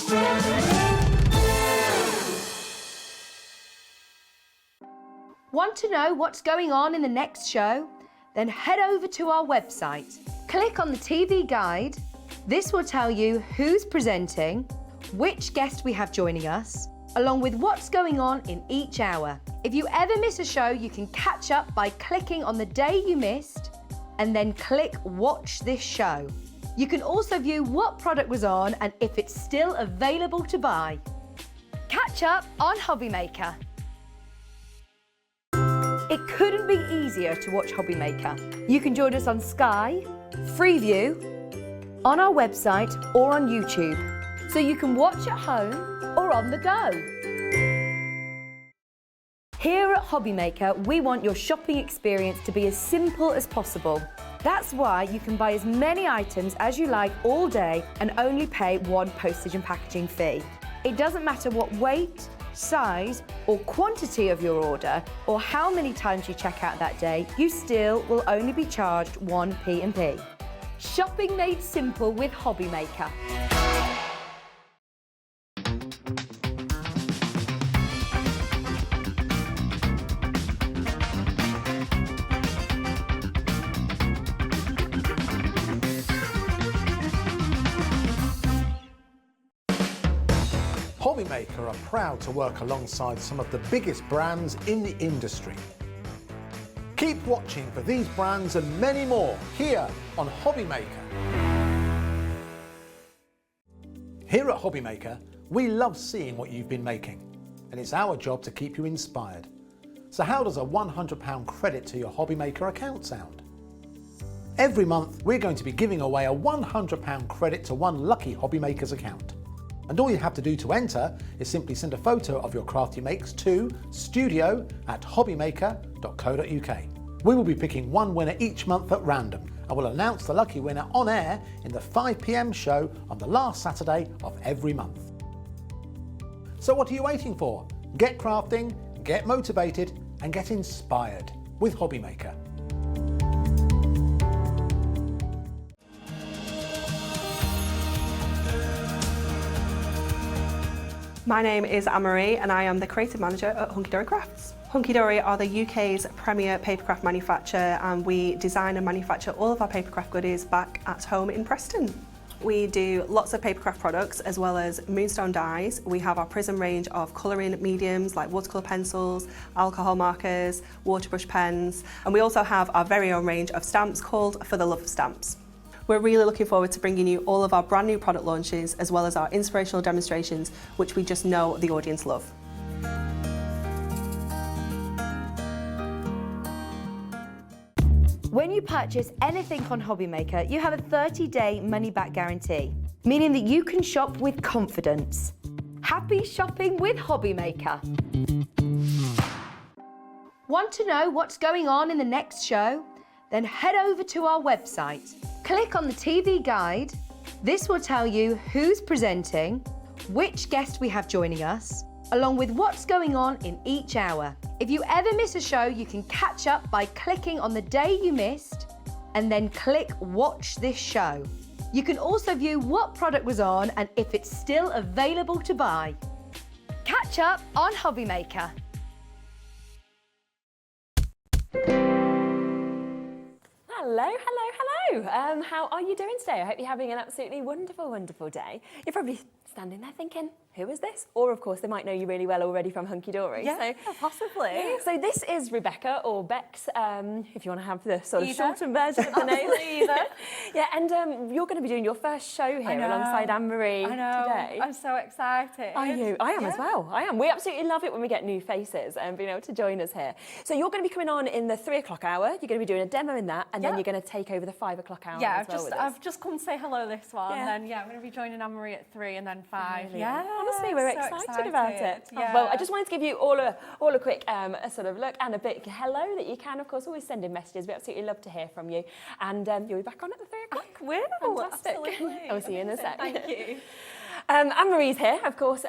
Want to know what's going on in the next show? Then head over to our website. Click on the TV guide. This will tell you who's presenting, which guest we have joining us, along with what's going on in each hour. If you ever miss a show, you can catch up by clicking on the day you missed and then click Watch This Show. You can also view what product was on and if it's still available to buy. Catch up on Hobby Maker. It couldn't be easier to watch Hobby Maker. You can join us on Sky, Freeview, on our website or on YouTube, so you can watch at home or on the go. Here at Hobby Maker, we want your shopping experience to be as simple as possible. That's why you can buy as many items as you like all day and only pay one postage and packaging fee. It doesn't matter what weight, size or quantity of your order or how many times you check out that day, you still will only be charged one P&P. Shopping made simple with Hobby Maker. Hobby Maker are proud to work alongside some of the biggest brands in the industry. Keep watching for these brands and many more here on Hobby Maker. Here at Hobby Maker, we love seeing what you've been making, and it's our job to keep you inspired. So how does a £100 credit to your Hobby Maker account sound? Every month, we're going to be giving away a £100 credit to one lucky Hobby Maker's account. And all you have to do to enter is simply send a photo of your craft you makes to studio@hobbymaker.co.uk. We will be picking one winner each month at random and will announce the lucky winner on air in the 5 PM show on the last Saturday of every month. So what are you waiting for? Get crafting, get motivated and get inspired with Hobby Maker. My name is Anne-Marie and I am the creative manager at Hunky Dory Crafts. Hunky Dory are the UK's premier papercraft manufacturer and we design and manufacture all of our papercraft goodies back at home in Preston. We do lots of papercraft products as well as moonstone dyes. We have our prism range of colouring mediums like watercolour pencils, alcohol markers, waterbrush pens, and we also have our very own range of stamps called For the Love of Stamps. We're really looking forward to bringing you all of our brand new product launches as well as our inspirational demonstrations, which we just know the audience love. When you purchase anything on Hobby Maker, you have a 30-day money-back guarantee, meaning that you can shop with confidence. Happy shopping with Hobby Maker. Want to know what's going on in the next show? Then head over to our website. Click on the TV guide. This will tell you who's presenting, which guest we have joining us, along with what's going on in each hour. If you ever miss a show, you can catch up by clicking on the day you missed and then click Watch This Show. You can also view what product was on and if it's still available to buy. Catch up on Hobby Maker. Hello, hello, hello. How are you doing today? I hope you're having an absolutely wonderful, wonderful day. You're probably standing there thinking, who is this? Or of course, they might know you really well already from Hunky Dory. Yeah, so, possibly. Yeah. So this is Rebecca or Bex, if you want to have the sort of shortened version of the name. Either. Yeah, and you're going to be doing your first show here alongside Anne-Marie today. I'm so excited. Are you? I am as well. I am. We absolutely love it when we get new faces and being able to join us here. So you're going to be coming on in the 3 o'clock hour. You're going to be doing a demo in that, and then you're going to take over the 5 o'clock hour. Yeah, as well I've just come to say hello this one, Yeah. and then I'm going to be joining Anne-Marie at 3 and then 5. Brilliant. Yeah, honestly, we're so excited about it. Yeah. Well, I just wanted to give you all a quick a sort of look and a bit hello that you can, of course, always send in messages. We absolutely love to hear from you, and you'll be back on at the 3 o'clock. Will, Fantastic. absolutely. I'll see you in a sec. Thank you. Anne-Marie's here, of course,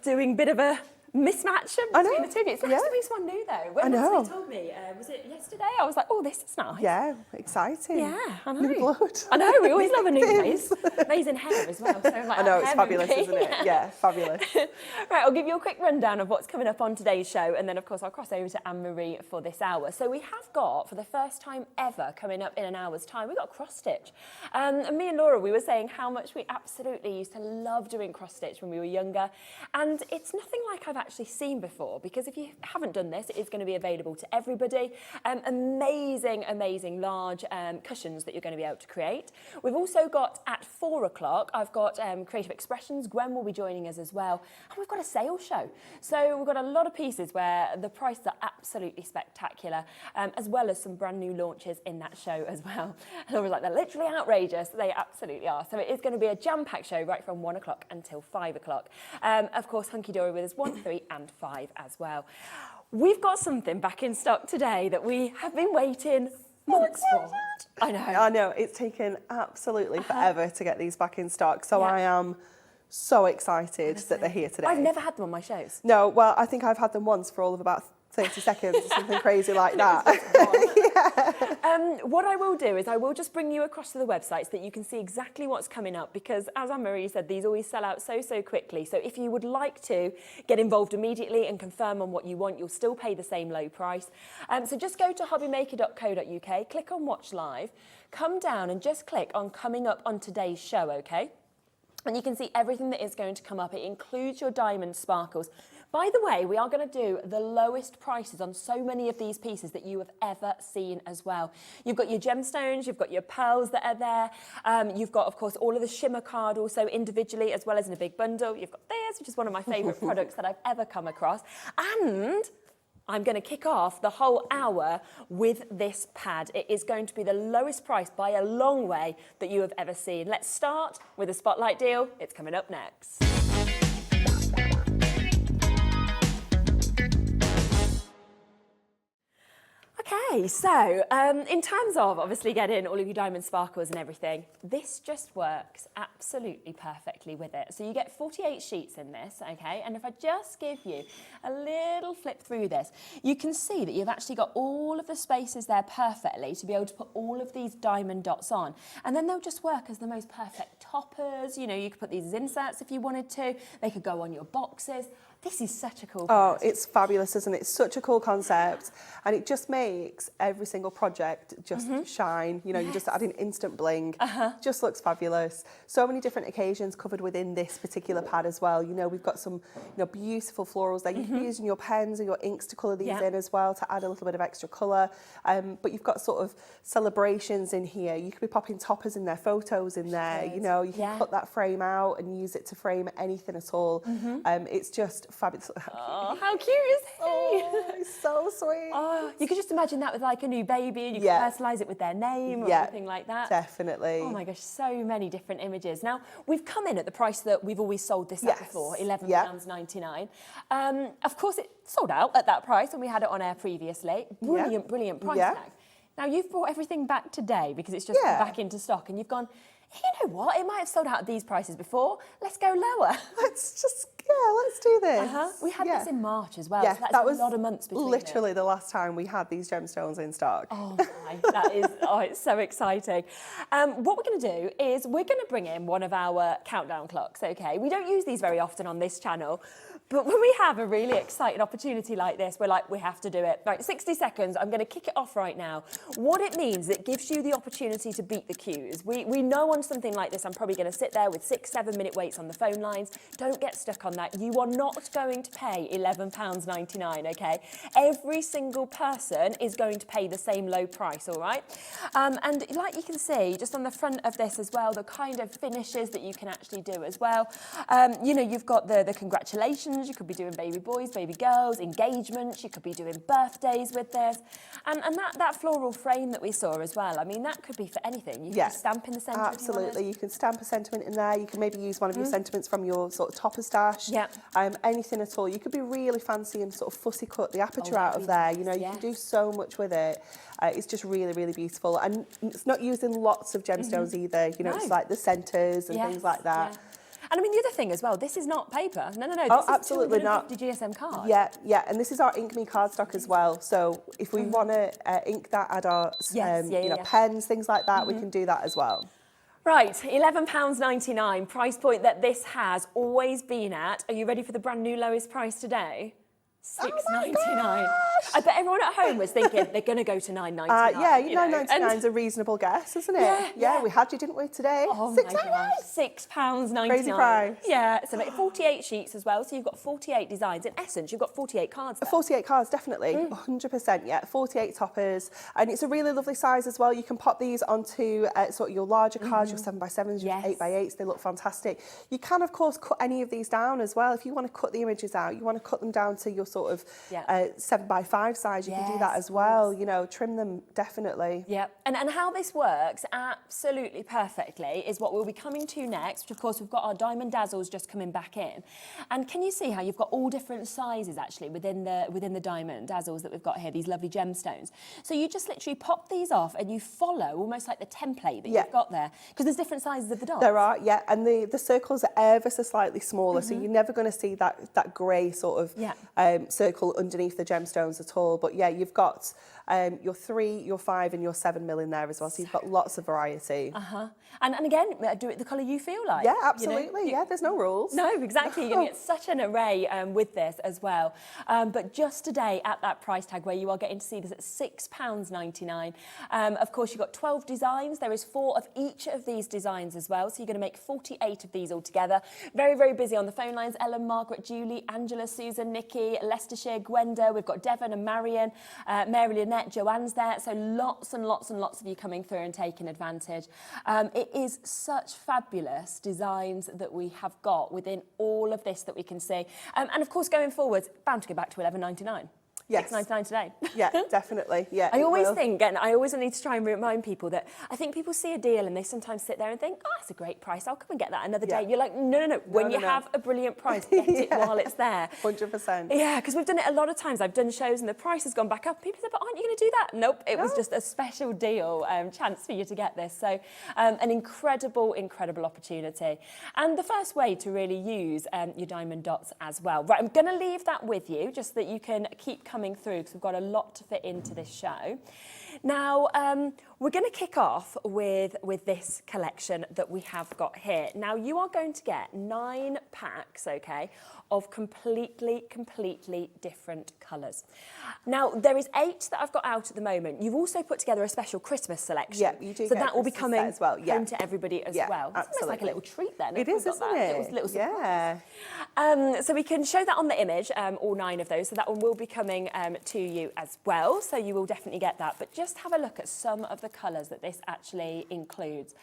doing a bit of a mismatch I know, between the two of you. It's nice to meet someone new though. When somebody told me, was it yesterday? I was like, oh, this is nice. Yeah, exciting. Yeah, I know. New blood. I know, we always love a new face. Amazing hair as well. So like, I know, it's fabulous, isn't it? Yeah, fabulous. Right, I'll give you a quick rundown of what's coming up on today's show, and then of course I'll cross over to Anne-Marie for this hour. So we have got, for the first time ever, coming up in an hour's time, we've got cross stitch. And me and Laura, we were saying how much we absolutely used to love doing cross stitch when we were younger. And it's nothing like I've actually seen before, because if you haven't done this, it is going to be available to everybody. Amazing large cushions that you're going to be able to create. We've also got at 4 o'clock, I've got Creative Expressions. Gwen will be joining us as well. And we've got a sale show. So we've got a lot of pieces where the prices are absolutely spectacular, as well as some brand new launches in that show as well. And I was like, they're literally outrageous. They absolutely are. So it is going to be a jam-packed show right from 1 o'clock until 5 o'clock. Of course, Hunky Dory with us 1, 3 and 5 as well. We've got something back in stock today that we have been waiting months for. I know. It's taken absolutely forever to get these back in stock. So I am so excited that they're here today. I've never had them on my shows. No, well, I think I've had them once for all of about 30 seconds or something crazy like that. What I will do is I will just bring you across to the website so that you can see exactly what's coming up, because as Anne-Marie said, these always sell out so quickly. So if you would like to get involved immediately and confirm on what you want, you'll still pay the same low price. So just go to hobbymaker.co.uk, click on Watch Live, come down and just click on Coming Up on Today's Show, okay? And you can see everything that is going to come up. It includes your diamond sparkles. By the way, we are going to do the lowest prices on so many of these pieces that you have ever seen as well. You've got your gemstones, you've got your pearls that are there. You've got, of course, all of the shimmer card also individually as well as in a big bundle. You've got this, which is one of my favourite products that I've ever come across. And I'm going to kick off the whole hour with this pad. It is going to be the lowest price by a long way that you have ever seen. Let's start with a spotlight deal. It's coming up next. Okay, so in terms of obviously getting all of your diamond sparkles and everything, this just works absolutely perfectly with it. So you get 48 sheets in this, okay? And if I just give you a little flip through this, you can see that you've actually got all of the spaces there perfectly to be able to put all of these diamond dots on. And then they'll just work as the most perfect toppers. You know, you could put these as inserts if you wanted to. They could go on your boxes. This is such a cool concept. Oh, it's fabulous, isn't it? It's such a cool concept. And it just makes every single project just shine. You know, you're just adding instant bling. Just looks fabulous. So many different occasions covered within this particular pad as well. You know, we've got some, you know, beautiful florals there. You can be using your pens or your inks to colour these in as well to add a little bit of extra colour. But you've got sort of celebrations in here. You could be popping toppers in there, photos in there. You know, you can put that frame out and use it to frame anything at all. It's just fabulous. Oh, how cute is he? Oh, he's so sweet. Oh, you could just imagine that with like a new baby, and you could personalise it with their name or anything like that. Definitely. Oh my gosh, so many different images. Now, we've come in at the price that we've always sold this at before, £11.99. Of course, it sold out at that price when we had it on air previously. Brilliant price tag. Now, you've brought everything back today because it's just come back into stock, and you've gone, you know what, it might have sold out at these prices before. Let's go lower. Let's do this. We had this in March as well. Yeah, so that's that was a lot of months between literally the last time we had these gemstones in stock. Oh my, that is, it's so exciting. What we're going to do is we're going to bring in one of our countdown clocks, okay? We don't use these very often on this channel, but when we have a really exciting opportunity like this, we're like, we have to do it. Right, 60 seconds, I'm going to kick it off right now. What it means, it gives you the opportunity to beat the queues. We know on something like this, I'm probably going to sit there with 6-7 minute waits on the phone lines. Don't get stuck on that. You are not going to pay £11.99, okay? Every single person is going to pay the same low price, all right? And like you can see, just on the front of this as well, the kind of finishes that you can actually do as well. You know, you've got the congratulations. You could be doing baby boys, baby girls, engagements. You could be doing birthdays with this. And that floral frame that we saw as well, I mean, that could be for anything. You can stamp in the centre. Absolutely. You can stamp a sentiment in there. You can maybe use one of your sentiments from your sort of topper stash. Anything at all. You could be really fancy and sort of fussy cut the aperture out of there. You know, you can do so much with it. It's just really, really beautiful. And it's not using lots of gemstones either. You know, it's like the centres and things like that. And I mean, the other thing as well, this is not paper. No. Oh, This absolutely is not. 250 GSM card. Yeah, and this is our Ink Me cardstock as well. So if we want to ink that, add our pens, things like that, we can do that as well. Right, £11.99, price point that this has always been at. Are you ready for the brand new lowest price today? £6.99. I bet everyone at home was thinking they're going to go to £9.99. Yeah, £9.99 is a reasonable guess, isn't it? Yeah. We had you, didn't we, today? Oh my gosh, £6.99. Crazy price. Yeah, so 48 sheets as well. So you've got 48 designs. In essence, you've got 48 cards there. 48 cards, definitely, 100%, yeah. 48 toppers, and it's a really lovely size as well. You can pop these onto sort of your larger cards, your 7x7s, your 8x8s. They look fantastic. You can, of course, cut any of these down as well. If you want to cut the images out, you want to cut them down to your sort of 7x5 size, you can do that as well. You know, trim them definitely. Yeah, and how this works absolutely perfectly is what we'll be coming to next, which of course we've got our diamond dazzles just coming back in. And can you see how you've got all different sizes actually within the diamond dazzles that we've got here, these lovely gemstones. So you just literally pop these off and you follow almost like the template that you've got there, because there's different sizes of the dots. There are, yeah, and the circles are ever so slightly smaller, so you're never going to see that grey sort of circle underneath the gemstones at all. But yeah, you've got your 3, your 5 and your 7 mil in there as well, so you've got lots of variety. And again, do it the colour you feel like. Yeah, absolutely, there's no rules. No, exactly, you're going to get such an array with this as well. But just today at that price tag where you are getting to see this at £6.99. Of course, you've got 12 designs. There is 4 of each of these designs as well, so you're going to make 48 of these all together. Very, very busy on the phone lines. Ellen, Margaret, Julie, Angela, Susan, Nikki, Leicestershire, Gwenda. We've got Devon and Marion, Mary Lynette, Joanne's there. So lots and lots and lots of you coming through and taking advantage. It is such fabulous designs that we have got within all of this that we can see. And of course, going forwards, bound to go back to £11.99. Yes. £6.99 today. Yeah, definitely. Yeah. I always think, and I always need to try and remind people that I think people see a deal and they sometimes sit there and think, oh, that's a great price, I'll come and get that another day. You're like, no. When you have a brilliant price, get it while it's there. 100%. Yeah, because we've done it a lot of times. I've done shows and the price has gone back up. People said, but aren't you going to do that? Nope, it was just a special deal, chance for you to get this. So an incredible, incredible opportunity. And the first way to really use your diamond dots as well. Right, I'm going to leave that with you just so that you can keep coming through, because we've got a lot to fit into this show. Now, we're going to kick off with this collection that we have got here. Now, you are going to get 9 packs, okay, of completely different colours. Now, there is 8 that I've got out at the moment. You've also put together a special Christmas selection. Yeah, you do. So that will be coming as well. home to everybody as well. It's almost like a little treat then. It is, isn't it? Little surprise. So we can show that on the image, all 9 of those. So that one will be coming to you as well. So you will definitely get that. But just have a look at some of the colours that this actually includes.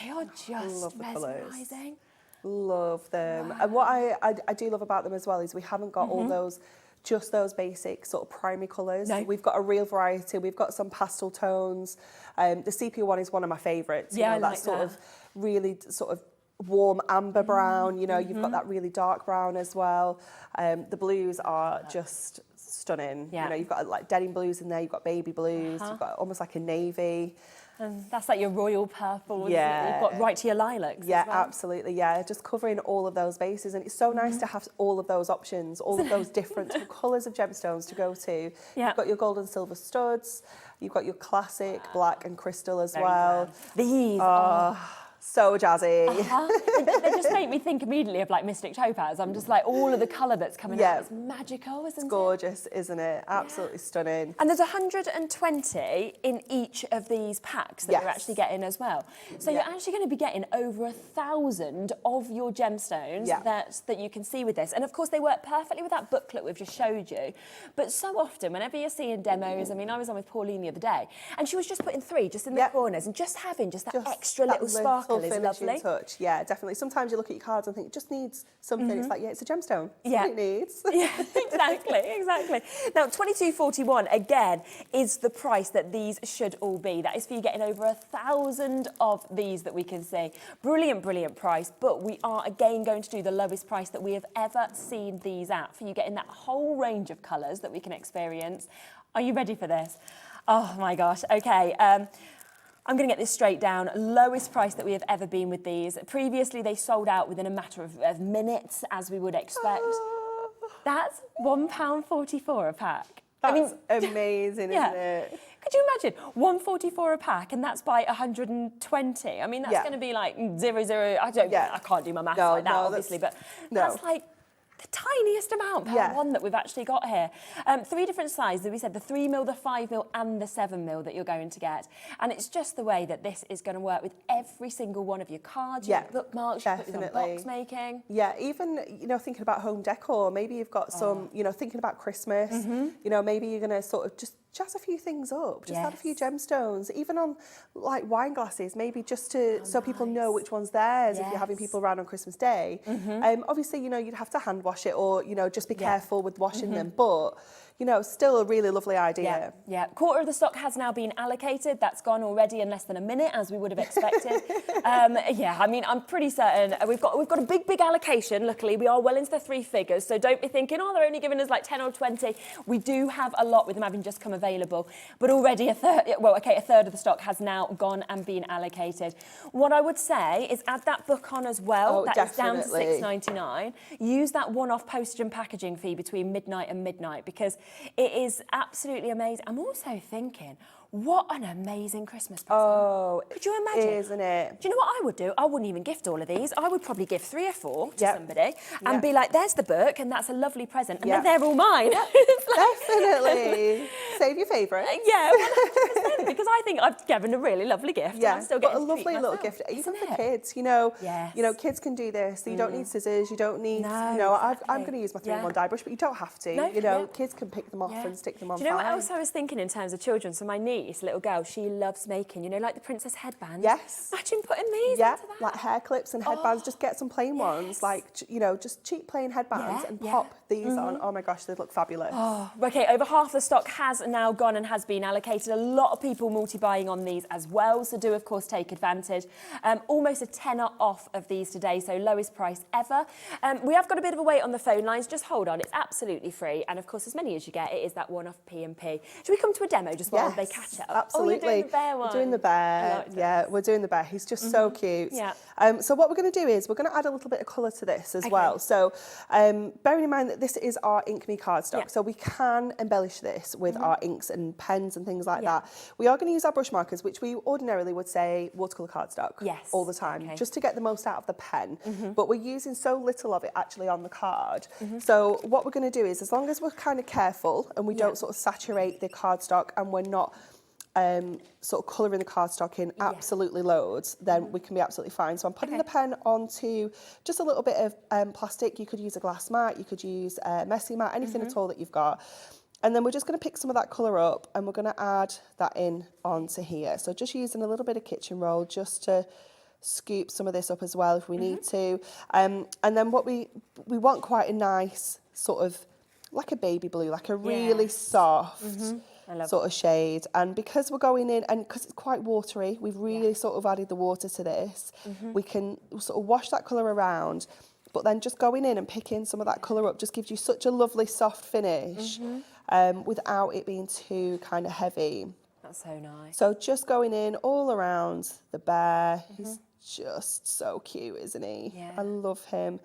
They are just mesmerising. Love them. And what I do love about them as well is we haven't got all those, just those basic sort of primary colours. No. We've got a real variety. We've got some pastel tones. The sepia one is one of my favourites. Yeah, you know, that sort of really sort of warm amber brown. You know, you've got that really dark brown as well. The blues are just stunning. Yeah. You know, you've got like denim blues in there. You've got baby blues. You've got almost like a navy. And that's like your royal purple. Yeah. You've got right to your lilacs. Yeah, as well. Absolutely. Yeah, just covering all of those bases, and it's so nice to have all of those options, all of those different colours of gemstones to go to. Yeah. You've got your gold and silver studs. You've got your classic black and crystal as well. These are so jazzy. They just make me think immediately of like Mystic Topaz. I'm just like, all of the colour that's coming out is magical, isn't it? It's gorgeous, isn't it? Absolutely stunning. And there's 120 in each of these packs that you're actually getting as well. So you're actually going to be getting over 1,000 of your gemstones that you can see with this. And of course, they work perfectly with that booklet we've just showed you. But so often, whenever you're seeing demos, I mean, I was on with Pauline the other day, and she was just putting 3 just in the corners and just having just that extra little sparkle is lovely. Touch. Yeah, definitely. Sometimes you look at your cards and think it just needs something. It's like, it's a gemstone. That's what it needs. Yeah, exactly. Now, $22.41 again is the price that these should all be. That is for you getting over 1,000 of these that we can see. Brilliant price. But we are again going to do the lowest price that we have ever seen these at, for you getting that whole range of colours that we can experience. Are you ready for this? Oh my gosh. Okay. I'm going to get this straight down. Lowest price that we have ever been with these. Previously, they sold out within a matter of minutes, as we would expect. That's £1.44 a pack. That's amazing, yeah. isn't it? Could you imagine £1.44 a pack, and that's by 120? I mean, that's going to be like 0.0. I can't do my maths like that, obviously, but that's like the tiniest amount per one that we've actually got here. 3 different sizes. We said the 3mm, the 5mm, and the 7mm that you're going to get. And it's just the way that this is going to work with every single one of your cards, your bookmarks, you put these on box making. Yeah, even, you know, thinking about home decor, maybe you've got some, you know, thinking about Christmas, you know, maybe you're going to sort of just jazz a few things up, just add a few gemstones, even on like wine glasses, maybe just to so people know which one's theirs if you're having people around on Christmas Day. Obviously, you know, you'd have to hand wash it, or, you know, just be careful with washing them, but you know, still a really lovely idea. Yeah, quarter of the stock has now been allocated. That's gone already in less than a minute, as we would have expected. Yeah, I mean, I'm pretty certain we've got a big allocation. Luckily, we are well into the 3 figures, so don't be thinking, oh, they're only giving us like 10 or 20. We do have a lot with them having just come available, but already a third of the stock has now gone and been allocated. What I would say is add that book on as well. That is down to £6.99. Use that one-off postage and packaging fee between midnight and midnight, because it is absolutely amazing. I'm also thinking, what an amazing Christmas present. Oh, could you imagine? Isn't it? Do you know what I would do? I wouldn't even gift all of these. I would probably give 3 or 4 to somebody and be like, there's the book, and that's a lovely present, and then they're all mine. Definitely. Save your favourite. Yeah, 100%, because I think I've given a really lovely gift. Yeah, I'm still but getting a lovely little gift, even for kids. You know, kids can do this. So you don't need scissors. You don't need. No, you know, I'm going to use my 3-in-1 die brush, but you don't have to. No, you know, kids can pick them off and stick them on. Do you know what else I was thinking in terms of children? So my niece, little girl, she loves making, you know, like the princess headbands. Yes. Imagine putting these into that. Like hair clips and headbands. Just get some plain ones, like, you know, just cheap plain headbands and pop these on. Oh my gosh, they look fabulous. Oh, okay, over half the stock has now gone and has been allocated. A lot of people multi-buying on these as well, so do of course take advantage. Almost a tenner off of these today, so lowest price ever. We have got a bit of a wait on the phone lines. Just hold on, it's absolutely free, and of course as many as you get, it is that one-off P&P. Should we come to a demo just while they catch up? Absolutely. Oh, you're doing the bear one. We're doing the bear. Yeah, we're doing the bear. He's just so cute. Yeah. So what we're going to do is we're going to add a little bit of colour to this as well. So bearing in mind that this is our Ink Me cardstock, so we can embellish this with our inks and pens and things like that. We are going to use our brush markers, which we ordinarily would say watercolour cardstock all the time, just to get the most out of the pen. But we're using so little of it actually on the card. So what we're going to do is, as long as we're kind of careful and we don't sort of saturate the cardstock and we're not sort of colouring the cardstock in absolutely loads, then we can be absolutely fine. So I'm putting the pen onto just a little bit of plastic. You could use a glass mat, you could use a messy mat, anything at all that you've got. And then we're just going to pick some of that colour up and we're going to add that in onto here. So just using a little bit of kitchen roll just to scoop some of this up as well if we need to. And then what we want quite a nice sort of, like a baby blue, like a really soft sort of shade. And because we're going in, and because it's quite watery, we've really sort of added the water to this, we can sort of wash that colour around, but then just going in and picking some of that colour up just gives you such a lovely soft finish without it being too kind of heavy. That's so nice. So just going in all around the bear. He's just so cute, isn't he? Yeah. I love him.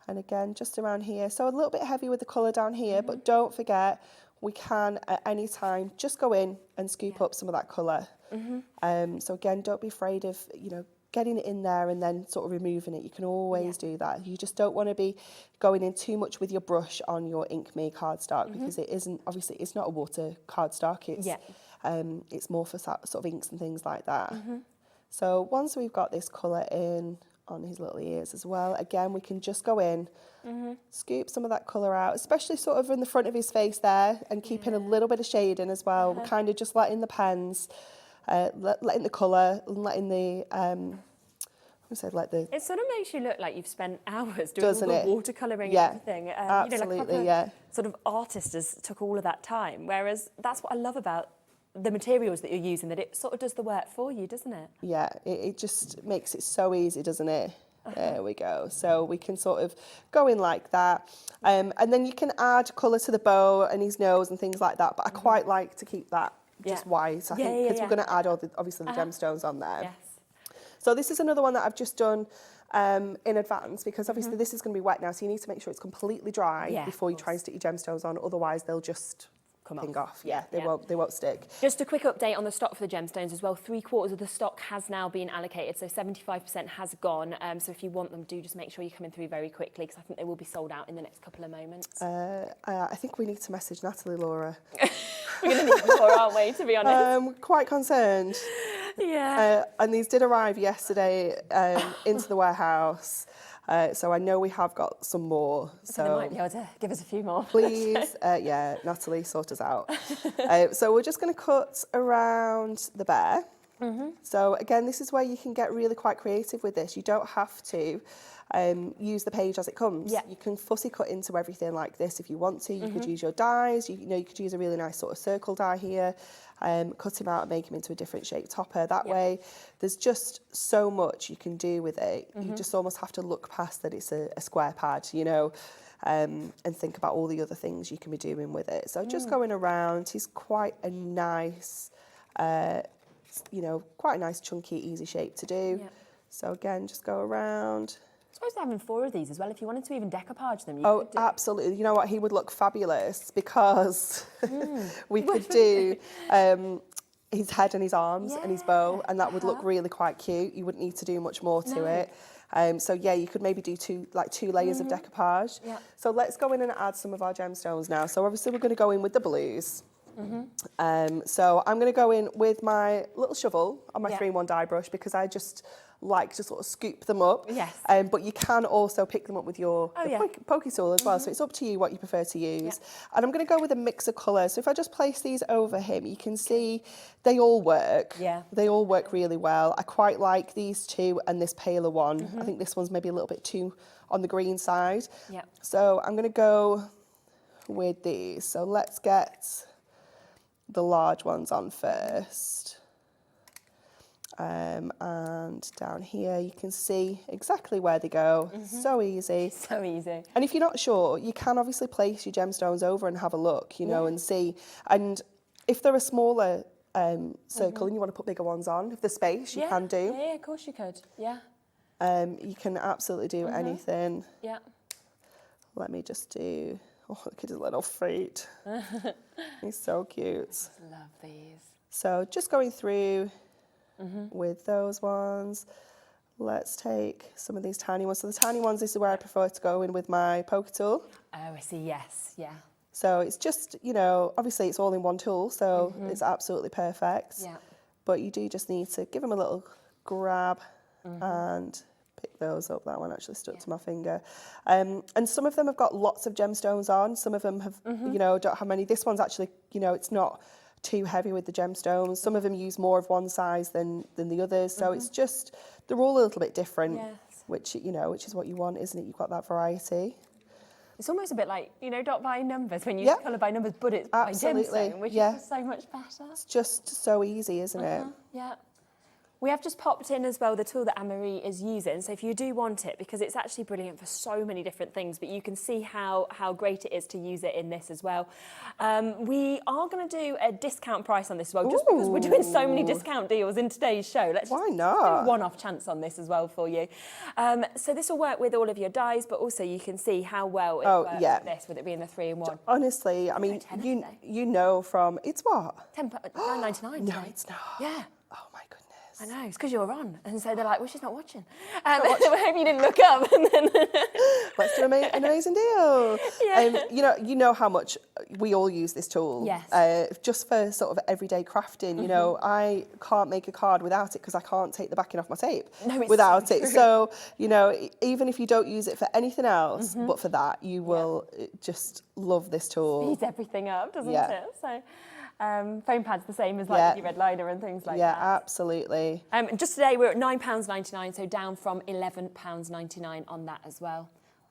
And again, just around here. So a little bit heavy with the colour down here, but don't forget, we can at any time just go in and scoop up some of that colour. So again, don't be afraid of, you know, getting it in there and then sort of removing it. You can always do that. You just don't want to be going in too much with your brush on your Ink Me cardstock because it isn't, obviously, it's not a water cardstock. It's more for sort of inks and things like that. So once we've got this colour in on his little ears as well, again, we can just go in, scoop some of that colour out, especially sort of in the front of his face there, and keeping a little bit of shade in as well. We're kind of just letting the pens, letting the colour, and letting the, it sort of makes you look like you've spent hours doing all the watercolouring and everything. Absolutely, you know, like sort of artist has took all of that time, whereas that's what I love about the materials that you're using, that it sort of does the work for you, doesn't it? Yeah, it just makes it so easy, doesn't it? There we go. So we can sort of go in like that. And then you can add colour to the bow and his nose and things like that. But I quite like to keep that just white, I think, because we're going to add obviously the gemstones on there. Yes. So this is another one that I've just done in advance, because obviously this is going to be wet now, so you need to make sure it's completely dry before you try and stick your gemstones on, otherwise they'll just ping off. They won't stick. Just a quick update on the stock for the gemstones as well. 3/4 of the stock has now been allocated, so 75% has gone. So if you want them, do just make sure you're coming through very quickly, because I think they will be sold out in the next couple of moments. I think we need to message Natalie, Laura. We're going to need more, aren't we, to be honest? Quite concerned. Yeah. And these did arrive yesterday into the warehouse. So I know we have got some more. So they might be able to give us a few more. Please, Natalie, sort us out. So we're just going to cut around the bear. So again, this is where you can get really quite creative with this. You don't have to use the page as it comes. You can fussy cut into everything like this if you want to. You could use your dies. You could use a really nice sort of circle die here. Cut him out and make him into a different shaped topper. That way, there's just so much you can do with it. You just almost have to look past that it's a square pad, and think about all the other things you can be doing with it. So just going around, he's quite a nice, quite a nice chunky, easy shape to do. So again, just go around. I suppose having 4 of these as well, if you wanted to even decoupage them, you could do. Absolutely. You know what? He would look fabulous, because we could do his head and his arms and his bow, and that would look really quite cute. You wouldn't need to do much more to it. So you could maybe do two layers of decoupage. So let's go in and add some of our gemstones now. So obviously we're going to go in with the blues. So I'm going to go in with my little shovel on my 3-in-1 die brush, because I just like to sort of scoop them up. But you can also pick them up with your pokey tool as well. So it's up to you what you prefer to use. And I'm going to go with a mix of colours. So if I just place these over him, you can see they all work. They all work really well. I quite like these two and this paler one. I think this one's maybe a little bit too on the green side. So I'm going to go with these. So let's get the large ones on first. And down here you can see exactly where they go. So easy. So easy. And if you're not sure, you can obviously place your gemstones over and have a look, and see. And if they're a smaller circle and you want to put bigger ones on, if there's space, you can do. Yeah, of course you could. You can absolutely do anything. Let me just do... Oh, look at his little feet. He's so cute. I love these. So just going through with those ones. Let's take some of these tiny ones. So the tiny ones, this is where I prefer to go in with my poker tool. Oh, I see, yes, So it's just, obviously it's all in one tool, so it's absolutely perfect. But you do just need to give them a little grab and pick those up. That one actually stuck to my finger. And some of them have got lots of gemstones on. Some of them have, don't have many. This one's actually, it's not too heavy with the gemstones. Some of them use more of one size than the others. So it's just, they're all a little bit different, which is what you want, isn't it? You've got that variety. It's almost a bit like, dot by numbers, when you colour by numbers, but it's by gemstone, which is just so much better. It's just so easy, isn't it? We have just popped in as well the tool that Anne-Marie is using, so if you do want it, because it's actually brilliant for so many different things, but you can see how great it is to use it in this as well. We are going to do a discount price on this as well, just because we're doing so many discount deals in today's show. Let's just do a one-off chance on this as well for you. So this will work with all of your dies, but also you can see how well it works with this, with it being the 3-in-1. Honestly, I mean, you know from, it's what? £9.99. No, it's not. Yeah. Oh my goodness. I know, it's because you're on. And so they're like, well, she's not watching. I hope you didn't look up. And then let's do an amazing deal. You know how much we all use this tool. Just for sort of everyday crafting. I can't make a card without it, because I can't take the backing off my tape without it. So, even if you don't use it for anything else, but for that, you will just love this tool. Speeds everything up, doesn't it? So. Foam pads the same as like your red liner and things like that. Yeah, absolutely. Just today we're at £9.99, so down from £11.99 on that as well.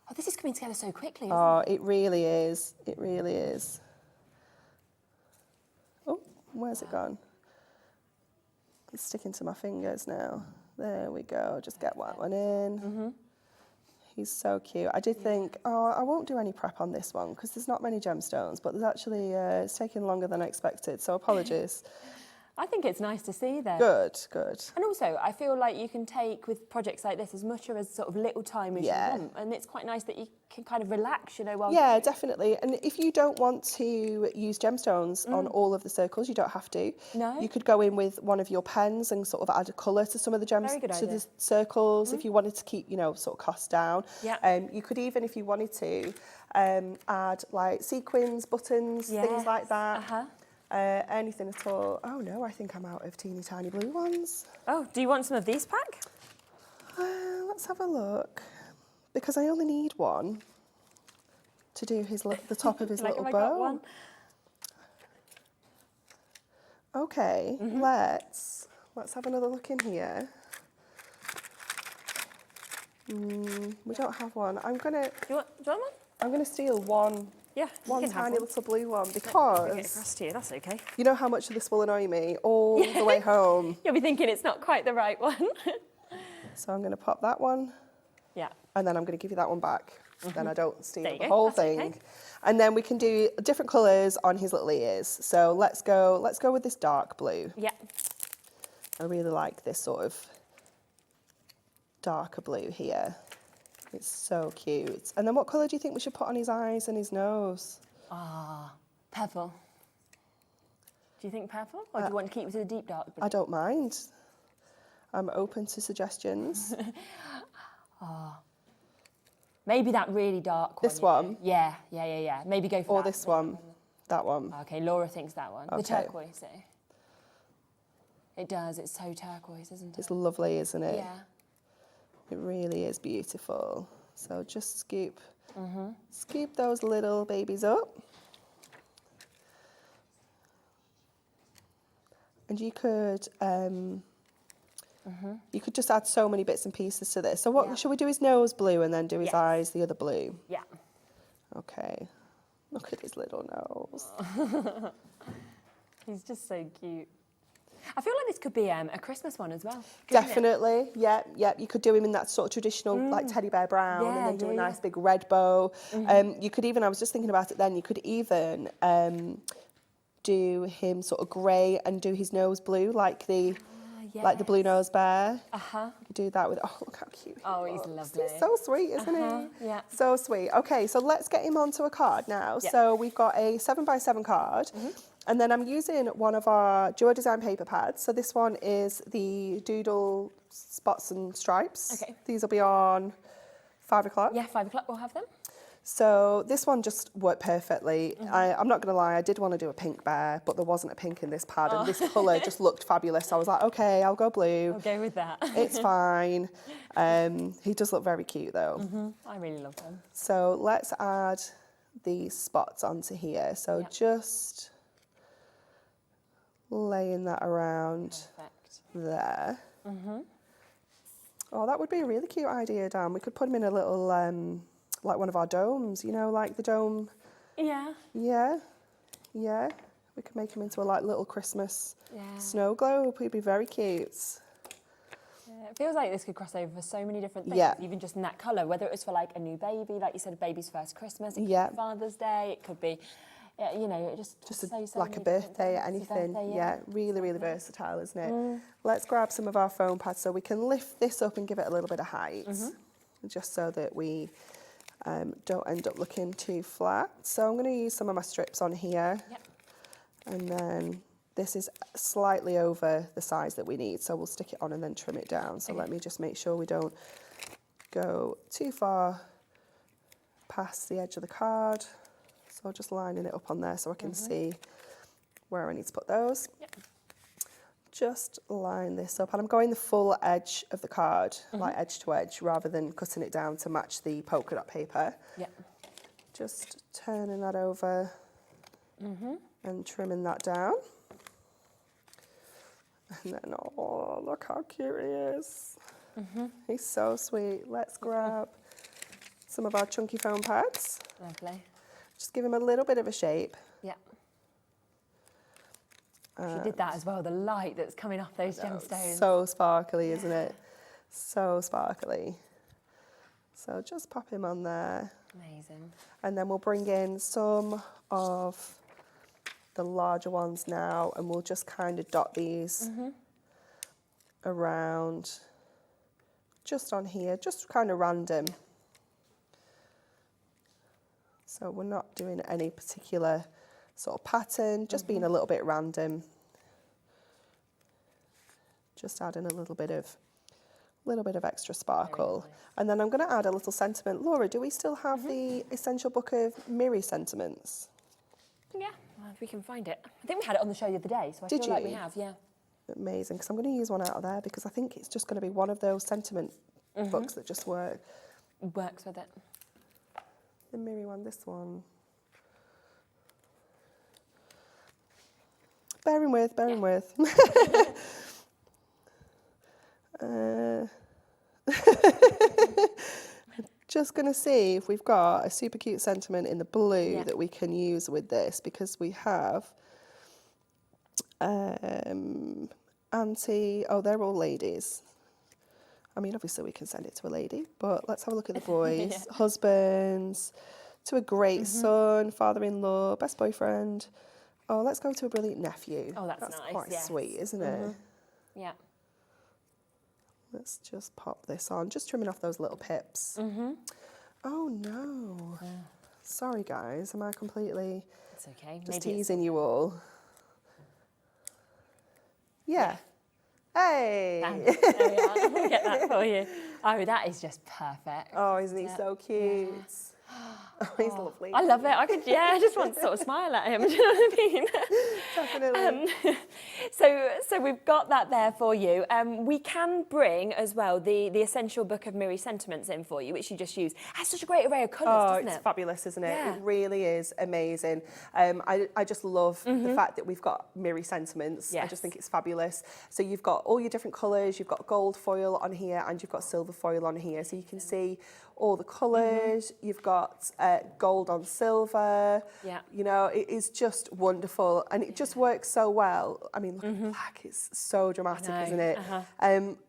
Oh, this is coming together so quickly, isn't it? It really is. It really is. Oh, where's it gone? It's sticking to my fingers now. There we go. Just get that one in. He's so cute. I did think, oh, I won't do any prep on this one because there's not many gemstones, but there's actually, it's taking longer than I expected, so apologies. I think it's nice to see that. Good, good. And also, I feel like you can take with projects like this as much or as sort of little time as you want, and it's quite nice that you can kind of relax, you know, while Yeah, definitely. And if you don't want to use gemstones on all of the circles, you don't have to. No. You could go in with one of your pens and sort of add a colour to some of the gems, Very good to idea. the circles, if you wanted to keep, you know, sort of costs down. Yeah. You could even, if you wanted to, add like sequins, buttons, things like that. Anything at all. Oh no, I think I'm out of teeny tiny blue ones. Oh, do you want some of these pack? Let's have a look. Because I only need one to do his the top of his Like, little have I got bow. one? Okay, let's have another look in here. We don't have one. Do you want one? I'm gonna steal one. Yeah, you One can have tiny one. little blue one Bring it because across to you, that's okay. you know how much this will annoy me all the way home. You'll be thinking it's not quite the right one. So I'm going to pop that one Yeah. and then I'm going to give you that one back. Then I don't There steal you the go, whole that's thing. okay. And then we can do different colours on his little ears. So let's go with this dark blue. Yeah. I really like this sort of darker blue here. It's so cute. And then what colour do you think we should put on his eyes and his nose? Purple. Do you think purple? Or do you want to keep it to the deep dark blue? I don't mind. I'm open to suggestions. Maybe that really dark one. This you know? one? Yeah. Maybe go for Or that. this one. That one. Okay, Laura thinks that one. The Okay. turquoise, eh? It does, it's so turquoise, isn't it? It's lovely, isn't it? Yeah. It really is beautiful. So just scoop those little babies up. And you could just add so many bits and pieces to this. So what should we do his nose blue and then do his eyes the other blue? Yeah. Okay. Look at his little nose. He's just so cute. I feel like this could be a Christmas one as well. couldn't it? Definitely, yeah. You could do him in that sort of traditional, like teddy bear brown, and then do a nice big red bow. You could even, I was just thinking about it then, you could even do him sort of grey and do his nose blue, like the blue nose bear. You could do that with, oh, look how cute he Oh, he's looks. lovely. He's so sweet, isn't he? Yeah. So sweet. Okay, so let's get him onto a card now. Yeah. So we've got a 7x7 card. And then I'm using one of our Duo Design paper pads. So this one is the Doodle Spots and Stripes. Okay. These will be on 5 o'clock. Yeah, 5 o'clock we'll have them. So this one just worked perfectly. I'm not going to lie, I did want to do a pink bear, but there wasn't a pink in this pad, and this colour just looked fabulous. So I was like, okay, I'll go blue. I'll go with that. It's fine. He does look very cute though. I really love them. So let's add these spots onto here. So just laying that around Perfect. there. Oh, that would be a really cute idea, Dan. We could put him in a little, like one of our domes, you know, like the dome. Yeah. Yeah. We could make him into a like little Christmas snow globe. He'd be very cute. Yeah, it feels like this could cross over for so many different things, Yeah. even just in that colour, whether it was for like a new baby, like you said, a baby's first Christmas, it could Yeah. be Father's Day, it could be, you know, just Just so like a many different birthday, things. anything. Birthday, Yeah, really versatile, isn't it? Let's grab some of our foam pads so we can lift this up and give it a little bit of height, just so that we don't end up looking too flat. So I'm going to use some of my strips on here, and then this is slightly over the size that we need, so we'll stick it on and then trim it down. So let me just make sure we don't go too far past the edge of the card. So just lining it up on there so I can see where I need to put those. Just line this up, and I'm going the full edge of the card, like edge to edge, rather than cutting it down to match the polka dot paper. Just turning that over and trimming that down. And then, oh, look how cute he is. He's so sweet. Let's grab some of our chunky foam pads. Lovely. Just give him a little bit of a shape. Yeah. She did that as well, the light that's coming off those gemstones. So sparkly, isn't it? So sparkly. So just pop him on there. Amazing. And then we'll bring in some of the larger ones now, and we'll just kind of dot these around just on here, just kind of random. So we're not doing any particular sort of pattern, just being a little bit random. Just adding a little bit of extra sparkle. And then I'm going to add a little sentiment. Laura, do we still have the Essential Book of Miri sentiments? Yeah, well, if we can find it. I think we had it on the show the other day, so I Did feel like you? we have, yeah. Amazing, because I'm going to use one out of there because I think it's just going to be one of those sentiment books that just works with it. The Miri one, this one. Bearing with. Just going to see if we've got a super cute sentiment in the blue that we can use with this, because we have Auntie, oh, they're all ladies. I mean, obviously we can send it to a lady, but let's have a look at the boys. Husbands, to a great son, father-in-law, best boyfriend. Oh, let's go to a brilliant nephew. Oh, that's nice, quite sweet, isn't it? Yeah. Let's just pop this on, just trimming off those little pips. Oh no. Sorry guys, am I completely It's okay. just Maybe teasing you all? Yeah. Hey! There we are. We'll get that for you. Oh, that is just perfect. Oh, isn't he so cute? Oh, he's lovely. I love it. I just want to sort of smile at him. Do you know what I mean? Definitely. So we've got that there for you. We can bring as well the Essential Book of Miri sentiments in for you, which you just use. It has such a great array of colours, doesn't It's it? fabulous, isn't it? Yeah. It really is amazing. I just love the fact that we've got Miri sentiments. I Yes. just think it's fabulous. So you've got all your different colours, you've got gold foil on here and you've got silver foil on here. So you can see all the colours, you've got gold on silver. Yeah. You know, it is just wonderful and it just works so well. I mean, look at black, it's so dramatic, isn't it?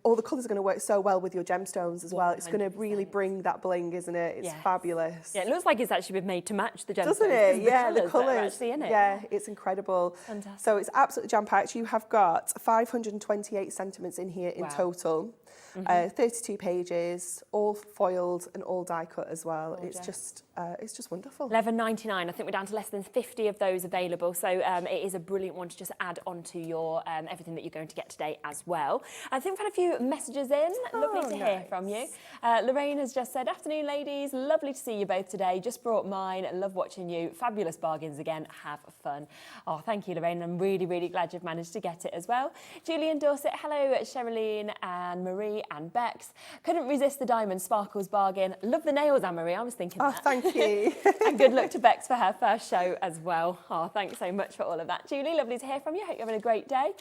All the colours are going to work so well with your gemstones as well. It's going to really bring that bling, isn't it? It's fabulous. Yeah, it looks like it's actually been made to match the gemstones. Doesn't it? Yeah, the that are colours. actually in it. Yeah, it's incredible. Fantastic. So it's absolutely jam-packed. You have got 528 sentiments in here in total. 32 pages, all foiled and all die cut as well. It's just wonderful. $11.99. I think we're down to less than 50 of those available. So it is a brilliant one to just add onto your everything that you're going to get today as well. I think we've had a few messages in. Lovely to hear from you. Lorraine has just said, afternoon ladies, lovely to see you both today. Just brought mine. Love watching you. Fabulous bargains again. Have fun. Oh, thank you, Lorraine. I'm really, really glad you've managed to get it as well. Julian Dorset, hello, Cheralene and Marie and Bex. Couldn't resist the diamond sparkles bargain. Love the nails, Anne-Marie. I was thinking that. Thank you. And good luck to Bex for her first show as well. Oh, thanks so much for all of that, Julie. Lovely to hear from you. Hope you're having a great day.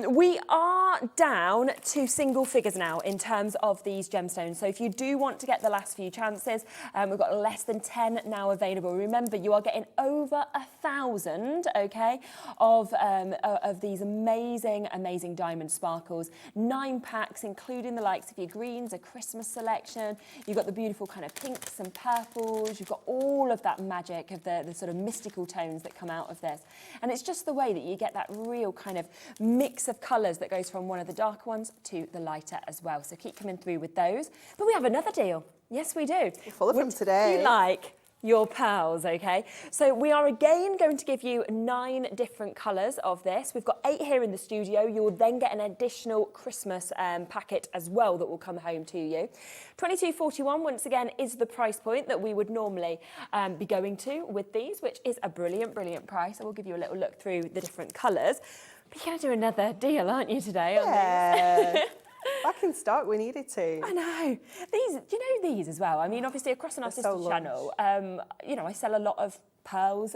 We are down to single figures now in terms of these gemstones. So if you do want to get the last few chances, we've got less than 10 now available. Remember, you are getting over 1,000, okay, of these amazing, amazing diamond sparkles. 9 packs, including the likes of your greens, a Christmas selection. You've got the beautiful kind of pinks and purples. You've got all of that magic of the sort of mystical tones that come out of this. And it's just the way that you get that real kind of mix of colours that goes from one of the darker ones to the lighter as well. So keep coming through with those. But we have another deal. Yes, we do. We're full of them today. You like your pearls, okay? So we are again going to give you 9 different colours of this. We've got 8 here in the studio. You will then get an additional Christmas packet as well that will come home to you. $22.41, once again, is the price point that we would normally be going to with these, which is a brilliant, brilliant price. I will give you a little look through the different colours. But you're going to do another deal, aren't you, today? Yeah. Back in stock, we needed to. I know. These, do you know these as well? I mean, obviously across an artistic channel, you know, I sell a lot of pearls.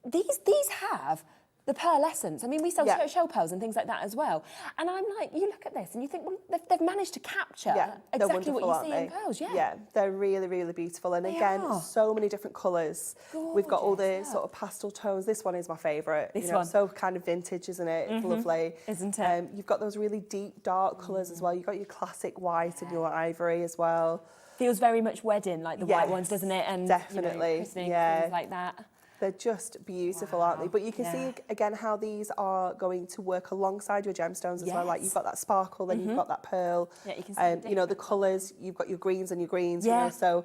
These have the pearl essence. I mean, we sell shell pearls and things like that as well. And I'm like, you look at this and you think, well, they've managed to capture exactly what you see in pearls. Yeah, they're really, really beautiful. And again, so many different colours. We've got all the sort of pastel tones. This one is my favourite. This one. So kind of vintage, isn't it? It's lovely. Isn't it? You've got those really deep, dark colours as well. You've got your classic white and your ivory as well. Feels very much wedding, like the white ones, doesn't it? And definitely, christening, yeah, things like that. They're just beautiful, aren't they? But you can see again how these are going to work alongside your gemstones as well. Like you've got that sparkle, then you've got that pearl. Yeah, you can see you know, the colours. You've got your greens and your greens. You know, so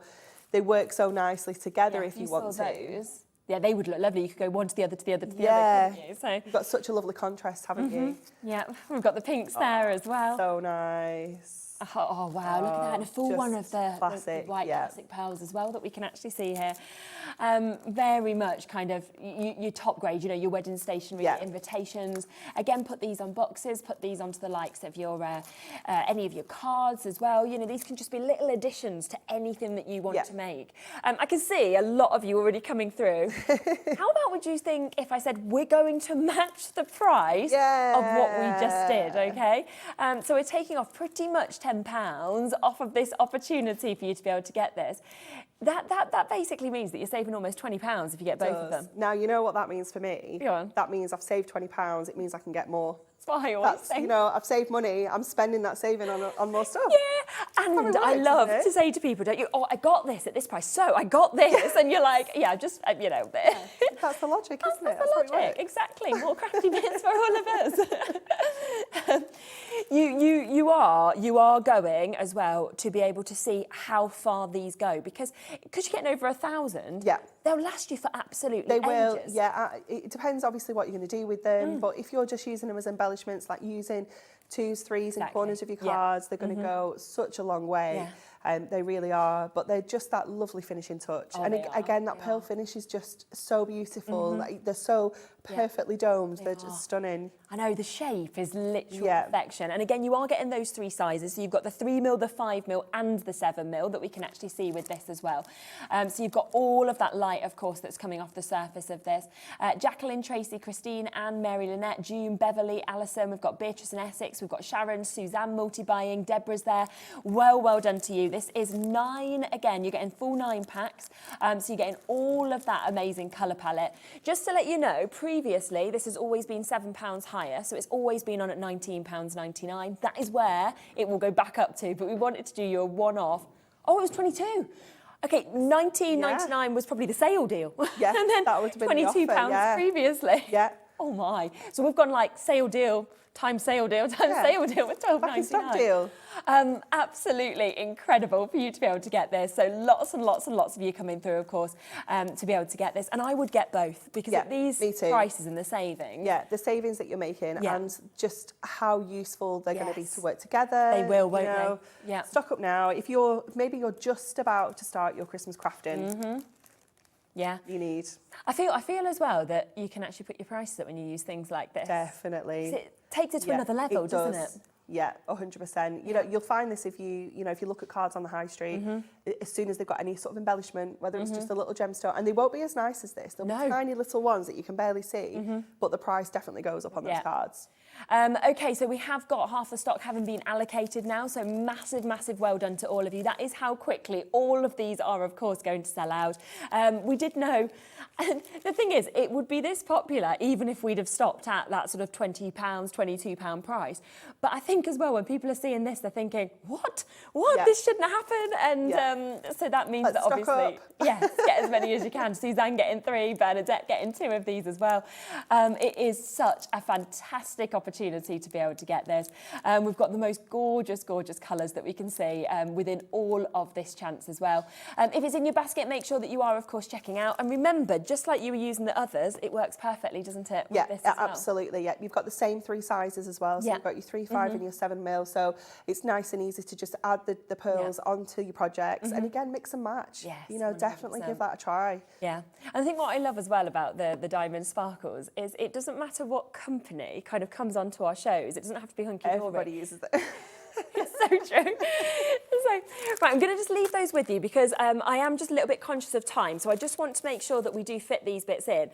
they work so nicely together if you want to. Those. Yeah, they would look lovely. You could go one to the other, to the other, to the other. Couldn't you? So you've got such a lovely contrast, haven't you? Yeah, we've got the pinks there as well. So nice. Oh wow, look at that, and a full one of the white yeah. classic pearls as well that we can actually see here. Very much kind of your top grade, you know, your wedding stationery, your invitations. Again, put these on boxes, put these onto the likes of your any of your cards as well. You know, these can just be little additions to anything that you want to make. I can see a lot of you already coming through. How about would you think if I said we're going to match the price of what we just did, okay? So we're taking off pretty much £10 off of this opportunity for you to be able to get this. That basically means that you're saving almost £20 if you get both of them. Now, you know what that means for me? Go on. That means I've saved £20. It means I can get more. That's what I always say. You know, I've saved money. I'm spending that saving on more stuff. Yeah, and I love to say to people, don't you, oh, I got this at this price, so I got this. And you're like, yeah, just, you know. That's the logic, isn't it? That's the logic, exactly. More crafty bits for all of us. You are going as well to be able to see how far these go, because you're getting over 1,000. They'll last you for absolutely They will. ages. Yeah, it depends obviously what you're going to do with them, but if you're just using them as embellishments, like using 2s, 3s in corners of your cards, they're going to go such a long way. They really are, but they're just that lovely finishing touch. Oh, and again, that pearl finish is just so beautiful. Like, they're so perfectly domed. They're just stunning. I know, the shape is literal perfection. And again, you are getting those 3 sizes. So you've got the 3mm, the 5mm and the 7mm that we can actually see with this as well. So you've got all of that light, of course, that's coming off the surface of this. Jacqueline, Tracy, Christine, Anne, Mary Lynette, June, Beverly, Alison. We've got Beatrice and Essex. We've got Sharon, Suzanne multi-buying. Deborah's there. Well done to you. This is 9, again, you're getting full 9 packs. So you're getting all of that amazing colour palette. Just to let you know, previously, this has always been £7 higher, so it's always been on at £19.99. That is where it will go back up to, but we wanted to do you a one-off. Oh, it was 22. Okay, £19.99 was probably the sale deal. Yeah, and then that would have been £22 the offer, previously. Yeah. Oh my. So we've gone like sale deal, time sale deal, time sale deal with £12.99. Back in stock deal. Absolutely incredible for you to be able to get this. So lots and lots and lots of you coming through, of course, to be able to get this. And I would get both, because at these prices and the savings. Yeah, the savings that you're making and just how useful they're going to be to work together. They will, won't they? Yeah. Stock up now. If maybe you're just about to start your Christmas crafting. Yeah. You need. I feel as well that you can actually put your prices up when you use things like this. Definitely. It takes it to another level, doesn't it? Yeah, 100%. You know, you'll find this if you look at cards on the high street, as soon as they've got any sort of embellishment, whether it's just a little gemstone, and they won't be as nice as this. They'll be tiny little ones that you can barely see, but the price definitely goes up on those cards. Okay, so we have got half the stock having been allocated now, so massive well done to all of you. That is how quickly all of these are, of course, going to sell out. We did know, and the thing is, it would be this popular even if we'd have stopped at that sort of £20, £22 price. But I think as well, when people are seeing this, they're thinking, what? This shouldn't happen. And so that means that obviously, yes, get as many as you can. Suzanne getting 3, Bernadette getting 2 of these as well. It is such a fantastic opportunity to be able to get this. We've got the most gorgeous colours that we can see within all of this chance as well. If it's in your basket, make sure that you are, of course, checking out. And remember, just like you were using the others, it works perfectly, doesn't it? Yeah, this as well? Absolutely. Yeah, you've got the same 3 sizes as well. So you've got your 3, 5 and your 7mm. So it's nice and easy to just add the pearls onto your projects. And again, mix and match. Yes, you know, 100%. Definitely give that a try. Yeah. And I think what I love as well about the diamond sparkles is it doesn't matter what company kind of comes onto our shows. It doesn't have to be Hunky Dory. Everybody uses it. It's so true. Right, I'm going to just leave those with you because I am just a little bit conscious of time. So I just want to make sure that we do fit these bits in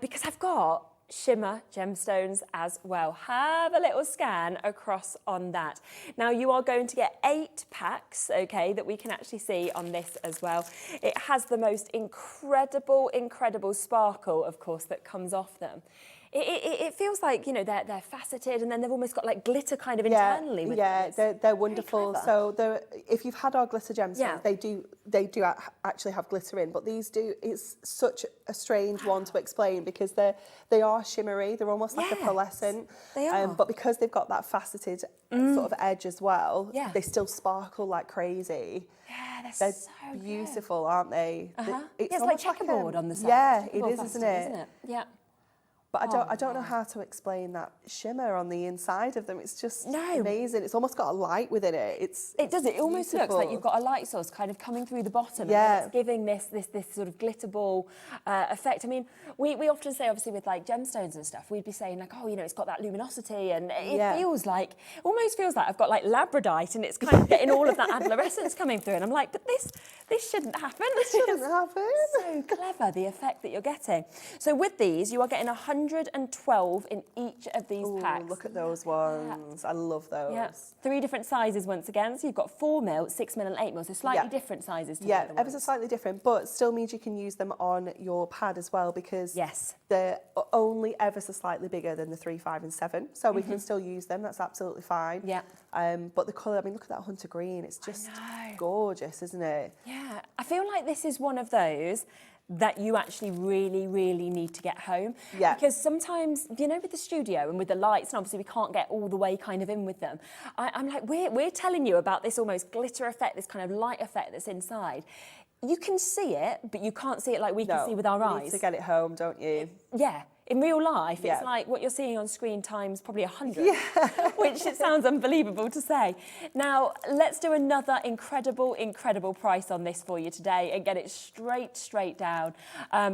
because I've got Shimmer gemstones as well. Have a little scan across on that. Now you are going to get 8 packs, okay, that we can actually see on this as well. It has the most incredible sparkle, of course, that comes off them. It feels like, you know, they're faceted and then they've almost got like glitter kind of internally with them. They're wonderful. clever. So if you've had our glitter gemstones, Yeah. they do actually have glitter in, but these do. It's such a strange one to explain because they are shimmery. They're almost like a Yes, pearlescent. they are. But because they've got that faceted sort of edge as well, Yeah. they still sparkle like crazy. Yeah, They're so good. beautiful, aren't they? Uh-huh. It's It's like almost checkerboard a, on the side. Yeah, it Checkerboard is, isn't faceted, it? Yeah. But I don't know how to explain that shimmer on the inside of them. It's just No. amazing. It's almost got a light within it. It does. It almost looks like beautiful. you've got a light source kind of coming through the bottom. Yeah. And it's giving this sort of glitter ball effect. I mean, we often say, obviously, with like gemstones and stuff, we'd be saying like, oh, you know, it's got that luminosity, and it feels like, almost feels like I've got like labradorite, and it's kind of getting all of that adolescence coming through. And I'm like, but this shouldn't happen. It shouldn't happen. So clever, the effect that you're getting. So with these, you are getting 112 in each of these Ooh, packs. look at those ones. I love those. Yeah, 3 different sizes once again. So you've got 4mm, 6mm and 8mm, so slightly Yeah. different sizes to the Yeah, other ever so ones. slightly different, but still means you can use them on your pad as well because Yes. they're only ever so slightly bigger than the 3, 5 and 7. So we can still use them, that's absolutely fine. Yeah. But the colour, I mean, look at that hunter green. It's just know. gorgeous, isn't it? Yeah, I feel like this is one of those that you actually really, really need to get home. Yeah. Because sometimes, you know, with the studio and with the lights, and obviously we can't get all the way kind of in with them, I'm like, we're telling you about this almost glitter effect, this kind of light effect that's inside. You can see it, but you can't see it like we can see with our you eyes. need to get it home, don't you? Yeah, in real life, Yeah. it's like what you're seeing on screen times probably 100, which it sounds unbelievable to say. Now, let's do another incredible price on this for you today and get it straight down.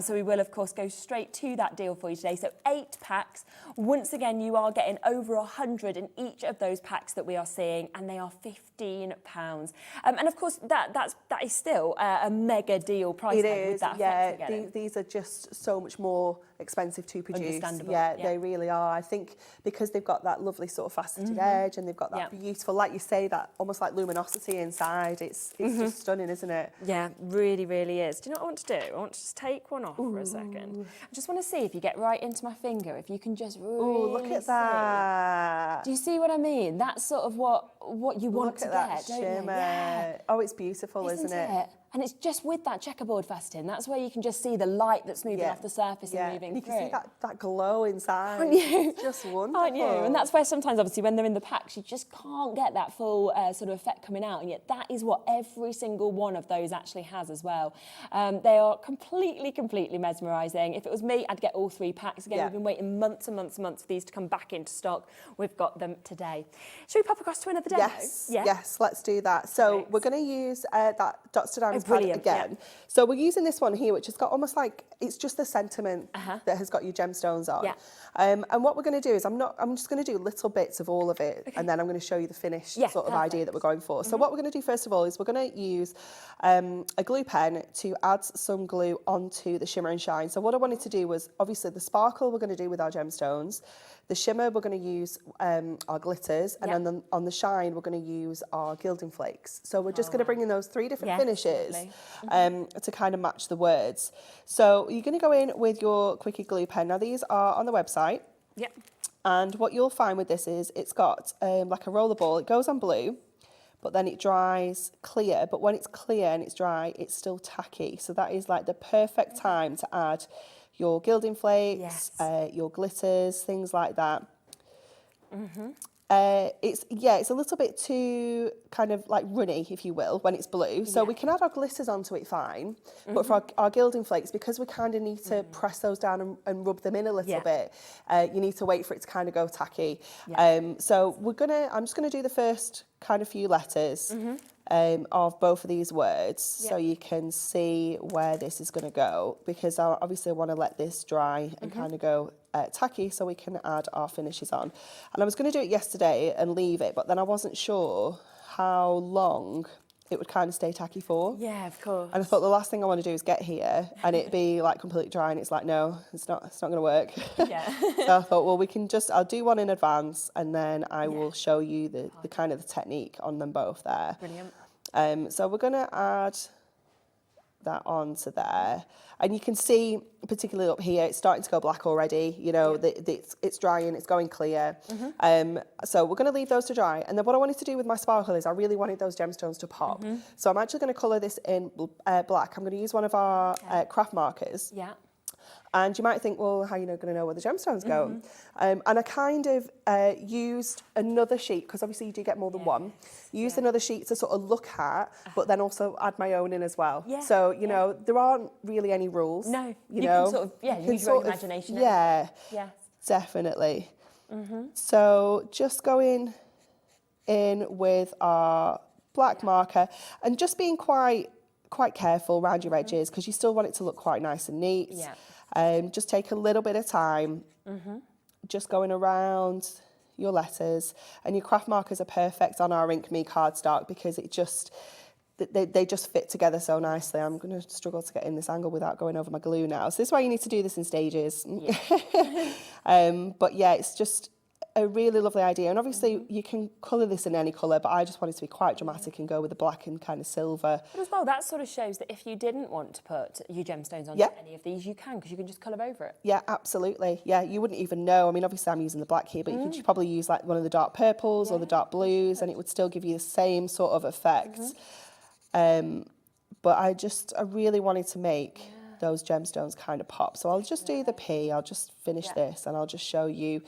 So we will, of course, go straight to that deal for you today. So 8 packs. Once again, you are getting over 100 in each of those packs that we are seeing, and they are £15. And of course, that is still a mega deal price It tag is, with that yeah. effect we're getting. These are just so much more expensive to produce. Understandable, Yeah, yeah. they really are. I think because they've got that lovely sort of faceted edge and they've got that Yeah. beautiful, like you say, that almost like luminosity inside. It's just stunning, isn't it? Yeah, really is. Do you know what I want to do? I want to just take one off for a second. I just want to see if you get right into my finger, if you can just really Oh, look at see. that. Do you see what I mean? That's sort of what you want Look to at that get, don't shimmer. you? Yeah. Oh, it's beautiful, Isn't isn't it? And it's just with that checkerboard faceting, that's where you can just see the light that's moving off the surface and moving you through. can see that glow inside. Aren't you? It's just wonderful. Aren't you? And that's where sometimes, obviously, when they're in the packs, you just can't get that full sort of effect coming out. And yet that is what every single one of those actually has as well. They are completely mesmerising. If it was me, I'd get all 3 packs. Again, Yeah. we've been waiting months and months for these to come back into stock. We've got them today. Should we pop across to another demo? Yes, let's do that. So Thanks. we're going to use that Dots to Diamonds pad brilliant, again. yeah. So we're using this one here, which has got almost like, it's just the sentiment that has got your gemstones on. Yeah. And what we're going to do is I'm just going to do little bits of all of it, and then I'm going to show you the finished Yeah, sort of perfect. idea that we're going for. So what we're going to do first of all is we're going to use a glue pen to add some glue onto the shimmer and shine. So what I wanted to do was, obviously the sparkle we're going to do with our gemstones, the shimmer we're going to use our glitters, and then on the shine we're going to use our gilding flakes. So we're just going to bring in those 3 different finishes to kind of match the words. So you're going to go in with your Quickie glue pen. Now these are on the website. Yep. And what you'll find with this is it's got like a roller ball. It goes on blue, but then it dries clear. But when it's clear and it's dry, it's still tacky. So that is like the perfect time to add your gilding flakes, your glitters, things like that. It's a little bit too kind of like runny, if you will, when it's blue. So we can add our glitters onto it fine, but for our gilding flakes, because we kind of need to press those down and rub them in a little bit, you need to wait for it to kind of go tacky. So I'm just gonna do the first kind of few letters of both of these words, so you can see where this is going to go, because I obviously want to let this dry and kind of go tacky so we can add our finishes on. And I was going to do it yesterday and leave it, but then I wasn't sure how long it would kind of stay tacky for. Yeah, of course. And I thought the last thing I want to do is get here and it be like completely dry, and it's like, no, it's not going to work. Yeah. So I thought, well, I'll do one in advance, and then I will show you the kind of the technique on them both there. Brilliant. So we're going to add that onto there. And you can see, particularly up here, it's starting to go black already. You know, it's drying, it's going clear. So we're going to leave those to dry. And then what I wanted to do with my sparkle is I really wanted those gemstones to pop. So I'm actually going to colour this in black. I'm going to use one of our craft markers. Yeah. And you might think, well, how are you going to know where the gemstones go? And I kind of used another sheet, because obviously you do get more than one. Used another sheet to sort of look at, but then also add my own in as well. Yeah. So, you know, there aren't really any rules. No, you know, can sort of, use your own imagination. Yeah, yes. Definitely. So just going in with our black marker and just being quite careful around your edges, because you still want it to look quite nice and neat. Yeah. Just take a little bit of time, just going around your letters. And your craft markers are perfect on our Ink Me cardstock, because it just, they just fit together so nicely. I'm going to struggle to get in this angle without going over my glue now. So this is why you need to do this in stages. Yeah. But yeah, it's just a really lovely idea. And obviously you can colour this in any colour, but I just wanted to be quite dramatic and go with the black and kind of silver. But as well, that sort of shows that if you didn't want to put your gemstones on any of these, you can, because you can just colour over it. Yeah, absolutely. Yeah, you wouldn't even know. I mean, obviously I'm using the black here, but you could probably use like one of the dark purples or the dark blues, and it would still give you the same sort of effect. But I really wanted to make those gemstones kind of pop. So I'll just do the P, I'll just finish this, and I'll just show you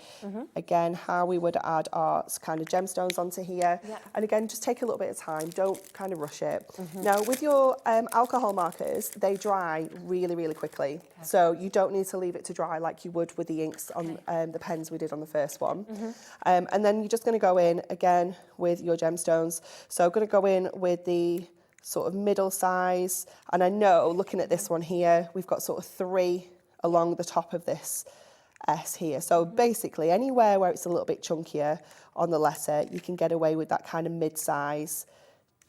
again how we would add our kind of gemstones onto here. And again, just take a little bit of time, don't kind of rush it. Now with your alcohol markers, they dry really, really quickly. So you don't need to leave it to dry like you would with the inks on the pens we did on the first one. And then you're just going to go in again with your gemstones. So I'm going to go in with the sort of middle size, and I know looking at this one here, we've got sort of 3 along the top of this S here. So basically anywhere where it's a little bit chunkier on the letter, you can get away with that kind of mid-size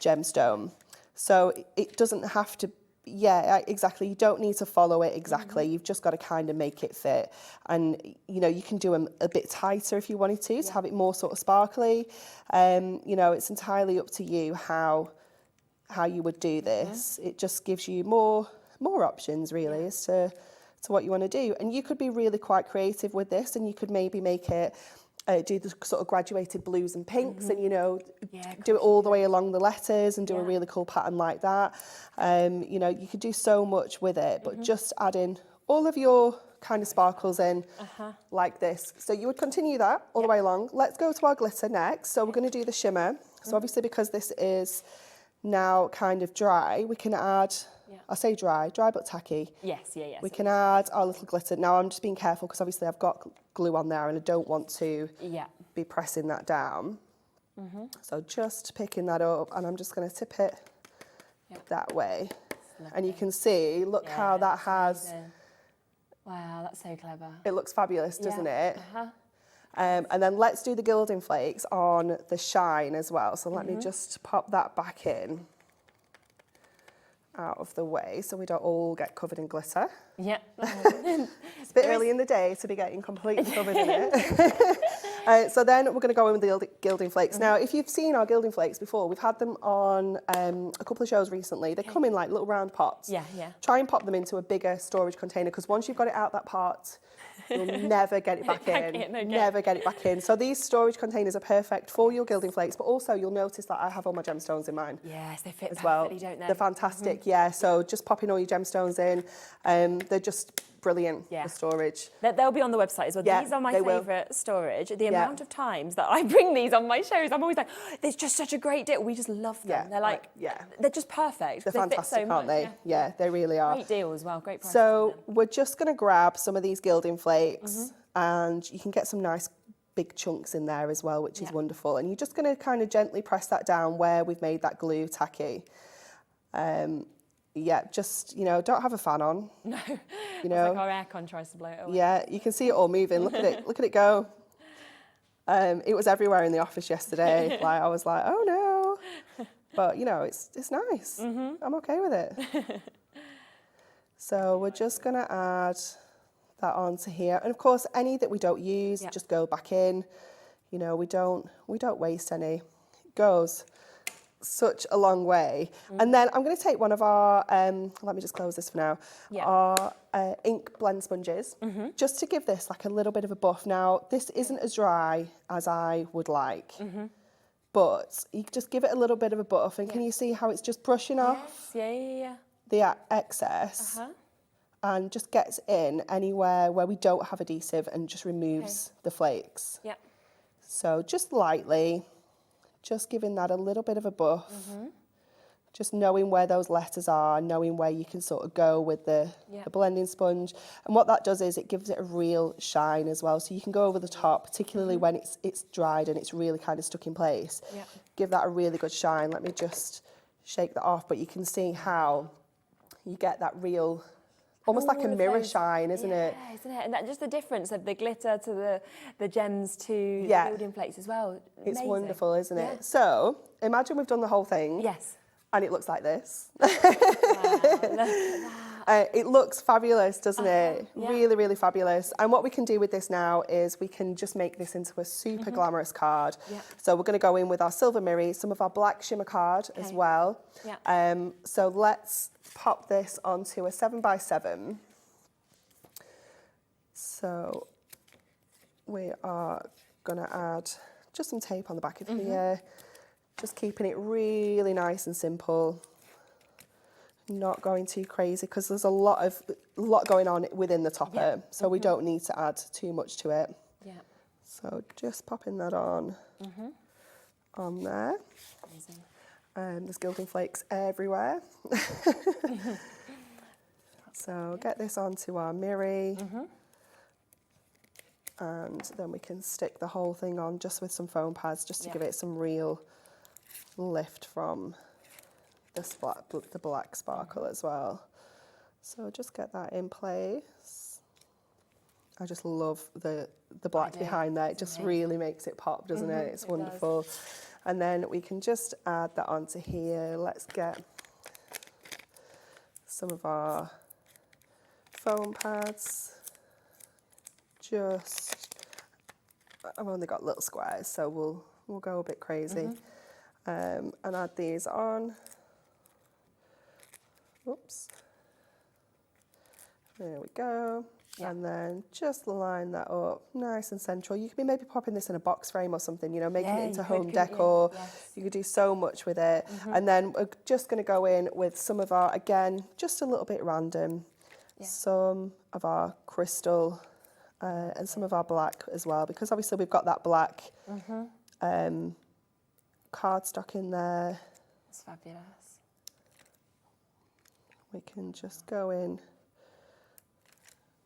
gemstone. So it doesn't have to, exactly, you don't need to follow it exactly, you've just got to kind of make it fit. And you know, you can do them a bit tighter if you wanted to have it more sort of sparkly. You know, it's entirely up to you how you would do this. It just gives you more options really as to what you want to do. And you could be really quite creative with this, and you could maybe make it do the sort of graduated blues and pinks, and you know, do it all the way along the letters and do a really cool pattern like that. You know, you could do so much with it, but just add in all of your kind of sparkles in like this. So you would continue that all the way along. Let's go to our glitter next. So we're going to do the shimmer. So obviously, because this is now kind of dry, we can add, I say dry but tacky. Yes. We can add our little glitter. Now I'm just being careful because obviously I've got glue on there and I don't want to be pressing that down. So just picking that up, and I'm just going to tip it that way. And you can see, look how that has... Wow, that's so clever. It looks fabulous, doesn't it? And then let's do the gilding flakes on the shine as well. So let me just pop that back in out of the way so we don't all get covered in glitter. Yeah. It's a bit early in the day to be getting completely covered in it. So then we're going to go in with the gilding flakes. Now, if you've seen our gilding flakes before, we've had them on a couple of shows recently. They come in like little round pots. Try and pop them into a bigger storage container, because once you've got it out that pot, you'll never get it back in. Never get it back in. So these storage containers are perfect for your gilding flakes, but also you'll notice that I have all my gemstones in mine. Yes, they fit as well. Perfectly, don't they? They're fantastic, so just popping all your gemstones in. They're just brilliant for storage. They'll be on the website as well. Yeah, these are my favourite storage. The amount of times that I bring these on my shows, I'm always like, there's just such a great deal. We just love them. They're like, they're just perfect. They're fantastic, fit so aren't they? Yeah, they really are. Great deal as well, great price. So we're just going to grab some of these gilding flakes, and you can get some nice big chunks in there as well, which is wonderful. And you're just going to kind of gently press that down where we've made that glue tacky. Just, you know, don't have a fan on. No, you know, it's like our aircon tries to blow it away. Yeah, you can see it all moving. Look at it go. It was everywhere in the office yesterday. Like I was like, oh no, but you know, it's nice. I'm okay with it. So we're just gonna add that onto here, and of course, any that we don't use, just go back in. You know, we don't waste any. It goes such a long way. And then I'm going to take one of our, let me just close this for now, our ink blend sponges, just to give this like a little bit of a buff. Now, this isn't as dry as I would like, but you just give it a little bit of a buff, and can you see how it's just brushing off the excess and just gets in anywhere where we don't have adhesive and just removes the flakes. So just lightly, just giving that a little bit of a buff, just knowing where those letters are, knowing where you can sort of go with the blending sponge. And what that does is it gives it a real shine as well. So you can go over the top, particularly when it's dried and it's really kind of stuck in place. Give that a really good shine. Let me just shake that off, but you can see how you get that real, almost like a mirror shine, isn't it? Yeah, isn't it? And that, just the difference of the glitter to the gems to the building flakes as well. Amazing. It's wonderful, isn't it? So imagine we've done the whole thing. Yes. And it looks like this. Wow, look at that. It looks fabulous, doesn't it? Really, really fabulous. And what we can do with this now is we can just make this into a super glamorous card. So we're going to go in with our silver mirror, some of our black shimmer card as well. So let's pop this onto a 7x7. So we are going to add just some tape on the back of here, just keeping it really nice and simple, not going too crazy because there's a lot going on within the topper, so we don't need to add too much to it. So just popping that on there. Amazing. There's gilding flakes everywhere. So get this onto our mirror, and then we can stick the whole thing on just with some foam pads, just to give it some real lift from the black sparkle as well. So just get that in place. I just love the black behind there. It just really makes it pop, doesn't it? It's wonderful. And then we can just add that onto here. Let's get some of our foam pads. I've only got little squares, so we'll go a bit crazy. And add these on. Oops. There we go. And then just line that up nice and central. You could be maybe popping this in a box frame or something, you know, making it into home decor. You could do so much with it. And then we're just going to go in with some of our, again, just a little bit random, some of our crystal and some of our black as well, because obviously we've got that black cardstock in there. It's fabulous. We can just go in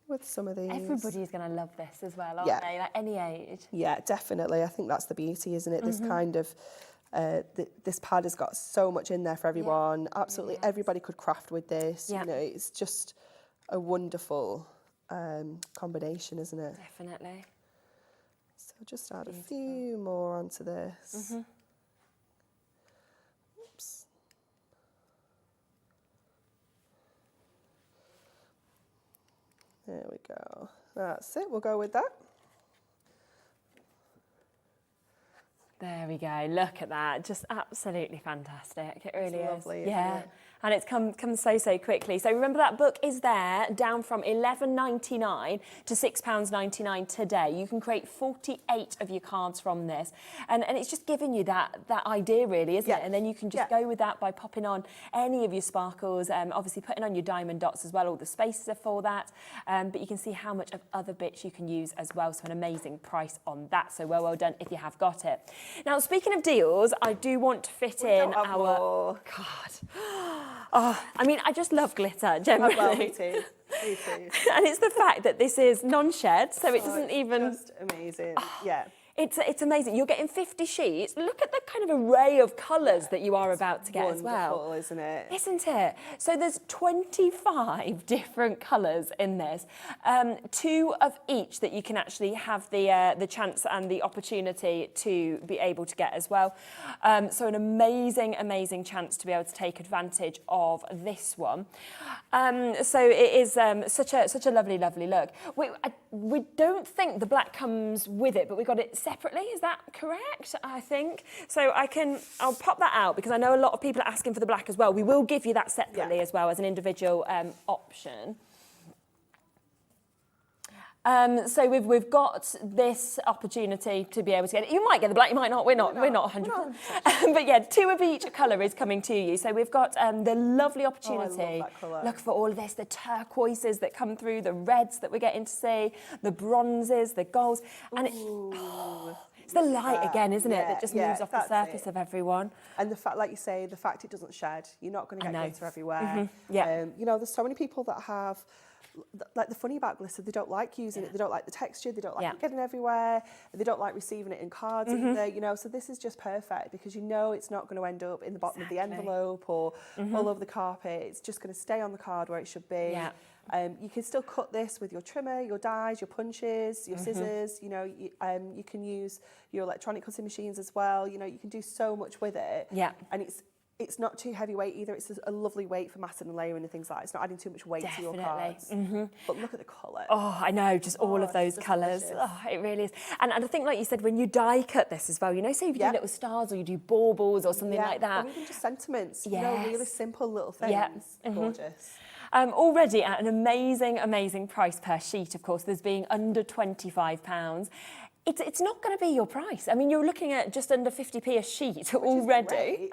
with some of these. Everybody's going to love this as well, aren't they? Like any age. Yeah, definitely. I think that's the beauty, isn't it? This kind of, this pad has got so much in there for everyone. Absolutely everybody could craft with this. You know, it's just a wonderful combination, isn't it? Definitely. So just add a few more onto this. Oops. There we go. That's it. We'll go with that. There we go. Look at that. Just absolutely fantastic. It really is. Lovely, isn't it? And it's come so quickly. So remember, that book is there, down from £11.99 to £6.99 today. You can create 48 of your cards from this. And it's just giving you that idea, really, isn't it? And then you can just go with that by popping on any of your sparkles, obviously putting on your diamond dots as well. All the spaces are for that. But you can see how much of other bits you can use as well. So an amazing price on that. So well done if you have got it. Now, speaking of deals, I do want to fit in our card. Oh, I mean, I just love glitter, generally. Well, me too. Me too. And it's the fact that this is non-shed, so it doesn't even... Just amazing, It's amazing. You're getting 50 sheets. Look at the kind of array of colours that you are about to get as well. Wonderful, isn't it? Isn't it? So there's 25 different colours in this. 2 of each that you can actually have the chance and the opportunity to be able to get as well. So an amazing chance to be able to take advantage of this one. So it is such a lovely look. We don't think the black comes with it, but we got it separately, is that correct? I think. So I'll pop that out because I know a lot of people are asking for the black as well. We will give you that separately as well as an individual option. So we've got this opportunity to be able to get it. You might get the black, you might not. We're not 100%. But yeah, 2 of each colour is coming to you. So we've got the lovely opportunity. I love that colour. Look for all of this, the turquoises that come through, the reds that we're getting to see, the bronzes, the golds, and it's the light again, isn't it, that just moves off the surface of everyone. And the fact, like you say, the fact it doesn't shed. You're not going to get glitter everywhere. Yeah. You know, there's so many people that have. Like the funny about glitter, they don't like using it, they don't like the texture, they don't like it getting everywhere, they don't like receiving it in cards either, you know, so this is just perfect because you know it's not going to end up in the bottom of the envelope or all over the carpet. It's just going to stay on the card where it should be. You can still cut this with your trimmer, your dies, your punches, your scissors, you know, you can use your electronic cutting machines as well, you know, you can do so much with it. And it's not too heavyweight either. It's a lovely weight for masking and layering and things like that. It's not adding too much weight to your cards. But look at the colour. Oh, I know, just all of those colours. Oh, it really is. And I think, like you said, when you die cut this as well, you know, say if you do little stars or you do baubles or something like that. Or even just sentiments, you know, really simple little things. Gorgeous. Already at an amazing, amazing price per sheet, of course, there's being under £25. It's not going to be your price. I mean, you're looking at just under 50p a sheet already,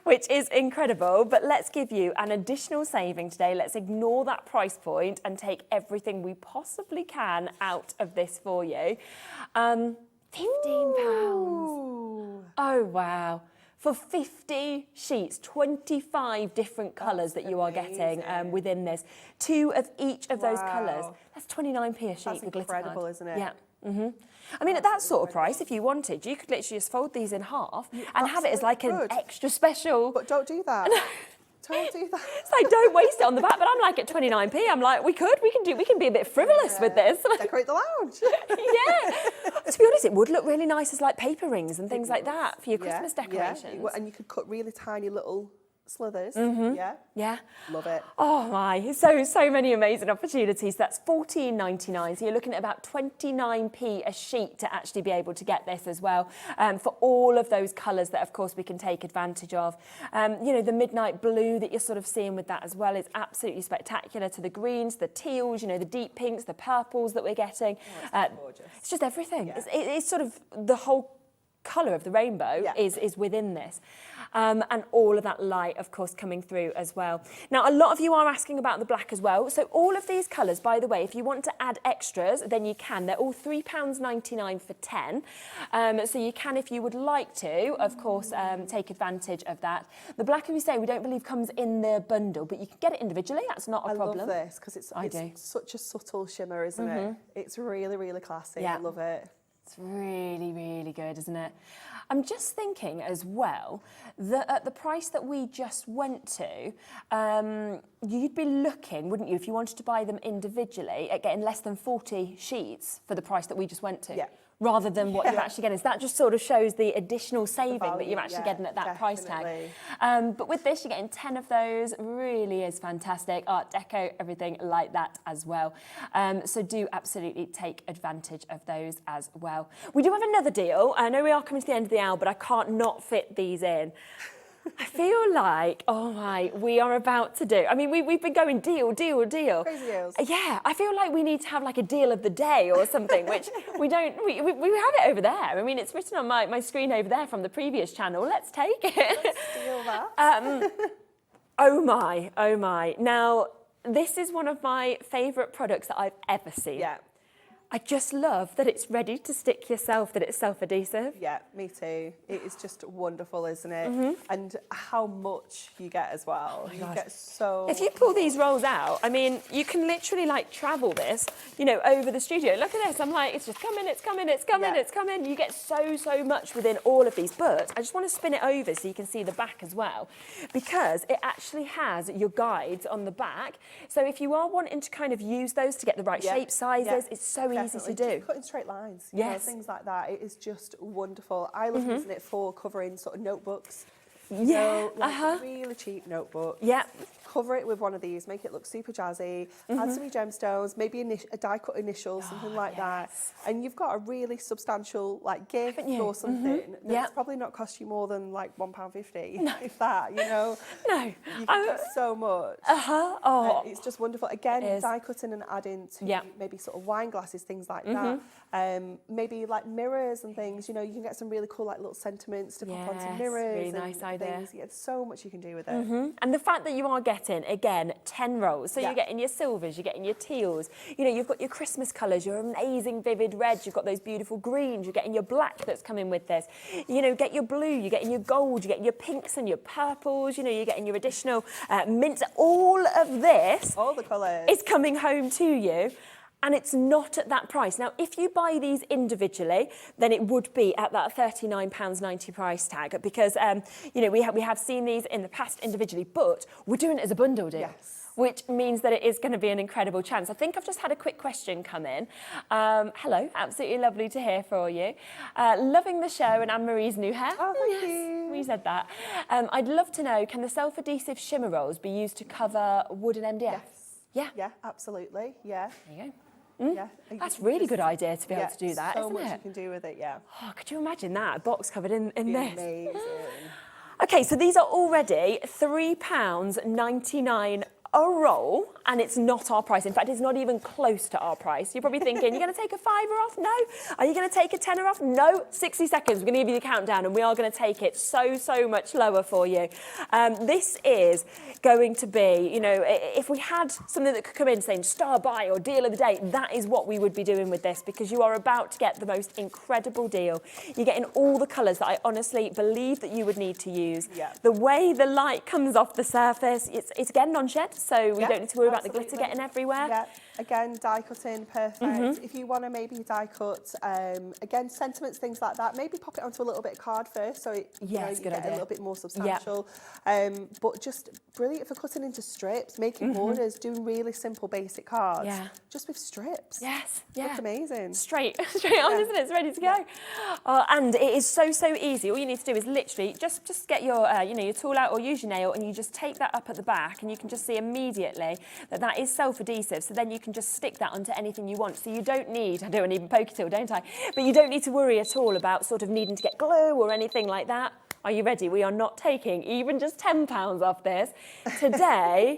which is incredible. But let's give you an additional saving today. Let's ignore that price point and take everything we possibly can out of this for you. £15. Oh, wow. For 50 sheets, 25 different colours that you are getting within this. 2 of each of those colours. That's 29p a sheet. That's incredible, isn't it? Yeah. I mean, at that sort of price, if you wanted, you could literally just fold these in half and have it as like an extra special. But don't do that. Don't do that. It's like, don't waste it on the back. But I'm like, at 29p, I'm like, we can be a bit frivolous with this. Decorate the lounge. To be honest, it would look really nice as like paper rings and things like that for your Christmas decorations. And you could cut really tiny little slithers. Yeah. Love it. Oh my, so many amazing opportunities. That's $14.99. So you're looking at about 29p a sheet to actually be able to get this as well, for all of those colours that, of course, we can take advantage of. You know, the midnight blue that you're sort of seeing with that as well is absolutely spectacular, to the greens, the teals, you know, the deep pinks, the purples that we're getting. Gorgeous. It's just everything. It's sort of the whole colour of the rainbow is within this. And all of that light, of course, coming through as well. Now, a lot of you are asking about the black as well. So all of these colours, by the way, if you want to add extras, then you can. They're all £3.99 for 10. So you can, if you would like to, of course, take advantage of that. The black, as we say, we don't believe comes in the bundle, but you can get it individually. That's not a problem. I love this because it's such a subtle shimmer, isn't it? It's really, really classy. I love it. It's really, really good, isn't it? I'm just thinking as well that at the price that we just went to, you'd be looking, wouldn't you, if you wanted to buy them individually, at getting less than 40 sheets for the price that we just went to? Rather than what you're actually getting. So that just sort of shows the additional saving that you're actually getting at that price tag. But with this, you're getting 10 of those. Really is fantastic. Art deco, everything like that as well. So do absolutely take advantage of those as well. We do have another deal. I know we are coming to the end of the hour, but I can't not fit these in. I feel like, oh my, we are about to do. I mean, we've been going deal. Crazy deals. Yeah, I feel like we need to have like a deal of the day or something, which we don't. We have it over there. I mean, it's written on my screen over there from the previous channel. Let's take it. Let's steal that. Oh my. Now, this is one of my favourite products that I've ever seen. Yeah. I just love that it's ready to stick yourself, that it's self-adhesive. Yeah, me too. It is just wonderful, isn't it? And how much you get as well. You get so... If you pull these rolls out, I mean, you can literally like travel this, you know, over the studio. Look at this. I'm like, it's just coming, it's coming, it's coming, it's coming. You get so much within all of these. But I just want to spin it over so you can see the back as well, because it actually has your guides on the back. So if you are wanting to kind of use those to get the right shape, sizes, it's so easy to do. Just cutting straight lines, you know, things like that. It is just wonderful. I love using it for covering sort of notebooks. Yeah, so, like really cheap notebook. Yeah. cover it with one of these, make it look super jazzy, add some gemstones, maybe a die cut initial, something like that. And you've got a really substantial like gift or something that's probably not cost you more than like £1.50, if that, you know. No. You can get so much. It's just wonderful. Again, die cutting and adding to maybe sort of wine glasses, things like that. Maybe like mirrors and things, you know, you can get some really cool like little sentiments to pop onto mirrors. Really nice idea. Things. Yeah, so much you can do with it. And the fact that you are getting, again, 10 rolls, so you're getting your silvers, you're getting your teals, you know, you've got your Christmas colours, your amazing vivid reds, you've got those beautiful greens, you're getting your black that's coming with this, you know, get your blue, you're getting your gold, you're getting your pinks and your purples, you know, you're getting your additional mints, all of this all the colours is coming home to you. And it's not at that price. Now, if you buy these individually, then it would be at that £39.90 price tag because, you know, we have seen these in the past individually, but we're doing it as a bundle deal. Yes. Which means that it is going to be an incredible chance. I think I've just had a quick question come in. Hello, absolutely lovely to hear from you. Loving the show and Anne-Marie's new hair. Oh, thank you. We said that. I'd love to know, can the self-adhesive shimmer rolls be used to cover wood and MDF? Yes. Yeah, absolutely. Yeah. There you go. Yeah, That's a really good idea to be able to do that, so isn't much it? you can do with it, yeah. Oh, could you imagine that? A box covered in this. Amazing. Okay, so these are already £3.99 a roll, and it's not our price. In fact, it's not even close to our price. You're probably thinking, you're going to take a fiver off? No. Are you going to take a tenner off? No. 60 seconds. We're going to give you the countdown, and we are going to take it so much lower for you. This is going to be, you know, if we had something that could come in saying star buy or deal of the day, that is what we would be doing with this, because you are about to get the most incredible deal. You're getting all the colours that I honestly believe that you would need to use. Yeah. The way the light comes off the surface, it's again non-shed, so we don't need to worry about the glitter getting everywhere. Yeah, again, die cutting, perfect. If you want to maybe die cut, again, sentiments, things like that, maybe pop it onto a little bit of card first, so it, you know, you get a little bit more substantial. But just brilliant for cutting into strips, making borders, doing really simple basic cards, just with strips. Yes, Looks amazing. Straight on, isn't it? It's ready to go. And it is so easy. All you need to do is literally just get your, you know, your tool out or use your nail, and you just take that up at the back, and you can just see immediately that is self-adhesive. So then you can just stick that onto anything you want. So you don't need, I don't even poke it till, don't I? But you don't need to worry at all about sort of needing to get glue or anything like that. Are you ready? We are not taking even just £10 off this. Today,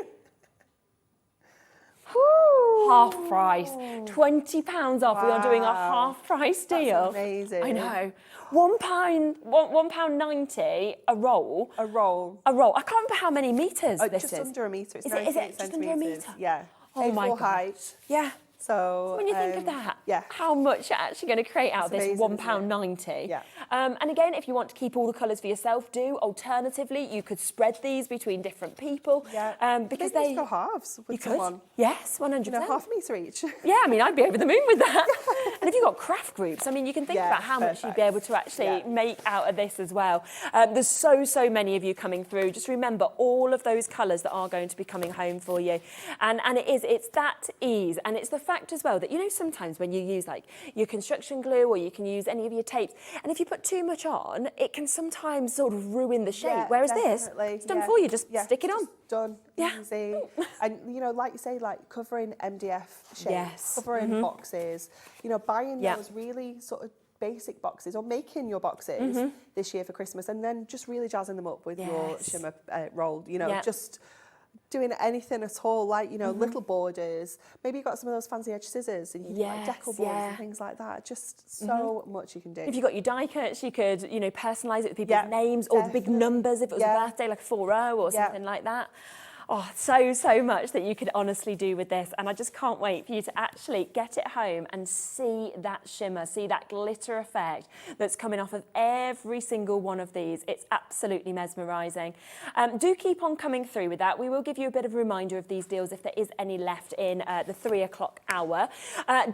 half price, £20 off. We are doing a half price deal. That's amazing. I know. £1.90 a roll. A roll. A roll. I can't remember how many metres this just is. Under a metre. It's Is it just under a metre? Yeah. Oh my God. height. Yeah. So when you think of that, yeah, how much you're actually going to create out of this £1.90. Yeah. And again, if you want to keep all the colours for yourself, do. Alternatively, you could spread these between different people. Yeah. Because maybe they just go halves with someone. Yes, 100%. You know, half a metre each. Yeah, I mean, I'd be over the moon with that. And if you've got craft groups, I mean, you can think about how much you'd be able to actually make out of this as well. There's so many of you coming through. Just remember all of those colours that are going to be coming home for you. And it's that ease. And it's the fact as well that, you know, sometimes when you use like your construction glue or you can use any of your tapes, and if you put too much on, it can sometimes sort of ruin the shape. Yeah, Whereas definitely. this, it's done for you, just stick it on. Done, easy. And, you know, like you say, like covering MDF shapes, covering boxes, you know, buying those really sort of basic boxes or making your boxes this year for Christmas, and then just really jazzing them up with your shimmer roll, you know, just doing anything at all, like, you know, little borders. Maybe you've got some of those fancy edge scissors and you do like decal borders and things like that. Just so much you can do. If you've got your die cuts, you could, you know, personalise it with people's names or the big numbers if it was a birthday, like a 4-0 or something like that. Oh, so much that you could honestly do with this, and I just can't wait for you to actually get it home and see that shimmer, see that glitter effect that's coming off of every single one of these. It's absolutely mesmerising. Do keep on coming through with that. We will give you a bit of a reminder of these deals if there is any left in the 3 o'clock hour.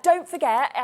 Don't forget,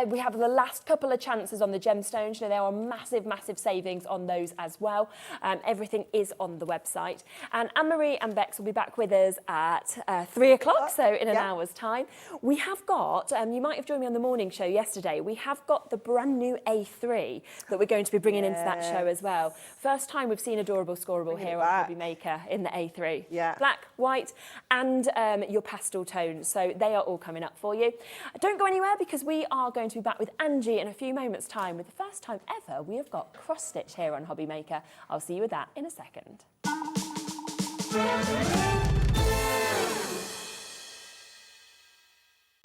we have the last couple of chances on the gemstones. You know, there are massive savings on those as well. Everything is on the website. And Anne-Marie and Bex will be back with us at 3 o'clock, so in an hour's time. We have got, you might have joined me on the morning show yesterday, we have got the brand new A3 that we're going to be bringing into that show as well. First time we've seen adorable scoreable here on Hobby Maker in the A3. Yeah. Black, white and your pastel tones, so they are all coming up for you. Don't go anywhere because we are going to be back with Angie in a few moments' time with the first time ever we have got Cross Stitch here on Hobby Maker. I'll see you with that in a second.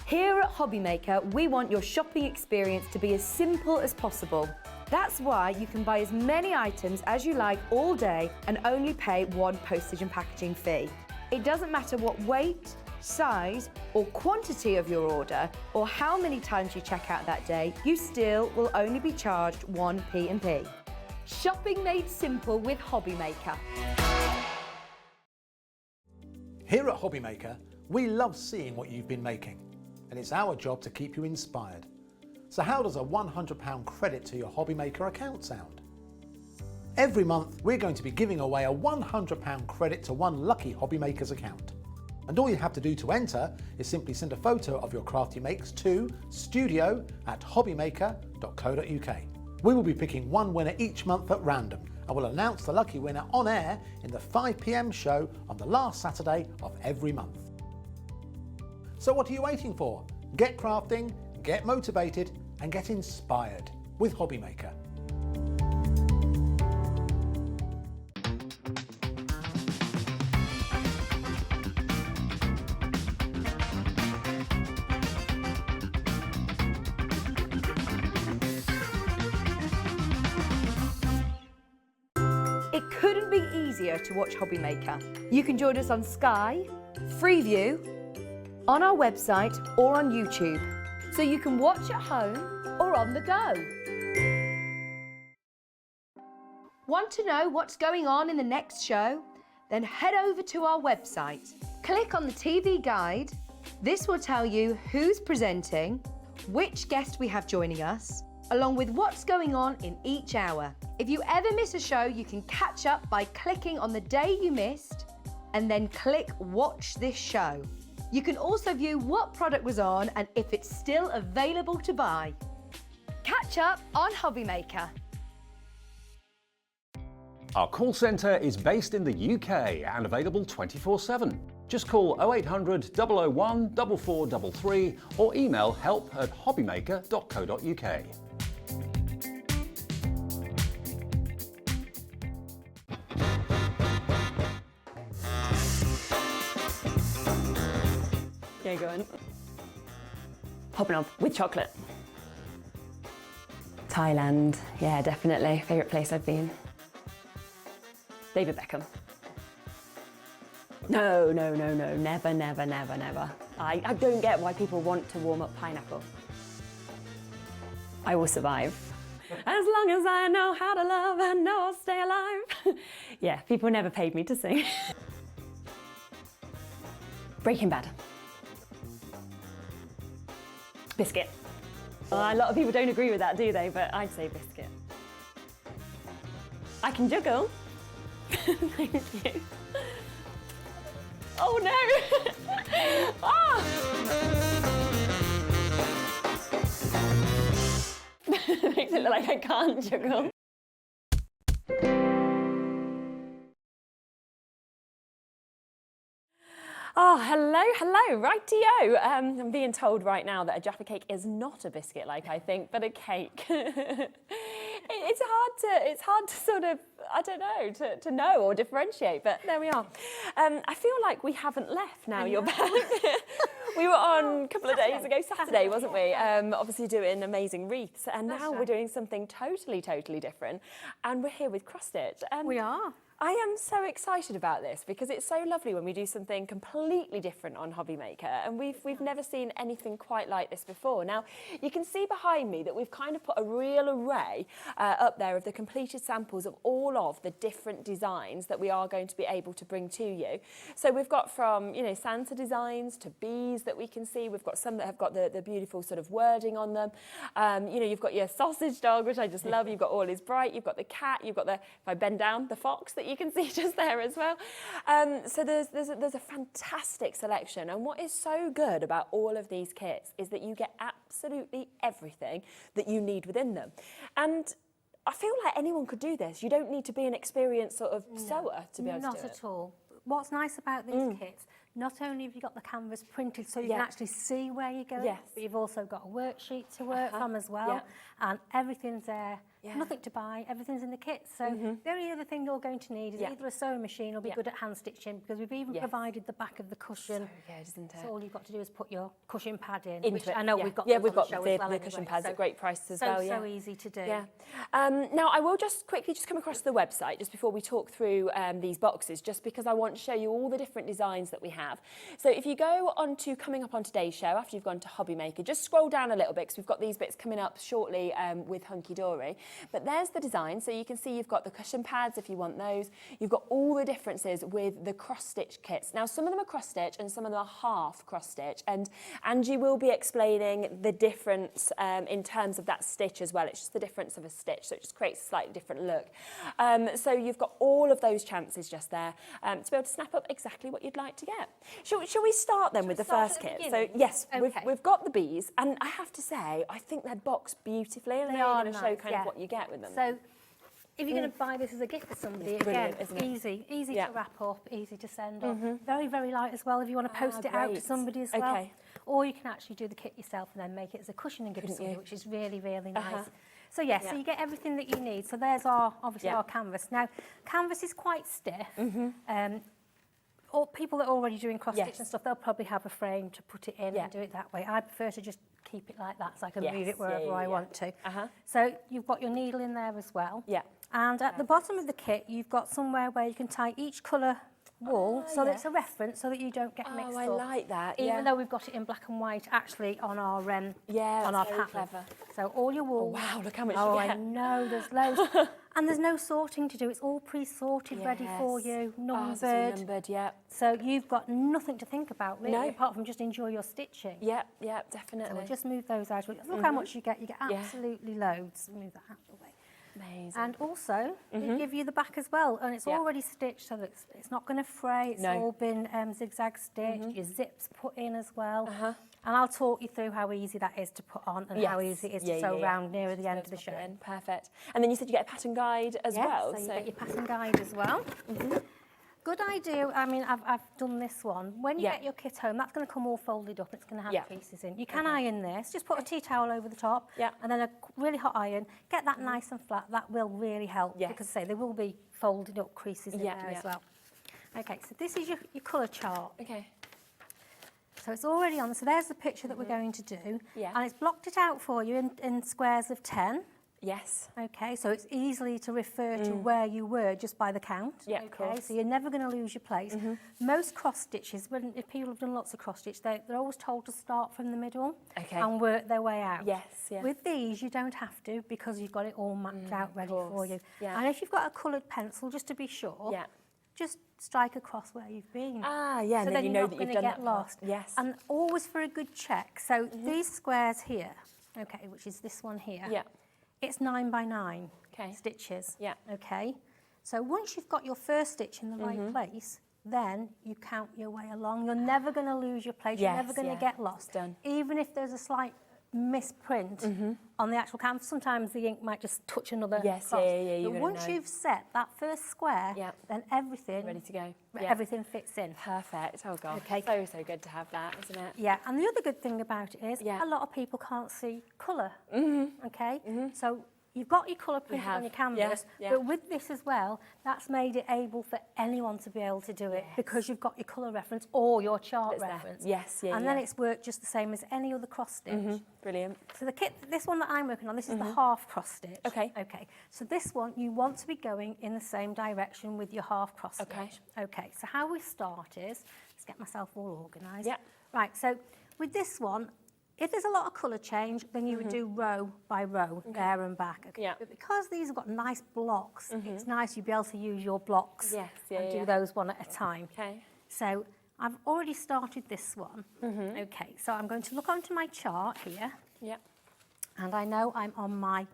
Here at Hobby Maker, we want your shopping experience to be as simple as possible. That's why you can buy as many items as you like all day and only pay one postage and packaging fee. It doesn't matter what weight, size or quantity of your order or how many times you check out that day, you still will only be charged one P&P. Shopping made simple with Hobby Maker. Here at Hobby Maker, we love seeing what you've been making, and it's our job to keep you inspired. So how does a £100 credit to your Hobby Maker account sound? Every month, we're going to be giving away a £100 credit to one lucky Hobby Maker's account. And all you have to do to enter is simply send a photo of your craft you makes to studio@hobbymaker.co.uk. We will be picking one winner each month at random and will announce the lucky winner on air in the 5 PM show on the last Saturday of every month. So what are you waiting for? Get crafting, get motivated and get inspired with Hobby Maker. It couldn't be easier to watch Hobby Maker. You can join us on Sky, Freeview, on our website or on YouTube, so you can watch at home or on the go. Want to know what's going on in the next show? Then head over to our website. Click on the TV guide. This will tell you who's presenting, which guest we have joining us, along with what's going on in each hour. If you ever miss a show, you can catch up by clicking on the day you missed and then click Watch This Show. You can also view what product was on and if it's still available to buy. Catch up on Hobby Maker. Our call centre is based in the UK and available 24/7. Just call 0800 001 4433 or email help@hobbymaker.co.uk. Okay, go on. Popping off with chocolate. Thailand, yeah, definitely. Favourite place I've been. David Beckham. No, never. I don't get why people want to warm up pineapple. I will survive. As long as I know how to love, I know I'll stay alive. Yeah, people never paid me to sing. Breaking Bad. Biscuit. A lot of people don't agree with that, do they? But I'd say biscuit. I can juggle. Thank you. Oh no! Ah! Makes it look like I can't juggle. Oh, hello, rightio. I'm being told right now that a Jaffa cake is not a biscuit like I think, but a cake. It's hard to sort of, I don't know, to know or differentiate, but there we are. I feel like we haven't left now you're back. We were on a couple of days ago, Saturday, wasn't we? Obviously doing amazing wreaths, and now we're doing something totally different, and we're here with Cross Stitch. We are. I am so excited about this because it's so lovely when we do something completely different on Hobby Maker, and we've never seen anything quite like this before. Now, you can see behind me that we've kind of put a real array up there of the completed samples of all of the different designs that we are going to be able to bring to you. So we've got from, you know, Santa designs to bees that we can see. We've got some that have got the beautiful sort of wording on them. You know, you've got your sausage dog, which I just love. You've got All Is Bright. You've got the cat. You've got the, if I bend down, the fox that that you can see just there as well. So there's a fantastic selection, and what is so good about all of these kits is that you get absolutely everything that you need within them. And I feel like anyone could do this. You don't need to be an experienced sort of sewer to be able to do it. Not at all. What's nice about these kits, not only have you got the canvas printed so you can actually see where you're going, but you've also got a worksheet to work from as well, and everything's there. Nothing to buy, everything's in the kit. So the only other thing you're going to need is either a sewing machine or be good at hand stitching, because we've even provided the back of the cushion. So good, isn't it? So all you've got to do is put your cushion pad in, Into which it, I know we've got. we've got the cushion pads at great prices as well. So easy to do. Yeah. Now I will just quickly come across the website just before we talk through these boxes, just because I want to show you all the different designs that we have. So if you go on to coming up on today's show, after you've gone to Hobby Maker, just scroll down a little bit because we've got these bits coming up shortly with Hunky Dory. But there's the design. So you can see you've got the cushion pads if you want those. You've got all the differences with the cross stitch kits. Now some of them are cross stitch and some of them are half cross stitch, and Angie will be explaining the difference in terms of that stitch as well. It's just the difference of a stitch, so it just creates a slightly different look. So you've got all of those chances just there to be able to snap up exactly what you'd like to get. Shall we start then with the first kit? So yes, we've got the bees, and I have to say I think they're boxed beautifully, and They they're are going to nice, show kind of what you get with them. So if you're going to buy this as a gift for somebody, It's again, brilliant, isn't it? easy to wrap up, easy to send off. Very, very light as well if you want to post it out to great. somebody as well. Okay. Or you can actually do the kit yourself and then make it as a cushion and give it to somebody, which is really, really nice. So yes, so you get everything that you need. So there's obviously our canvas. Now, canvas is quite stiff. Or people that are already doing cross stitch and stuff, they'll probably have a frame to put it in and do it that way. I prefer to just keep it like that so I can move it wherever I want to. So you've got your needle in there as well. And at the bottom of the kit, you've got somewhere where you can tie each colour wool so that it's a reference so that you don't get mixed up. I like that. Even though we've got it in black and white actually on our on our pattern. Clever. So all your wool. Oh, wow, look how much you I get. know, there's loads. And there's no sorting to do. It's all pre-sorted, ready for you, numbered. It's all numbered, So you've got nothing to think about really, apart from just enjoy your stitching. Yeah, definitely. So we'll just move those out. Look how much you get. You get absolutely loads. Move that out of the way. Amazing. And also, they give you the back as well, and it's already stitched, so that it's not going to fray. It's all been zigzag stitched. Your zips put in as well. And I'll talk you through how easy that is to put on and how easy it is to sew round nearer the end of the show. Perfect. And then you said you get a pattern guide as well. So you get your pattern guide as well. Good idea. I mean, I've done this one. When you get your kit home, that's going to come all folded up. It's going to have creases in. You can iron this. Just put a tea towel over the top and then a really hot iron. Get that nice and flat. That will really help because, say, there will be folded up creases in there as well. Okay, so this is your colour chart. Okay. So it's already on. So there's the picture that we're going to do. And it's blocked it out for you in squares of 10. Yes. Okay, so it's easily to refer to where you were just by the count. Okay, so you're never going to lose your place. Most cross stitches, if people have done lots of cross stitch, they're always told to start from the middle and work their way out. With these, you don't have to because you've got it all mapped out ready for you. And if you've got a coloured pencil, just to be sure, just strike across where you've been. So and then you know that you're you've not done going to get lost. And always for a good check. So these squares here, okay, which is this one here. It's 9 by 9 stitches. Okay. So once you've got your first stitch in the right place, then you count your way along. You're never going to lose your place. You're never going to get lost. Even if there's a slight misprint on the actual canvas, sometimes the ink might just touch another cross. But once you've set that first square, then everything ready to go. Everything fits in. Perfect. Oh god. Okay. So good to have that, isn't it? Yeah, and the other good thing about it is a lot of people can't see colour. Okay, so you've got your colour printed on your canvas, but with this as well, that's made it able for anyone to be able to do it because you've got your colour reference or your chart reference. And then it's worked just the same as any other cross stitch. Brilliant. So the kit, this one that I'm working on, this is the half cross stitch. Okay. So this one, you want to be going in the same direction with your half cross stitch. Okay. So how we start is, let's get myself all organised. Right. So with this one, if there's a lot of colour change, then you would do row by row, there and back. But because these have got nice blocks, it's nice you'd be able to use your blocks and do those one at a time. So I've already started this one. Okay, so I'm going to look onto my chart here. And I know I'm on my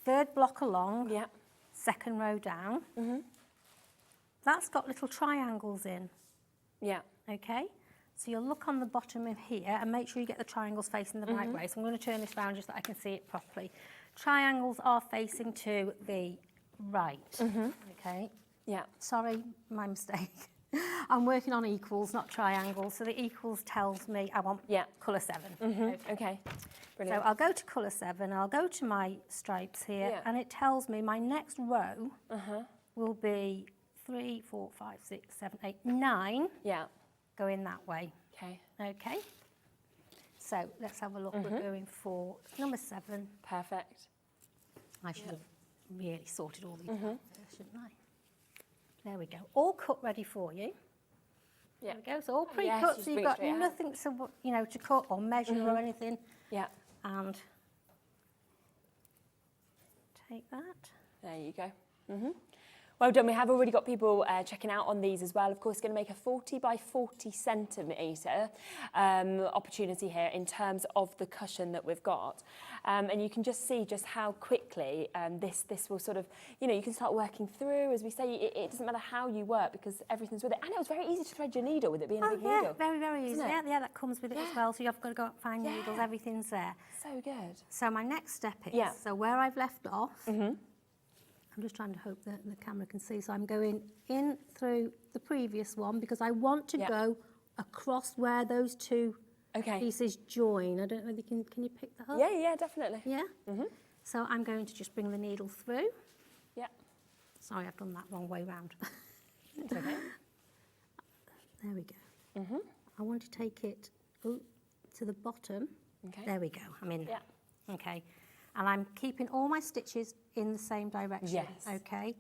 third block along, second row down. that's got little triangles in, Yeah. okay? So you'll look on the bottom of here and make sure you get the triangles facing the right way. So I'm going to turn this round just so I can see it properly. Triangles are facing to the right, okay? Yeah. Sorry, my mistake. I'm working on equals, not triangles. So the equals tells me I want colour 7. Okay. So Brilliant. I'll go to colour 7, I'll go to my stripes here, Yeah. and it tells me my next row will be 3, 4, 5, 6, 7, 8, 9 Yeah. going that way. Okay. Okay. So let's have a look. We're going for number 7. Perfect. I should have really sorted all these out first, shouldn't I? There we go. All cut ready for you. Yeah. There we go. So all Yes, pre-cut, just so you've bring it got straight out. nothing to, to cut or measure or anything. Yeah. And take that. There you go. Well done. We have already got people checking out on these as well. Of course, going to make a 40 by 40 centimetre opportunity here in terms of the cushion that we've got. And you can just see just how quickly this will sort of, you can start working through. As we say, it doesn't matter how you work because everything's with it. And it was very easy to thread your needle with it being a big needle. Very, very easy. Isn't it? Yeah, that comes with it as well. So you've got to go out and find needles, everything's there. So good. So my next step is, so where I've left off, I'm just trying to hope that the camera can see. So I'm going in through the previous one because I want to go across where those two pieces join. I don't know if you can you pick that up? Yeah, definitely. Yeah? So I'm going to just bring the needle through. Yeah. Sorry, I've done that wrong way round. It's okay. There we go. I want to take it to the bottom. Okay. There we go. I'm in there. Yeah. Okay. And I'm keeping all my stitches in the same direction. Yes. Okay.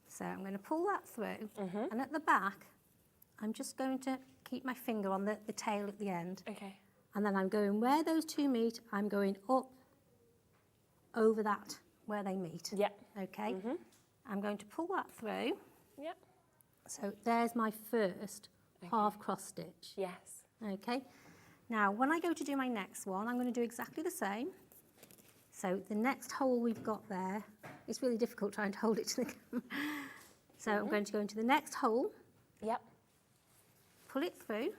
So I'm going to pull that through. And at the back, I'm just going to keep my finger on the tail at the end. Okay. And then I'm going where those two meet, I'm going up over that where they meet. Yeah. Okay. I'm going to pull that through. Yeah. So there's my first half cross stitch. Yes. Okay. Now, when I go to do my next one, I'm going to do exactly the same. So the next hole we've got there, it's really difficult trying to hold it to the camera. So I'm going to go into the next hole. Yep. Pull it through.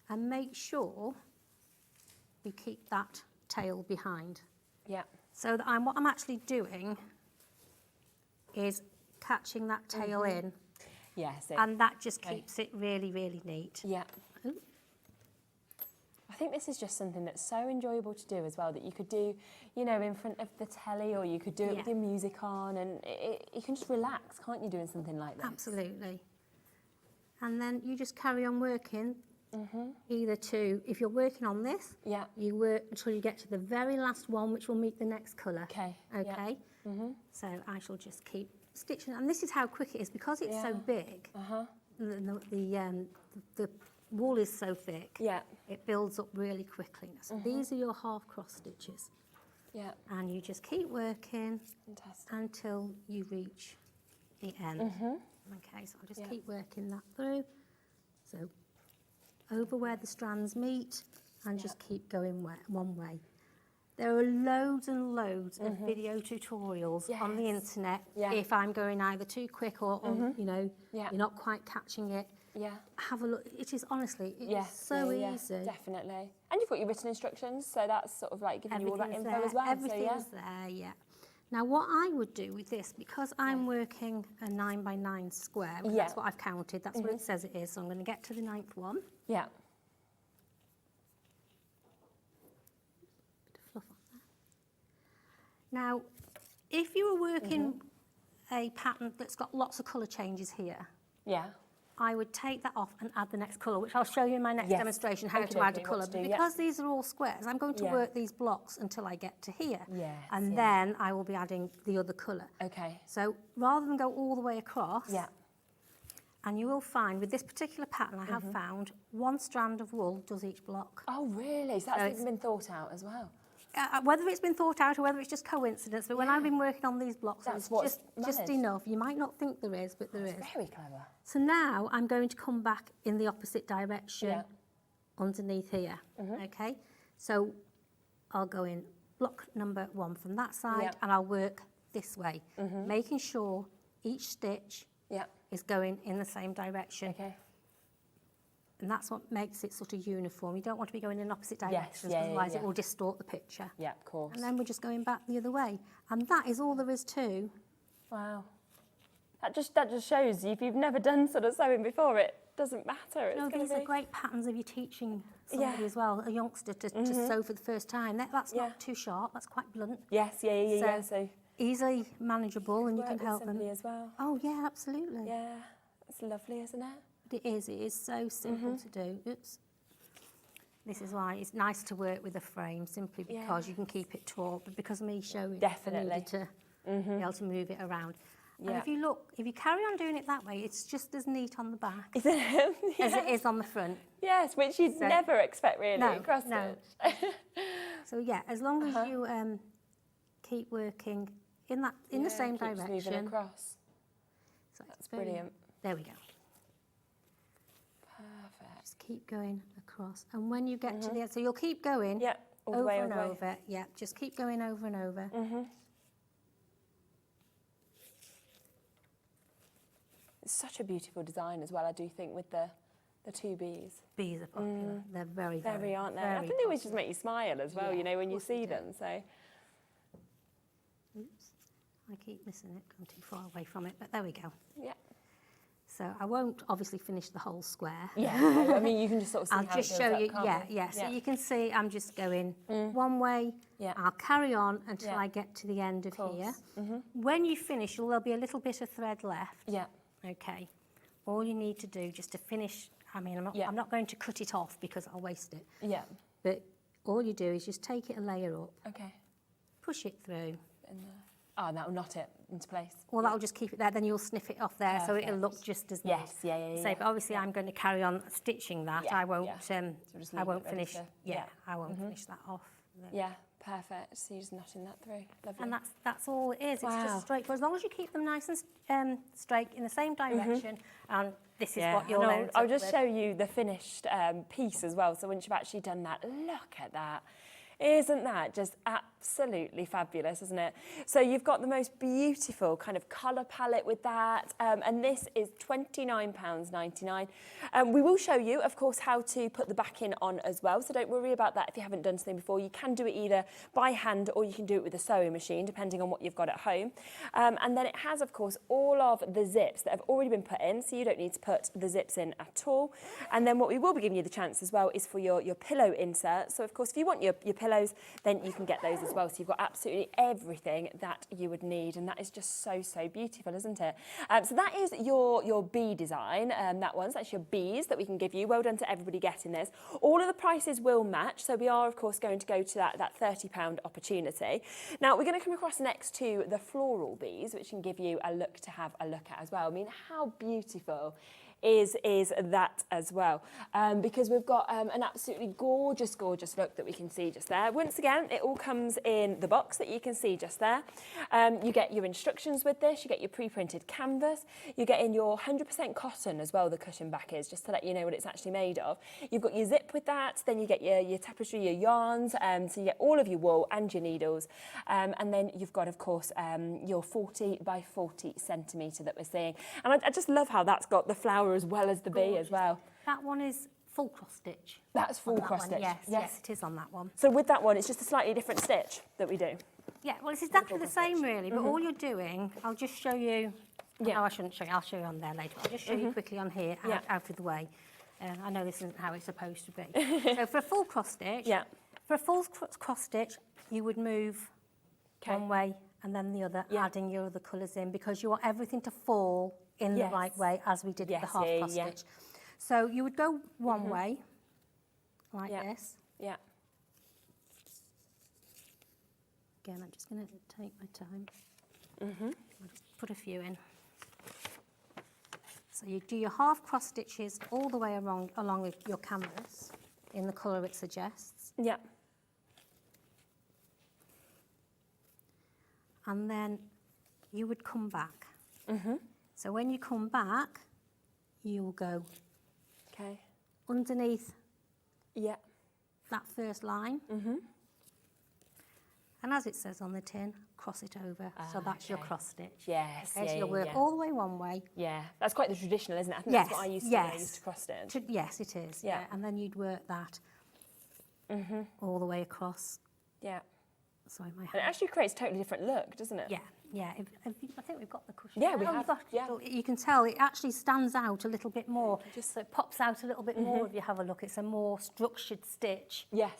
And make sure you keep that tail behind. Yeah. So that what I'm actually doing is catching that tail in. Yes. And that just keeps it really, really neat. Yeah. Ooh. I think this is just something that's so enjoyable to do as well, that you could do, in front of the telly, or you could do it with your music on, and you can just relax, can't you, doing something like this? Absolutely. And then you just carry on working, either if you're working on this, you work until you get to the very last one, which will meet the next colour. Okay. Okay. So I shall just keep stitching, and this is how quick it is because it's so big. The wool is so thick. Yeah. It builds up really quickly. So these are your half cross stitches. Yeah. And you just keep working until you reach the end. Okay, so I'll just keep working that through. So over where the strands meet, and just keep going one way. There are loads and loads of video tutorials on the internet if I'm going either too quick or you're not quite catching it. Yeah. Have a look. It is honestly, it's so easy. Definitely. And you've got your written instructions, so that's sort of like giving you all that info there. as well. Everything's there, yeah. Now, what I would do with this, because I'm working a 9 by 9 square, that's what I've counted, that's what it says it is, so I'm going to get to the 9th one. Yeah. Bit of fluff on there. Now, if you were working a pattern that's got lots of colour changes here, I would take that off and add the next colour, which I'll show you in my next demonstration how to add a colour. But because these are all squares, I'm going to work these blocks until I get to here. And then I will be adding the other colour. Okay. So rather than go all the way across, and you will find with this particular pattern I have found, one strand of wool does each block. Oh, really? So that's been thought out as well? Whether it's been thought out or whether it's just coincidence, but when I've been working on these blocks, it's just enough. You might not think there is, but there is. Very clever. So now I'm going to come back in the opposite direction underneath here. Okay, so I'll go in block number 1 from that side and I'll work this way, making sure each stitch is going in the same direction. Okay. And that's what makes it sort of uniform. You don't want to be going in opposite directions, yeah, otherwise yeah. it will distort the picture. Yeah, of course. And then we're just going back the other way. And that is all there is to. Wow. That just shows you, if you've never done sort of sewing before, it doesn't matter. It's No, gonna these are great patterns if you're teaching somebody Yeah. as well, a youngster, to sew for the first time. That's Yeah. not too sharp, that's quite blunt. Yes, yeah. So Easily manageable, and you work can with help them. somebody as well. Oh, yeah, absolutely. Yeah, it's lovely, isn't it? But it is so simple to do. Oops. This is why it's nice to work with a frame, simply because you can keep it taut, but because of me showing Definitely. I needed to be able to move it around. And Yeah. if you look, if you carry on doing it that way, it's just as neat on the back Is it? as it is on the front. Yes, which you'd So- never expect really. No, Cross no. stitch. So yeah, as long as you keep working in the same keeps moving direction. across. So That's it's boom. brilliant. There we go. Perfect. Just keep going across, and when you get to the end, so you'll keep going. Yeah, all the over way, and all the way. over. Yeah, just keep going over and over. It's such a beautiful design as well, I do think, with the two bees. Bees are popular. They're very, Very, aren't they? I very think they always just make you smile as well, Yeah, you know, when of you course they see do. them. So Oops, I keep missing it, gone too far away from it, but there we go. yeah. So I won't obviously finish the whole square. Yeah, I mean, you can just sort of see I'll how just it show builds you, up, can't yeah, we? yeah. So you can see I'm just going one way. Yeah. I'll carry on until Yeah. I get to the end of course. here. When you finish, there'll be a little bit of thread left. Yeah. Okay. All you need to do just to finish, I mean, Yeah. I'm not going to cut it off because I'll waste it. Yeah. But all you do is just take it a layer up, Okay. push it through. And and that will knot it into place. Well, that'll just keep it there. Then you'll sniff it off there, so it'll look just as Yes, nice. yeah. So, but obviously, I'm going to carry on stitching that. Yeah, I won't. yeah. So just I leave won't it ready finish. to- Yeah, yeah. I won't finish that off. Yeah, perfect. So you're just knotting that through. Lovely. And that's all it is. It's Wow. just straight. For as long as you keep them nice and straight in the same direction, and this is what and you'll end I'll up just with. show you the finished piece as well. So once you've actually done that, look at that. Isn't that just absolutely fabulous, isn't it? So you've got the most beautiful kind of colour palette with that, and this is £29.99. We will show you, of course, how to put the backing on as well, so don't worry about that if you haven't done something before. You can do it either by hand or you can do it with a sewing machine, depending on what you've got at home. And then it has, of course, all of the zips that have already been put in, so you don't need to put the zips in at all. And then what we will be giving you the chance as well is for your pillow insert. So, of course, if you want your pillows, then you can get those as well. So you've got absolutely everything that you would need, and that is just so, so beautiful, isn't it? So that is your bee design, that one. So that's your bees that we can give you. Well done to everybody getting this. All of the prices will match, so we are, of course, going to go to that £30 opportunity. Now, we're going to come across next to the floral bees, which can give you a look to have a look at as well. I mean, how beautiful is that as well, because we've got an absolutely gorgeous look that we can see just there. Once again, it all comes in the box that you can see just there. You get your instructions with this, you get your pre-printed canvas, you get in your 100% cotton as well, the cushion back is, just to let you know what it's actually made of. You've got your zip with that, then you get your tapestry, your yarns, so you get all of your wool and your needles, and then you've got, of course, your 40 by 40 centimetre that we're seeing. And I just love how that's got the flower as well as the bee as well. That one is full cross stitch. That's full on that cross one. stitch. Yes, it is on that one. So with that one, it's just a slightly different stitch that we do. Yeah, well, it's exactly the same, really, but all you're doing, I'll just show you. Yeah. No, I shouldn't show you. I'll show you on there later. I'll just show you quickly on here, Yeah. out of the way. I know this isn't how it's supposed to be. So for a full cross stitch, Yeah. for a full cross stitch, you would move one way and then the other, Yeah. adding your other colours in, because you want everything to fall in Yes. the right way, as we did with the Yes, half yeah, cross yeah. stitch. So you would go one way, like Yeah. this. Yeah. Again, I'm just going to take my time. I'll just put a few in. So you do your half cross stitches all the way along with your canvas in the colour it suggests. Yeah. And then you would come back. So when you come back, you'll go Okay. underneath Yeah. that first line. And as it says on the tin, cross it over. So that's your cross stitch. Yes, Okay, yeah, so you'll work yeah. all the way one way. Yeah, that's quite the traditional, isn't it? I think Yes, that's what I used to do. yes. I used to cross stitch. Yes, it is. Yeah. And then you'd work that all the way across. Yeah. Sorry, my And it hand. actually creates a totally different look, doesn't it? Yeah, yeah. I think we've got the cushion. Yeah, we Oh, have, you've got- yeah. so you can tell it actually stands out a little bit more. So it pops out a little bit more if you have a look. It's a more structured stitch Yes.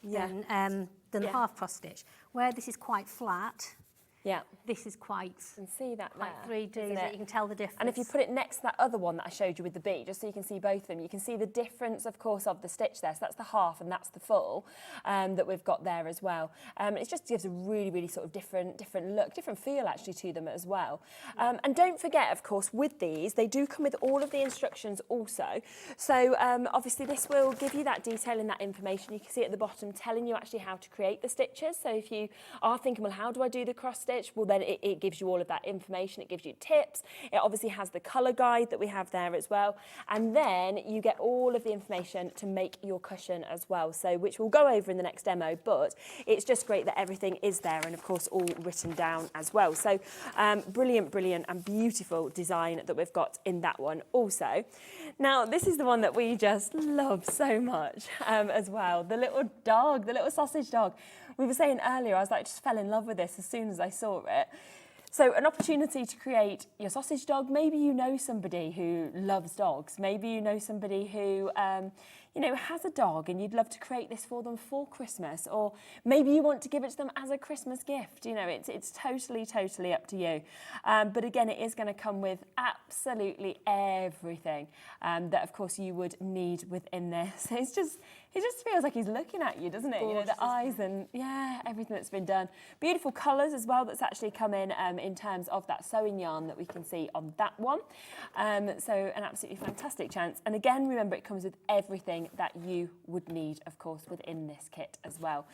Yeah. than Yeah. half cross stitch. Where this is quite flat, Yeah. this is quite You can see that quite there, 3D. isn't So it? you can tell the difference. And if you put it next to that other one that I showed you with the bee, just so you can see both of them, you can see the difference, of course, of the stitch there. So that's the half and that's the full that we've got there as well. It just gives a really, really sort of different look, different feel actually to them as well. And don't forget, of course, with these, they do come with all of the instructions also. So obviously this will give you that detail and that information. You can see at the bottom telling you actually how to create the stitches. So if you are thinking, well, how do I do the cross stitch? Well, then it gives you all of that information. It gives you tips. It obviously has the colour guide that we have there as well. And then you get all of the information to make your cushion as well. So which we'll go over in the next demo, but it's just great that everything is there and of course all written down as well. So brilliant, brilliant and beautiful design that we've got in that one also. Now, this is the one that we just love so much as well. The little dog, the little sausage dog. We were saying earlier, I was like, just fell in love with this as soon as I saw it. So an opportunity to create your sausage dog. Maybe you know somebody who loves dogs. Maybe you know somebody who, you know, has a dog and you'd love to create this for them for Christmas. Or maybe you want to give it to them as a Christmas gift. You know, it's totally, totally up to you. But again, it is going to come with absolutely everything that, of course, you would need within this. It just feels like he's looking at you, doesn't it? You know, the eyes and, yeah, everything that's been done. Beautiful colours as well that's actually come in terms of that sewing yarn that we can see on that one. So an absolutely fantastic chance. And again, remember, it comes with everything that you would need, of course, within this kit as well.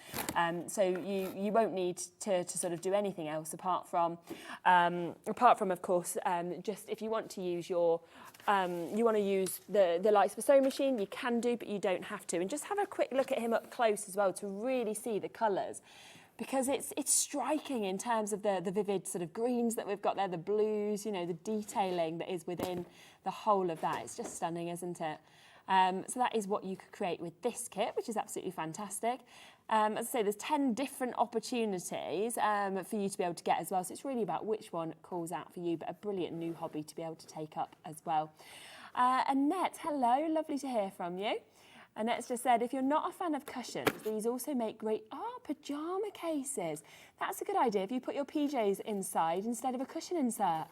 So you won't need to sort of do anything else apart from, of course, just if you want to use your the lights for sewing machine, you can do, but you don't have to. And just have a quick look at him up close as well to really see the colours, because it's striking in terms of the vivid sort of greens that we've got there, the blues, you know, the detailing that is within the whole of that. It's just stunning, isn't it? So that is what you could create with this kit, which is absolutely fantastic. As I say, there's 10 different opportunities for you to be able to get as well. So it's really about which one calls out for you, but a brilliant new hobby to be able to take up as well. Annette, hello, lovely to hear from you. Annette's just said, if you're not a fan of cushions, these also make great, pyjama cases. That's a good idea if you put your PJs inside instead of a cushion insert.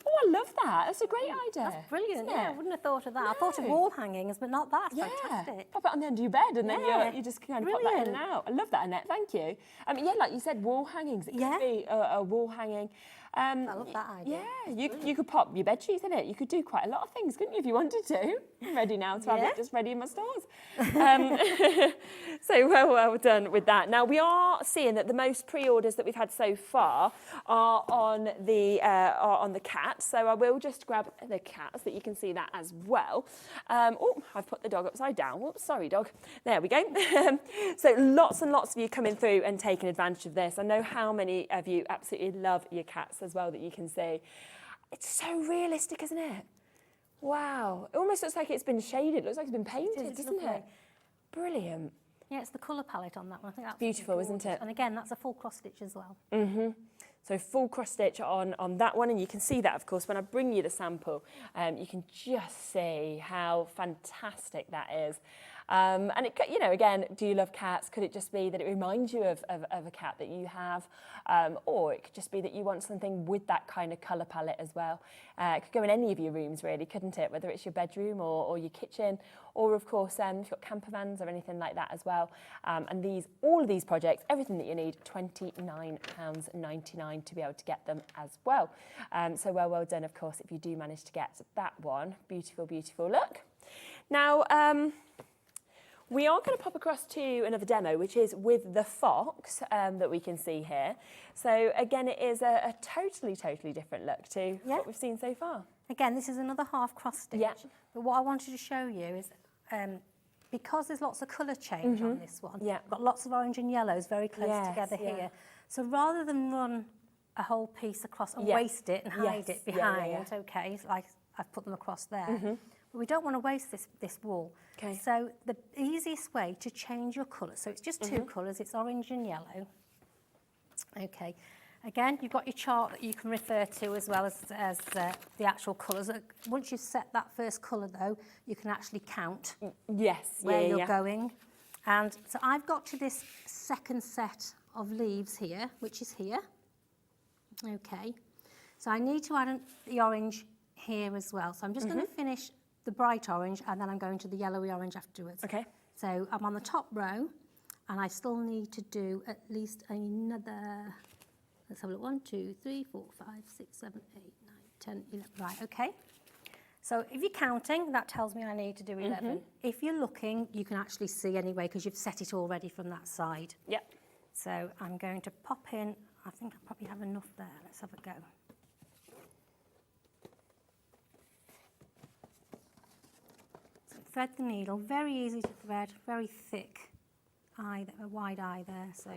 Oh, I love that. That's a great idea. That's brilliant. Isn't Yeah, I it? wouldn't have thought of that. No. I thought of wall hangings, but not that. Yeah, Fantastic. pop it on the end of your bed and then Yeah. you just kind of pop that in and Brilliant. out. I love that, Annette, thank you. Yeah, like you said, wall hangings. It Yeah. could be a wall hanging. I love that idea. Yeah, you could pop your bed sheets in it. You could do quite a lot of things, couldn't you, if you wanted to? I'm ready now to have Yeah. it just ready in my stores. So well done with that. Now, we are seeing that the most pre-orders that we've had so far are on the cats. So I will just grab the cat so that you can see that as well. Oh, I've put the dog upside down. Whoops, sorry, dog. There we go. So lots and lots of you coming through and taking advantage of this. I know how many of you absolutely love your cats as well that you can see. It's so realistic, isn't it? Wow. It almost looks like it's been shaded. It looks like it's been painted, It's doesn't it? lovely. Brilliant. Yeah, it's the colour palette on that one. I think that's Beautiful, gorgeous. isn't it? And again, that's a full cross stitch as well. So full cross stitch on that one, and you can see that, of course, when I bring you the sample, you can just see how fantastic that is. And it, you know, again, do you love cats? Could it just be that it reminds you of a cat that you have? Or it could just be that you want something with that kind of colour palette as well. It could go in any of your rooms, really, couldn't it? Whether it's your bedroom or your kitchen, or of course, if you've got camper vans or anything like that as well. And all of these projects, everything that you need, £29.99 to be able to get them as well. So well done, of course, if you do manage to get that one. Beautiful, beautiful look. Now, we are going to pop across to another demo, which is with the fox that we can see here. So again, it is a totally, totally different look to what we've seen so far. Again, this is another half cross stitch. Yeah. But what I wanted to show you is, because there's lots of colour change on this one, Yeah. we've got lots of orange and yellows very close Yes, together yeah. here. So rather than run a whole piece across and Yeah. waste it and hide Yes. it Yeah, behind, yeah, yeah. okay, so like I've put them across there, but we don't want to waste this wool. Okay. So the easiest way to change your colour, so it's just two colours, it's orange and yellow. Okay, again, you've got your chart that you can refer to as well as the actual colours. Once you've set that first colour though, you can actually count Yes. where yeah, you're yeah. going. And so I've got to this second set of leaves here, which is here. Okay, so I need to add the orange here as well. So I'm just going to finish the bright orange and then I'm going to the yellowy orange afterwards. Okay. So I'm on the top row and I still need to do at least another, let's have a look, 1, 2, 3, 4, 5, 6, 7, 8, 9, 10, 11, right, okay. So if you're counting, that tells me I need to do 11. If you're looking, you can actually see anyway because you've set it already from that side. Yep. So I'm going to pop in, I think I probably have enough there, let's have a go. So thread the needle, very easy to thread, very thick eye, a wide eye there, so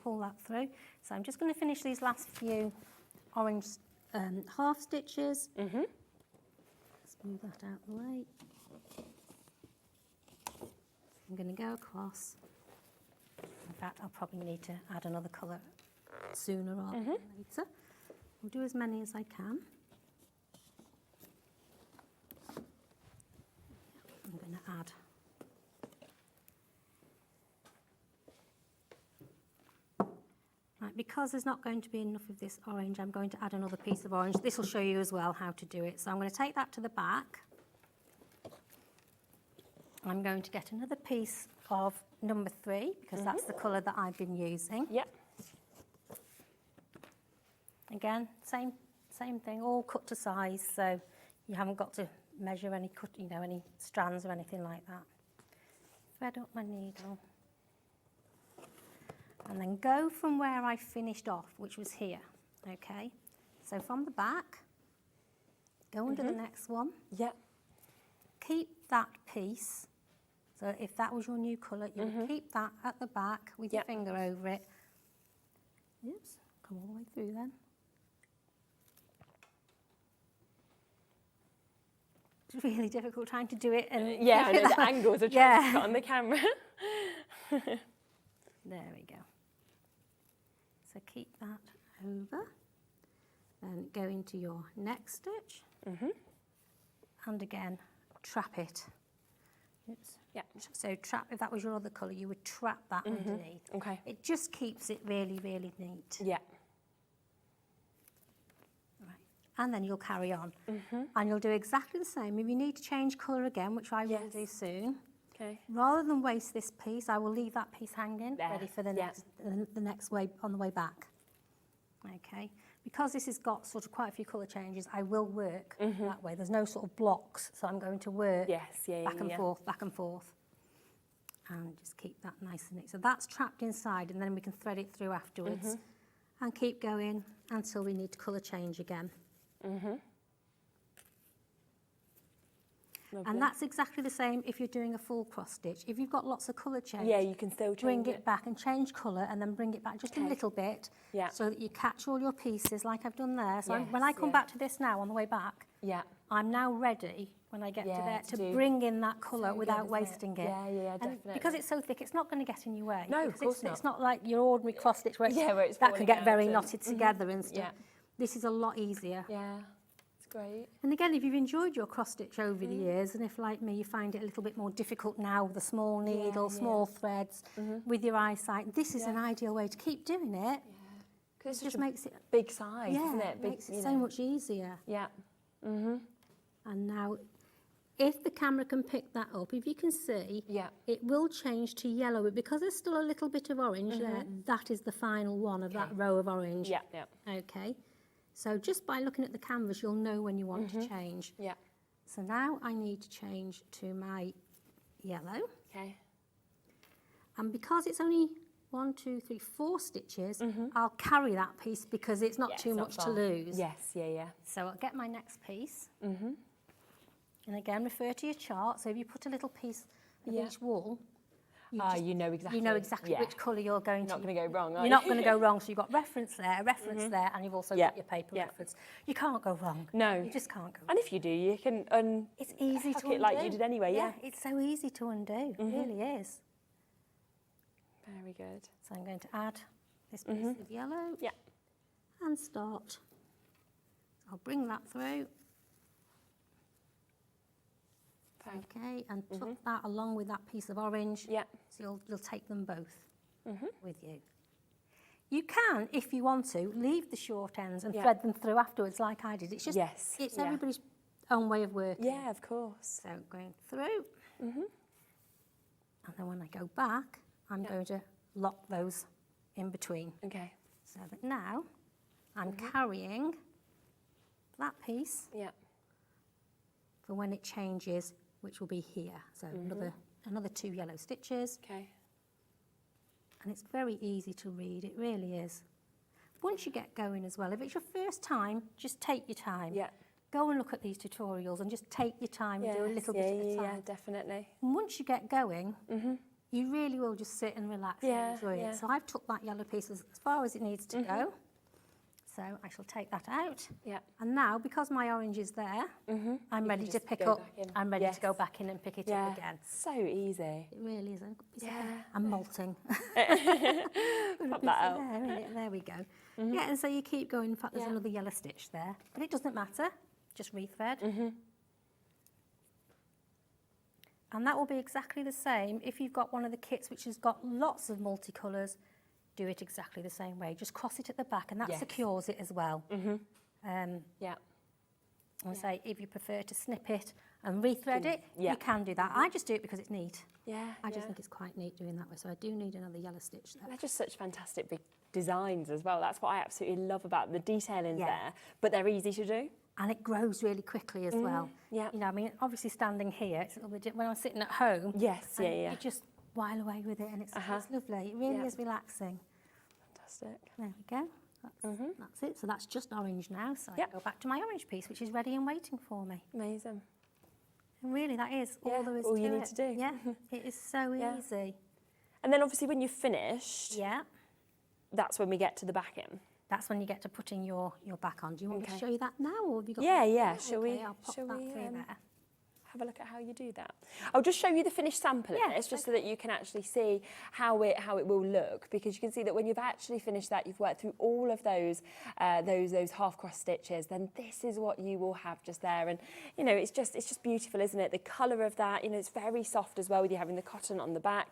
pull that through. So I'm just going to finish these last few orange half stitches. Let's move that out of the way. I'm going to go across. In fact, I'll probably need to add another colour sooner rather than later. I'll do as many as I can. I'm going to add right, because there's not going to be enough of this orange, I'm going to add another piece of orange. This will show you as well how to do it. So I'm going to take that to the back. I'm going to get another piece of number 3 because that's the colour that I've been using. Yep. Again, same thing, all cut to size, so you haven't got to measure any cut, any strands or anything like that. Thread up my needle. And then go from where I finished off, which was here, okay? So from the back, go under the next one. Yep. Keep that piece. So if that was your new colour, you would keep that at the back with your finger over it. Oops, come all the way through then. It's really difficult trying to do it. And Yeah, I know the angles are trying to put on the camera. There we go. So keep that over. Then go into your next stitch. And again, trap it. Oops. Yeah. So trap, if that was your other colour, you would trap that underneath. Okay. It just keeps it really, really neat. Yeah. Right. And then you'll carry on. And you'll do exactly the same. If you need to change colour again, which I will do soon, Okay. rather than waste this piece, I will leave that piece hanging, There. ready for the next way, on the way back. Okay. Because this has got sort of quite a few colour changes, I will work that way. There's no sort of blocks, so I'm going to work back and forth, back and forth. And just keep that nice and neat. So that's trapped inside, and then we can thread it through afterwards. And keep going until we need to colour change again. And that's exactly the same if you're doing a full cross stitch. If you've got lots of colour change, Yeah, you can still bring change it back and change colour and then bring it back just a little bit so that you catch all your pieces like I've done there. So when I come back to this now on the way back, I'm now ready when I get to there to bring in that colour without wasting it. Yeah, And definitely. because it's so thick, it's not going to get in your way. No, of Because course not. It's not like your ordinary cross stitch where, where it's that falling can get out very and- knotted together and stuff. Yeah. This is a lot easier. Yeah, it's great. And again, if you've enjoyed your cross stitch over the years, and if like me, you find it a little bit more difficult now with a small needle, small threads, with your eyesight, this is an ideal way to keep doing it. Because It just makes it, big size, isn't it? Big, makes it so much easier. Yeah. And now, if the camera can pick that up, if you can see, it will change to yellow, but because there's still a little bit of orange there, that is the final one of that row of orange. Yeah. Okay. So just by looking at the canvas, you'll know when you want to change. Yeah. So now I need to change to my yellow. Okay. And because it's only 1, 2, 3, 4 stitches, I'll carry that piece because it's not too much to lose. Yes, yeah. So I'll get my next piece. And again, refer to your chart. So if you put a little piece of each wool, You know exactly. You know exactly which colour you're going to. You're not going to go wrong, are You're you? not going to go wrong. So you've got reference there, a reference there, and you've also got your paper reference. You can't go wrong. No. You just can't go wrong. And if you do, you can It's easy to undo. it like you did anyway, yeah. It's so easy to undo. It really is. Very good. So I'm going to add this piece of yellow. Yeah. And start. I'll bring that through. Okay, and tuck that along with that piece of orange. Yeah. So you'll take them both with you. You can, if you want to, leave the short ends and thread them through afterwards like I did. It's just, it's everybody's own way of working. Yeah, of course. So going through. And then when I go back, I'm going to lock those in between. Okay. So that now I'm carrying that piece for when it changes, which will be here. So another 2 yellow stitches. Okay. And it's very easy to read, it really is. Once you get going as well, if it's your first time, just take your time. Yeah. Go and look at these tutorials and just take your time and do a little bit at a time. Yeah, definitely. And once you get going, you really will just sit and relax and enjoy it. So I've took that yellow piece as far as it needs to go. So I shall take that out. Yeah. And now, because my orange is there, I'm ready to pick up. I'm ready to go back in and pick it up again. So easy. It really is. I'm molting. Pop that out. There we go. Yeah, and so you keep going. In fact, there's another yellow stitch there. But it doesn't matter. Just rethread. And that will be exactly the same if you've got one of the kits which has got lots of multicolours. Do it exactly the same way. Just cross it at the back, and that secures it as well. I say if you prefer to snip it and rethread it, you can do that. I just do it because it's neat. I just think it's quite neat doing that way. So I do need another yellow stitch there. They're just such fantastic big designs as well. That's what I absolutely love about the detailing there. But they're easy to do. And it grows really quickly as well. You know, I mean, obviously standing here, it's a little bit when I'm sitting at home. You just while away with it, and it's lovely. It really is relaxing. Fantastic. There we go. That's it. So that's just orange now. So I go back to my orange piece, which is ready and waiting for me. Amazing. And really, that is all there is all to you it. need to do. Yeah, it is so easy. And then obviously when you've finished, that's when we get to the backing. That's when you get to putting your back on. Do you want me to show you that now, or have you got? Yeah. Shall we? I'll pop that through there. Have a look at how you do that. I'll just show you the finished sample of this, just so that you can actually see how it will look, because you can see that when you've actually finished that, you've worked through all of those half cross stitches, then this is what you will have just there. And you know, it's just beautiful, isn't it? The colour of that, you know, it's very soft as well, with you having the cotton on the back.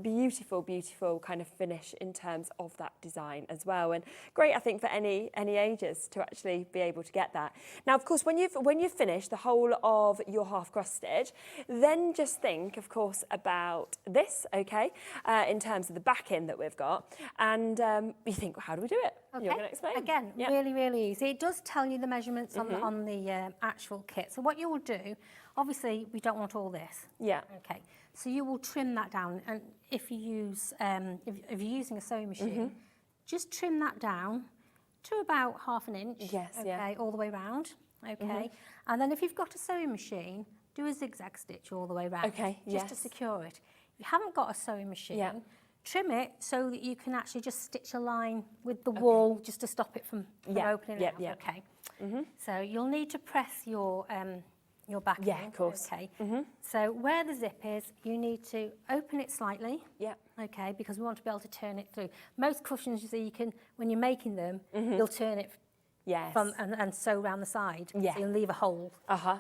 Beautiful kind of finish in terms of that design as well, and great, I think, for any ages to actually be able to get that. Now, of course, when you've finished the whole of your half cross stitch, then just think, of course, about this, in terms of the backing that we've got, and you think, well, how do we do it? Okay. You're going to explain. Again, really easy. It does tell you the measurements on the actual kit. So what you will do, obviously, we don't want all this. Okay. So you will trim that down, and if you use, if you're using a sewing machine, just trim that down to about 1/2 inch. All the way round. And then if you've got a sewing machine, do a zigzag stitch all the way around, just to secure it. If you haven't got a sewing machine, trim it so that you can actually just stitch a line with the wall, just to stop it from opening out. So you'll need to press your backing. Of course. So where the zip is, you need to open it slightly. Because we want to be able to turn it through. Most cushions, you see, you can, when you're making them, you'll turn it and sew around the side. So you'll leave a hole.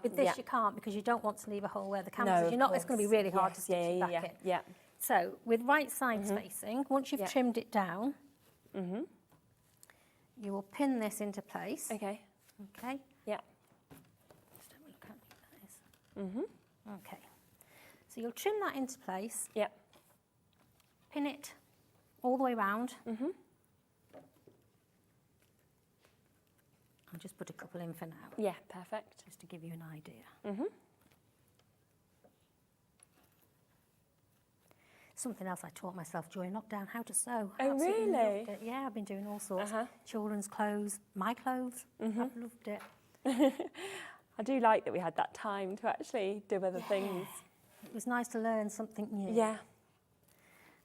With this you can't, because you don't want to leave a hole where the canvas is. It's going to be really hard to stitch it back in. So with right side spacing, once you've trimmed it down, you will pin this into place. Okay. Just have a look how neat that is. Okay. So you'll trim that into place. Pin it all the way round. I'll just put a couple in for now. Perfect. Just to give you an idea. Something else I taught myself during lockdown, how to sew. Oh, really? Loved it. Yeah, I've been doing all sorts. Children's clothes, my clothes. I've loved it. I do like that we had that time to actually do other things. It was nice to learn something new.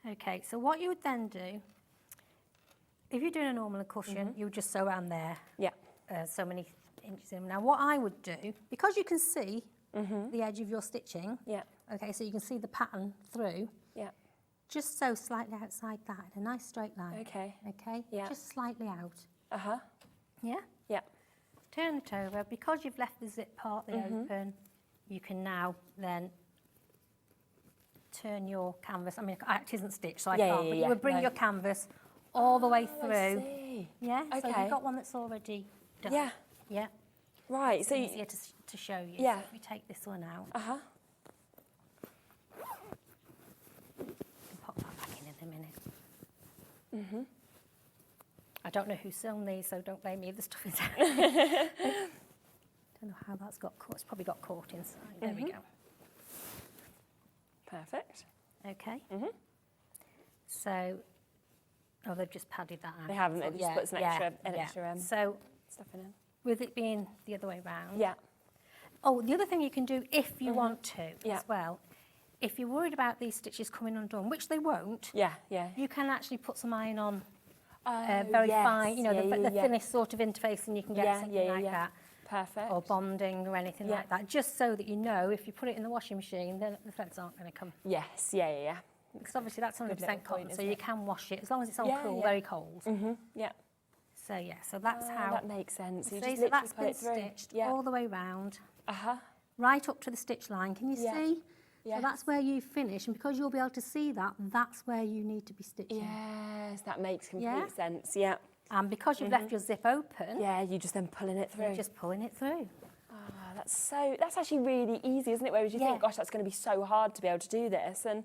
Okay, so what you would then do, if you're doing a normal cushion, you would just sew around there. Yeah. So many inches in. Now what I would do, because you can see the edge of your stitching, Yeah. okay, so you can see the pattern through, Yeah. just sew slightly outside that in a nice straight line. Okay. Okay, Yeah. just slightly out. Uh-huh. Yeah? Yeah. Turn it over. Because you've left the zip partly open, you can now then turn your canvas. I mean, it isn't stitched, so I can't, but you would bring your canvas all the way through. I see. Yeah, so Okay. you've got one that's already done. Yeah. Yeah. Right. So It's easier to show you. Yeah. So if we take this one out, Uh-huh. we can pop that back in a minute. I don't know who sewn these, so don't blame me if the stuff is out. Don't know how that's got caught. It's probably got caught inside. There we go. Perfect. Okay. So, oh, they've just padded that out. They haven't. They've just put some extra So, stuff in it. with it being the other way round. Yeah. Oh, the other thing you can do if you want to Yeah. as well, if you're worried about these stitches coming undone, which they won't, Yeah. Yeah. you can actually put some iron on Oh, very yes. fine, you know, Yeah, the yeah. thinnest sort of interface, and you can get Yeah, something yeah, like yeah. that. Perfect. Or bonding or anything Yeah. like that, just so that you know if you put it in the washing machine, then the threads aren't going to come. Yes. Yeah. Yeah. Yeah. Because obviously that's 100% little cotton, point, so isn't you it? can wash it as long as it's on Yeah, cool, yeah. very cold. Yeah. So yeah, so that's how. That makes sense. You See, just so literally that's put been it through. stitched Yeah. all the way round, Uh-huh. right up to the stitch line. Can you Yeah. see? Yes. So that's where you finish, and because you'll be able to see that, that's where you need to be stitching. Yes, that makes complete Yeah. sense. Yeah. And because you've left your zip open, Yeah, you just then pulling it through. you're just pulling it through. Oh, that's actually really easy, isn't it? Whereas you Yeah. think, gosh, that's going to be so hard to be able to do this, and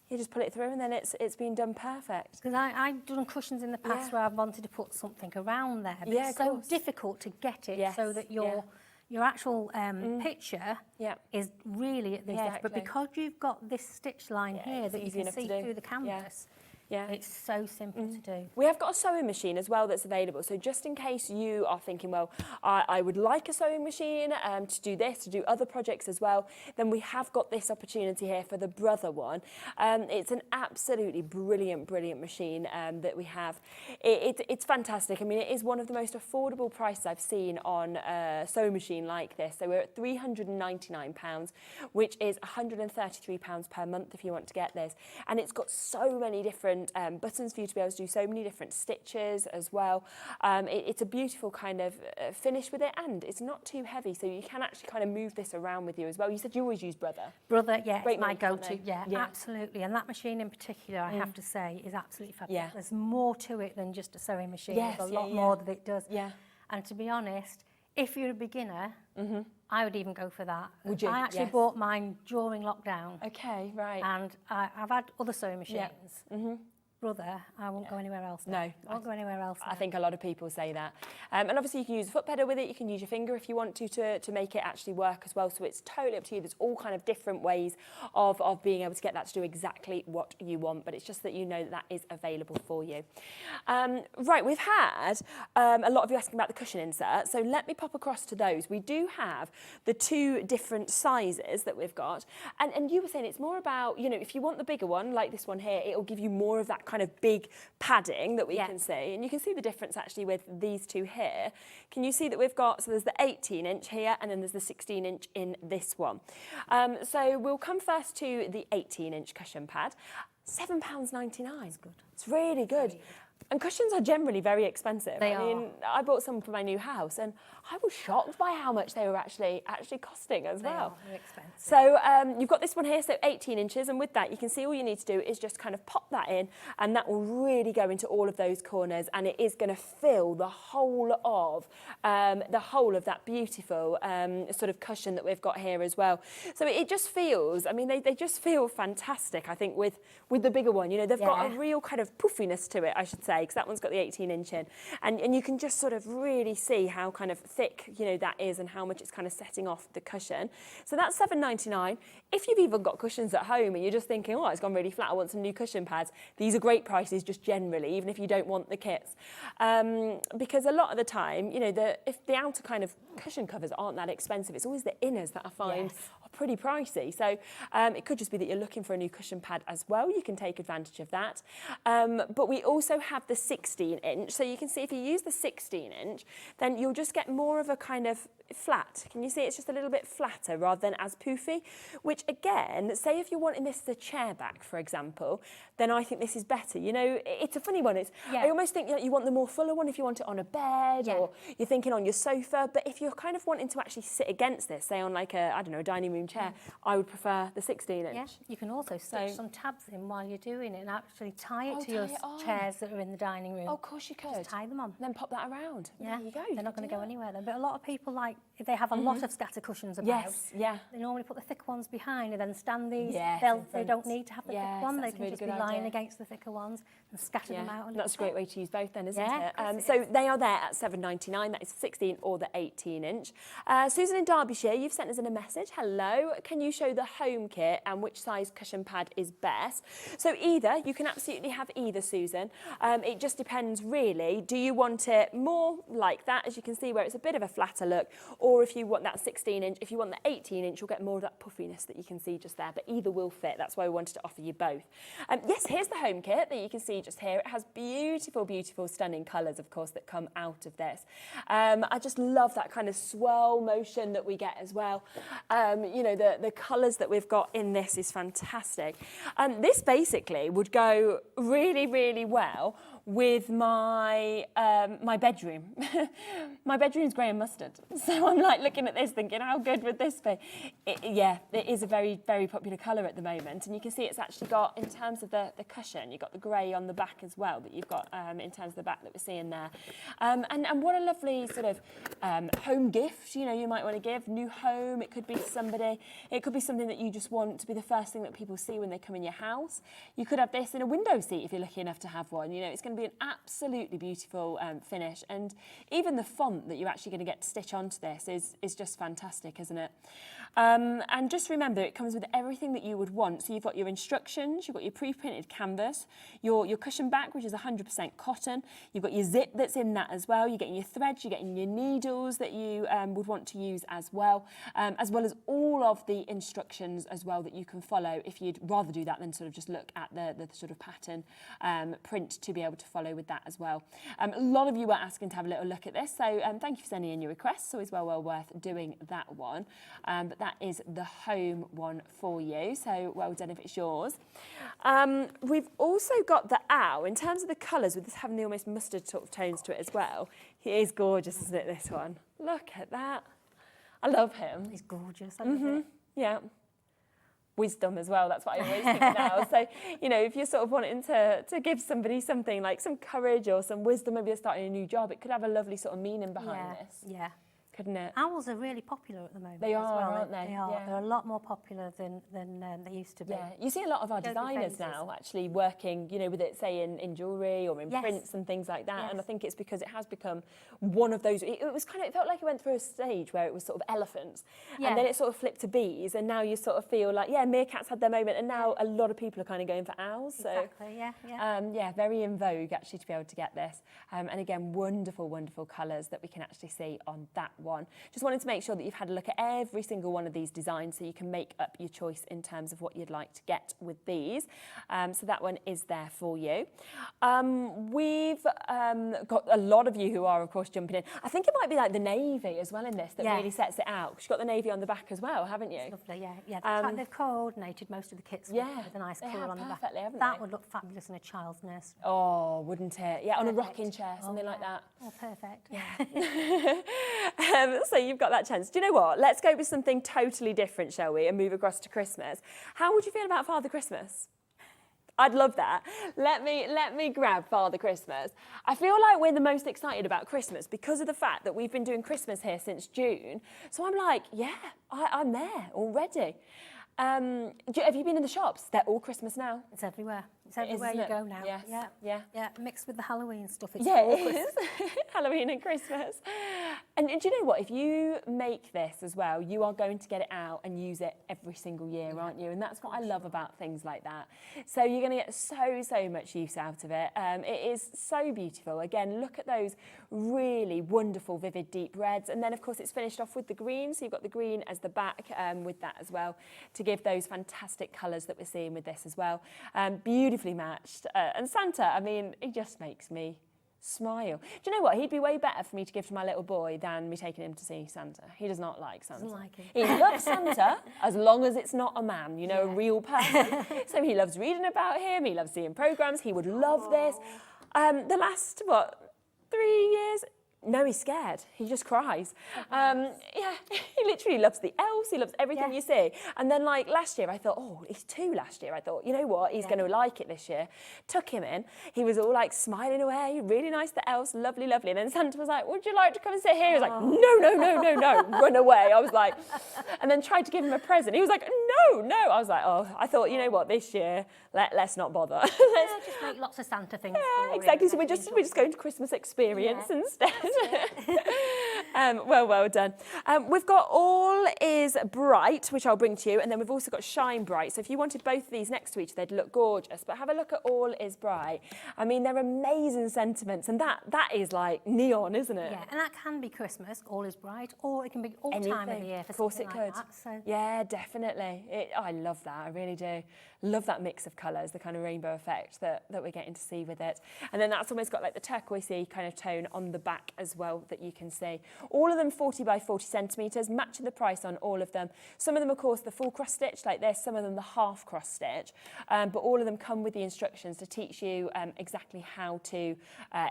you just pull it through, and then it's been done perfect. Because I've done cushions in the past Yeah. where I've wanted to put something around there, but Yeah, it's of so course. difficult to get it Yes, so that yeah. your actual picture Yeah. is really at this depth. But Exactly. because you've got this stitch line Yeah, here it's that you easy can enough to see do. through the canvas, Yeah. it's so simple to do. We have got a sewing machine as well that's available. So just in case you are thinking, well, I would like a sewing machine to do this, to do other projects as well, then we have got this opportunity here for the Brother one. It's an absolutely brilliant machine that we have. It's fantastic. I mean, it is one of the most affordable prices I've seen on a sewing machine like this. So we're at £399, which is £133 per month if you want to get this. And it's got so many different buttons for you to be able to do so many different stitches as well. It's a beautiful kind of finish with it, and it's not too heavy, so you can actually kind of move this around with you as well. You said you always use Brother. Brother, yeah, Great it's my make, aren't go-to. they? Yeah, Yeah. absolutely. And that machine in particular, I have to say, is absolutely fabulous. Yeah. There's more to it than just a sewing machine. Yes, There's a yeah, lot yeah. more that it does. Yeah. And to be honest, if you're a beginner, I would even go for that. Would you? I actually Yes. bought mine during lockdown, Okay, right. and I've had other sewing Yeah. machines. Brother, I won't go anywhere else now. No, I won't go anywhere else now. I think a lot of people say that. And obviously you can use a foot pedal with it, you can use your finger if you want to make it actually work as well. So it's totally up to you. There's all kind of different ways of being able to get that to do exactly what you want, but it's just that you know that is available for you. Right, we've had a lot of you asking about the cushion insert, so let me pop across to those. We do have the two different sizes that we've got, and you were saying it's more about, you know, if you want the bigger one, like this one here, it'll give you more of that kind of big padding that we can see, and you can see the difference actually with these two here. Can you see that we've got, so there's the 18-inch here, and then there's the 16-inch in this one. So we'll come first to the 18-inch cushion pad. £7.99. That's good. It's really good. And cushions are generally very expensive. They I mean, I bought some for my new house, and I was shocked by how much they were actually costing as well. They're expensive. So you've got this one here, so 18 inches, and with that you can see all you need to do is just kind of pop that in, and that will really go into all of those corners, and it is going to fill the whole of that beautiful sort of cushion that we've got here as well. So it just feels, I mean, they just feel fantastic, I think, with the bigger one. You know, they've got a real kind of poofiness to it, I should say, because that one's got the 18-inch in. And you can just sort of really see how kind of thick, you know, that is and how much it's kind of setting off the cushion. So that's £7.99. If you've even got cushions at home and you're just thinking, oh, it's gone really flat, I want some new cushion pads, these are great prices just generally, even if you don't want the kits. Because a lot of the time, you know, if the outer kind of cushion covers aren't that expensive, it's always the inners that I find are pretty pricey. So it could just be that you're looking for a new cushion pad as well. You can take advantage of that. But we also have the 16-inch. So you can see if you use the 16-inch, then you'll just get more of a kind of flat. Can you see it's just a little bit flatter rather than as poofy? Which again, say if you're wanting this as a chair back, for example, then I think this is better. You know, it's a funny one. I almost think you want the more fuller one if you want it on a bed or you're thinking on your sofa. But if you're kind of wanting to actually sit against this, say on like a, I don't know, a dining room chair, I would prefer the 16-inch. Yeah, you can also stitch some tabs in while you're doing it and actually tie it to your chairs that are in the dining room. Oh, of course you could. Just tie them on. Then pop that around. Yeah, there you go. They're not going to go anywhere then. But a lot of people, like, if they have a lot of scatter cushions about, they normally put the thick ones behind and then stand these. They don't need to have the thick one. They can just be lying against the thicker ones and scatter them out. That's a great way to use both then, isn't it? So they are there at £7.99. That is 16 or the 18-inch. Susan in Derbyshire, you've sent us in a message. Hello. Can you show the home kit and which size cushion pad is best? So either, you can absolutely have either, Susan. It just depends really. Do you want it more like that, as you can see, where it's a bit of a flatter look, or if you want that 16-inch, if you want the 18-inch, you'll get more of that puffiness that you can see just there, but either will fit. That's why we wanted to offer you both. Yes, here's the home kit that you can see just here. It has beautiful, beautiful, stunning colours, of course, that come out of this. I just love that kind of swirl motion that we get as well. You know, the colours that we've got in this is fantastic. This basically would go really, really well with my my bedroom. My bedroom's grey and mustard, so I'm like looking at this thinking, how good would this be? It is a very, very popular colour at the moment, and you can see it's actually got, in terms of the cushion, you've got the grey on the back as well that you've got in terms of the back that we're seeing there. And what a lovely sort of home gift, you know, you might want to give. New home, it could be to somebody, it could be something that you just want to be the first thing that people see when they come in your house. You could have this in a window seat if you're lucky enough to have one. You know, it's going to be an absolutely beautiful finish, and even the font that you're actually going to get to stitch onto this is just fantastic, isn't it? And just remember, it comes with everything that you would want. So you've got your instructions, you've got your pre-printed canvas, your cushion back, which is 100% cotton. You've got your zip that's in that as well. You're getting your threads, you're getting your needles that you would want to use as well as all of the instructions as well that you can follow if you'd rather do that than sort of just look at the sort of pattern print to be able to follow with that as well. A lot of you were asking to have a little look at this, so thank you for sending in your requests. Always well worth doing that one. But that is the home one for you, so well done if it's yours. We've also got the owl. In terms of the colours, with this having the almost mustard sort of tones to it as well, he is gorgeous, isn't it, this one? Look at that. I love him. He's gorgeous, I love it. Yeah. Wisdom as well, that's what I always think now. So, you know, if you're sort of wanting to give somebody something like some courage or some wisdom, maybe they're starting a new job, it could have a lovely sort of meaning behind this. Yeah. Couldn't it? Owls are really popular at the moment. They as are, well. aren't they? They are. Yeah. They're a lot more popular than they used to be. Yeah, you see a lot of our designers now actually working, you know, with it, say in jewellery or in prints and things like that. And I think it's because it has become one of those. It was kind of, it felt like it went through a stage where it was sort of elephants, and then it sort of flipped to bees, and now you sort of feel like, meerkats had their moment, and now a lot of people are kind of going for owls. Exactly. So, very in vogue actually to be able to get this. And again, wonderful, wonderful colours that we can actually see on that one. Just wanted to make sure that you've had a look at every single one of these designs so you can make up your choice in terms of what you'd like to get with these. So that one is there for you. We've got a lot of you who are, of course, jumping in. I think it might be like the navy as well in this that really sets it out. You've got the navy on the back as well, haven't you? It's lovely, yeah. They've coordinated most of the kits with a nice colour on the back. That would look fabulous in a child's nursery. Oh, wouldn't it? Yeah, on a rocking chair, something like that. Oh, perfect. Yeah. So you've got that chance. Do you know what? Let's go with something totally different, shall we, and move across to Christmas. How would you feel about Father Christmas? I'd love that. Let me grab Father Christmas. I feel like we're the most excited about Christmas because of the fact that we've been doing Christmas here since June. So I'm like, yeah, I'm there already. Have you been in the shops? They're all Christmas now. It's everywhere. It's everywhere Isn't you it? go now. Yes. Yeah. Yeah. Yeah, mixed with the Halloween stuff. It's Yeah, all it is. Halloween and Christmas. And do you know what? If you make this as well, you are going to get it out and use it every single year, aren't you? And that's what I love about things like that. So you're going to get so much use out of it. It is so beautiful. Again, look at those really wonderful, vivid, deep reds. And then, of course, it's finished off with the green. So you've got the green as the back with that as well to give those fantastic colours that we're seeing with this as well. Beautifully matched. And Santa, I mean, he just makes me smile. Do you know what? He'd be way better for me to give to my little boy than me taking him to see Santa. He does not like Santa. Doesn't like him. He loves Santa as long as it's not a man, you know, a real person. So he loves reading about him. He loves seeing programmes. He would love this. The last, 3 years? No, he's scared. He just cries. Yeah, he literally loves the elves. He loves everything you see. And then, like, last year, I thought, oh, he's 2 last year. I thought, you know what? He's going to like it this year. Took him in. He was all, like, smiling away. Really nice, the elves. Lovely, lovely. And then Santa was like, would you like to come and sit here? He was like, no. Run away. I was like, and then tried to give him a present. He was like, no. I was like, oh, I thought, you know what? This year, let's not bother. Just make lots of Santa things. Yeah, exactly. So we're just going to Christmas experience instead. Well done. We've got All Is Bright, which I'll bring to you, and then we've also got Shine Bright. So if you wanted both of these next to each other, they'd look gorgeous. But have a look at All Is Bright. I mean, they're amazing sentiments, and that is like neon, isn't it? Yeah, and that can be Christmas, All Is Bright, or it can be all time of the year for Of course something it like could. that. So. Yeah, definitely. I love that. I really do. Love that mix of colours, the kind of rainbow effect that we're getting to see with it. And then that's almost got like the turquoisey kind of tone on the back as well that you can see. All of them 40 by 40 centimetres, matching the price on all of them. Some of them, of course, the full cross stitch like this, some of them the half cross stitch, but all of them come with the instructions to teach you exactly how to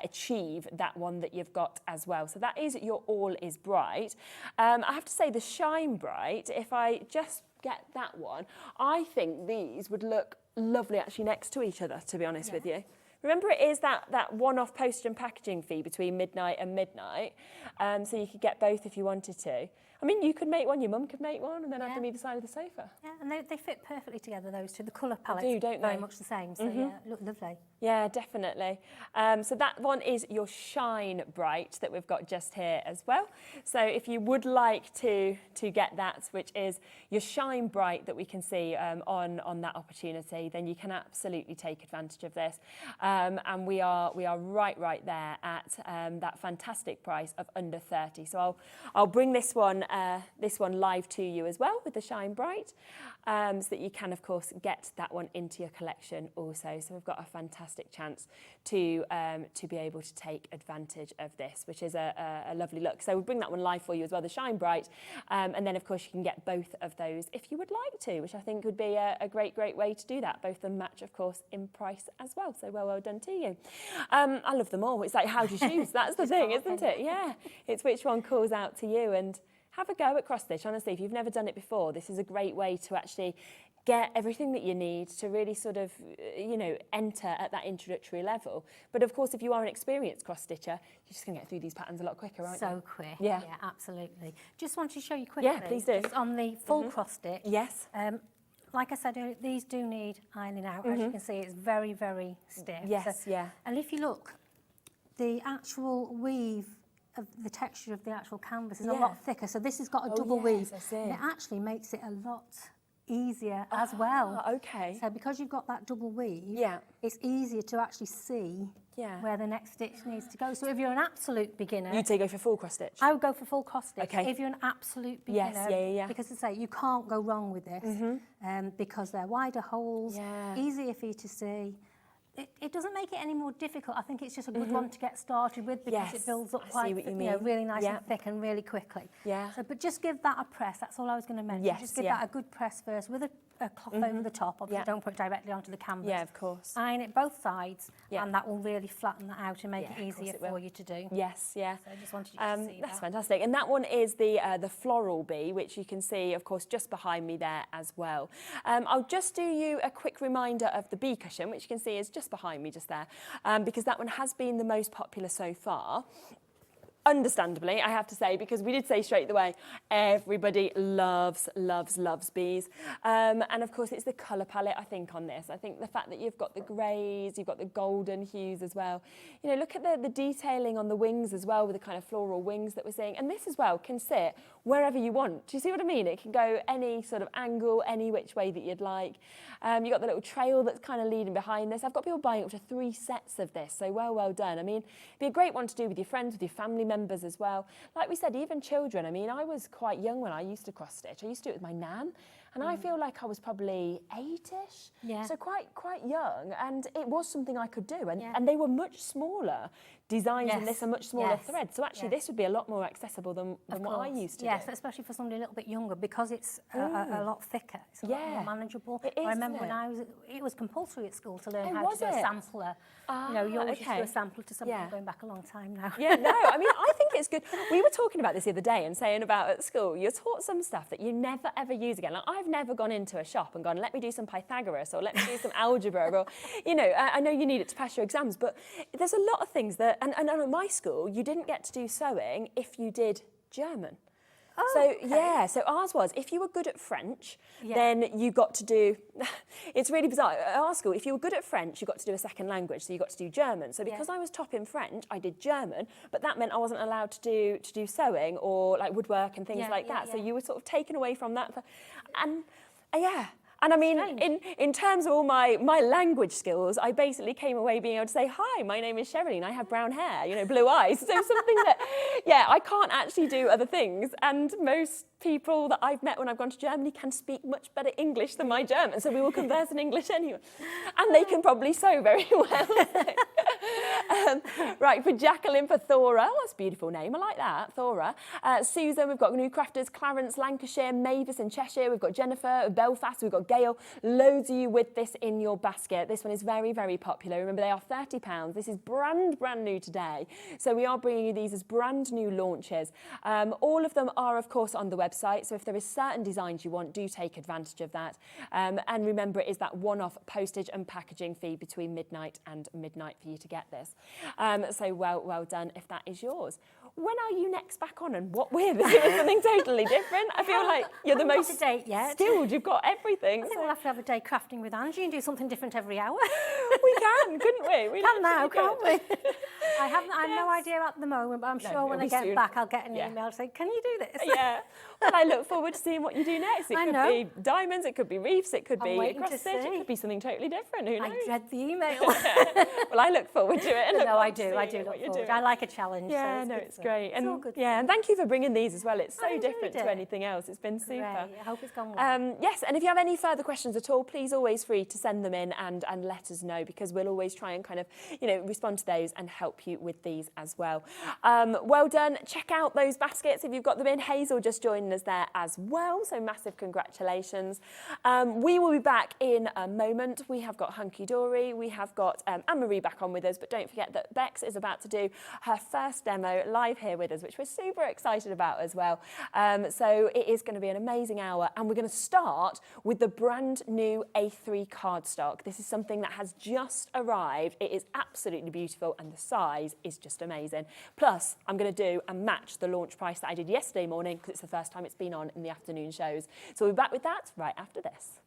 achieve that one that you've got as well. So that is your All Is Bright. I have to say the Shine Bright, if I just get that one, I think these would look lovely actually next to each other, to be honest with you. Remember, it is that one-off postage and packaging fee between midnight and midnight, so you could get both if you wanted to. I mean, you could make one, your mum could make one, and then have them either side of the sofa. Yeah, and they fit perfectly together, those two. The colour palette do, don't they? very much the same, so yeah, look lovely. Yeah, definitely. So that one is your Shine Bright that we've got just here as well. So if you would like to get that, which is your Shine Bright that we can see on that opportunity, then you can absolutely take advantage of this. And we are right there at that fantastic price of under 30. So I'll bring this one live to you as well with the Shine Bright, so that you can of course get that one into your collection also. So we've got a fantastic chance to be able to take advantage of this, which is a lovely look. So we'll bring that one live for you as well, the Shine Bright, and then of course you can get both of those if you would like to, which I think would be a great way to do that. Both of them match of course in price as well, so well done to you. I love them all. It's like how do you choose? That's the thing, isn't it? Yeah, it's which one calls out to you. And have a go at cross stitch. Honestly, if you've never done it before, this is a great way to actually get everything that you need to really sort of, enter at that introductory level. But of course, if you are an experienced cross stitcher, you're just going to get through these patterns a lot quicker, aren't you? So quick. Yeah. Yeah, absolutely. Just want to show you quickly. Yeah, please do. Just on the full cross stitch. Yes. Like I said, these do need ironing out. As you can see, it's very, very stiff. Yes, yeah. And if you look, the actual weave of the texture of the actual canvas is a lot thicker. So this has got a double weave. I see. And it actually makes it a lot easier as well. Okay. So because you've got that double weave, it's easier to actually see where the next stitch needs to go. So if you're an absolute beginner, You'd say go for full cross stitch. I would go for full cross stitch. Okay. If you're an absolute beginner, yeah. because as I say, you can't go wrong with this, because they're wider holes, easier for you to see. It doesn't make it any more difficult. I think it's just a good one to get started with because it builds up quite really nice and thick and really quickly. Yeah. So, but just give that a press. That's all I was going to mention. Yes, just give that a good press first with a cloth over the top. Obviously, don't put it directly onto the canvas. Yeah, of course. Iron it both sides, and that will really flatten that out and make it easier for you to do. Yes, yeah. So I just wanted you to see That's that. fantastic. And that one is the floral bee, which you can see, of course, just behind me there as well. I'll just do you a quick reminder of the bee cushion, which you can see is just behind me just there, because that one has been the most popular so far. understandably, I have to say, because we did say straight away, everybody loves bees. And of course, it's the colour palette, I think, on this. I think the fact that you've got the greys, you've got the golden hues as well. You know, look at the detailing on the wings as well, with the kind of floral wings that we're seeing. And this as well can sit wherever you want. Do you see what I mean? It can go any sort of angle, any which way that you'd like. You've got the little trail that's kind of leading behind this. I've got people buying up to 3 sets of this, so well done. I mean, it'd be a great one to do with your friends, with your family members as well. Like we said, even children. I mean, I was quite young when I used to cross stitch. I used to do it with my nan, and I feel like I was probably 8-ish, so quite young, and it was something I could do, and they were much smaller designs than this, and much smaller threads, so actually this would be a lot more accessible than what I used to do. Yes, especially for somebody a little bit younger, because it's a lot thicker, it's a lot more manageable. I remember when it was compulsory at school to learn how to do a sampler. You know, you always used to do a sampler to something going back a long time now. Yeah, no, I mean, I think it's good. We were talking about this the other day and saying about at school, you're taught some stuff that you never ever use again. Like, I've never gone into a shop and gone, let me do some Pythagoras, or let me do some algebra, or, you know, I know you need it to pass your exams, but there's a lot of things that, and at my school, you didn't get to do sewing if you did German. So ours was, if you were good at French, then you got to do, it's really bizarre. At our school, if you were good at French, you got to do a second language, so you got to do German. So because I was top in French, I did German, but that meant I wasn't allowed to do sewing or like woodwork and things like that. So you were sort of taken away from that. And I mean, in terms of all my language skills, I basically came away being able to say, hi, my name is Cheralene, I have brown hair, you know, blue eyes. So something that, I can't actually do other things. And most people that I've met when I've gone to Germany can speak much better English than my German, so we will converse in English anyway. And they can probably sew very well. Right, for Jacqueline, for Thora, that's a beautiful name, I like that, Thora. Susan, we've got new crafters, Clarence, Lancashire, Mavis in Cheshire, we've got Jennifer, Belfast, we've got Gail, loads of you with this in your basket. This one is very, very popular. Remember, they are £30. This is brand new today. So we are bringing you these as brand new launches. All of them are, of course, on the website. So if there is certain designs you want, do take advantage of that. And remember, it is that one-off postage and packaging fee between midnight and midnight for you to get this. So well done if that is yours. When are you next back on, and what with? Is it something totally different? I feel like you're the most skilled. You've got everything. I think we'll have to have a day crafting with Angie and do something different every hour. We can, couldn't we? We can now, can't we? I have no idea at the moment, but I'm sure when I get back, I'll get an email saying, can you do this? Yeah. Well, I look forward to seeing what you do next. It could be diamonds, it could be reefs, it could be cross stitch, it could be something totally different. Who knows? I dread the email. Well, I look forward to it. No, I do look forward. I like a challenge. Yeah, no, it's great. It's all good. Yeah, and thank you for bringing these as well. It's so different to anything else. It's been super. I hope it's gone well. Yes, and if you have any further questions at all, please always free to send them in and let us know, because we'll always try and kind of, respond to those and help you with these as well. Well done. Check out those baskets if you've got them in. Hazel just joining us there as well, so massive congratulations. We will be back in a moment. We have got Hunky Dory, we have got Anne-Marie back on with us, but don't forget that Bex is about to do her first demo live here with us, which we're super excited about as well. So it is going to be an amazing hour, and we're going to start with the brand new A3 cardstock. This is something that has just arrived. It is absolutely beautiful, and the size is just amazing. Plus, I'm going to do and match the launch price that I did yesterday morning, because it's the first time it's been on in the afternoon shows. So we'll be back with that right after this.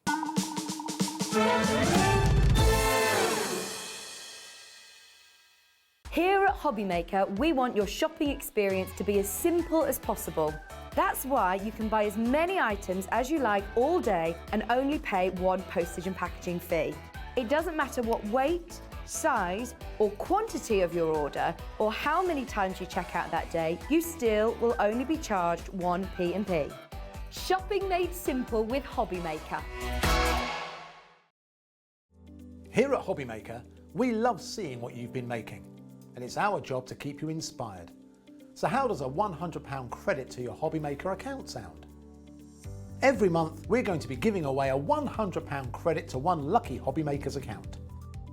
Here at Hobbymaker, we want your shopping experience to be as simple as possible. That's why you can buy as many items as you like all day and only pay one postage and packaging fee. It doesn't matter what weight, size or quantity of your order, or how many times you check out that day, you still will only be charged one P&P. Shopping made simple with Hobbymaker. Here at Hobbymaker, we love seeing what you've been making, and it's our job to keep you inspired. So how does a £100 credit to your Hobbymaker account sound? Every month, we're going to be giving away a £100 credit to one lucky Hobbymaker's account.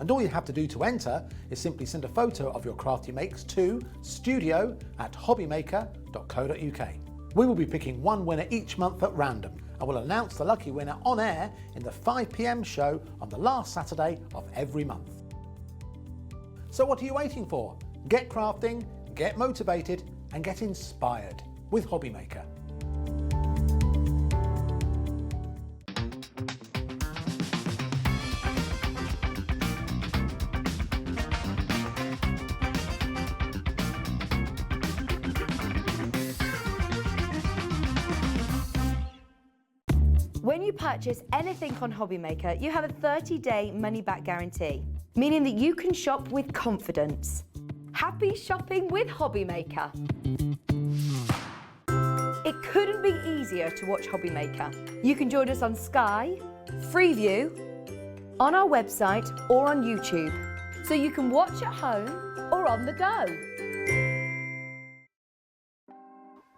And all you have to do to enter is simply send a photo of your craft you makes to studio@hobbymaker.co.uk. We will be picking one winner each month at random, and we'll announce the lucky winner on air in the 5 PM show on the last Saturday of every month. So what are you waiting for? Get crafting, get motivated, and get inspired with Hobbymaker. When you purchase anything on Hobbymaker, you have a 30-day money-back guarantee, meaning that you can shop with confidence. Happy shopping with Hobbymaker. It couldn't be easier to watch Hobbymaker. You can join us on Sky, Freeview, on our website or on YouTube, so you can watch at home or on the go.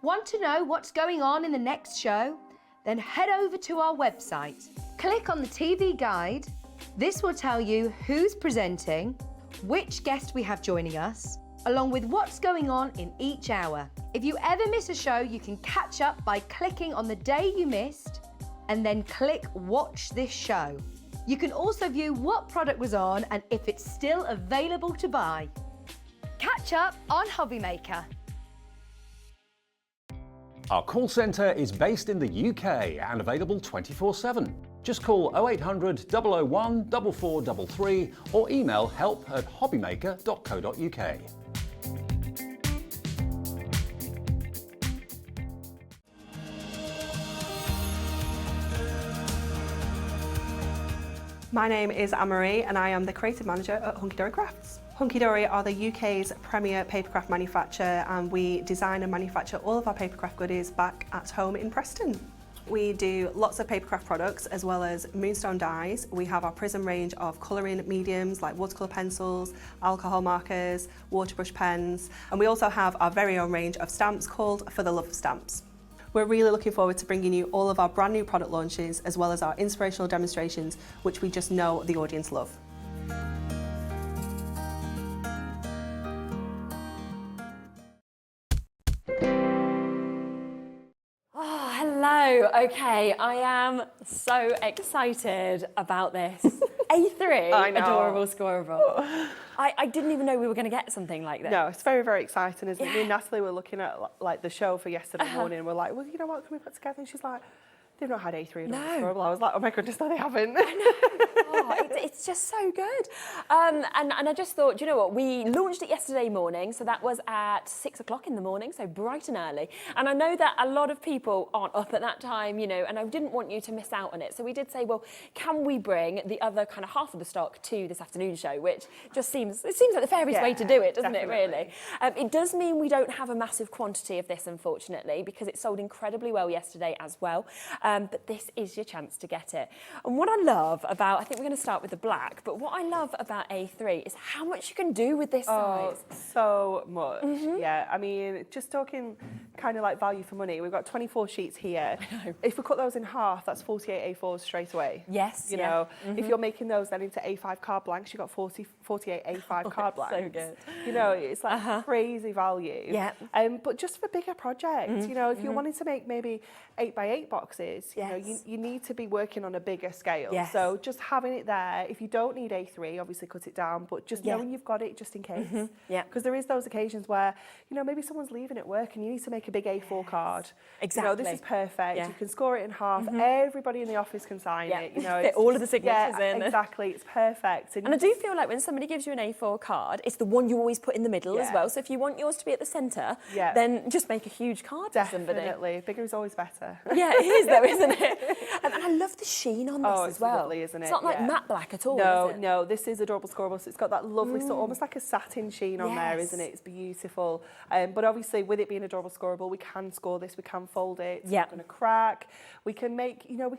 Want to know what's going on in the next show? Then head over to our website. Click on the TV guide. This will tell you who's presenting, which guest we have joining us, along with what's going on in each hour. If you ever miss a show, you can catch up by clicking on the day you missed and then click Watch This Show. You can also view what product was on and if it's still available to buy. Catch up on Hobbymaker. Our call centre is based in the UK and available 24/7. Just call 0800 001 4433 or email help@hobbymaker.co.uk. My name is Anne-Marie and I am the creative manager at Hunky Dory Crafts. Hunky Dory are the UK's premier papercraft manufacturer, and we design and manufacture all of our papercraft goodies back at home in Preston. We do lots of papercraft products as well as moonstone dyes. We have our prism range of colouring mediums like watercolour pencils, alcohol markers, waterbrush pens, and we also have our very own range of stamps called For the Love of Stamps. We're really looking forward to bringing you all of our brand new product launches as well as our inspirational demonstrations, which we just know the audience love. Hello, okay, I am so excited about this. A3, I know. adorable, scorable. I didn't even know we were going to get something like this. No, it's very, very exciting, isn't it? Me Yeah. and Natalie were looking at like the show for yesterday morning and we're like, well, you know what, can we put together? And she's like, they've not had A3 in No. Adorable. I was like, oh my goodness, no, they haven't. Oh, it's just so good. And I just thought, do you know what, we launched it yesterday morning, so that was at 6 o'clock in the morning, so bright and early. And I know that a lot of people aren't up at that time, you know, and I didn't want you to miss out on it. So we did say, well, can we bring the other kind of half of the stock to this afternoon show, which just seems like the fairest way to do it, doesn't definitely. it, really? It does mean we don't have a massive quantity of this, unfortunately, because it sold incredibly well yesterday as well. But this is your chance to get it. And what I love about, I think we're going to start with the black, but what I love about A3 is how much you can do with this size. So much. Yeah, I mean, just talking kind of like value for money, we've got 24 sheets here. I know. If we cut those in half, that's 48 A4s straight away. Yes, You yeah. know, if you're making those then into A5 card blanks, you've got 48 A5 card blanks. so good. You know, it's like crazy value. Yeah. But just for bigger projects, you know, if you're wanting to make maybe 8x8 boxes, you know, you need to be working on a bigger scale. Yes. So just having it there, if you don't need A3, obviously cut it down, but just knowing you've got it just in case. Yeah. Because there is those occasions where, you know, maybe someone's leaving at work and you need to make a big A4 card. Exactly. You know, this is perfect. Yeah. You can score it in half. Everybody in the office can sign it. You know, Fit all of the signatures in. Exactly. It's perfect. And I do feel like when somebody gives you an A4 card, it's the one you always put in the middle as well. So if you want yours to be at the centre, then just make a huge card for somebody. Definitely. Bigger is always better. Yeah, it is though, isn't it? And I love the sheen on this it's as well. lovely, isn't it? It's not like matte black at all, No, is it? no, this is Adorable Scorable, so it's got that lovely sort, almost like a satin sheen on there, isn't it? It's beautiful. But obviously, with it being Adorable Scorable, we can score this, we can fold it, it's not going to crack. We can make, you know,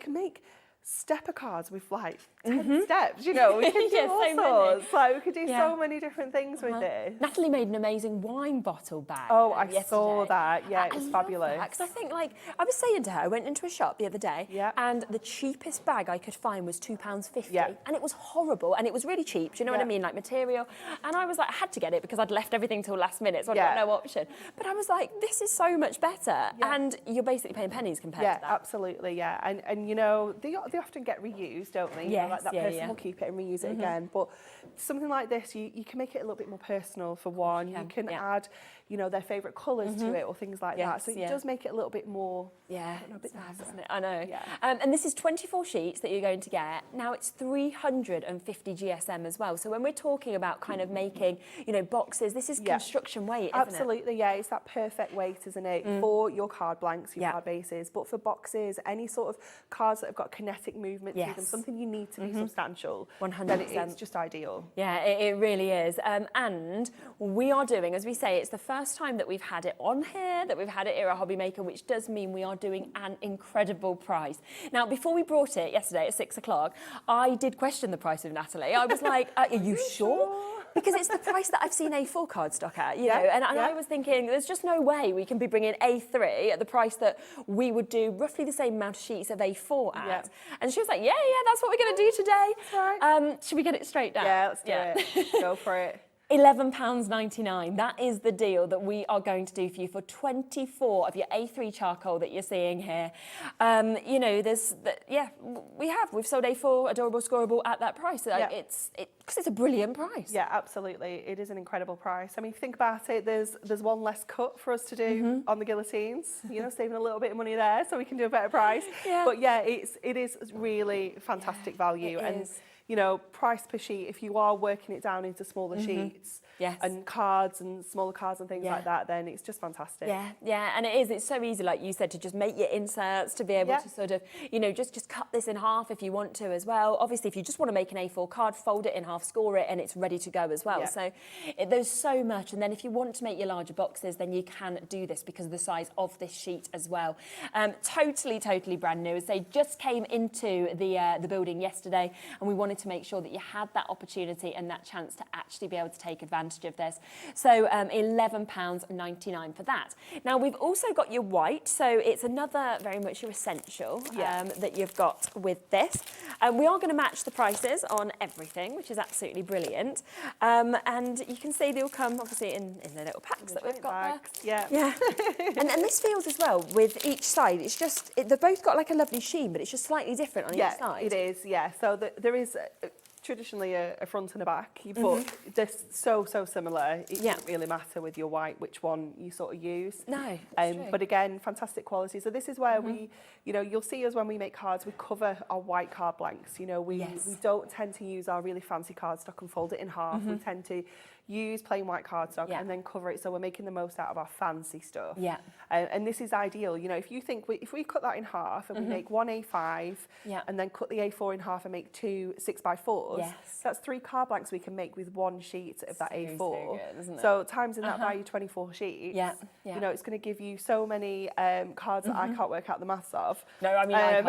stepper cards with like 10 steps, you know, we can do all sorts. Like, we could do so many different things with this. Natalie made an amazing wine bottle bag. Oh, I yesterday. saw that. Yeah, it was fabulous. Because I think, like, I was saying to her, I went into a shop the other day, and the cheapest bag I could find was £2.50, and it was horrible, and it was really cheap. Do you know what I mean, like material? And I was like, I had to get it because I'd left everything till last minute, so I'd got no option. But I was like, this is so much better, and you're basically paying pennies compared to that. Absolutely, And you know, they often get reused, don't they? You know, Yes, like that yeah, person yeah. will keep it and reuse it again. But something like this, you can make it a little bit more personal for one. You can add, you know, their favourite colours to it or things like that. So it does make it a little bit more, yeah, a bit nicer. isn't it? I know. Yeah. And this is 24 sheets that you're going to get. Now it's 350 GSM as well. So when we're talking about kind of making, you know, boxes, this is construction weight, isn't it? Absolutely, yeah. It's that perfect weight, isn't it, for your card blanks, your card bases, but for boxes, any sort of cards that have got kinetic movement to them, something you need to be substantial, 100%. then it's just ideal. Yeah, it really is. And we are doing, as we say, it's the first time that we've had it on here, that we've had it here at Hobby Maker, which does mean we are doing an incredible price. Now, before we brought it yesterday at 6 o'clock, I did question the price of Natalie. I was like, are you sure? Because it's the price that I've seen A4 cardstock at, you know, and I was thinking there's just no way we can be bringing A3 at the price that we would do roughly the same amount of sheets of A4 at. And she was like, yeah, that's what we're going to do today. Right. Should we get it straight down? Yeah, let's do it. Go for it. £11.99. That is the deal that we are going to do for you for 24 of your A3 charcoal that you're seeing here. You know, we've sold A4 Adorable Scoreable at that price. Because it's a brilliant price. Yeah, absolutely. It is an incredible price. I mean, think about it. There's one less cut for us to do on the guillotines. You know, saving a little bit of money there, so we can do a better price. But yeah, it is really fantastic value. It is. You know, price per sheet, if you are working it down into smaller sheets and cards and smaller cards and things like that, then it's just fantastic. Yeah, and it is. It's so easy, like you said, to just make your inserts, to be able to sort of, you know, just cut this in half if you want to as well. Obviously, if you just want to make an A4 card, fold it in half, score it, and it's ready to go as well. So there's so much. And then if you want to make your larger boxes, then you can do this because of the size of this sheet as well. Totally brand new. As they just came into the building yesterday, and we wanted to make sure that you had that opportunity and that chance to actually be able to take advantage of this. So £11.99 for that. Now we've also got your white, so it's another very much your essential that you've got with this. We are going to match the prices on everything, which is absolutely brilliant. And you can see they all come obviously in the little packs that we've got there. Yeah. and this feels as well with each side. It's just they've both got like a lovely sheen, but it's just slightly different on each side. It is. Yeah. So there is traditionally a front and a back, but they're so similar. It doesn't really matter with your white which one you sort of use. No, but again, fantastic quality. So this is where we, you know, you'll see us when we make cards, we cover our white card blanks. You know, we don't tend to use our really fancy cardstock and fold it in half. We tend to use plain white cardstock and then cover it, so we're making the most out of our fancy stuff. And this is ideal. You know, if you think if we cut that in half and we make one A5 and then cut the A4 in half and make two 6x4s, that's 3 card blanks we can make with one sheet of that A4. So good, isn't it? So times in that by your 24 sheets, you know, it's going to give you so many cards that I can't work out the maths of. No, I mean, I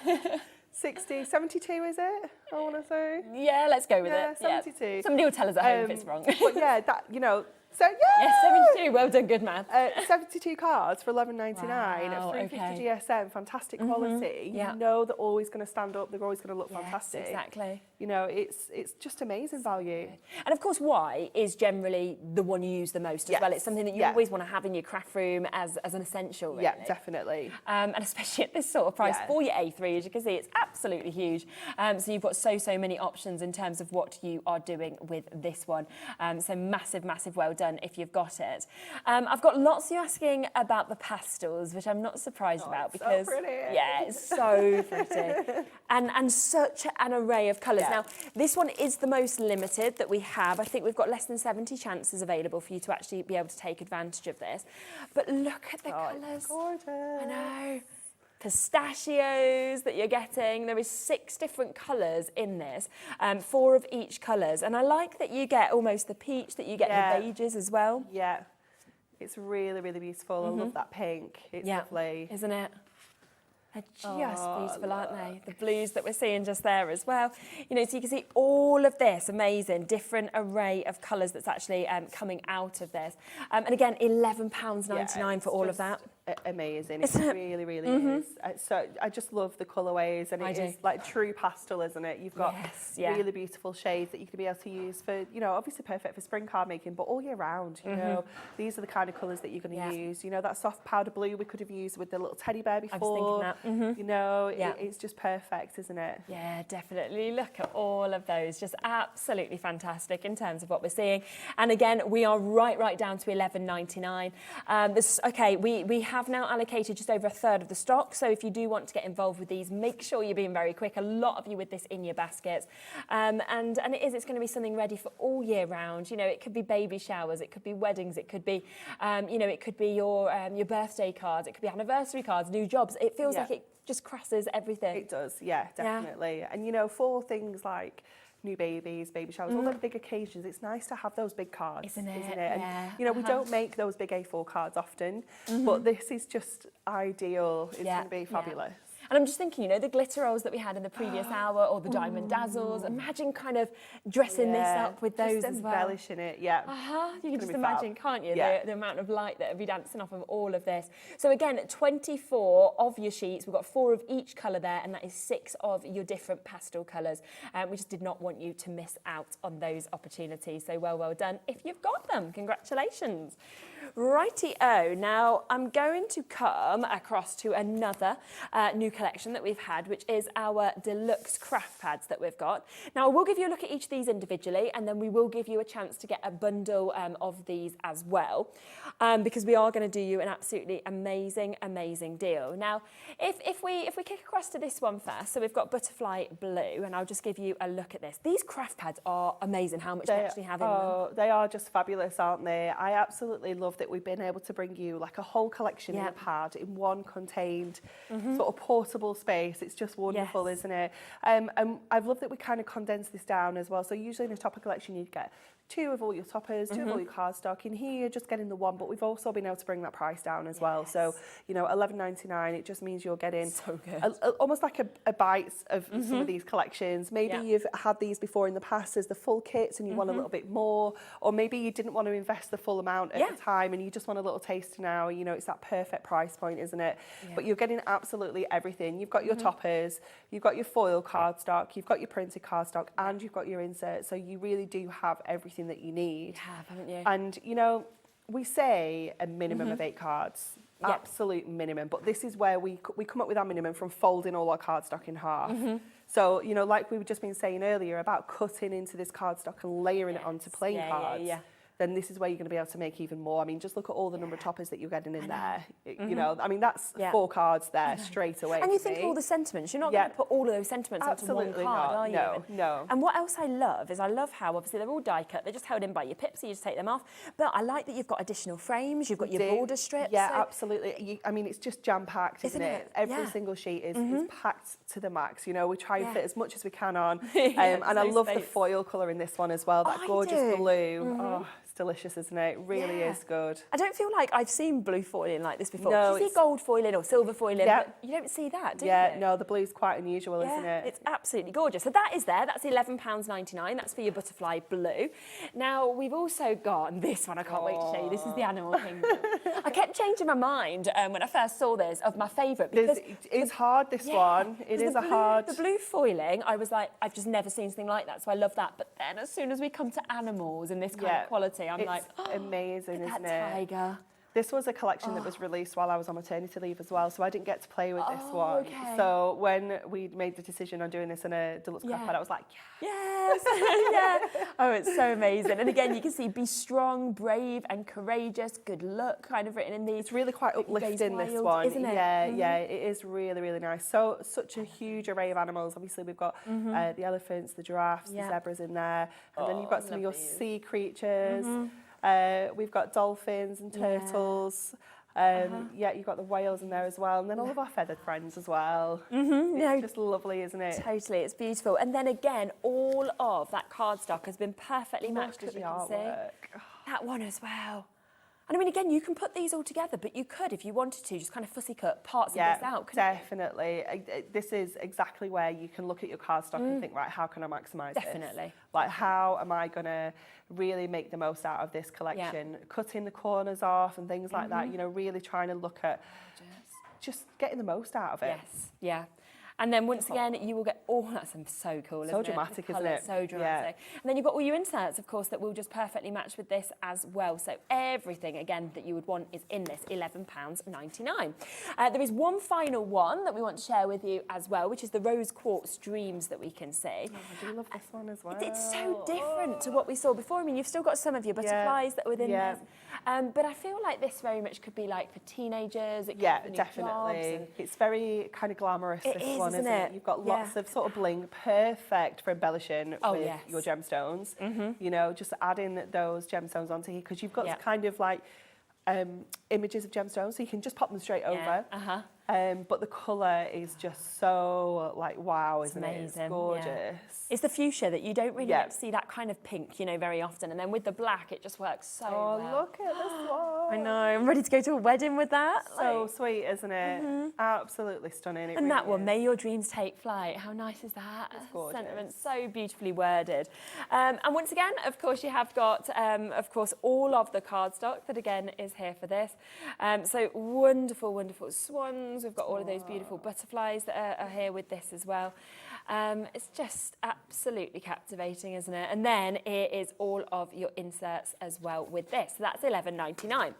can't. 60, 72 is it? I want to say. Yeah, let's go with it. 72. Yeah. Somebody will tell us at home if it's wrong. But yeah, that, you know, so Yes, 72, well done, good math. 72 cards for £11.99 Wow, at 350 GSM, fantastic quality. You know they're always going to stand up, they're always going to look fantastic. Exactly. You know, it's just amazing value. And of course, white is generally the one you use the most as well. It's something that you always want to have in your craft room as an essential, really. Yeah, definitely. And especially at this sort of price for your A3, as you can see, it's absolutely huge. So you've got so many options in terms of what you are doing with this one. So massive well done if you've got it. I've got lots of you asking about the pastels, which I'm not surprised about because it's so pretty and such an array of colours. Now this one is the most limited that we have. I think we've got less than 70 chances available for you to actually be able to take advantage of this. But look at the colours. Gorgeous. I know. Pistachios that you're getting. There is 6 different colours in this, 4 of each colours. And I like that you get almost the peach, that you get the beiges as well. Yeah, it's really beautiful. I love that pink. It's lovely. Isn't it? They're just beautiful, aren't they? The blues that we're seeing just there as well. You know, so you can see all of this amazing, different array of colours that's actually coming out of this. And again, £11.99 for all of that. amazing. It really, really is. So I just love the colourways, and it is like true pastel, isn't it? You've got really beautiful shades that you can be able to use for, you know, obviously perfect for spring card making, but all year round, you know. These are the kind of colours that you're going to use. You know, that soft powder blue we could have used with the little teddy bear before. I was thinking that. You know, it's just perfect, isn't it? Yeah, definitely. Look at all of those. Just absolutely fantastic in terms of what we're seeing. And again, we are right down to $11.99. Okay, we have now allocated just over a third of the stock. So if you do want to get involved with these, make sure you're being very quick. A lot of you with this in your baskets. And it's going to be something ready for all year round. You know, it could be baby showers, it could be weddings, it could be, you know, it could be your birthday cards, it could be anniversary cards, new jobs. It feels like it just crosses everything. It does, yeah, definitely. Yeah. And you know, for things like new babies, baby showers, all the big occasions, it's nice to have those big cards, isn't it? And you know, we don't make those big A4 cards often, but this is just ideal. It's going to be fabulous. And I'm just thinking, you know, the glitter rolls that we had in the previous hour, or the diamond dazzles. Imagine kind of dressing this up with those as well. Embellishing it, You can just imagine, can't you, the amount of light that would be dancing off of all of this. So again, 24 of your sheets. We've got 4 of each colour there, and that is 6 of your different pastel colours. We just did not want you to miss out on those opportunities. So well done if you've got them. Congratulations. Righty-o. Now, I'm going to come across to another new collection that we've had, which is our Deluxe craft pads that we've got. Now, we'll give you a look at each of these individually, and then we will give you a chance to get a bundle of these as well, because we are going to do you an absolutely amazing deal. Now, if we kick across to this one first, so we've got Butterfly Blue, and I'll just give you a look at this. These craft pads are amazing, how much they actually have in them. They are just fabulous, aren't they? I absolutely love that we've been able to bring you like a whole collection in a pad in one contained sort of portable space. It's just wonderful, isn't it? And I've loved that we kind of condensed this down as well. So usually in a topper collection you'd get 2 of all your toppers, 2 of all your cardstock. In here you're just getting the 1, but we've also been able to bring that price down as well. So, you know, $11.99, it just means you're getting almost like a bite of some of these collections. Maybe you've had these before in the past as the full kits and you want a little bit more, or maybe you didn't want to invest the full amount at the time and you just want a little taste now. You know, it's that perfect price point, isn't it? But you're getting absolutely everything. You've got your toppers, you've got your foil cardstock, you've got your printed cardstock, and you've got your inserts. So you really do have everything that you need. You have, haven't you? And you know, we say a minimum of 8 cards, absolute minimum, but this is where we come up with our minimum from folding all our cardstock in half. So, you know, like we've just been saying earlier about cutting into this cardstock and layering it onto plain cards. Then this is where you're going to be able to make even more. I mean, just look at all the number of toppers that you're getting in there. You know, I mean, that's 4 cards there straight away. And you think of all the sentiments. You're not going to put all of those sentiments onto one card, are you? No. And what else I love is I love how, obviously, they're all die cut. They're just held in by your pips, so you just take them off. But I like that you've got additional frames. You've got your border strips. Yeah, absolutely. I mean, it's just jam-packed, isn't it? Every single sheet is packed to the max. You know, we try and fit as much as we can on. And I love the foil colour in this one as well. That gorgeous blue. Oh, delicious, isn't it? It really is good. I don't feel like I've seen blue foiling like this before. No, you see gold foiling or silver foiling, but you don't see that, do you? Yeah, no, the blue's quite unusual, isn't it? It's absolutely gorgeous. So that is there. That's £11.99. That's for your Butterfly Blue. Now, we've also got this one. I can't wait to show you. This is the Animal Kingdom. I kept changing my mind when I first saw this of my favourite. Because it's hard, this one. It is hard. The blue foiling, I was like, I've just never seen something like that, so I love that. But then as soon as we come to animals in this kind of quality, I'm like, amazing, isn't it? That tiger. This was a collection that was released while I was on maternity leave as well, so I didn't get to play with this one. So when we made the decision on doing this in a Deluxe craft pad, I was like, yes, Oh, it's so amazing. And again, you can see be strong, brave and courageous, good luck kind of written in these. It's really quite uplifting, this one. Isn't it? Yeah, it is really, really nice. So such a huge array of animals. Obviously, we've got the elephants, the giraffes, the zebras in there. And then you've got some of your sea creatures. We've got dolphins and turtles. Yeah, you've got the whales in there as well. And then all of our feathered friends as well. It's just lovely, isn't it? Totally, it's beautiful. And then again, all of that cardstock has been perfectly matched, as you can see. That one as well. And I mean, again, you can put these all together, but you could, if you wanted to, just kind of fussy cut parts of this out, couldn't you? Definitely. This is exactly where you can look at your cardstock and think, right, how can I maximise this? Definitely. Like, how am I going to really make the most out of this collection? Cutting the corners off and things like that, you know, really trying to look at just getting the most out of it. Yes, yeah. And then once again, you will get that's so cool, isn't it? So dramatic, isn't it? So dramatic. And then you've got all your inserts, of course, that will just perfectly match with this as well. So everything, again, that you would want is in this, £11.99. There is one final one that we want to share with you as well, which is the Rose Quartz Dreams that we can see. Oh, I do love this one as well. It's so different to what we saw before. I mean, you've still got some of your butterflies that are within this. But I feel like this very much could be like for teenagers. It could be for definitely. It's very kind of glamorous, this one, isn't it? You've got lots of sort of bling, perfect for embellishing with your gemstones. You know, just adding those gemstones onto here, because you've got kind of like images of gemstones, so you can just pop them straight over. But the colour is just so like wow, isn't it? It's gorgeous. It's the fuchsia that you don't really get to see that kind of pink, you know, very often. And then with the black, it just works so well. Oh, look at this one. I know. I'm ready to go to a wedding with that. So sweet, isn't it? Absolutely stunning. It And really that one, is. may your dreams take flight. How nice is that? It's gorgeous. Sentiment so beautifully worded. And once again, of course, you have got, of course, all of the cardstock that again is here for this. So wonderful, wonderful swans. We've got all of those beautiful butterflies that are here with this as well. It's just absolutely captivating, isn't it? And then here is all of your inserts as well with this. So that's £11.99.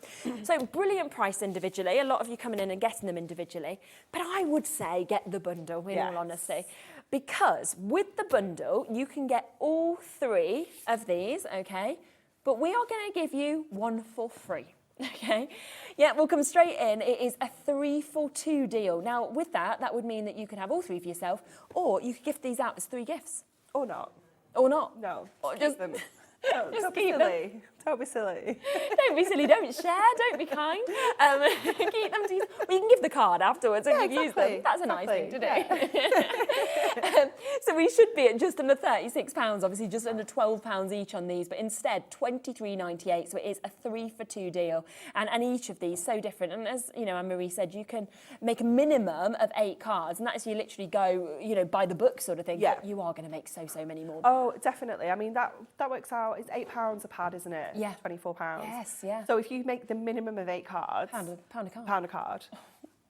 So brilliant price individually. A lot of you coming in and getting them individually. But I would say get the bundle, in all honesty. Because with the bundle, you can get all 3 of these, okay? But we are going to give you one for free. Okay, yeah, we'll come straight in. It is a 3 for 2 deal. Now, with that, that would mean that you could have all 3 for yourself, or you could gift these out as 3 gifts. Or not. Or not. No, Or just them. No, just don't be keep silly. Don't be silly. Don't be silly, don't share, don't be kind. Keep them to yourself. Well, you can give the card afterwards and you use them. That's a nice thing to do. So we should be at just under £36, obviously just under £12 each on these, but instead £23.98. So it is a 3 for 2 deal. And each of these so different. And as you know, Anne-Marie said, you can make a minimum of 8 cards, and that's you literally go, you know, by the book sort of thing. Yeah. But you are going to make so many more. Oh, definitely. I mean, that works out. It's £8 a pad, isn't it? Yeah. £24. Yes, yeah. So if you make the minimum of 8 cards, Pound a card. Pound a card.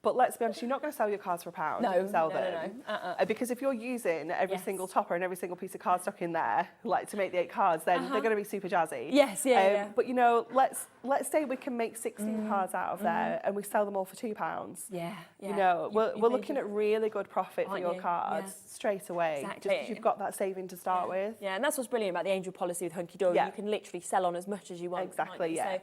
But let's be honest, you're not going to sell your cards for £1. No, you can sell no, them. no. Because if you're using every single topper and every single piece of cardstock in there, like to make the 8 cards, then they're going to be super jazzy. Yes, yeah. But you know, let's say we can make 16 cards out of there and we sell them all for £2. Yeah. You know, we're looking at really good profit for your cards straight away. Exactly. Just 'cause you've got that saving to start with. Yeah, and that's what's brilliant about the angel policy with Hunky Dory. Yeah. You can literally sell on as much as you want. Exactly, can't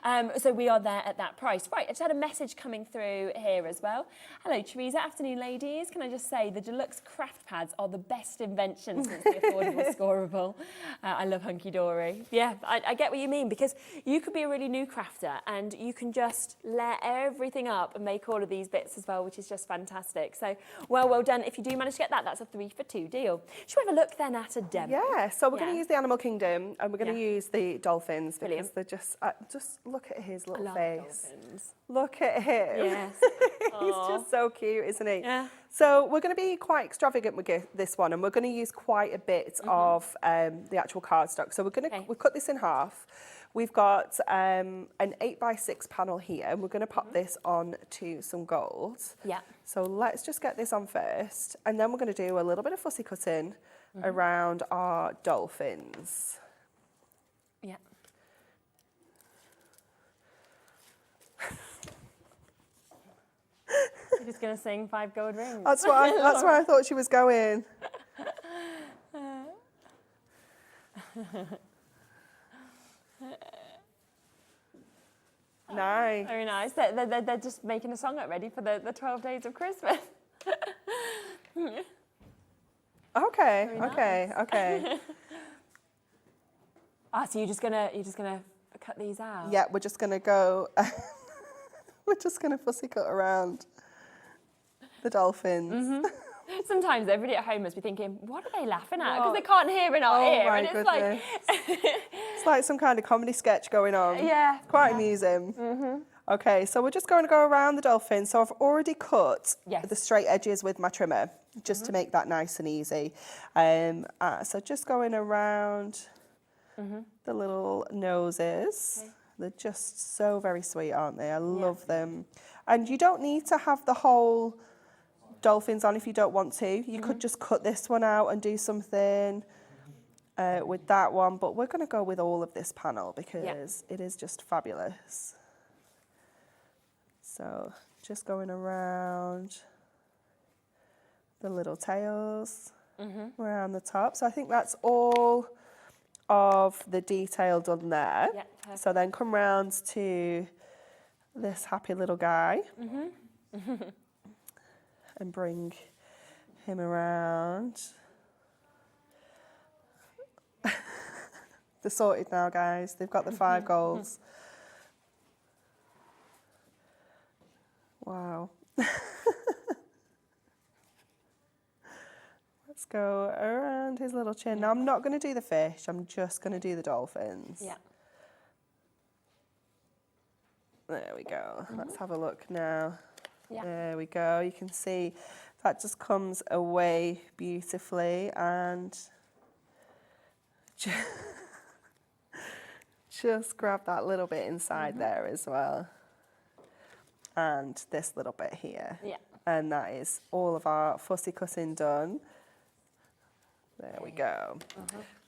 you? yeah. So we are there at that price. Right, I just had a message coming through here as well. Hello, Teresa. Afternoon, ladies. Can I just say the Deluxe craft pads are the best invention since the affordable scoreable. I love Hunky Dory. Yeah, I get what you mean, because you could be a really new crafter and you can just layer everything up and make all of these bits as well, which is just fantastic. So, well done. If you do manage to get that, that's a 3 for 2 deal. Should we have a look then at a demo? Yeah, so we're going to use the Animal Kingdom and we're going to use the dolphins because Brilliant. they're just look at his little love face. dolphins. Look at him. Yes. He's just so cute, isn't he? Yeah. So we're going to be quite extravagant with this one, and we're going to use quite a bit of the actual cardstock. So we've cut this in half. We've got an 8x6 panel here, and we're going to pop this on to some gold. Yeah. So let's just get this on first, and then we're going to do a little bit of fussy cutting around our dolphins. Yeah. You're just going to sing 5 gold rings. That's where I thought she was going. Nice. Very nice. They're just making a song up ready for the 12 days of Christmas. Okay. So you're just gonna cut these out? Yeah, we're just gonna go. We're just gonna fussy cut around the dolphins. Sometimes everybody at home must be thinking, what are they laughing at? Because they can't hear in our ear. My And it's goodness. It's like some kind of comedy sketch going on. Yeah. Quite amusing. Okay, so we're just going to go around the dolphin. So I've already cut the straight edges with my trimmer, just to make that nice and easy. So just going around the little noses. Okay. They're just so very sweet, aren't they? I love them. And you don't need to have the whole dolphins on if you don't want to. You could just cut this one out and do something with that one. But we're going to go with all of this panel because it is just fabulous. So just going around the little tails, around the top. So I think that's all of the detail done there. Yeah, so then come round to this happy little guy and bring him around. They're sorted now, guys. They've got the 5 goals. Wow. Let's go around his little chin. Now, I'm not going to do the fish. I'm just going to do the dolphins. Yeah. There we go. Let's have a look now. Yeah. There we go. You can see that just comes away beautifully and just grab that little bit inside there as well. And this little bit here. Yeah. And that is all of our fussy cutting done. There we go.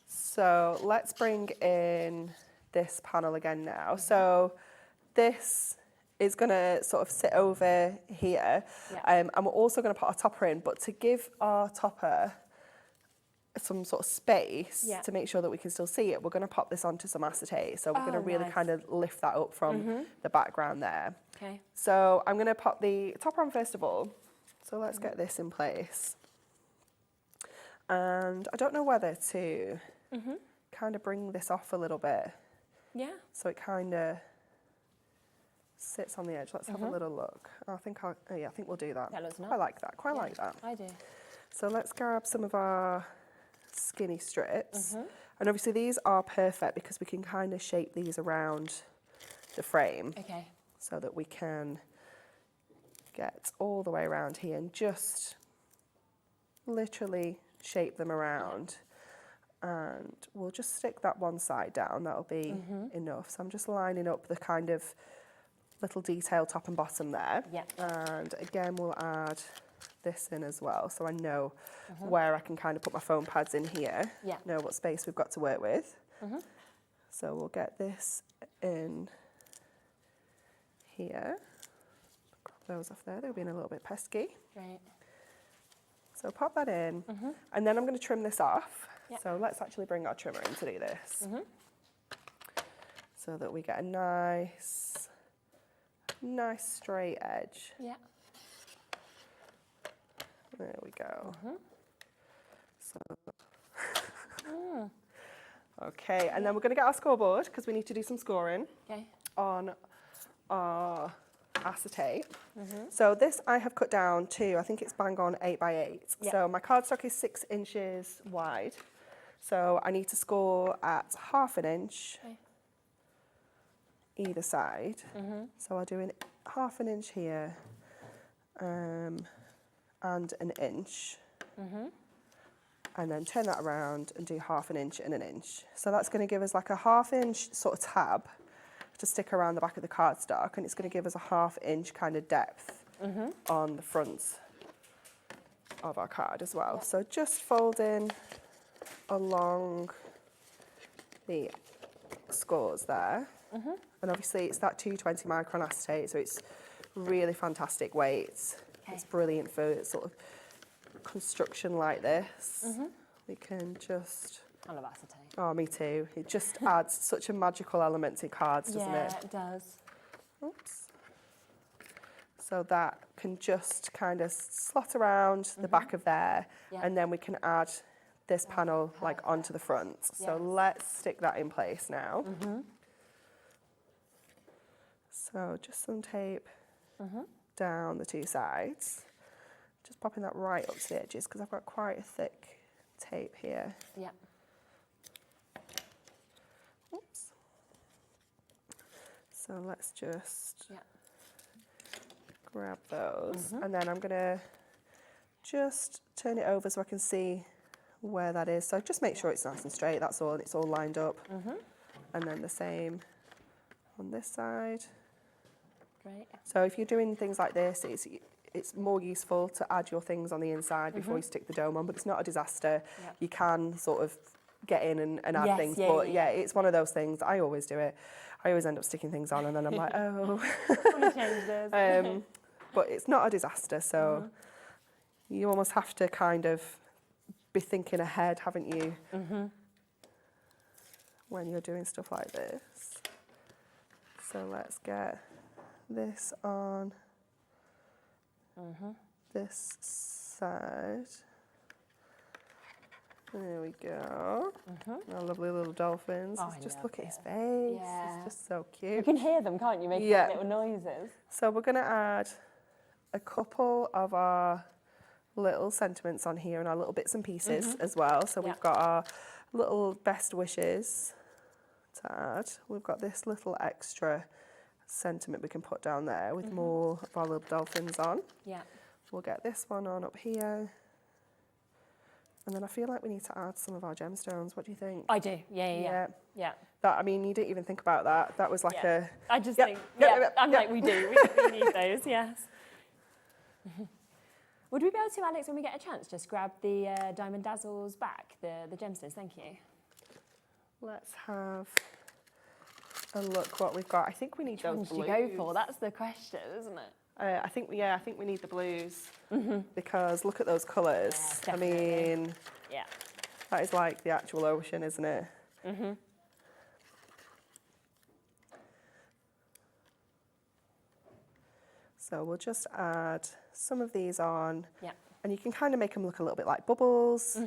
So let's bring in this panel again now. So this is going to sort of sit over here. And we're also going to put our topper in, but to give our topper some sort of space to make sure that we can still see it, we're going to pop this onto some acetate. So we're going to really kind of lift that up from the background there. Okay. So I'm going to pop the topper on first of all. So let's get this in place. And I don't know whether to kind of bring this off a little bit. Yeah. So it kind of sits on the edge. Let's have a little look. I think I think we'll do that. That looks nice. I like that. Quite like that. I do. So let's grab some of our skinny strips. And obviously these are perfect because we can kind of shape these around the frame. Okay. So that we can get all the way around here and just literally shape them around. And we'll just stick that one side down. That'll be enough. So I'm just lining up the kind of little detail top and bottom there. Yeah. And again, we'll add this in as well. So I know where I can kind of put my foam pads in here. Yeah. Know what space we've got to work with. So we'll get this in here. Grab those off there. They're being a little bit pesky. Right. So pop that in. And then I'm going to trim this off. Yep. So let's actually bring our trimmer in to do this. So that we get a nice straight edge. Yeah. There we go. So. Okay, and then we're going to get our scoreboard because we need to do some scoring on our acetate. So this I have cut down to, I think it's bang on 8 by 8. So my cardstock is 6 inches wide. So I need to score at ½ inch either side. So I'll do ½ inch here and an inch. And then turn that around and do ½ inch and an inch. So that's going to give us like a ½ inch sort of tab to stick around the back of the cardstock, and it's going to give us a ½ inch kind of depth on the front of our card as well. So just folding along the scores there. And obviously it's that 220 micron acetate, so it's really fantastic weight. It's brilliant for sort of construction like this. We can just... I love acetate. Oh, me too. It just adds such a magical element to cards, doesn't it? Yeah, it does. Oops. So that can just kind of slot around the back of there, and then we can add this panel like onto the front. So let's stick that in place now. So just some tape down the two sides, just popping that right up to the edges because I've got quite a thick tape here. Yeah. Oops. So let's just grab those, and then I'm gonna just turn it over so I can see where that is. So just make sure it's nice and straight, that's all, and it's all lined up. And then the same on this side. Great. So if you're doing things like this, it's more useful to add your things on the inside before you stick the dome on, but it's not a disaster. You can sort of get in and add things, but it's one of those things. I always do it. I always end up sticking things on and then I'm like, oh. I want to change this. But it's not a disaster, so you almost have to kind of be thinking ahead, haven't you, when you're doing stuff like this. So let's get this on this side. There we go. Our lovely little dolphins. Oh, Just look at his face. Yeah. It's just so You cute. can hear them, can't you? Making little noises. So we're going to add a couple of our little sentiments on here and our little bits and pieces as well. So we've got our little best wishes to add. We've got this little extra sentiment we can put down there with more of our little dolphins on. Yeah. We'll get this one on up here. And then I feel like we need to add some of our gemstones. What do you think? I do. Yeah. That, I mean, you didn't even think about that. That was like a... I just think, I'm like, we do. We need those, yes. Would we be able to, Alex, when we get a chance, just grab the Diamond Dazzles back, the gemstones? Thank you. Let's have a look what we've got. I think we need those blues. Which ones do you go for? That's the question, isn't it? I think we need the blues because look at those colours. Yeah, I mean, yeah, that is like the actual ocean, isn't it? So we'll just add some of these on, and you can kind of make them look a little bit like bubbles.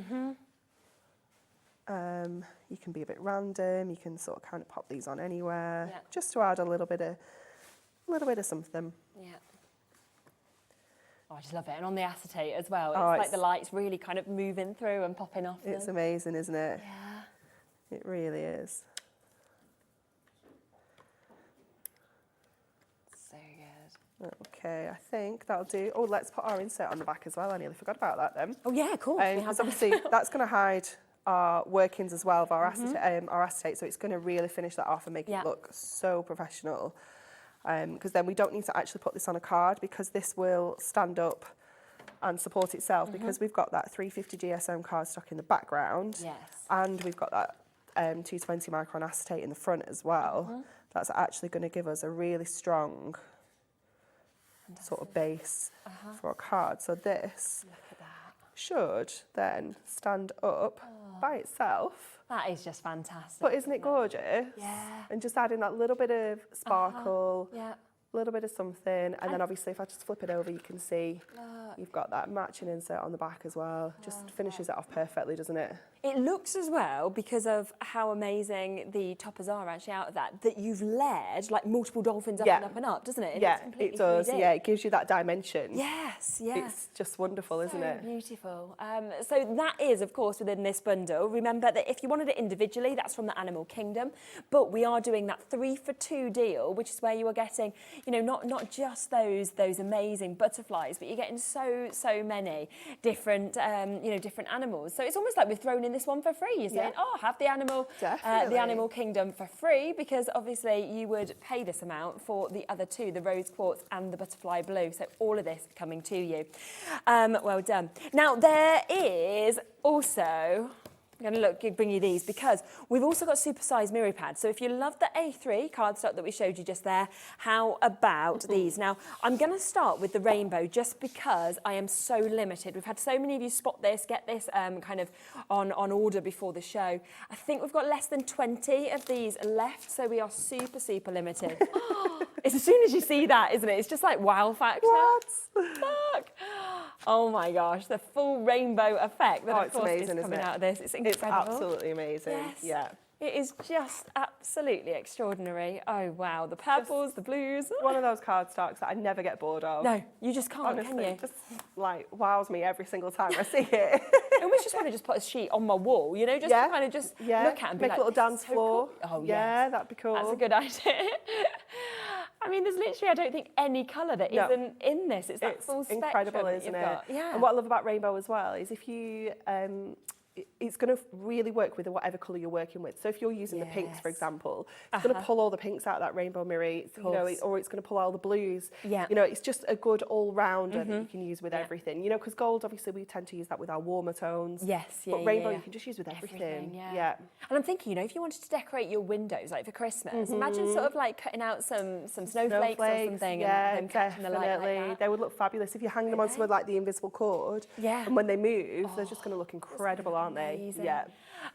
You can be a bit random. You can sort of kind of pop these on anywhere, just to add a little bit of something. Yeah. Oh, I just love it. And on the acetate as well. It's like the light's really kind of moving through and popping off. It's amazing, isn't it? Yeah. It really is. So good. Okay, I think that'll do. Oh, let's put our insert on the back as well. I nearly forgot about that then. Oh yeah, cool. Because obviously that's going to hide our workings as well of our acetate, so it's going to really finish that off and make it look so professional. Because then we don't need to actually put this on a card because this will stand up and support itself because we've got that 350 GSM cardstock in the background and we've got that 220 micron acetate in the front as well. That's actually going to give us a really strong sort of base for our card. So this should then stand up by itself. That is just fantastic. But isn't it gorgeous? Yeah. And just adding that little bit of sparkle, Yeah. a little bit of something, and then obviously if I just flip it over, you can see you've got that matching insert on the back as well. Just finishes it off perfectly, doesn't it? It looks as well, because of how amazing the toppers are actually out of that you've layered like multiple dolphins up and up and up, doesn't it? Yeah, it does. 3D. Yeah, it gives you that dimension. Yes, It's just wonderful, isn't it? Beautiful. So that is, of course, within this bundle. Remember that if you wanted it individually, that's from the Animal Kingdom, but we are doing that 3-for-2 deal, which is where you are getting, not just those amazing butterflies, but you're getting so many different, different animals. So it's almost like we've thrown in this one for free. You're saying, have the Animal Kingdom for free, because obviously you would pay this amount for the other two, the rose quartz and the butterfly blue. So all of this coming to you. Well done. Now there is also, I'm going to bring you these because we've also got super-sized mirror pads. So if you love the A3 cardstock that we showed you just there, how about these? Now, I'm going to start with the rainbow just because I am so limited. We've had so many of you spot this, get this kind of on order before the show. I think we've got less than 20 of these left, so we are super limited. It's as soon as you see that, isn't it? It's just like wow factor. What? Look. Oh my gosh, the full rainbow effect that of course amazing, is coming isn't it? out of this. It's incredible. It's absolutely amazing. Yes. Yeah. It is just absolutely extraordinary. Oh, wow. The purples, the blues. One of those cardstocks that I never get bored of. No, you just can't, Honestly, can you? it just like wows me every single time I see it. I almost just want to just put a sheet on my wall, you know, just to kind of just look at it and be make like, a little "This dance is so floor. cool." Oh, yeah, yes. that'd be cool. That's a good idea. I mean, there's literally, I don't think, any colour that isn't in this. It's that full spectrum incredible, that isn't you've it? got. Yeah. And what I love about rainbow as well is if you it's going to really work with whatever colour you're working with. So if you're using the pinks, for example, it's going to pull all the pinks out of that rainbow mirror, you know, or it's going to pull all the blues. Yeah. You know, it's just a good all-rounder that you can use with everything. You know, because gold, obviously, we tend to use that with our warmer tones. Yes, But rainbow, you can just use with everything. Yeah. And I'm thinking, you know, if you wanted to decorate your windows, like for Christmas, imagine sort of like cutting out some snowflakes or something and catching the light like that. They would look fabulous if you hang them on some of like the invisible cord. Yeah. And when they move, they're just going to look incredible, aren't they? Amazing. Yeah.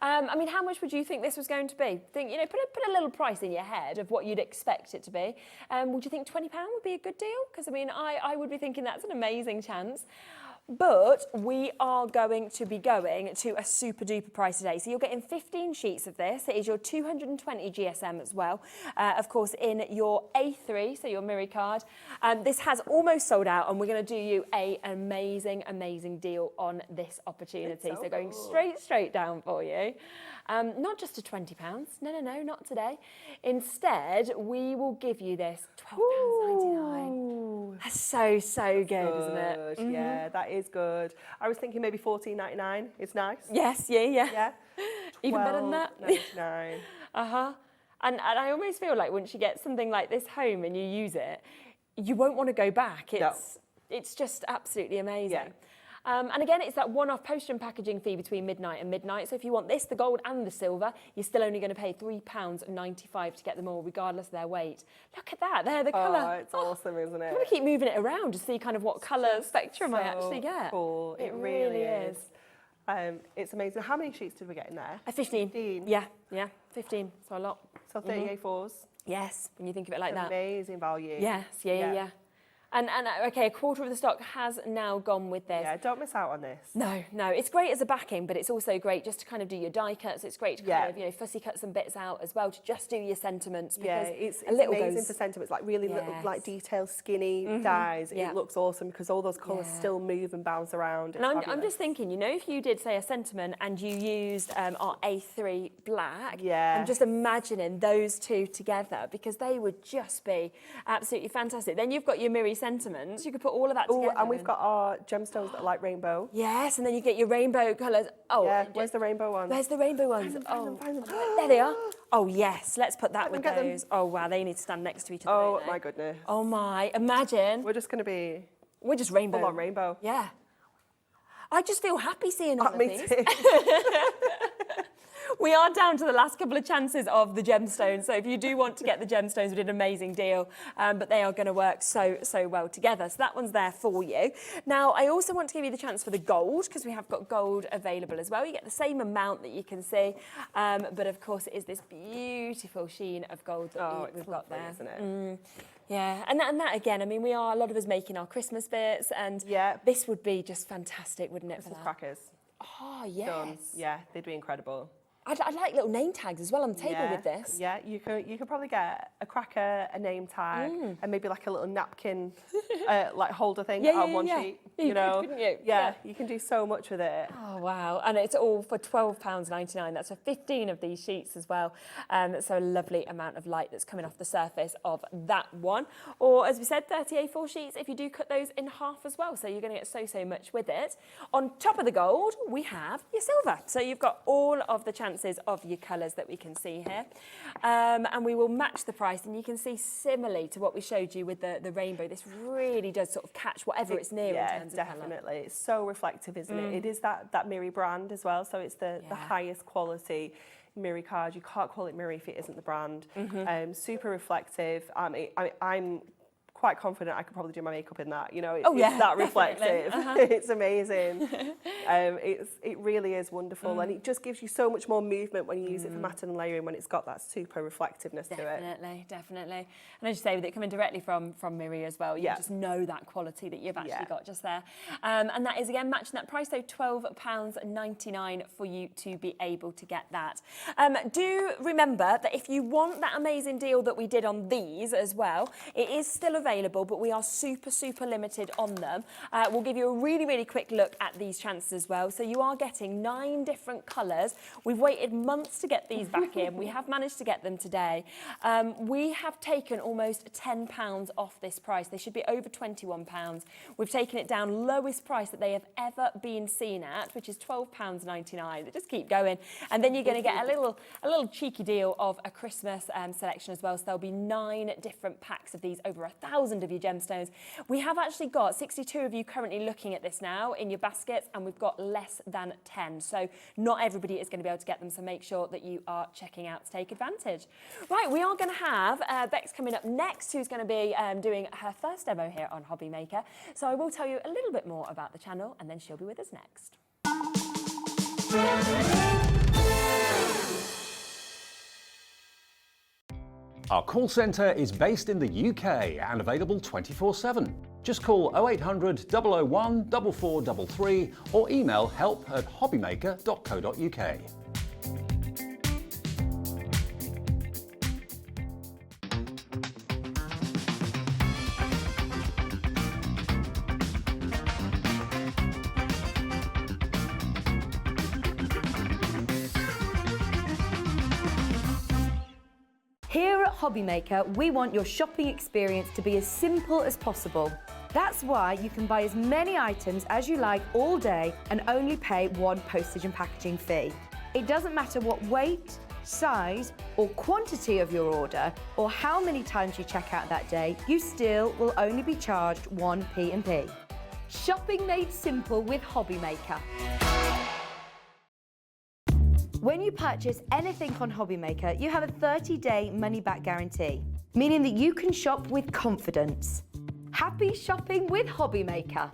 I mean, how much would you think this was going to be? Think, you know, put a little price in your head of what you'd expect it to be. Would you think £20 would be a good deal? Because I mean, I would be thinking that's an amazing chance. But we are going to be going to a super duper price today. So you're getting 15 sheets of this. It is your 220 GSM as well. Of course, in your A3, so your Miri card. This has almost sold out, and we're going to do you an amazing, amazing deal on this opportunity. So going straight down for you. Not just to £20. No, not today. Instead, we will give you this £12.99. That's so good, isn't it? Yeah, that is good. I was thinking maybe £14.99 is nice. Yes, yeah. Yeah. Even better than that. £12.99. And I almost feel like once you get something like this home and you use it, you won't want to go back. It's just absolutely amazing. Yeah. And again, it's that one-off poster and packaging fee between midnight and midnight. So if you want this, the gold and the silver, you're still only going to pay £3.95 to get them all, regardless of their weight. Look at that. They're the colour. Oh, it's awesome, isn't it? I'm going to keep moving it around to see kind of what colour spectrum I actually get. Cool. It really is. It's amazing. How many sheets did we get in there? 15. 15. Yeah, 15. So a lot. So 30 A4s. Yes, when you think of it like that. Amazing value. Yes, yeah. And okay, a quarter of the stock has now gone with this. Yeah, don't miss out on this. No, it's great as a backing, but it's also great just to kind of do your die cuts. It's great to kind of, you know, fussy cut some bits out as well to just do your sentiments. Because it's a little amazing goes... for sentiments, like really little, like detailed, skinny dies. It looks awesome because all those colours still move and bounce around. And I'm just thinking, you know, if you did, say, a sentiment and you used our A3 black, I'm just imagining those two together because they would just be absolutely fantastic. Then you've got your Miri sentiments. You could put all of that together. And we've got our gemstones that are like rainbow. Yes, and then you get your rainbow colours. Oh, yeah, where's the rainbow ones? Where's the rainbow ones? Find them. There they are. Oh, yes, let's put that with get them. those. Oh, wow, they need to stand next to each other. Oh, my goodness. Oh, my. Imagine. We're just going to be... We're just rainbow. Full on rainbow. Yeah. I just feel happy seeing all of Me these. too. We are down to the last couple of chances of the gemstones. So if you do want to get the gemstones, we did an amazing deal, but they are going to work so well together. So that one's there for you. Now, I also want to give you the chance for the gold because we have got gold available as well. You get the same amount that you can see, but of course it is this beautiful sheen of gold that we've got there. Isn't it? Yeah, and that again, I mean, we are, a lot of us making our Christmas bits, and this would be just fantastic, wouldn't it, for that? Crackers. Oh, yes. Done. Yeah, they'd be incredible. I'd like little name tags as well on the table with this. Yeah, you could probably get a cracker, a name tag, and maybe like a little napkin, like holder thing on one sheet. You know, couldn't you? Yeah, you can do so much with it. Oh wow! And it's all for £12.99. That's for 15 of these sheets as well. So a lovely amount of light that's coming off the surface of that one. Or as we said, 30 A4 sheets if you do cut those in half as well. So you're going to get so much with it. On top of the gold, we have your silver. So you've got all of the chances of your colours that we can see here, and we will match the price, and you can see similarly to what we showed you with the rainbow, this really does sort of catch whatever it's near in terms of colour. Definitely. It's so reflective, isn't it? It is that Miri brand as well, so it's the highest quality Miri card. You can't call it Miri if it isn't the brand. Super reflective. I'm quite confident I could probably do my makeup in that. You know, Oh, yeah, it's that reflective. definitely. It's amazing. It really is wonderful, and it just gives you so much more movement when you use it for matting and layering when it's got that super reflectiveness to it. Definitely. And as you say, with it coming directly from Miri as well, you just know that quality that you've actually got just there. And that is again matching that price, so £12.99 for you to be able to get that. Do remember that if you want that amazing deal that we did on these as well, it is still available, but we are super limited on them. We'll give you a really quick look at these chances as well. So you are getting 9 different colours. We've waited months to get these back in. We have managed to get them today. We have taken almost £10 off this price. They should be over £21. We've taken it down, lowest price that they have ever been seen at, which is £12.99. They just keep going. And then you're going to get a little cheeky deal of a Christmas selection as well. So there'll be 9 different packs of these, over 1,000 of your gemstones. We have actually got 62 of you currently looking at this now in your baskets, and we've got less than 10. So not everybody is going to be able to get them. So make sure that you are checking out to take advantage. Right, we are going to have Bex coming up next, who's going to be doing her first demo here on Hobby Maker. So I will tell you a little bit more about the channel, and then she'll be with us next. Our call centre is based in the UK and available 24/7. Just call 0800 001 4433 or email help@hobbymaker.co.uk. Here at Hobby Maker, we want your shopping experience to be as simple as possible. That's why you can buy as many items as you like all day and only pay one postage and packaging fee. It doesn't matter what weight, size or quantity of your order or how many times you check out that day, you still will only be charged one P&P. Shopping made simple with Hobby Maker. When you purchase anything on Hobby Maker, you have a 30-day money-back guarantee, meaning that you can shop with confidence. Happy shopping with Hobby Maker.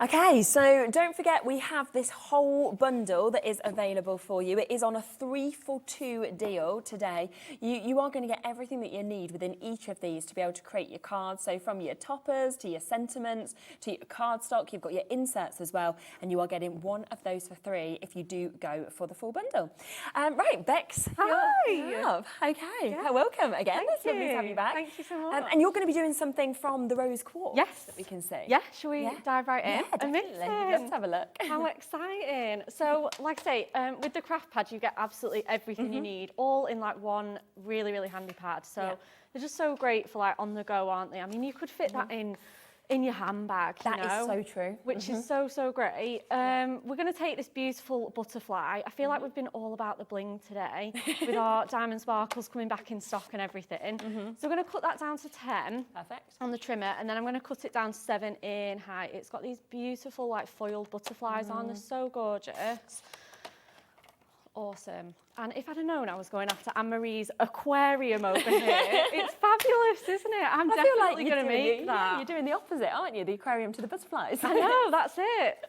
Okay, so don't forget we have this whole bundle that is available for you. It is on a 3 for 2 deal today. You are going to get everything that you need within each of these to be able to create your cards. So from your toppers to your sentiments to your cardstock, you've got your inserts as well, and you are getting one of those for 3 if you do go for the full bundle. Right, Bex. Hi. Okay, welcome again. Thank It's lovely to have you back. Thank you so much. And you're going to be doing something from the rose quartz Yes. that we can see. Yeah, shall we dive right in? Yeah, definitely. Amazing. Let's have a look. How exciting. So, like I say, with the craft pad, you get absolutely everything you need, all in like one really handy pad. So they're just so great for like on the go, aren't they? I mean, you could fit that in your handbag, That is so true. Which is so great. We're going to take this beautiful butterfly. I feel like we've been all about the bling today with our diamond sparkles coming back in stock and everything. So we're going to cut that down to 10 on the trimmer, and then I'm going to cut it down to 7 in height. It's got these beautiful like foiled butterflies on. They're so gorgeous. Awesome. And if I'd have known I was going after Anne-Marie's aquarium over here, it's fabulous, isn't it? I'm definitely going to make that. You're doing the opposite, aren't you? The aquarium to the butterflies. I know, that's it.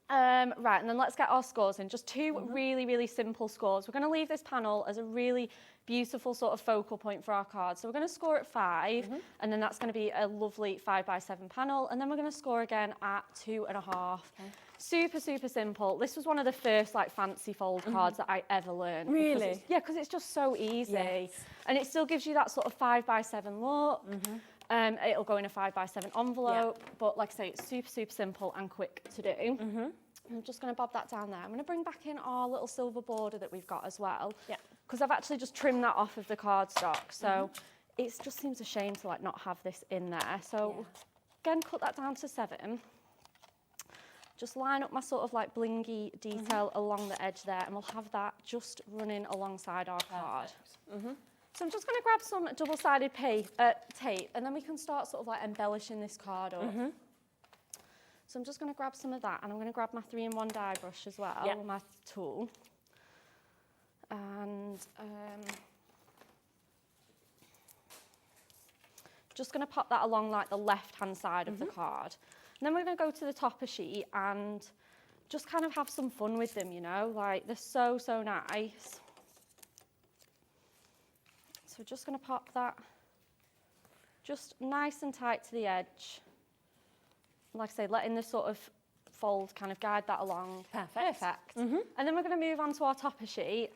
Right, and then let's get our scores in. Just 2 really simple scores. We're going to leave this panel as a really beautiful sort of focal point for our card. So we're going to score at 5, and then that's going to be a lovely 5x7 panel, and then we're going to score again at 2.5. Super simple. This was one of the first like fancy fold cards that I ever learned. Really? Because it's just so easy. And it still gives you that sort of 5x7 look. It'll go in a 5x7 envelope, but like I say, it's super simple and quick to do. I'm just going to bob that down there. I'm going to bring back in our little silver border that we've got as well, because I've actually just trimmed that off of the cardstock. So it just seems a shame to like not have this in there. So again, cut that down to 7. Just line up my sort of like blingy detail along the edge there, and we'll have that just running alongside our card. So I'm just going to grab some double-sided tape, and then we can start sort of like embellishing this card up. So I'm just going to grab some of that, and I'm going to grab my 3-in-1 die brush as well, my tool. And just going to pop that along like the left-hand side of the card. And then we're going to go to the topper sheet and just kind of have some fun with them, you know, like they're so, so nice. So we're just going to pop that just nice and tight to the edge. Like I say, letting the sort of fold kind of guide that along. Perfect. And then we're going to move on to our topper sheet.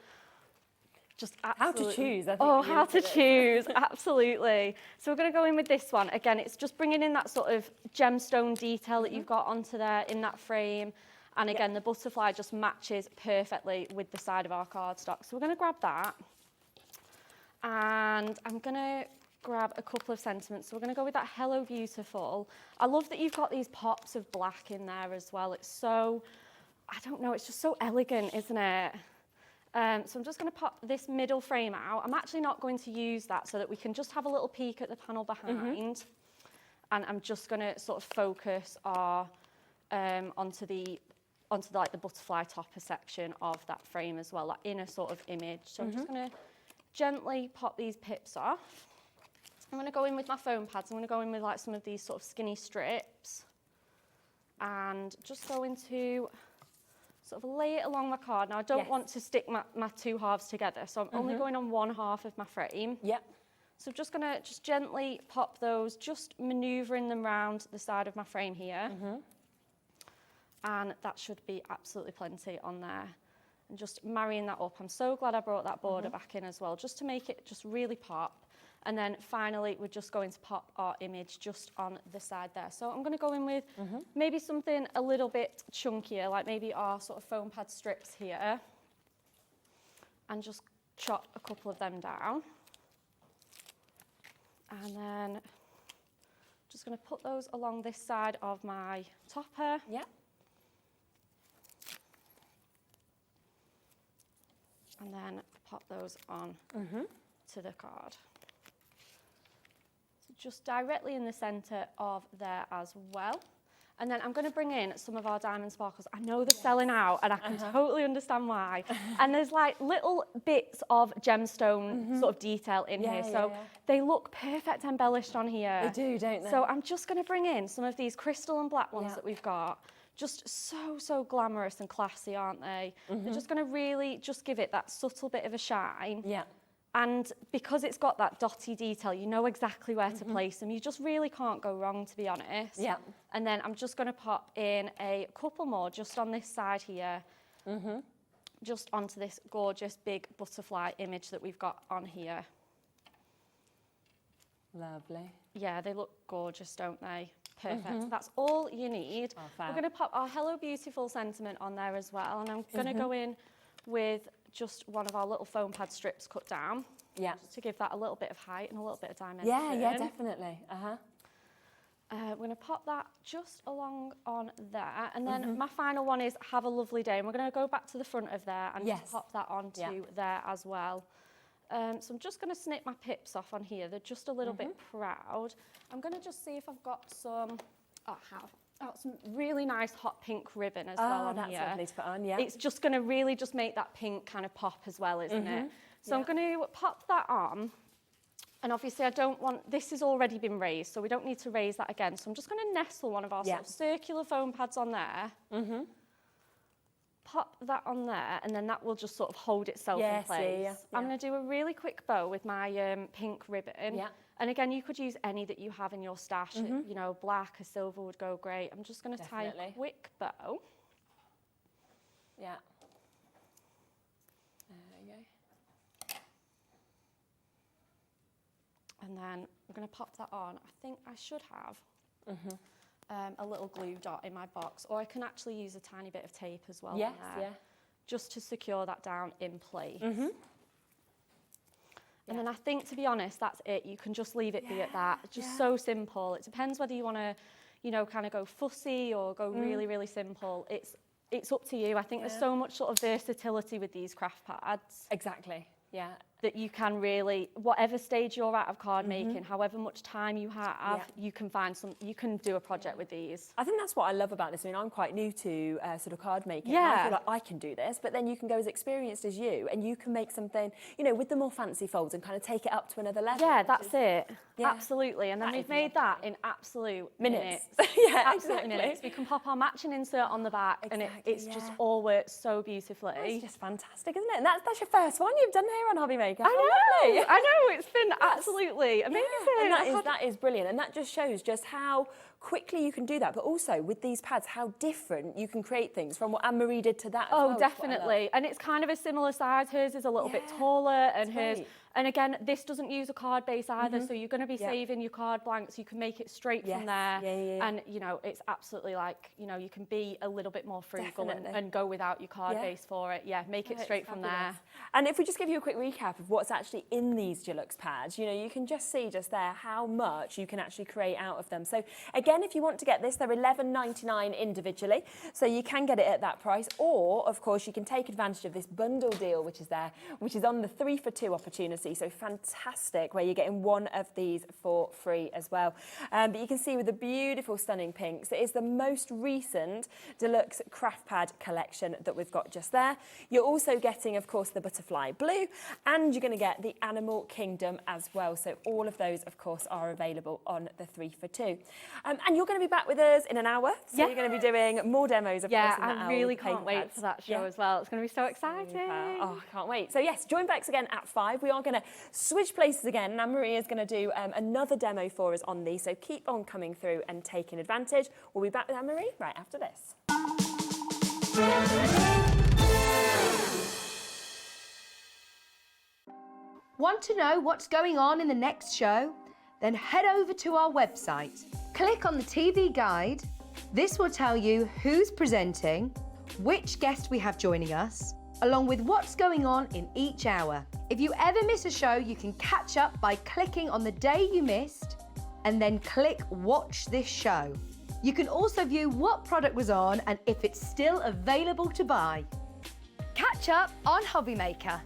Just absolutely. How to choose, I think. Oh, how to choose, absolutely. So we're going to go in with this one. Again, it's just bringing in that sort of gemstone detail that you've got onto there in that frame. And again, the butterfly just matches perfectly with the side of our cardstock. So we're going to grab that. And I'm going to grab a couple of sentiments. So we're going to go with that Hello Beautiful. I love that you've got these pops of black in there as well. It's so, I don't know, it's just so elegant, isn't it? So I'm just going to pop this middle frame out. I'm actually not going to use that so that we can just have a little peek at the panel behind. And I'm just going to sort of focus our onto like the butterfly topper section of that frame as well, that inner sort of image. So I'm just going to gently pop these pips off. I'm going to go in with my foam pads. I'm going to go in with like some of these sort of skinny strips and just go into sort of lay it along my card. Now I don't want to stick my two halves together, so I'm only going on one half of my frame. So I'm just going to just gently pop those, just manoeuvring them round the side of my frame here. And that should be absolutely plenty on there. And just marrying that up. I'm so glad I brought that border back in as well, just to make it just really pop. And then finally, we're just going to pop our image just on the side there. So I'm going to go in with maybe something a little bit chunkier, like maybe our sort of foam pad strips here. And just chop a couple of them down. And then just going to put those along this side of my topper. And then pop those on to the card. So just directly in the centre of there as well. And then I'm going to bring in some of our diamond sparkles. I know they're selling out and I can totally understand why. And there's like little bits of gemstone sort of detail in here. So they look perfect embellished on here. They do, don't they? So I'm just going to bring in some of these crystal and black ones that we've got. Just so, so glamorous and classy, aren't they? They're just going to really just give it that subtle bit of a shine. And because it's got that dotty detail, you know exactly where to place them. You just really can't go wrong, to be honest. And then I'm just going to pop in a couple more just on this side here, just onto this gorgeous big butterfly image that we've got on here. Lovely. Yeah, they look gorgeous, don't they? Perfect. That's all you need. We're going to pop our Hello Beautiful sentiment on there as well. And I'm going to go in with just one of our little foam pad strips cut down. Just to give that a little bit of height and a little bit of dimension. Yeah, definitely. We're going to pop that just along on there. And then my final one is Have a Lovely Day. And we're going to go back to the front of there and just pop that onto there as well. So I'm just going to snip my pips off on here. They're just a little bit proud. I'm going to just see if I've got some, some really nice hot pink ribbon as well on here. That's lovely to put on, It's just going to really just make that pink kind of pop as well, isn't it? So I'm going to pop that on. And obviously I don't want, this has already been raised, so we don't need to raise that again. So I'm just going to nestle one of our sort of circular foam pads on there. Pop that on there, and then that will just sort of hold itself in place. I'm going to do a really quick bow with my pink ribbon. And again, you could use any that you have in your stash. You know, black or silver would go great. I'm just going to tie a quick bow. There you go. And then I'm going to pop that on. I think I should have a little glue dot in my box, or I can actually use a tiny bit of tape as well on there, just to secure that down in place. And then I think, to be honest, that's it. You can just leave it be at that. It's just so simple. It depends whether you want to, you know, kind of go fussy or go really, really simple. It's up to you. I think there's so much sort of versatility with these craft pads. Exactly. that you can really, whatever stage you're at of card making, however much time you have, you can find you can do a project with these. I think that's what I love about this. I mean, I'm quite new to sort of card making. Yeah. I feel like I can do this, but then you can go as experienced as you, and you can make something, you know, with the more fancy folds and kind of take it up to another level. Yeah, that's it. Yeah. Absolutely. And then we've made that in absolute minutes. Yeah, absolutely exactly. minutes. We can pop our matching insert on the back, and it's just all worked so beautifully. It's just fantastic, isn't it? And that's your first one you've done here on Hobby Maker. I know, it's been absolutely amazing. And that is brilliant, and that just shows just how quickly you can do that, but also with these pads, how different you can create things from what Anne-Marie did to that. Oh, definitely. And it's kind of a similar size. Hers is a little bit taller, and hers. And again, this doesn't use a card base either, so you're going to be saving your card blanks. You can make it straight from there. And, you know, it's absolutely like, you know, you can be a little bit more frugal and go without your card base for it. Yeah, make it straight from there. And if we just give you a quick recap of what's actually in these Deluxe pads, you know, you can just see just there how much you can actually create out of them. So again, if you want to get this, they're $11.99 individually, so you can get it at that price. Or, of course, you can take advantage of this bundle deal, which is there, which is on the 3 for 2 opportunity. So fantastic, where you're getting one of these for free as well. But you can see with the beautiful, stunning pinks, it is the most recent Deluxe craft pad collection that we've got just there. You're also getting, of course, the butterfly blue, and you're going to get the Animal Kingdom as well. So all of those, of course, are available on the 3 for 2. And you're going to be back with us in an hour, so you're going to be doing more demos, of course, in that hour. I really can't wait for that show as well. It's going to be so exciting. Oh, I can't wait. So yes, join Bex again at 5. We are going to switch places again, and Anne-Marie is going to do another demo for us on these, so keep on coming through and taking advantage. We'll be back with Anne-Marie right after this. Want to know what's going on in the next show? Then head over to our website. Click on the TV guide. This will tell you who's presenting, which guest we have joining us, along with what's going on in each hour. If you ever miss a show, you can catch up by clicking on the day you missed and then click Watch This Show. You can also view what product was on and if it's still available to buy. Catch up on Hobby Maker.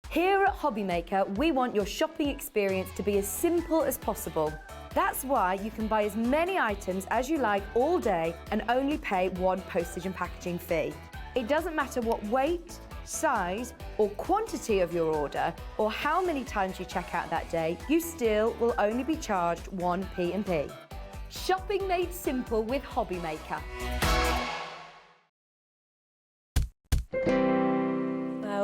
Here at Hobby Maker, we want your shopping experience to be as simple as possible. That's why you can buy as many items as you like all day and only pay one postage and packaging fee. It doesn't matter what weight, size or quantity of your order or how many times you check out that day, you still will only be charged one P&P. Shopping made simple with Hobby Maker.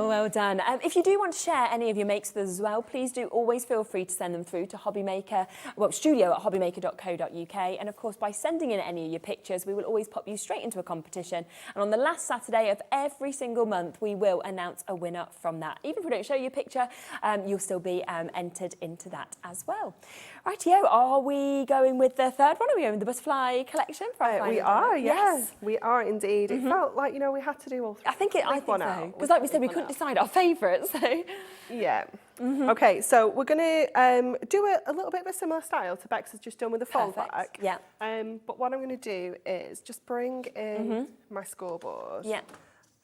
Well done. If you do want to share any of your makes with us as well, please do always feel free to send them through to studio@hobbymaker.co.uk. And of course, by sending in any of your pictures, we will always pop you straight into a competition. And on the last Saturday of every single month, we will announce a winner from that. Even if we don't show you a picture, you'll still be entered into that as well. Rightio, are we going with the third one? Are we going with the butterfly collection? We are, yes. We are indeed. It felt like, you know, we had to do all I think so. Because like we said, we couldn't decide our favourites, so... Yeah. Okay, so we're going to do a little bit of a similar style to Bex has just done with the fold back. Yeah. But what I'm going to do is just bring in my scoreboard. Yeah.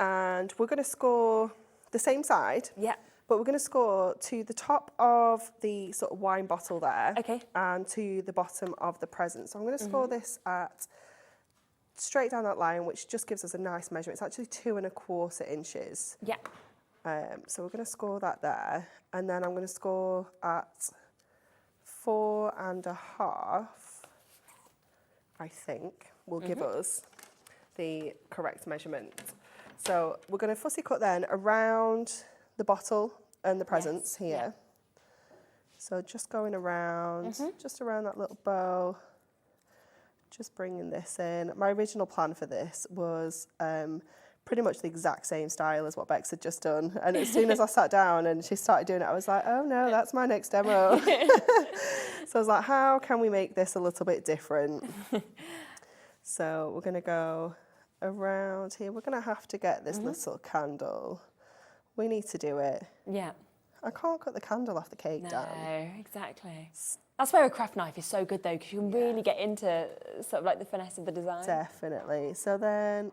And we're going to score the same side. Yeah. But we're going to score to the top of the sort of wine bottle there. Okay. And to the bottom of the present. So I'm going to score this at straight down that line, which just gives us a nice measurement. It's actually 2 1/4 inches. Yeah. So we're going to score that there. And then I'm going to score at 4 1/2, I think, will give us the correct measurement. So we're going to fussy cut then around the bottle and the presents here. So just going around, just around that little bow, just bringing this in. My original plan for this was pretty much the exact same style as what Bex had just done. And as soon as I sat down and she started doing it, I was like, oh no, that's my next demo. So I was like, how can we make this a little bit different? So we're going to go around here. We're going to have to get this little candle. We need to do it. Yeah. I can't cut the candle off the cake down. No, exactly. That's where a craft knife is so good though, because you can really get into sort of like the finesse of the design. Definitely. So then...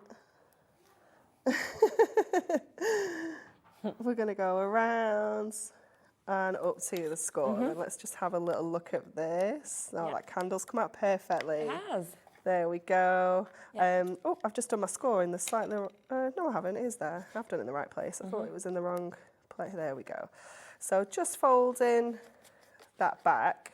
we're going to go around and up to the score. And let's just have a little look at this. Oh, that candle's come out perfectly. It has. There we go. Oh, I've just done my score in the slightly... no, I haven't. It is there. I've done it in the right place. I thought it was in the wrong place. There we go. So just folding that back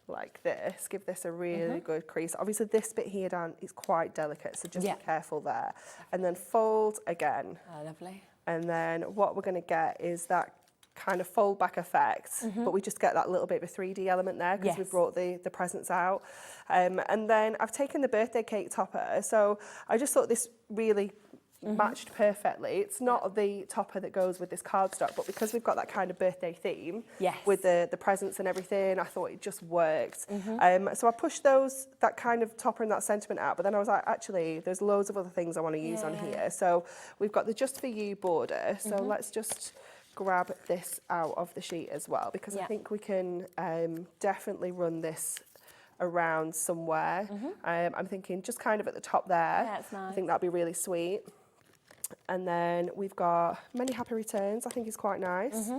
like this. Give this a really good crease. Obviously, this bit here down is quite delicate, so just be careful there. And then fold again. Oh, lovely. And then what we're going to get is that kind of fold back effect, but we just get that little bit of a 3D element there because we brought the presents out. And then I've taken the birthday cake topper, so I just thought this really matched perfectly. It's not the topper that goes with this cardstock, but because we've got that kind of birthday theme with the presents and everything, I thought it just worked. So I pushed that kind of topper and that sentiment out, but then I was like, actually, there's loads of other things I want to use on here. So we've got the Just For You border, so let's just grab this out of the sheet as well, because I think we can definitely run this around somewhere. I'm thinking just kind of at the top there. That's nice. I think that'd be really sweet. And then we've got Many Happy Returns. I think is quite nice.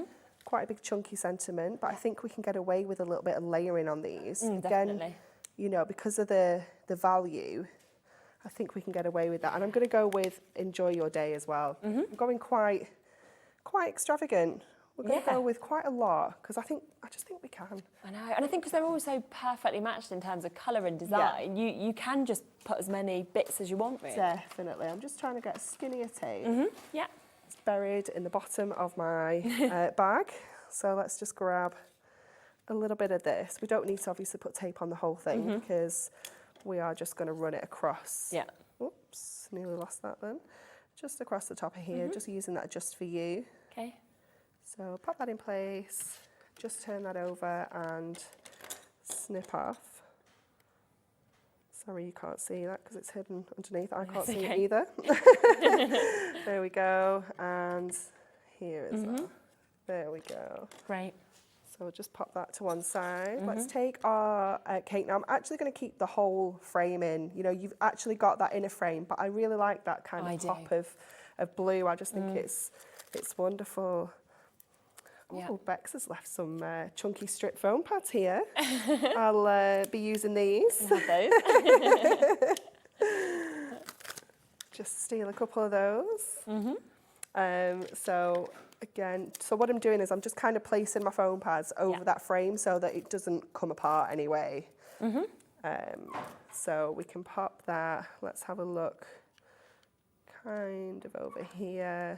Quite a big chunky sentiment, but I think we can get away with a little bit of layering on these. Definitely. You know, because of the value, I think we can get away with that. And I'm going to go with Enjoy Your Day as well. I'm going quite extravagant. We're going to go with quite a lot because I just think we can. I know, and I think because they're all so perfectly matched in terms of colour and design, you can just put as many bits as you want, really. Definitely. I'm just trying to get a skinnier tape. Yeah. It's buried in the bottom of my bag. So let's just grab a little bit of this. We don't need to obviously put tape on the whole thing because we are just going to run it across. Yeah. Oops, nearly lost that then. Just across the top of here, just using that Just For You. Okay. So pop that in place, just turn that over and snip off. Sorry you can't see that because it's hidden underneath. I can't see it either. There we go, and here as well. There we go. Great. So we'll just pop that to one side. Let's take our cake. Now I'm actually going to keep the whole frame in. You know, you've actually got that inner frame, but I really like that kind of pop of blue. I just think it's wonderful. Oh, Bex has left some chunky strip foam pads here. I'll be using these. You have those. Just steal a couple of those. So again, so what I'm doing is I'm just kind of placing my foam pads over that frame so that it doesn't come apart anyway. So we can pop that. Let's have a look. Kind of over here,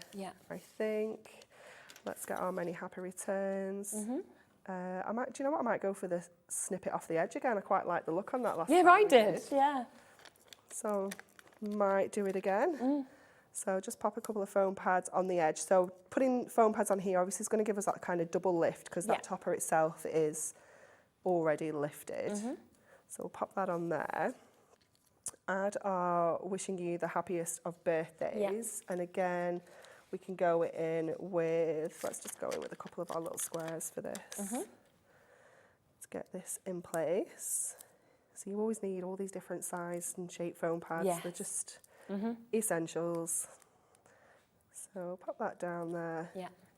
I think. Let's get our Many Happy Returns. I might, do you know what? I might go for the snippet off the edge again. I quite like the look on that last time. Yeah, I did. Yeah. So might do it again. So just pop a couple of foam pads on the edge. So putting foam pads on here obviously is going to give us that kind of double lift because that topper itself is already lifted. So we'll pop that on there. Add our Wishing You the Happiest of Birthdays. And again, we can go in with, let's just go in with a couple of our little squares for this. Let's get this in place. So you always need all these different size and shape foam pads. They're just essentials. So pop that down there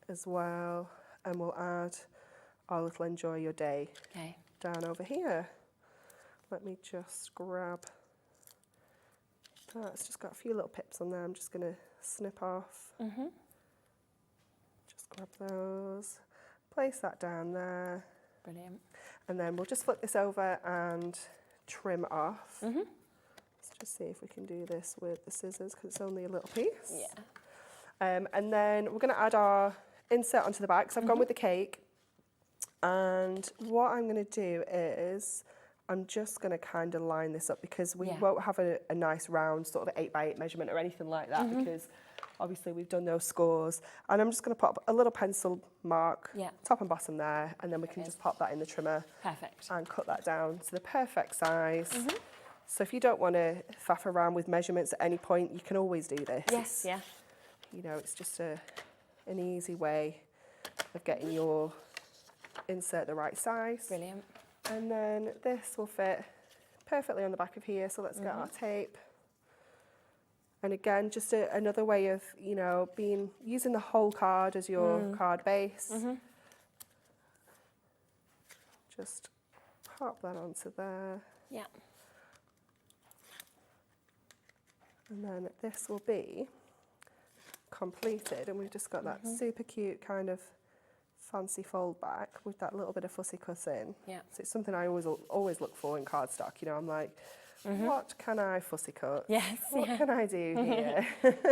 as well. And we'll add our little Enjoy Your Day down over here. Let me just grab that. It's just got a few little pips on there. I'm just going to snip off. Just grab those, place that down there. Brilliant. And then we'll just flip this over and trim off. Let's just see if we can do this with the scissors because it's only a little piece. And then we're going to add our insert onto the back. So I've gone with the cake. And what I'm going to do is I'm just going to kind of line this up because we won't have a nice round sort of 8x8 measurement or anything like that because obviously we've done those scores. And I'm just going to pop a little pencil mark top and bottom there, and then we can just pop that in the trimmer. Perfect. And cut that down to the perfect size. So if you don't want to faff around with measurements at any point, you can always do this. Yes, You know, it's just an easy way of getting your insert the right size. Brilliant. And then this will fit perfectly on the back of here. So let's get our tape And again, just another way of, you know, using the whole card as your card base. Just pop that onto there. Yeah. And then this will be completed, and we've just got that super cute kind of fancy fold back with that little bit of fussy cut in. Yeah. So it's something I always look for in cardstock. You know, I'm like, what can I fussy cut? Yes. What can I do here?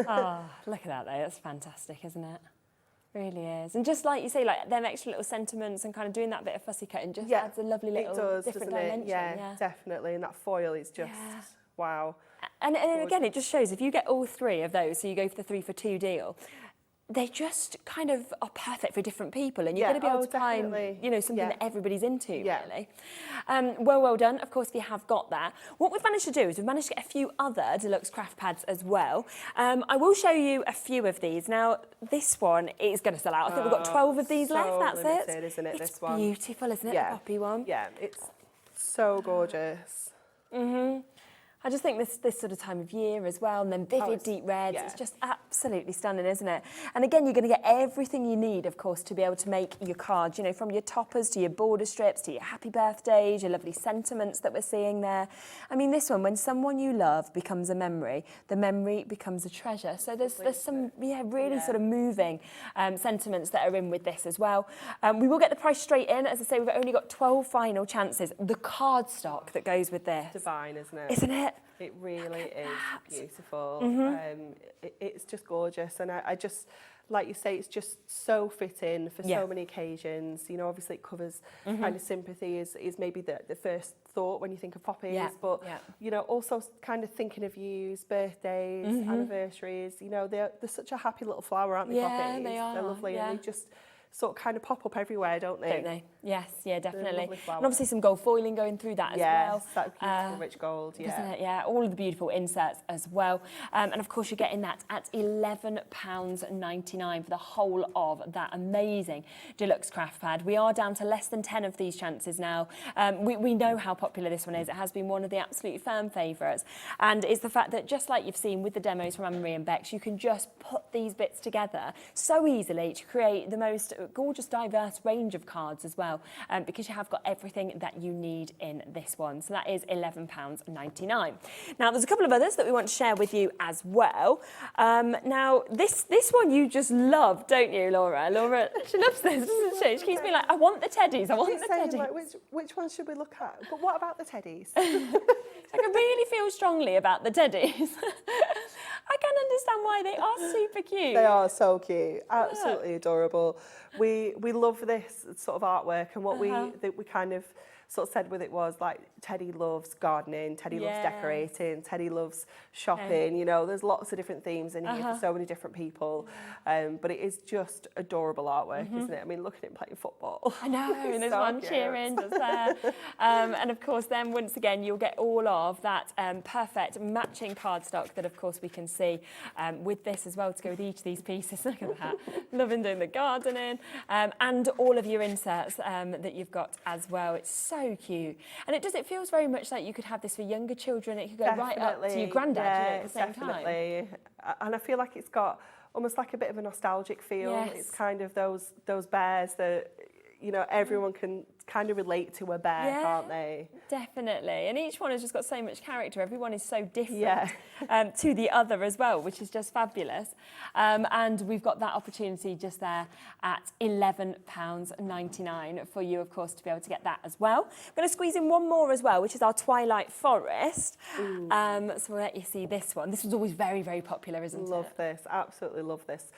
Oh, look at that though. That's fantastic, isn't it? Really is. And just like you say, like them extra little sentiments and kind of doing that bit of fussy cutting just adds a lovely little different dimension. Yeah, definitely. And that foil is just wow. And again, it just shows if you get all three of those, so you go for the 3 for 2 deal, they just kind of are perfect for different people, and you're going to be able to find, you know, something that everybody's into, really. Well done, of course, if you have got that. What we've managed to do is we've managed to get a few other Deluxe craft pads as well. I will show you a few of these. Now, this one is going to sell out. I think we've got 12 of these left, that's limited, it. Isn't it, it's this one? Beautiful, isn't it, the poppy one? Yeah, it's so gorgeous. I just think this sort of time of year as well, and then vivid deep reds, it's just absolutely stunning, isn't it? And again, you're going to get everything you need, of course, to be able to make your cards, you know, from your toppers to your border strips to your happy birthdays, your lovely sentiments that we're seeing there. I mean, this one, when someone you love becomes a memory, the memory becomes a treasure. So there's some, really sort of moving sentiments that are in with this as well. We will get the price straight in. As I say, we've only got 12 final chances. The cardstock that goes with this. Divine, isn't it? Isn't it? It really is beautiful. It's just gorgeous, and I just, like you say, it's just so fitting for so many occasions. You know, obviously it covers kind of sympathy is maybe the first thought when you think of poppies, but you know, also kind of thinking of yous, birthdays, anniversaries. You know, they're such a happy little flower, aren't they? Poppies? They are. They're lovely, and they just sort of kind of pop up everywhere, don't they? Don't they? Yes, yeah, definitely. And obviously some gold foiling going through that as well. Yes, that beautiful rich gold, Doesn't it? Yeah, all of the beautiful inserts as well. And of course you're getting that at £11.99 for the whole of that amazing Deluxe craft pad. We are down to less than 10 of these chances now. We know how popular this one is. It has been one of the absolute firm favourites. And it's the fact that, just like you've seen with the demos from Anne-Marie and Bex, you can just put these bits together so easily to create the most gorgeous, diverse range of cards as well, because you have got everything that you need in this one. So that is £11.99. Now, there's a couple of others that we want to share with you as well. Now, this one you just love, don't you, Laura? Laura, she loves this, doesn't she? She keeps being like, I want the teddies, I want the teddies. Like, which one should we look at? But what about the teddies? I can really feel strongly about the teddies. I can understand why they are super cute. They are so cute, absolutely adorable. We love this sort of artwork, and what we kind of sort of said with it was like, Teddy loves gardening, Teddy loves decorating, Teddy loves shopping. You know, there's lots of different themes in here for so many different people. But it is just adorable artwork, isn't it? I mean, look at him playing football. I know, and there's so one cute. Cheering just there. And of course, then once again, you'll get all of that perfect matching cardstock that, of course, we can see with this as well to go with each of these pieces. Look at that. Loving doing the gardening. And all of your inserts that you've got as well. It's so cute. And it feels very much like you could have this for younger children. It could go right up to your granddad, you know, at the same time. And I feel like it's got almost like a bit of a nostalgic feel. Yes. It's kind of those bears that, you know, everyone can kind of relate to a bear, can't they? Definitely. And each one has just got so much character. Everyone is so different to the other as well, which is just fabulous. And we've got that opportunity just there at £11.99 for you, of course, to be able to get that as well. I'm going to squeeze in one more as well, which is our Twilight Forest. So we'll let you see this one. This was always very, very popular, isn't it? Love this. Absolutely love this.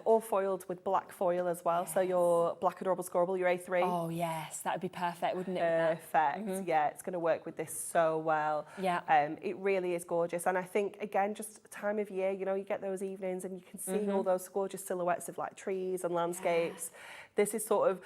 All foiled with black foil as well. So your Black Adorable Scoreable, your A3. Oh, yes. That would be perfect, wouldn't it? Perfect. Yeah, it's going to work with this so well. Yeah. It really is gorgeous. And I think, again, just time of year, you know, you get those evenings and you can see all those gorgeous silhouettes of like trees and landscapes. This is sort of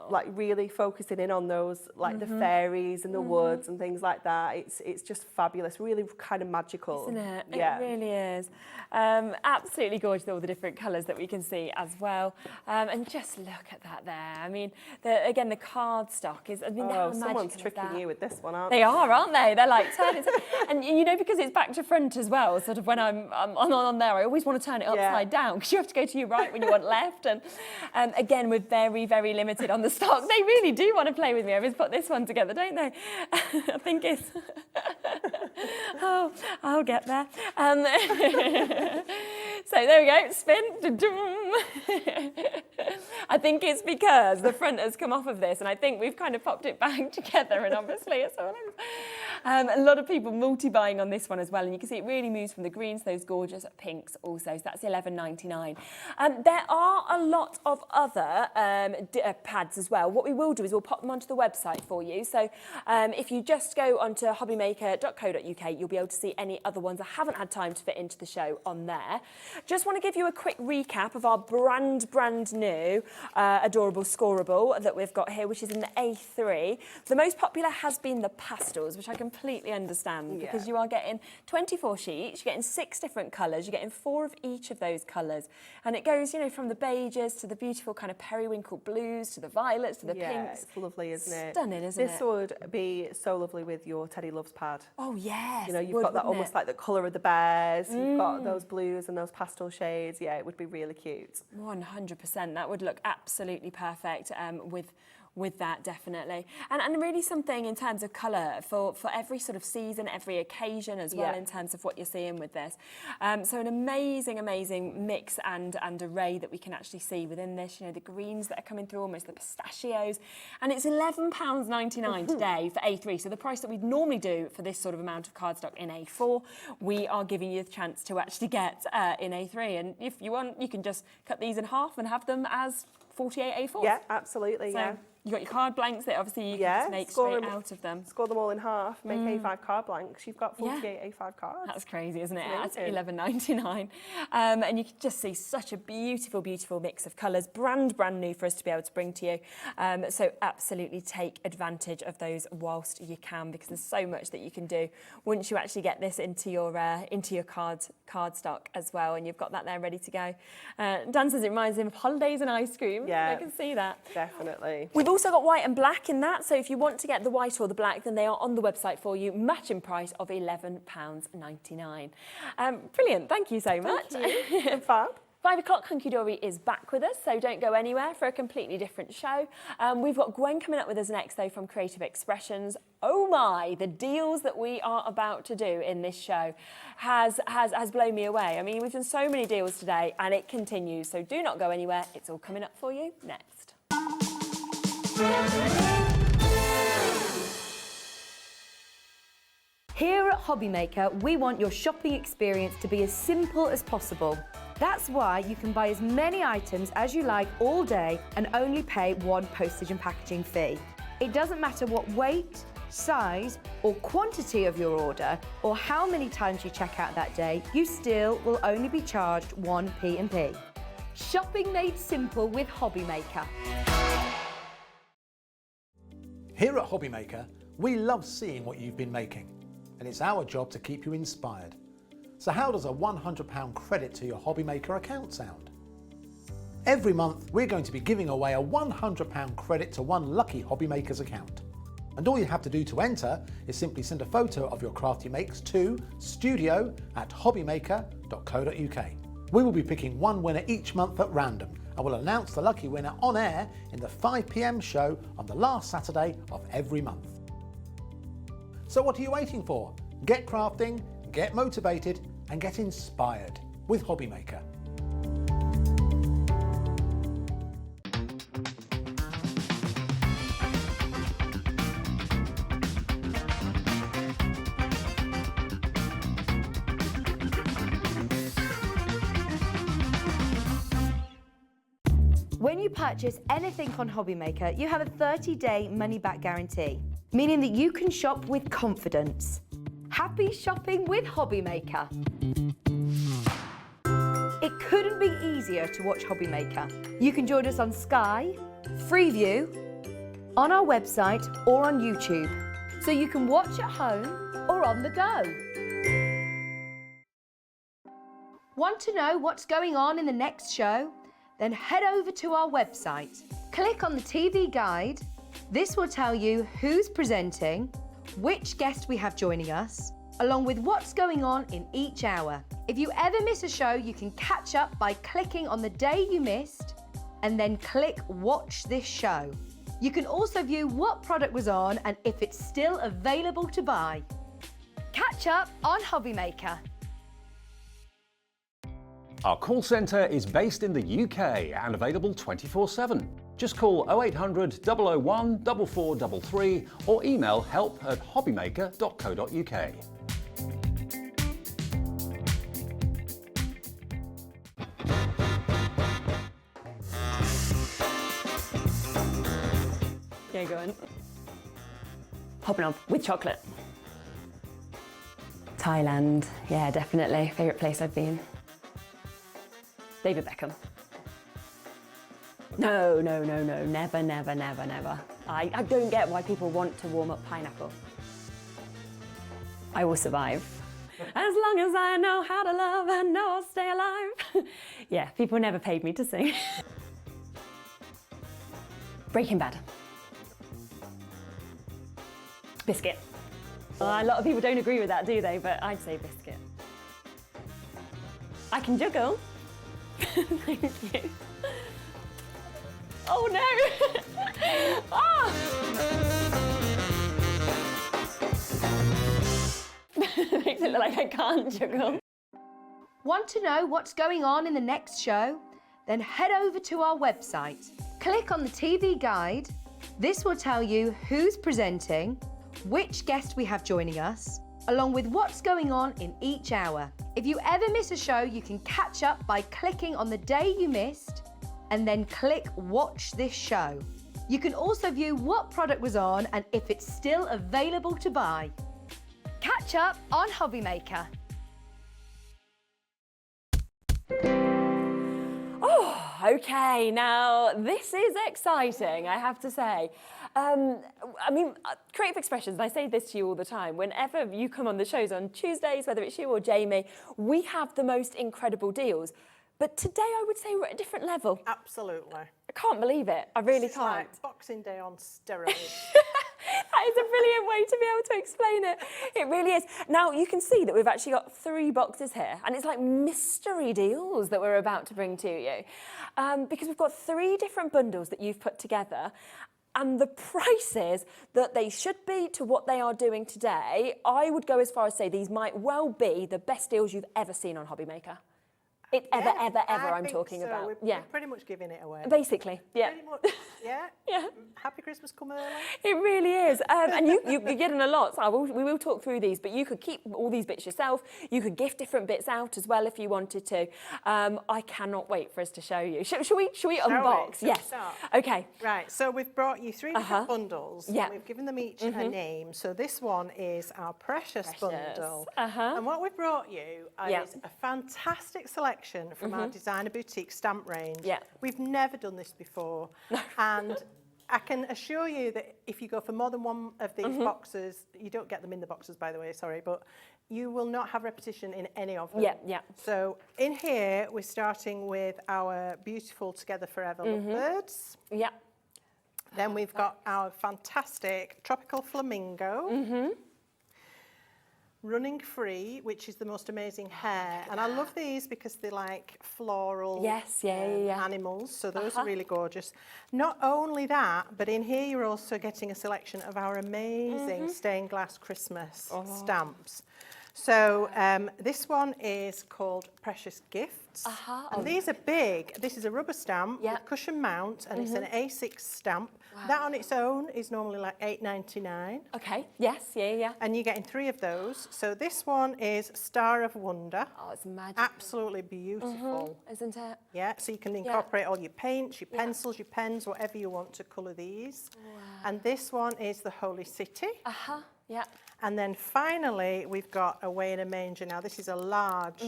like really focusing in on those, like the fairies and the woods and things like that. It's just fabulous, really kind of magical. Isn't it? Yeah. It really is. Absolutely gorgeous, all the different colours that we can see as well. And just look at that there. I mean, again, the cardstock is, I mean, how magical someone's is tricking that? you with this one, aren't They are, aren't they? They're like, turn it. And you know, because it's back to front as well, sort of when I'm on there, I always want to turn it upside down because you have to go to your right when you want left. And again, we're very, very limited on the stock. They really do want to play with me. I just put this one together, don't they? I think it's... oh, I'll get there. So there we go, spin. I think it's because the front has come off of this, and I think we've kind of popped it back together, and obviously it's all a lot of people multi-buying on this one as well, and you can see it really moves from the greens to those gorgeous pinks also, so that's $11.99. There are a lot of other pads as well. What we will do is we'll pop them onto the website for you, so if you just go onto hobbymaker.co.uk, you'll be able to see any other ones I haven't had time to fit into the show on there. Just want to give you a quick recap of our brand new adorable scoreable that we've got here, which is in the A3. The most popular has been the pastels, which I completely understand because you are getting 24 sheets, you're getting 6 different colours, you're getting 4 of each of those colours, and it goes, you know, from the beiges to the beautiful kind of periwinkle blues to the violets to the pinks. It's lovely, isn't it? Stunning, isn't it? This would be so lovely with your Teddy Loves pad. Oh yes, you know, you've got that almost like the colour of the bears. You've got those blues and those pastel shades. Yeah, it would be really cute. 100%. That would look absolutely perfect with that, definitely. And really something in terms of colour for every sort of season, every occasion as well, in terms of what you're seeing with this. So an amazing mix and array that we can actually see within this. You know, the greens that are coming through, almost the pistachios. And it's £11.99 today for A3. So the price that we'd normally do for this sort of amount of cardstock in A4, we are giving you the chance to actually get in A3. And if you want, you can just cut these in half and have them as 48 A4s. Yeah, absolutely, so you've got your card blanks that obviously you can just make straight out of them. Score them all in half, make A5 card blanks. You've got 48 A5 cards. That's crazy, isn't it? That's $11.99. And you can just see such a beautiful mix of colours. Brand new for us to be able to bring to you. So absolutely take advantage of those whilst you can, because there's so much that you can do once you actually get this into your cardstock as well, and you've got that there ready to go. Dan says it reminds him of holidays and ice cream. Yeah, I can see that. Definitely. We've also got white and black in that, so if you want to get the white or the black, then they are on the website for you, matching price of £11.99. Brilliant, thank you so much. Thank you. Fab. 5 o'clock, Hunky Dory is back with us, so don't go anywhere for a completely different show. We've got Gwen coming up with us next, though, from Creative Expressions. Oh my, the deals that we are about to do in this show has blown me away. I mean, we've done so many deals today, and it continues, so do not go anywhere. It's all coming up for you next. Here at Hobbymaker, we want your shopping experience to be as simple as possible. That's why you can buy as many items as you like all day and only pay one postage and packaging fee. It doesn't matter what weight, size or quantity of your order or how many times you check out that day, you still will only be charged one P&P. Shopping made simple with Hobbymaker. Here at Hobbymaker, we love seeing what you've been making, and it's our job to keep you inspired. So how does a £100 credit to your Hobbymaker account sound? Every month, we're going to be giving away a £100 credit to one lucky Hobbymaker's account. And all you have to do to enter is simply send a photo of your craft you makes to studio@hobbymaker.co.uk. We will be picking one winner each month at random, and we'll announce the lucky winner on air in the 5 PM show on the last Saturday of every month. So what are you waiting for? Get crafting, get motivated, and get inspired with Hobbymaker. When you purchase anything on Hobbymaker, you have a 30-day money-back guarantee, meaning that you can shop with confidence. Happy shopping with Hobbymaker. It couldn't be easier to watch Hobbymaker. You can join us on Sky, Freeview, on our website or on YouTube, so you can watch at home or on the go. Want to know what's going on in the next show? Then head over to our website. Click on the TV guide. This will tell you who's presenting, which guest we have joining us, along with what's going on in each hour. If you ever miss a show, you can catch up by clicking on the day you missed and then click Watch This Show. You can also view what product was on and if it's still available to buy. Catch up on Hobby Maker. Our call centre is based in the UK and available 24/7. Just call 0800 001 4433 or email help@hobbymaker.co.uk. Yeah, go on. Hobnob with chocolate. Thailand, yeah, definitely. Favourite place I've been. David Beckham. No, never. I don't get why people want to warm up pineapple. I will survive. As long as I know how to love, I know I'll stay alive. Yeah, people never paid me to sing. Breaking Bad. Biscuit. A lot of people don't agree with that, do they? But I'd say biscuit. I can juggle. Thank you. Oh no! Oh. Makes it look like I can't juggle. Want to know what's going on in the next show? Then head over to our website. Click on the TV guide. This will tell you who's presenting, which guest we have joining us, along with what's going on in each hour. If you ever miss a show, you can catch up by clicking on the day you missed and then click Watch This Show. You can also view what product was on and if it's still available to buy. Catch up on Hobby Maker. Oh, okay, now this is exciting, I have to say. Creative expressions, and I say this to you all the time, whenever you come on the shows on Tuesdays, whether it's you or Jamie, we have the most incredible deals. But today I would say we're at a different level. Absolutely. I can't believe it, I really can't. Like Boxing Day on steroids. That is a brilliant way to be able to explain it. It really is. Now, you can see that we've actually got 3 boxes here, and it's like mystery deals that we're about to bring to you. Because we've got 3 different bundles that you've put together, and the prices that they should be to what they are doing today, I would go as far as say these might well be the best deals you've ever seen on Hobby Maker. Ever, I'm talking about. We're pretty much giving it away. Basically, yeah. Pretty much, yeah. Yeah. Happy Christmas come early. It really is. And you're getting a lot. So we will talk through these, but you could keep all these bits yourself. You could gift different bits out as well if you wanted to. I cannot wait for us to show you. Shall we unbox? Yes. Okay. Right, so we've brought you 3 different bundles. Yeah. And we've given them each a name. So this one is our Precious bundle. And what we've brought you is a fantastic selection from our designer boutique stamp range. Yeah. We've never done this before. And I can assure you that if you go for more than one of these boxes, you don't get them in the boxes, by the way, sorry, but you will not have repetition in any of them. Yeah. So in here, we're starting with our beautiful Together Forever lovebirds. Yeah. Then we've got our fantastic Tropical Flamingo. Running Free, which is the most amazing hair. And I love these because they're like floral animals, so those are really gorgeous. Not only that, but in here you're also getting a selection of our amazing stained glass Christmas stamps. So this one is called Precious Gifts. And these are big. This is a rubber stamp with cushion mount, and it's an A6 stamp. Wow. That on its own is normally like $8.99. Okay, yes, yeah. And you're getting 3 of those. So this one is Star of Wonder. Oh, it's magical. Absolutely beautiful. Isn't it? Yeah, so you can incorporate all your paints, your pencils, your pens, whatever you want to colour these. Wow. And this one is the Holy City. Yeah. And then finally, we've got Away in a Manger. Now, this is a large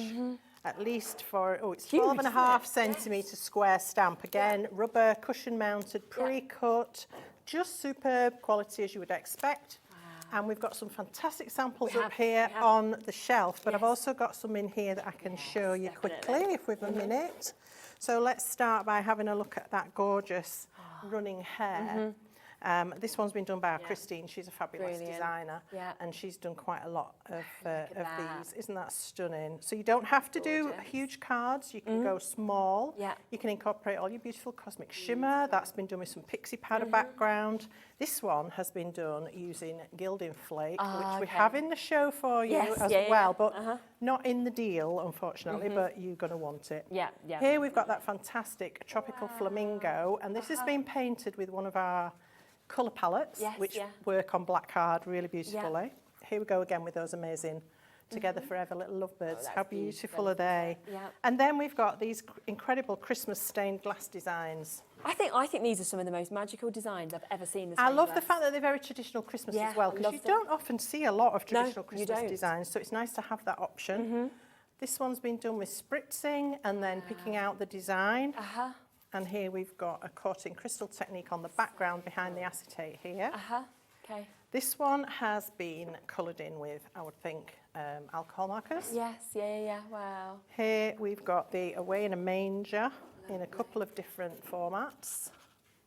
at least for, it's 12.5 centimetre square stamp. Again, rubber, cushion mounted, pre-cut, just superb quality as you would expect. And we've got some fantastic samples up here on the shelf, but I've also got some in here that I can show you quickly if we've a minute. So let's start by having a look at that gorgeous running hair. This one's been done by Christine. She's a fabulous designer, and she's done quite a lot of these. Isn't that stunning? So you don't have to do huge cards. You can go small. You can incorporate all your beautiful cosmic shimmer. That's been done with some pixie powder background. This one has been done using gilding flake, which we have in the show for you as well, but not in the deal, unfortunately, but you're going to want it. Here we've got that fantastic tropical flamingo, and this has been painted with one of our colour palettes, which work on black card really beautifully. Here we go again with those amazing Together Forever little lovebirds. How beautiful are they? And then we've got these incredible Christmas stained glass designs. I think these are some of the most magical designs I've ever seen. I love the fact that they're very traditional Christmas as well, because you don't often see a lot of traditional Christmas designs, so it's nice to have that option. This one's been done with spritzing and then picking out the design. And here we've got a coating crystal technique on the background behind the acetate here. This one has been coloured in with, I would think, alcohol markers. Wow. Here we've got the Away in a Manger in a couple of different formats.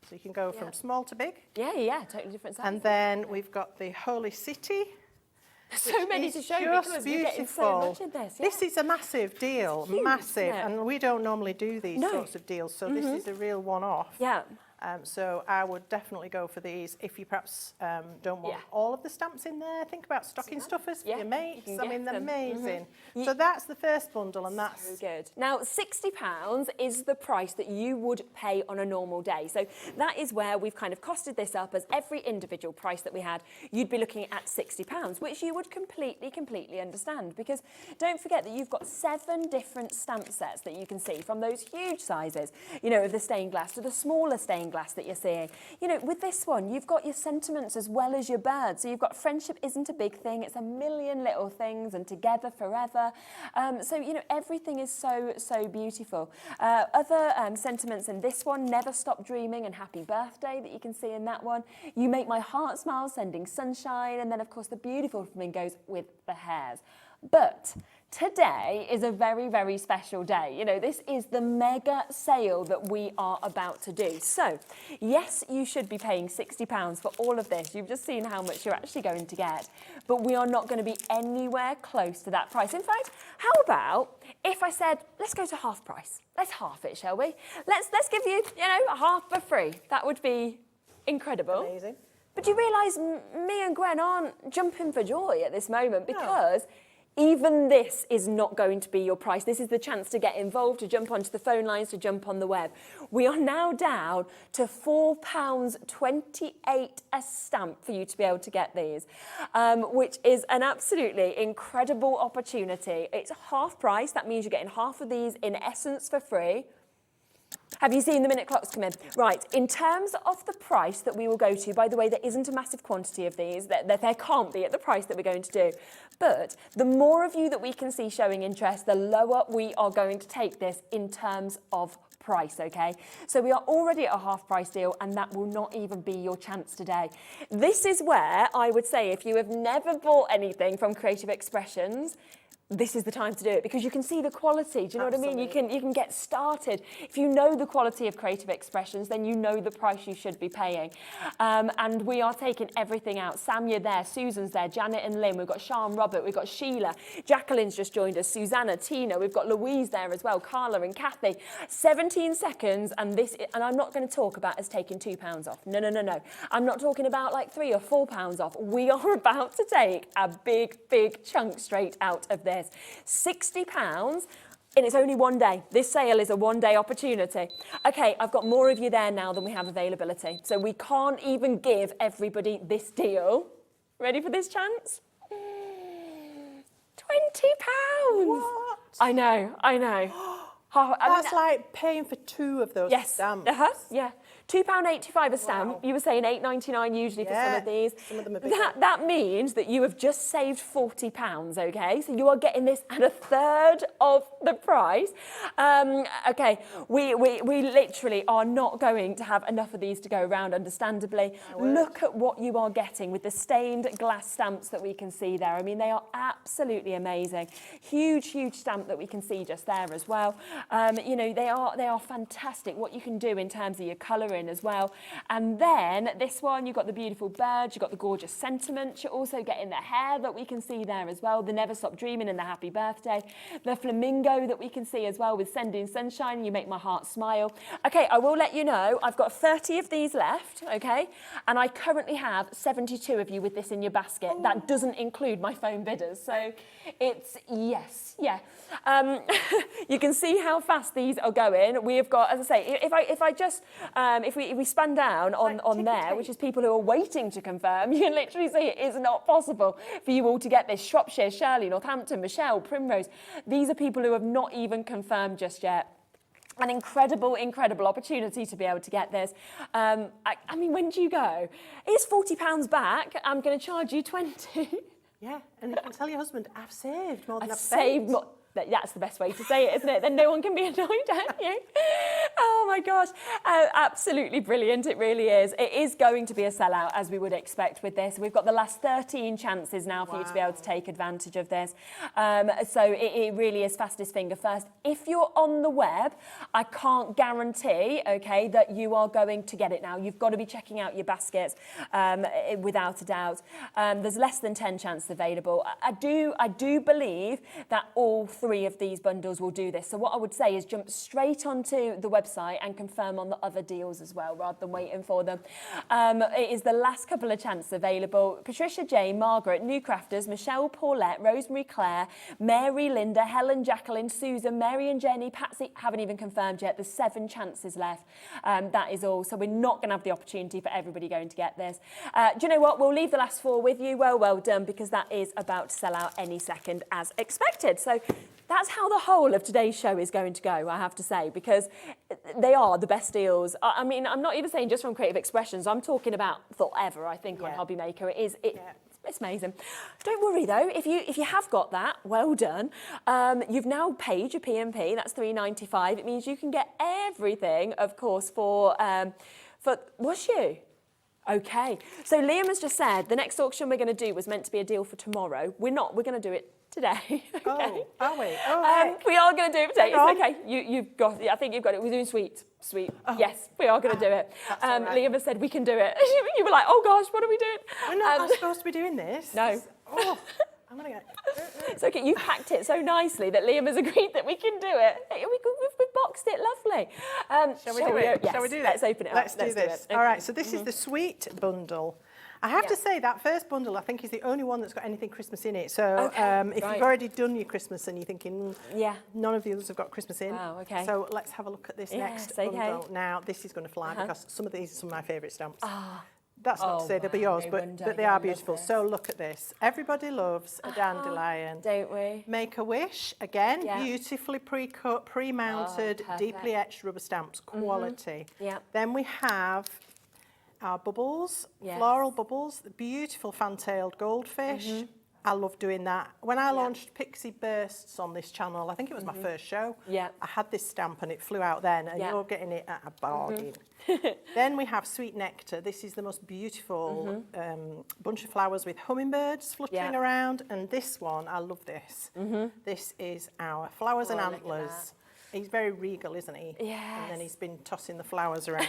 So you can go from small to big. Totally different size. And then we've got the Holy City. So many to show because we're getting so much in this. This is a massive deal, massive, and we don't normally do these sorts of deals, so this is a real one-off. So I would definitely go for these. If you perhaps don't want all of the stamps in there, think about stocking stuffers for your mates. I mean, they're amazing. So that's the first bundle, and that's so good. Now, £60 is the price that you would pay on a normal day. So that is where we've kind of costed this up as every individual price that we had. You'd be looking at £60, which you would completely understand, because don't forget that you've got 7 different stamp sets that you can see, from those huge sizes, you know, of the stained glass to the smaller stained glass that you're seeing. You know, with this one, you've got your sentiments as well as your birds. So you've got friendship isn't a big thing, it's a million little things, and together forever. So, you know, everything is so beautiful. Other sentiments in this one, never stop dreaming and happy birthday, that you can see in that one. You make my heart smile, sending sunshine, and then of course the beautiful flamingos with the hairs. But today is a very special day. You know, this is the mega sale that we are about to do. So, yes, you should be paying £60 for all of this. You've just seen how much you're actually going to get. But we are not going to be anywhere close to that price. In fact, how about if I said, let's go to half price? Let's half it, shall we? Let's give you, you know, a half for free. That would be incredible. amazing. But you realise me and Gwen aren't jumping for joy at this moment, because even this is not going to be your price. This is the chance to get involved, to jump onto the phone lines, to jump on the web. We are now down to £4.28 a stamp for you to be able to get these, which is an absolutely incredible opportunity. It's half price. That means you're getting half of these in essence for free. Have you seen the minute clocks come in? Right, in terms of the price that we will go to, by the way, there isn't a massive quantity of these. There can't be at the price that we're going to do. But the more of you that we can see showing interest, the lower we are going to take this in terms of price, okay? So we are already at a half price deal, and that will not even be your chance today. This is where I would say, if you have never bought anything from Creative Expressions, this is the time to do it, because you can see the quality. Do you know what I mean? You can get started. If you know the quality of Creative Expressions, then you know the price you should be paying. And we are taking everything out. Sam, you're there. Susan's there. Janet and Lynn. We've got Sean, Robert. We've got Sheila. Jacqueline's just joined us. Susanna, Tina. We've got Louise there as well. Carla and Kathy. 17 seconds, and I'm not going to talk about us taking £2 off. No. I'm not talking about like £3 or £4 off. We are about to take a big chunk straight out of this. £60, and it's only one day. This sale is a one-day opportunity. Okay, I've got more of you there now than we have availability, so we can't even give everybody this deal. Ready for this chance? £20. What? I know. That's like paying for 2 of those stamps. Yeah. £2.85 a stamp. You were saying £8.99 usually for some of these. Some of them are bigger. That means that you have just saved £40, okay? So you are getting this at a third of the price. Okay, we literally are not going to have enough of these to go around, understandably. Look at what you are getting with the stained glass stamps that we can see there. I mean, they are absolutely amazing. Huge stamp that we can see just there as well. You know, they are fantastic. What you can do in terms of your colouring as well. And then this one, you've got the beautiful birds, you've got the gorgeous sentiments, you're also getting the hair that we can see there as well, the Never Stop Dreaming and the Happy Birthday, the flamingo that we can see as well with Sending Sunshine, You Make My Heart Smile. Okay, I will let you know, I've got 30 of these left, okay, and I currently have 72 of you with this in your basket. That doesn't include my phone bidders, so it's, yes, yeah. You can see how fast these are going. We have got, as I say, if we span down on there, which is people who are waiting to confirm, you can literally see it is not possible for you all to get this. Shropshire, Shirley, Northampton, Michelle, Primrose. These are people who have not even confirmed just yet. An incredible opportunity to be able to get this. I mean, when do you go? It's £40 back. I'm going to charge you 20. Yeah, and you can tell your husband, I've saved more than I've saved more. That's the best way to say it, isn't it? Then no one can be annoyed at you. Oh my gosh, absolutely brilliant, it really is. It is going to be a sellout, as we would expect with this. We've got the last 13 chances now for you to be able to take advantage of this. So it really is fastest finger first. If you're on the web, I can't guarantee, okay, that you are going to get it now. You've got to be checking out your baskets without a doubt. There's less than 10 chances available. I do believe that all 3 of these bundles will do this. So what I would say is jump straight onto the website and confirm on the other deals as well, rather than waiting for them. It is the last couple of chances available. Patricia J, Margaret, New Crafters, Michelle, Paulette, Rosemary, Claire, Mary, Linda, Helen, Jacqueline, Susan, Mary and Jenny, Patsy, haven't even confirmed yet. There's 7 chances left. That is all. So we're not going to have the opportunity for everybody going to get this. Do you know what? We'll leave the last 4 with you. Well done, because that is about to sell out any second as expected. So that's how the whole of today's show is going to go, I have to say, because they are the best deals. I mean, I'm not even saying just from Creative Expressions. I'm talking about forever, I think, on Hobby Maker. It's amazing. Don't worry though, if you have got that, well done. You've now paid your P&P, that's £3.95. It means you can get everything, of course, for was you? Okay, so Liam has just said the next auction we're going to do was meant to be a deal for tomorrow. We're not, we're going to do it today. Okay. Oh, are we? Oh, we are going to do it today. It's okay. You've got it. I think you've got it. We're doing sweet. Oh. Yes, we are going to do it. Right. Liam has said we can do it. You were like, oh gosh, what are we doing? We're not supposed to be doing this. No. Oh, I'm going to get... It's okay. You've packed it so nicely that Liam has agreed that we can do it. We've boxed it lovely. Shall we do it? Yes. Shall we do that? Let's open it up. Let's do this. Okay. All right, so this is the sweet bundle. I have to say that first bundle, I think, is the only one that's got anything Christmas in it. So if you've already done your Christmas and you're thinking, none of the others have got Christmas in. Wow, okay. So let's have a look at this next bundle. Now, this is going to fly because some of these are some of my favourite stamps. That's not to say they'll be yours, but they are beautiful. So look at this. Everybody loves a dandelion. Don't we? Make a Wish, again, beautifully pre-cut, pre-mounted, deeply etched rubber stamps, quality. Then we have our bubbles, floral bubbles, the beautiful fan-tailed goldfish. I love doing that. When I launched Pixie Bursts on this channel, I think it was my first show, I had this stamp and it flew out then, and you're getting it at a bargain. Then we have Sweet Nectar. This is the most beautiful bunch of flowers with hummingbirds fluttering around, and this one, I love this. This is our Flowers and Antlers. He's very regal, isn't he? Yes. And then he's been tossing the flowers around.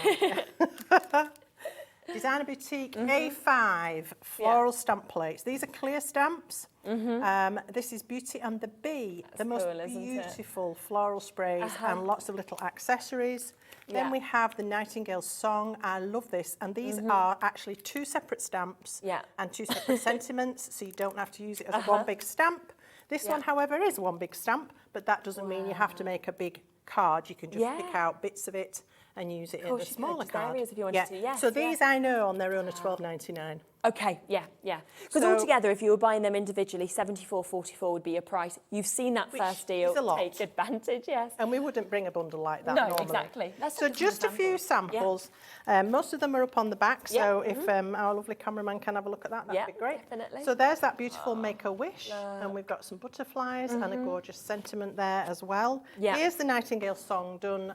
Designer Boutique A5 floral stamp plates. These are clear stamps. This is Beauty and the Bee. The most beautiful floral sprays and lots of little accessories. Then we have the Nightingale's Song. I love this. And these are actually 2 separate stamps and 2 separate sentiments, so you don't have to use it as one big stamp. This one, however, is one big stamp, but that doesn't mean you have to make a big card. You can just pick out bits of it and use it in the smaller card. Areas if you wanted to, yes. So these I know on their own are £12.99. Okay, yeah. Because altogether, if you were buying them individually, £74.44 would be your price. You've seen that first deal. Is a lot. Take advantage, yes. And we wouldn't bring a bundle like that normally. Exactly. So just a few samples. Most of them are up on the back, so if our lovely cameraman can have a look at that, that'd be great. Definitely. So there's that beautiful Make-A-Wish, and we've got some butterflies and a gorgeous sentiment there as well. Here's the Nightingale song done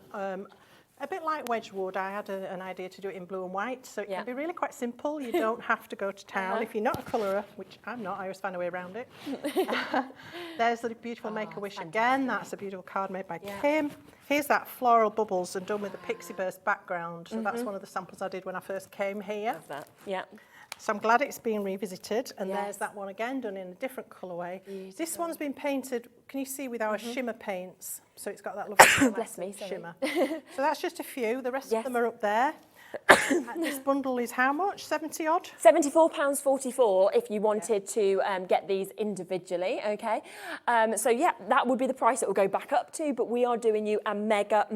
a bit like Wedgwood. I had an idea to do it in blue and white, so it can be really quite simple. You don't have to go to town. If you're not a colourer, which I'm not, I always find a way around it. There's the beautiful Make-A-Wish again. That's a beautiful card made by Kim. Here's that floral bubbles and done with a pixie burst background. So that's one of the samples I did when I first came here. Love that, yeah. So I'm glad it's been revisited. And there's that one again, done in a different colourway. This one's been painted, can you see, with our shimmer paints? So it's got that lovely shimmer. So that's just a few. The rest of them are up there. This bundle is how much? 70 odd? £74.44 if you wanted to get these individually, okay? So yeah, that would be the price it will go back up to, but we are doing you a mega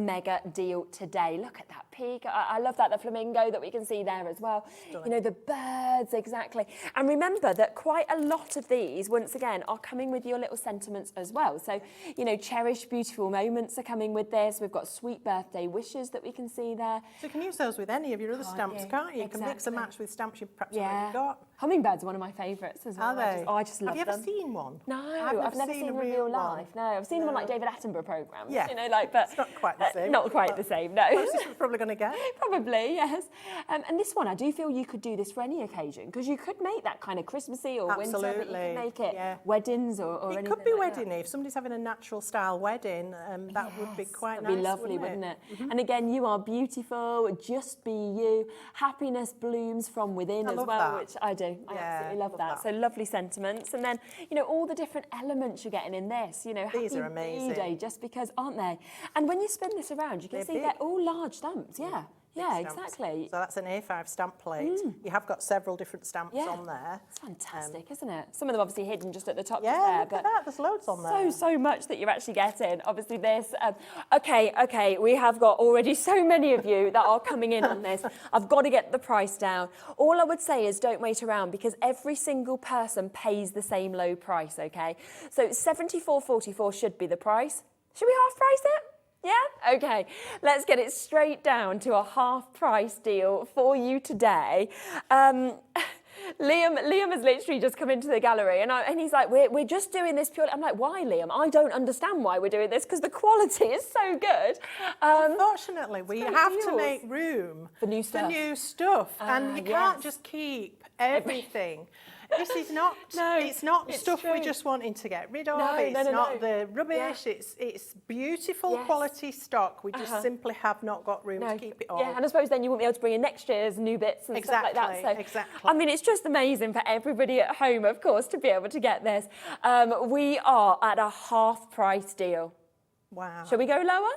deal today. Look at that peak. I love that, the flamingo that we can see there as well. Stunning. You know, the birds, exactly. And remember that quite a lot of these, once again, are coming with your little sentiments as well. So, you know, cherished beautiful moments are coming with this. We've got sweet birthday wishes that we can see there. So you can use those with any of your other stamps, can't you? You can mix and match with stamps you perhaps already got. Hummingbirds are one of my favourites as well. Are they? I just love them. Have you ever seen one? No, I've never seen them in real life. No, I've seen them on like David Attenborough programmes. Yeah. You know, like, but it's not quite the same. Not quite the same, no. Closest we're probably going to get. Probably, yes. And this one, I do feel you could do this for any occasion because you could make that kind of Christmassy or winter, but you could make it weddings or anything. It could be like wedding. If somebody's having a natural style wedding, that would be quite nice. That'd be lovely, wouldn't it? And again, you are beautiful. Just be you. Happiness blooms from within as well, which I do. I absolutely love that. So lovely sentiments, and then you know all the different elements you're getting in this. You know, these are amazing. B-Day, just because, aren't they? And when you spin this around, you can see they're all large stamps. Yeah, exactly. So that's an A5 stamp plate. You have got several different stamps on there. It's fantastic, isn't it? Some of them obviously hidden just at the top there. Look at that. There's loads on there. So much that you're actually getting. Obviously this. Okay, we have got already so many of you that are coming in on this. I've got to get the price down. All I would say is don't wait around because every single person pays the same low price, okay? So £74.44 should be the price. Should we half price it? Yeah? Okay, let's get it straight down to a half price deal for you today. Liam has literally just come into the gallery and he's like, we're just doing this purely. I'm like, why, Liam? I don't understand why we're doing this because the quality is so good. Unfortunately, we have to make room for new stuff. And you can't just keep everything. This is not, it's not stuff we're just wanting to get rid of. It's not the rubbish. It's beautiful quality stock. We just simply have not got room to keep it all. Yeah, and I suppose then you won't be able to bring in next year's new bits and stuff like that. So, exactly. I mean, it's just amazing for everybody at home, of course, to be able to get this. We are at a half price deal. Wow. Shall we go lower?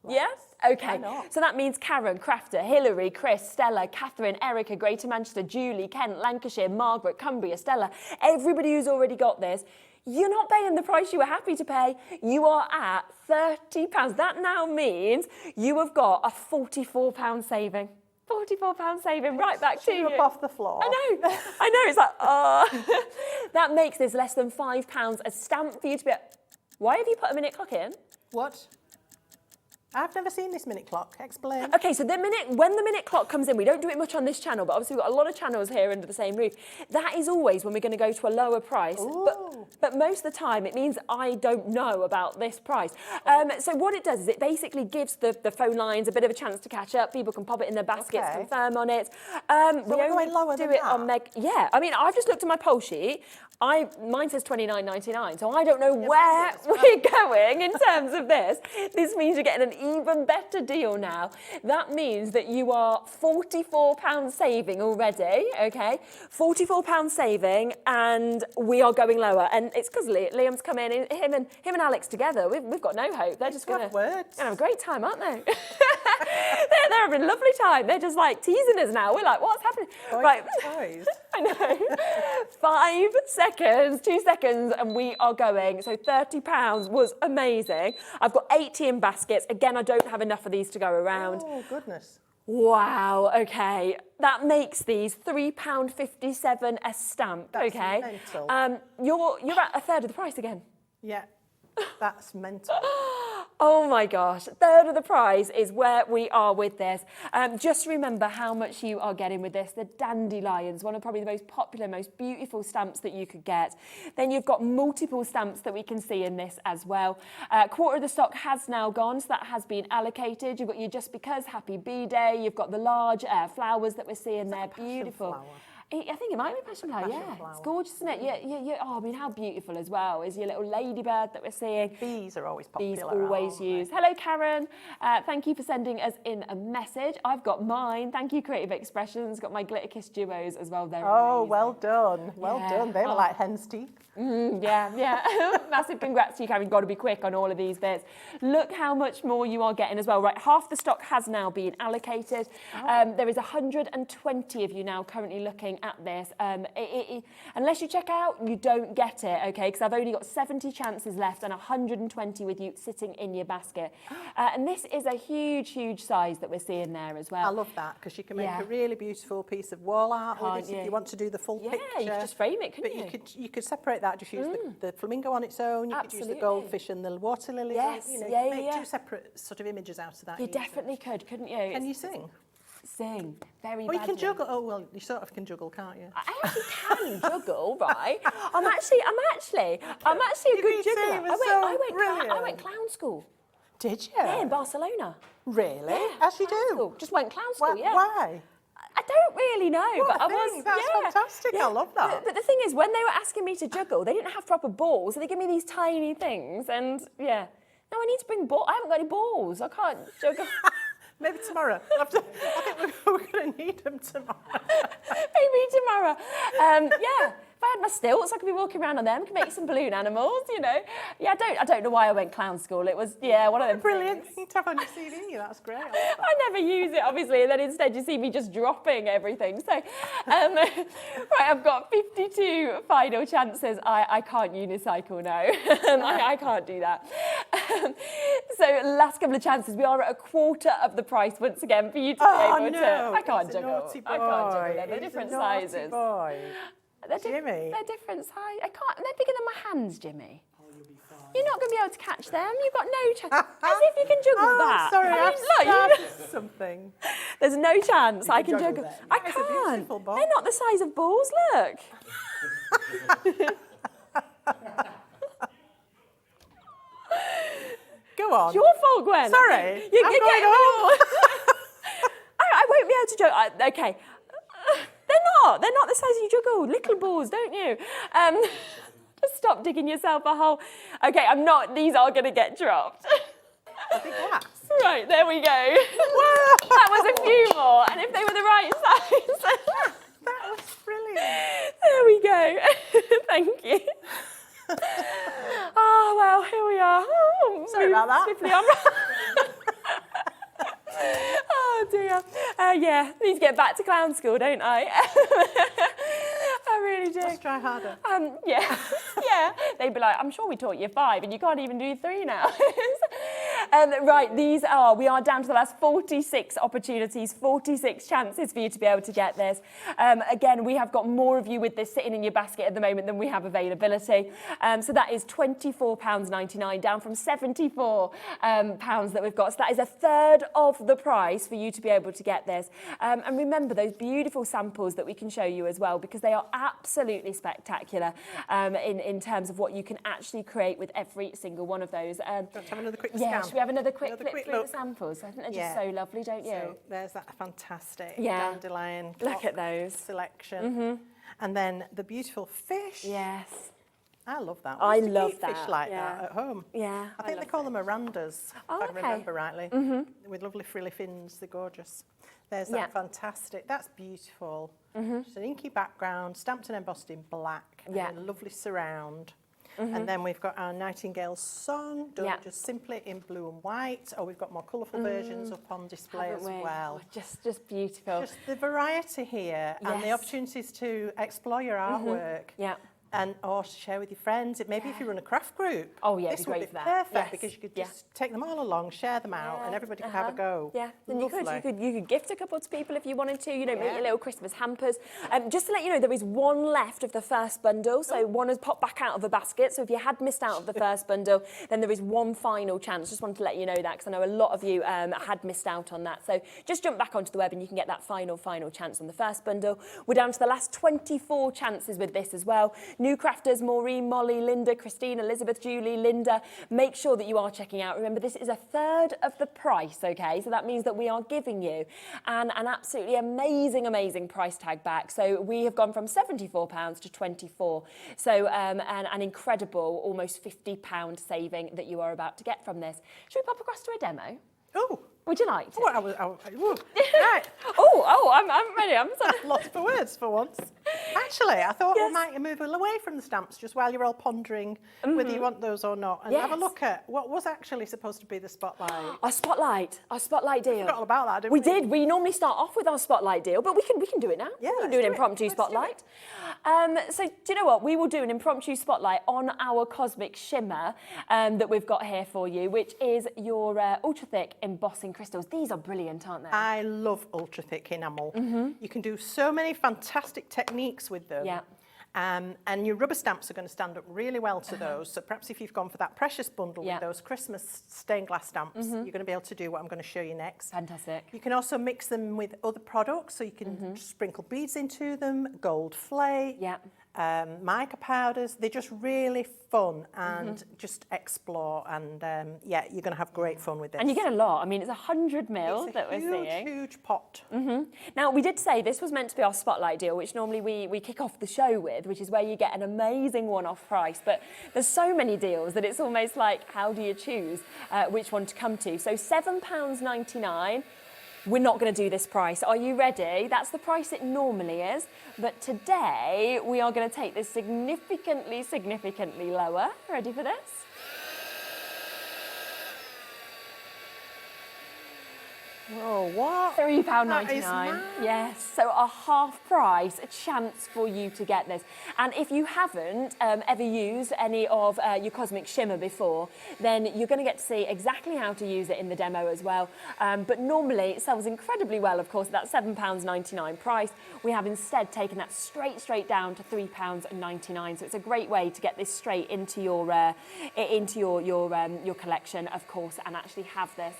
Yes? Okay, so that means Karen, Crafter, Hilary, Chris, Stella, Catherine, Erica, Greater Manchester, Julie, Kent, Lancashire, Margaret, Cumbria, Stella, everybody who's already got this, you're not paying the price you were happy to pay. You are at £30. That now means you have got a £44 saving. £44 saving right back to you. Up off the floor. I know, it's like, That makes this less than £5 a stamp for you to be... Why have you put a minute clock in? What? I've never seen this minute clock. Explain. Okay, so when the minute clock comes in, we don't do it much on this channel, but obviously we've got a lot of channels here under the same roof. That is always when we're going to go to a lower price. But most of the time, it means I don't know about this price. So what it does is it basically gives the phone lines a bit of a chance to catch up. People can pop it in their baskets, confirm on it. We only do it on Yeah, I mean, I've just looked at my poll sheet. Mine says $29.99, so I don't know where we're going in terms of this. This means you're getting an even better deal now. That means that you are £44 saving already, okay? £44 saving, and we are going lower. And it's because Liam's come in, him and Alex together. We've got no hope. They're just going to have a great time, aren't they? they're having a lovely time. They're just like teasing us now. We're like, what's happening? Right. I know. 5 seconds, 2 seconds, and we are going. So £30 was amazing. I've got 80 in baskets. Again, I don't have enough of these to go around. Oh, goodness. Wow, okay. That makes these £3.57 a stamp, That's okay? mental. You're at a third of the price again. Yeah, that's mental. Oh my gosh, a third of the price is where we are with this. Just remember how much you are getting with this. The dandelions, one of probably the most popular, most beautiful stamps that you could get. Then you've got multiple stamps that we can see in this as well. Quarter of the stock has now gone, so that has been allocated. You've got your Just Because Happy B-Day. You've got the large flowers that we're seeing there, beautiful. Flower? I think it might be passion flower, yeah. flower. It's gorgeous, isn't it? Yeah. Oh, I mean, how beautiful as well is your little ladybird that we're seeing. Bees are always popular. Bees always used. Hello, Karen. Thank you for sending us in a message. I've got mine. Thank you, Creative Expressions. Got my Glitter Kiss duos as well. They're amazing. Well done. Well done. They were like hen's teeth. Yeah. Massive congrats to you, Karen. Got to be quick on all of these bits. Look how much more you are getting as well. Right, half the stock has now been allocated. There is 120 of you now currently looking at this. Unless you check out, you don't get it, okay? Because I've only got 70 chances left and 120 with you sitting in your basket. And this is a huge, huge size that we're seeing there as well. I love that because you can make a really beautiful piece of wall art with it if you want to do the full picture. Yeah, you could just frame it, couldn't you? But you could separate that, just use the flamingo on its own, you could use the goldfish and the water lily. Yes, you know, make two separate sort of images out of that. You definitely could, couldn't you? Can you sing? Sing very badly. You can juggle. Oh well, you sort of can juggle, can't you? I actually can juggle, right? I'm actually a good juggler. I went clown school. Did you? Yeah, in Barcelona. Really? Yeah, as you do. School. Just went clown school. Yeah. Why? I don't really know, but I was. That's fantastic. I love that. But the thing is, when they were asking me to juggle, they didn't have proper balls, so they give me these tiny things, and yeah. No, I need to bring balls. I haven't got any balls. I can't juggle. Maybe tomorrow. I think we're going to need them tomorrow. Maybe tomorrow. Yeah. If I had my stilts, I could be walking around on them. Could make some balloon animals, you know. Yeah, I don't know why I went clown school. It was one of them. Brilliant thing to have on your CV. That's great. I never use it, obviously, and then instead you see me just dropping everything. So, right, I've got 52 final chances. I can't unicycle now. I can't do that. So, last couple of chances. We are at a quarter of the price once again for you to be able to. I can't juggle. I can't juggle. They're different sizes. Boy. Jimmy. They're different size. I can't. They're bigger than my hands, Jimmy. Oh, you'll be fine. You're not going to be able to catch them. You've got no chance. As if you can juggle that. Sorry, I've something. There's no chance I can juggle. I It's a can't. beautiful ball. They're not the size of balls. Look. Go on. It's your fault, Gwen. Sorry. You're going getting on. I won't be able to juggle. Okay. They're not the size you juggle. Little balls, don't you? Just stop digging yourself a hole. Okay, these are going to get dropped. I think glass. Right, there we go. That was a few more, and if they were the right size. That was brilliant. There we go. Thank you. Oh, well, here we are. Oh, sorry about that. Swiftly on. Oh dear. Yeah, need to get back to clown school, don't I? I really do. Let's try harder. Yeah. They'd be like, I'm sure we taught you 5 and you can't even do 3 now. Right, we are down to the last 46 opportunities, 46 chances for you to be able to get this. Again, we have got more of you with this sitting in your basket at the moment than we have availability. So that is £24.99, down from £74 that we've got. So that is a third of the price for you to be able to get this. And remember those beautiful samples that we can show you as well, because they are absolutely spectacular in terms of what you can actually create with every single one of those. Let's have another quick yeah, scan. should we have another quick flip through look. the samples? I think they're just so lovely, don't you? So there's that fantastic dandelion Look at those. selection. And then the beautiful fish. Yes. I love that. I used to love keep that, fish like yeah. that at home. Yeah. I think they call them Mirandas, Oh, if I remember rightly, with lovely frilly fins. They're gorgeous. There's that fantastic. That's beautiful. Just an inky background, stamped and embossed in black. And a lovely surround. And then we've got our Nightingale Song, done just simply in blue and white. Or we've got more colourful versions up on display as well. Oh, just beautiful. Just the variety here and the opportunities to explore your artwork. Yeah. And or share with your friends. Maybe if you run a craft group, this would be perfect because you could just take them all along, share them out, and everybody could have a go. Yeah, and you could gift a couple to people if you wanted to. You know, make your little Christmas hampers. Just to let you know, there is one left of the first bundle, so one has popped back out of the basket. So if you had missed out of the first bundle, then there is one final chance. Just wanted to let you know that because I know a lot of you had missed out on that. So just jump back onto the web and you can get that final chance on the first bundle. We're down to the last 24 chances with this as well. New crafters, Maureen, Molly, Linda, Christine, Elizabeth, Julie, Linda. Make sure that you are checking out. Remember, this is a third of the price, okay? So that means that we are giving you an absolutely amazing price tag back. So we have gone from £74 to £24. So an incredible, almost £50 saving that you are about to get from this. Should we pop across to a demo? Oh. Would you like to? Right. I'm ready. I'm sorry. Lost for words for once. Actually, I thought we might move away from the stamps just while you're all pondering whether you want those or not, and have a look at what was actually supposed to be the spotlight. Our spotlight deal. We forgot all about that, didn't we? We did. We normally start off with our spotlight deal, but we can do it now. Yeah, we can do an impromptu spotlight. So do you know what? We will do an impromptu spotlight on our Cosmic Shimmer that we've got here for you, which is your ultra thick embossing crystals. These are brilliant, aren't they? I love ultra thick enamel. You can do so many fantastic techniques with them. Yeah. And your rubber stamps are going to stand up really well to those. So perhaps if you've gone for that precious bundle with those Christmas stained glass stamps, you're going to be able to do what I'm going to show you next. Fantastic. You can also mix them with other products. So you can sprinkle beads into them, gold flake. Yeah. Mica powders. They're just really fun and just explore, and you're going to have great fun with this. And you get a lot. I mean, it's 100 mil that we're seeing. It's a huge pot. Now, we did say this was meant to be our spotlight deal, which normally we kick off the show with, which is where you get an amazing one-off price. But there's so many deals that it's almost like, how do you choose which one to come to? So £7.99. We're not going to do this price. Are you ready? That's the price it normally is. But today, we are going to take this significantly lower. Ready for this? Oh, what? £3.99. Yes, so a half price, a chance for you to get this. And if you haven't ever used any of your Cosmic Shimmer before, then you're going to get to see exactly how to use it in the demo as well. But normally it sells incredibly well, of course, at that £7.99 price. We have instead taken that straight down to £3.99. So it's a great way to get this straight into your collection, of course, and actually have this.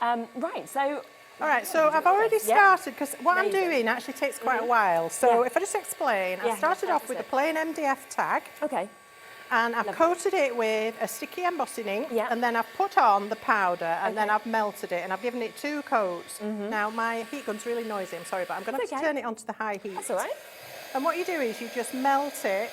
Right, so... All right, so I've already started, because what I'm doing actually takes quite a while. So if I just explain, I started off with a plain MDF tag. Okay. And I've coated it with a sticky embossing ink, and then I've put on the powder, and then I've melted it, and I've given it 2 coats. Now, my heat gun's really noisy, I'm sorry, but I'm going to have to turn it onto the high heat. That's all right. And what you do is you just melt it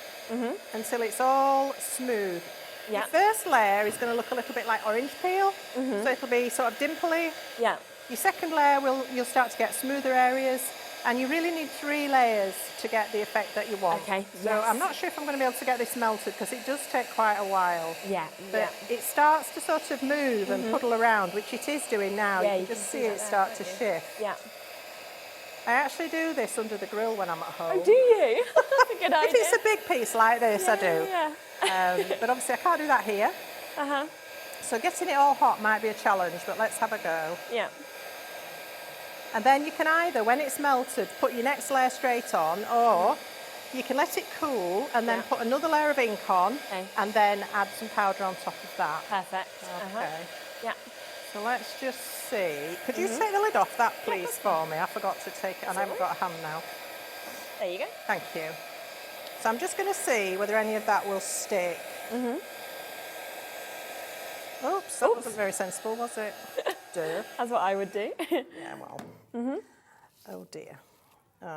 until it's all smooth. Yeah. The first layer is going to look a little bit like orange peel, so it'll be sort of dimply. Yeah. Your second layer, you'll start to get smoother areas, and you really need 3 layers to get the effect that you want. Okay. So I'm not sure if I'm going to be able to get this melted because it does take quite a while. Yeah. But it starts to sort of move and puddle around, which it is doing now. Yeah, you can just see it start to shift. Yeah. I actually do this under the grill when I'm at home. Oh, do you? That's a good idea. If it's a big piece like this, I do. Yeah. But obviously I can't do that here. So getting it all hot might be a challenge, but let's have a go. Yeah. And then you can either, when it's melted, put your next layer straight on, or you can let it cool and then put another layer of ink on and then add some powder on top of that. Perfect. Okay. Yeah. So let's just see. Could you take the lid off that, please, for me? I forgot to take it, and I haven't got a hand now. There you go. Thank you. So I'm just going to see whether any of that will stick. Oops, that wasn't very sensible, was it? Duh. That's what I would do. Yeah, well. Oh dear.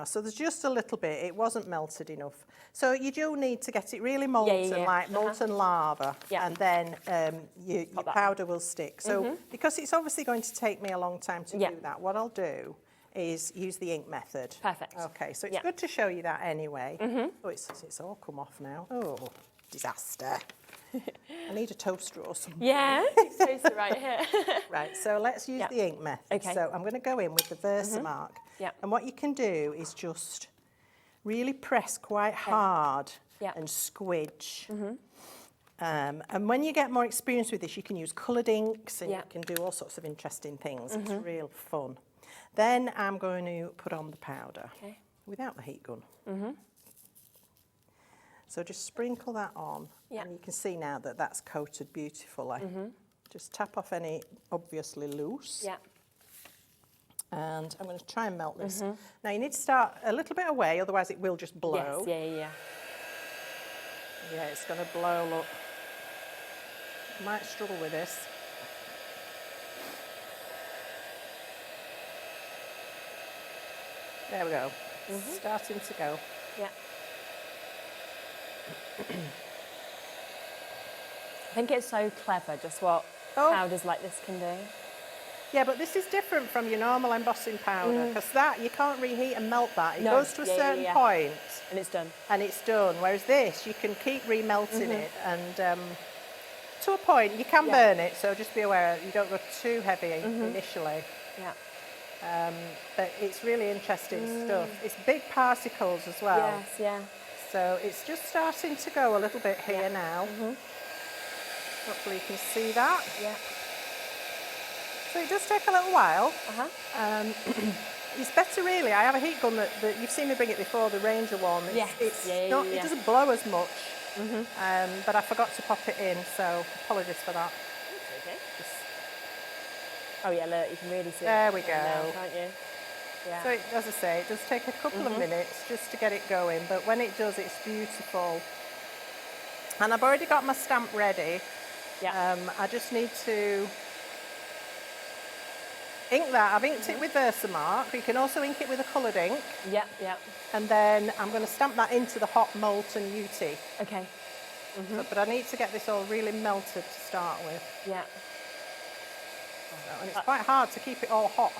So there's just a little bit. It wasn't melted enough. So you do need to get it really molten, like molten lava, and then your powder will stick. So because it's obviously going to take me a long time to do that, what I'll do is use the ink method. Perfect. Okay, so it's good to show you that anyway. Oh, it's all come off now. Oh disaster. I need a toaster or something. Yeah, toaster right here. Right, so let's use the ink method. Okay. So I'm going to go in with the Versamark. And what you can do is just really press quite hard and squidge. And when you get more experience with this, you can use coloured inks and you can do all sorts of interesting things. It's real fun. Then I'm going to put on the powder without the heat gun. So just sprinkle that on, and you can see now that that's coated beautifully. Just tap off any obviously loose. And I'm going to try and melt this. Now you need to start a little bit away, otherwise it will just blow. Yes, Yeah, it's going to blow, look. Might struggle with this. There we go. Starting to go. Yeah. I think it's so clever just what powders like this can do. Yeah, but this is different from your normal embossing powder, because that, you can't reheat and melt that. It goes to a certain point. And it's done. And it's done. Whereas this, you can keep remelting it, and to a point, you can burn it, so just be aware you don't go too heavy initially. But it's really interesting stuff. It's big particles as well. So it's just starting to go a little bit here now. Hopefully you can see that. So it does take a little while. It's better really. I have a heat gun that you've seen me bring it before, the Ranger one. It doesn't blow as much, but I forgot to pop it in, so apologies for that. That's okay. Oh yeah, look, you can really see there it. we go. Now, can't you? So it, as I say, it does take a couple of minutes just to get it going, but when it does, it's beautiful. And I've already got my stamp ready. I just need to ink that. I've inked it with Versamark. You can also ink it with a coloured ink. And then I'm going to stamp that into the hot molten UT. Okay. But I need to get this all really melted to start with. And it's quite hard to keep it all hot.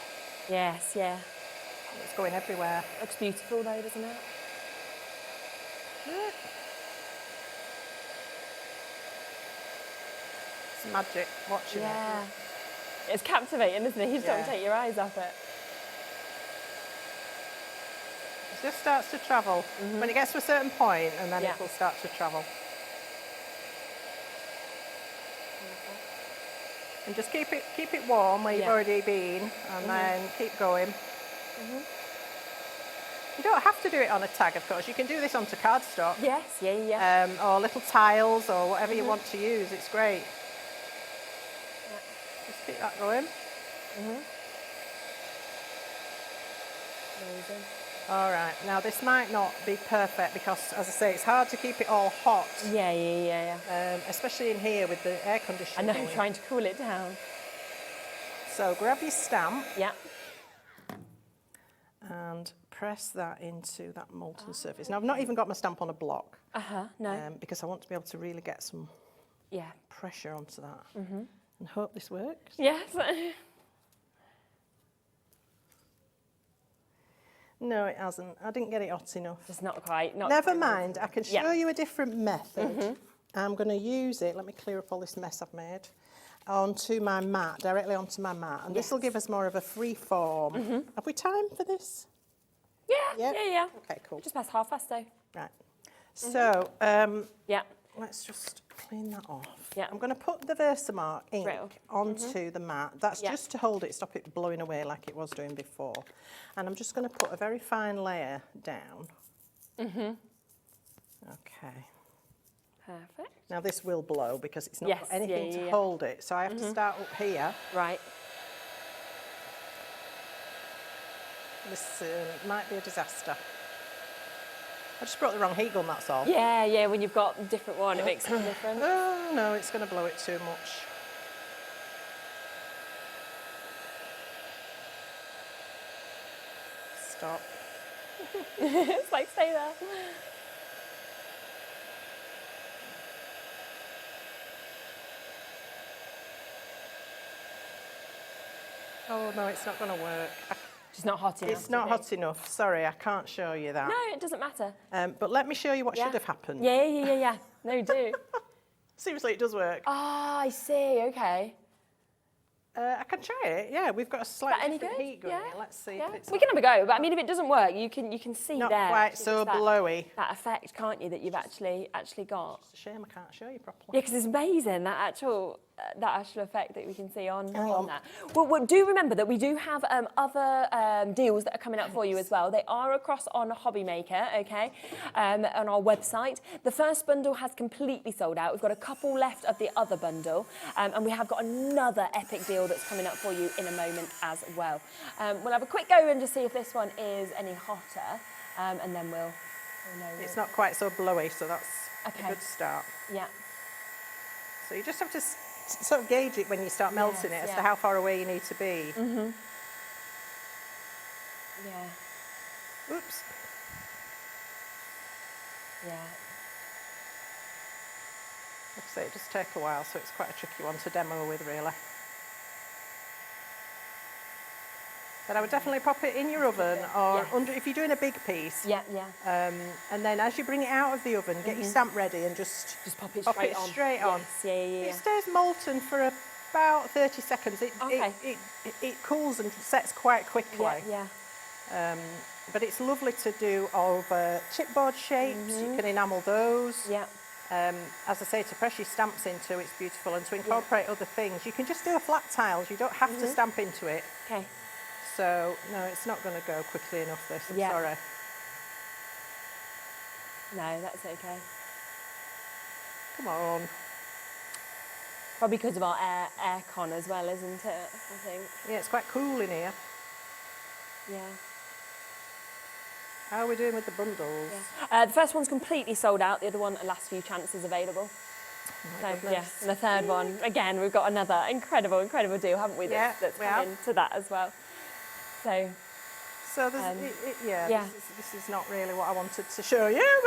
Yes, It's going everywhere. Looks beautiful though, doesn't it? It's magic watching it. It's captivating, isn't it? You just don't take your eyes off it. It just starts to travel. When it gets to a certain point, and then it will start to travel. And just keep it warm where you've already been, and then keep going. You don't have to do it on a tag, of course. You can do this onto cardstock. Or little tiles or whatever you want to use. It's great. Just keep that going. Amazing. All right, now this might not be perfect because, as I say, it's hard to keep it all hot. Especially in here with the air conditioning. I know, trying to cool it down. So grab your stamp. And press that into that molten surface. Now I've not even got my stamp on a block. No. Because I want to be able to really get some pressure onto that. And hope this works. Yes. No, it hasn't. I didn't get it hot enough. It's not quite. Never mind. I can show you a different method. I'm going to use it. Let me clear up all this mess I've made. Onto my mat, directly onto my mat. And this will give us more of a free form. Have we time for this? Yeah. Okay, cool. Just past half past though. Right. So, let's just clean that off. I'm going to put the Versamark ink onto the mat. That's just to hold it, stop it blowing away like it was doing before. And I'm just going to put a very fine layer down. Okay. Perfect. Now this will blow because it's not got anything to hold it. So I have to start up here. Right. This might be a disaster. I just brought the wrong heat gun, that's all. Yeah, when you've got a different one, it makes a difference. Oh, no, it's going to blow it too much. Stop. It's like, stay there. Oh, no, it's not going to work. It's not hot enough. It's not hot enough. Sorry, I can't show you that. No, it doesn't matter. But let me show you what should have happened. Yeah. No, do. Seriously, it does work. Ah, I see. Okay. I can try it. Yeah, we've got a slightly different heat going here. Let's see if it's we can have a go, but I mean, if it doesn't work, you can see not there. quite so blowy. That effect, can't you? That you've actually got. It's a shame I can't show you properly. Yeah, because it's amazing that actual effect that we can see on that. Well, do remember that we do have other deals that are coming up for you as well. They are across on Hobby Maker, okay, on our website. The first bundle has completely sold out. We've got a couple left of the other bundle, and we have got another epic deal that's coming up for you in a moment as well. We'll have a quick go and just see if this one is any hotter, and then we'll know. It's not quite so blowy, so that's a good start. Yeah. So you just have to sort of gauge it when you start melting it as to how far away you need to be. Mm-hmm. Yeah. Oops. Yeah. Like I say, it does take a while, so it's quite a tricky one to demo with, really. But I would definitely pop it in your oven, or under, if you're doing a big piece. Yeah. And then as you bring it out of the oven, get your stamp ready and just pop it straight on. Yes, yeah. It stays molten for about 30 seconds. It cools and sets quite quickly. Yeah. But it's lovely to do over chipboard shapes. You can enamel those. Yeah. As I say, to press your stamps into, it's beautiful, and to incorporate other things. You can just do a flat tiles. You don't have to stamp into it. Okay. So, no, it's not going to go quickly enough, this. I'm sorry. No, that's okay. Come on. Probably because of our aircon as well, isn't it? I think. Yeah, it's quite cool in here. Yeah. How are we doing with the bundles? Yeah. The first one's completely sold out. The other one, last few chances available. And the third one, again, we've got another incredible deal, haven't we? That's coming to that as well. So this is not really what I wanted to show you,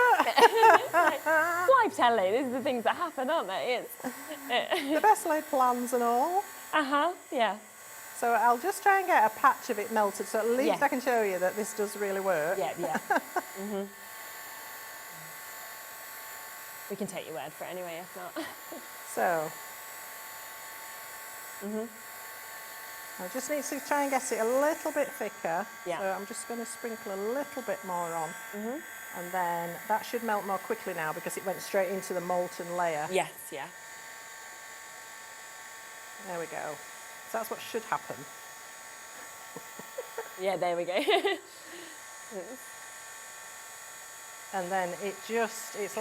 but live telly. These are the things that happen, aren't they? It's the best laid plans and all. Yeah. So I'll just try and get a patch of it melted, so at least I can show you that this does really work. Yeah. We can take your word for it anyway, if not. So. I just need to try and get it a little bit thicker. Yeah. So I'm just going to sprinkle a little bit more on. And then that should melt more quickly now because it went straight into the molten layer. Yes, yeah. There we go. So that's what should happen. Yeah, there we go. And then it is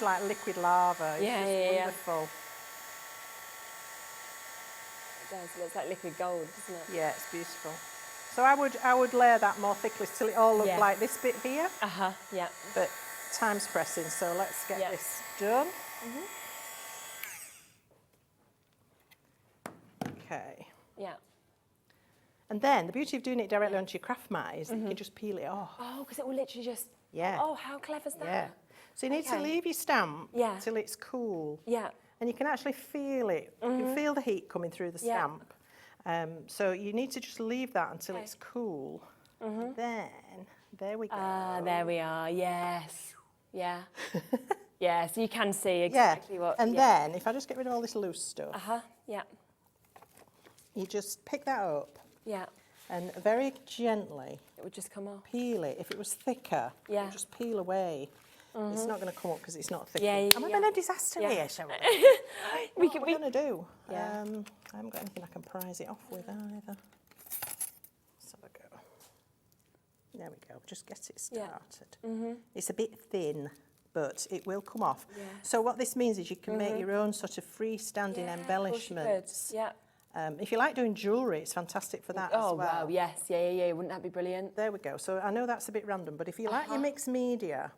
like liquid lava. It's wonderful. It does. Looks like liquid gold, doesn't it? Yeah, it's beautiful. So I would layer that more thickly till it all looked like this bit here. Yeah. But time's pressing, so let's get this done. Okay. Yeah. And then the beauty of doing it directly onto your craft mat is that you can just peel it off. Oh, because it will literally just. Yeah. Oh, how clever's that? Yeah. So you need to leave your stamp till it's cool. Yeah. And you can actually feel it. You can feel the heat coming through the stamp. So you need to just leave that until it's cool. Then, there we go. There we are, yes. Yeah. Yeah, so you can see exactly what... And then, if I just get rid of all this loose stuff. Yeah. You just pick that up. Yeah. And very gently... It would just come off. Peel it. If it was thicker, it would just peel away. It's not going to come up because it's not thick. Am I in a disaster here, Cheryl? What are we going to do? I haven't got anything I can prise it off with either. Let's have a go. There we go. Just get it started. It's a bit thin, but it will come off. So what this means is you can make your own sort of freestanding embellishments. Yeah. If you like doing jewellery, it's fantastic for that as well. Oh, wow, yes. Yeah. Wouldn't that be brilliant? There we go. So I know that's a bit random, but if you like your mixed media,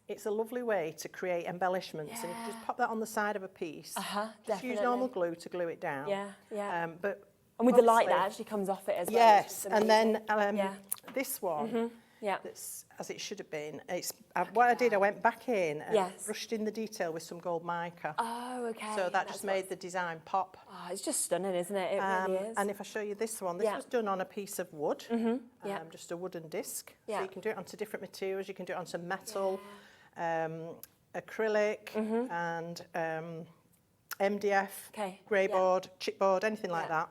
it's a lovely way to create embellishments. And you can just pop that on the side of a piece. Just use normal glue to glue it down. And with the light that actually comes off it as well. Yes, and then this one, that's as it should have been. What I did, I went back in and brushed in the detail with some gold mica. Oh, okay. So that just made the design pop. Oh, it's just stunning, isn't it? It really is. And if I show you this one, this was done on a piece of wood, just a wooden disc. So you can do it onto different materials. You can do it onto metal. acrylic and MDF, grey board, chipboard, anything like that.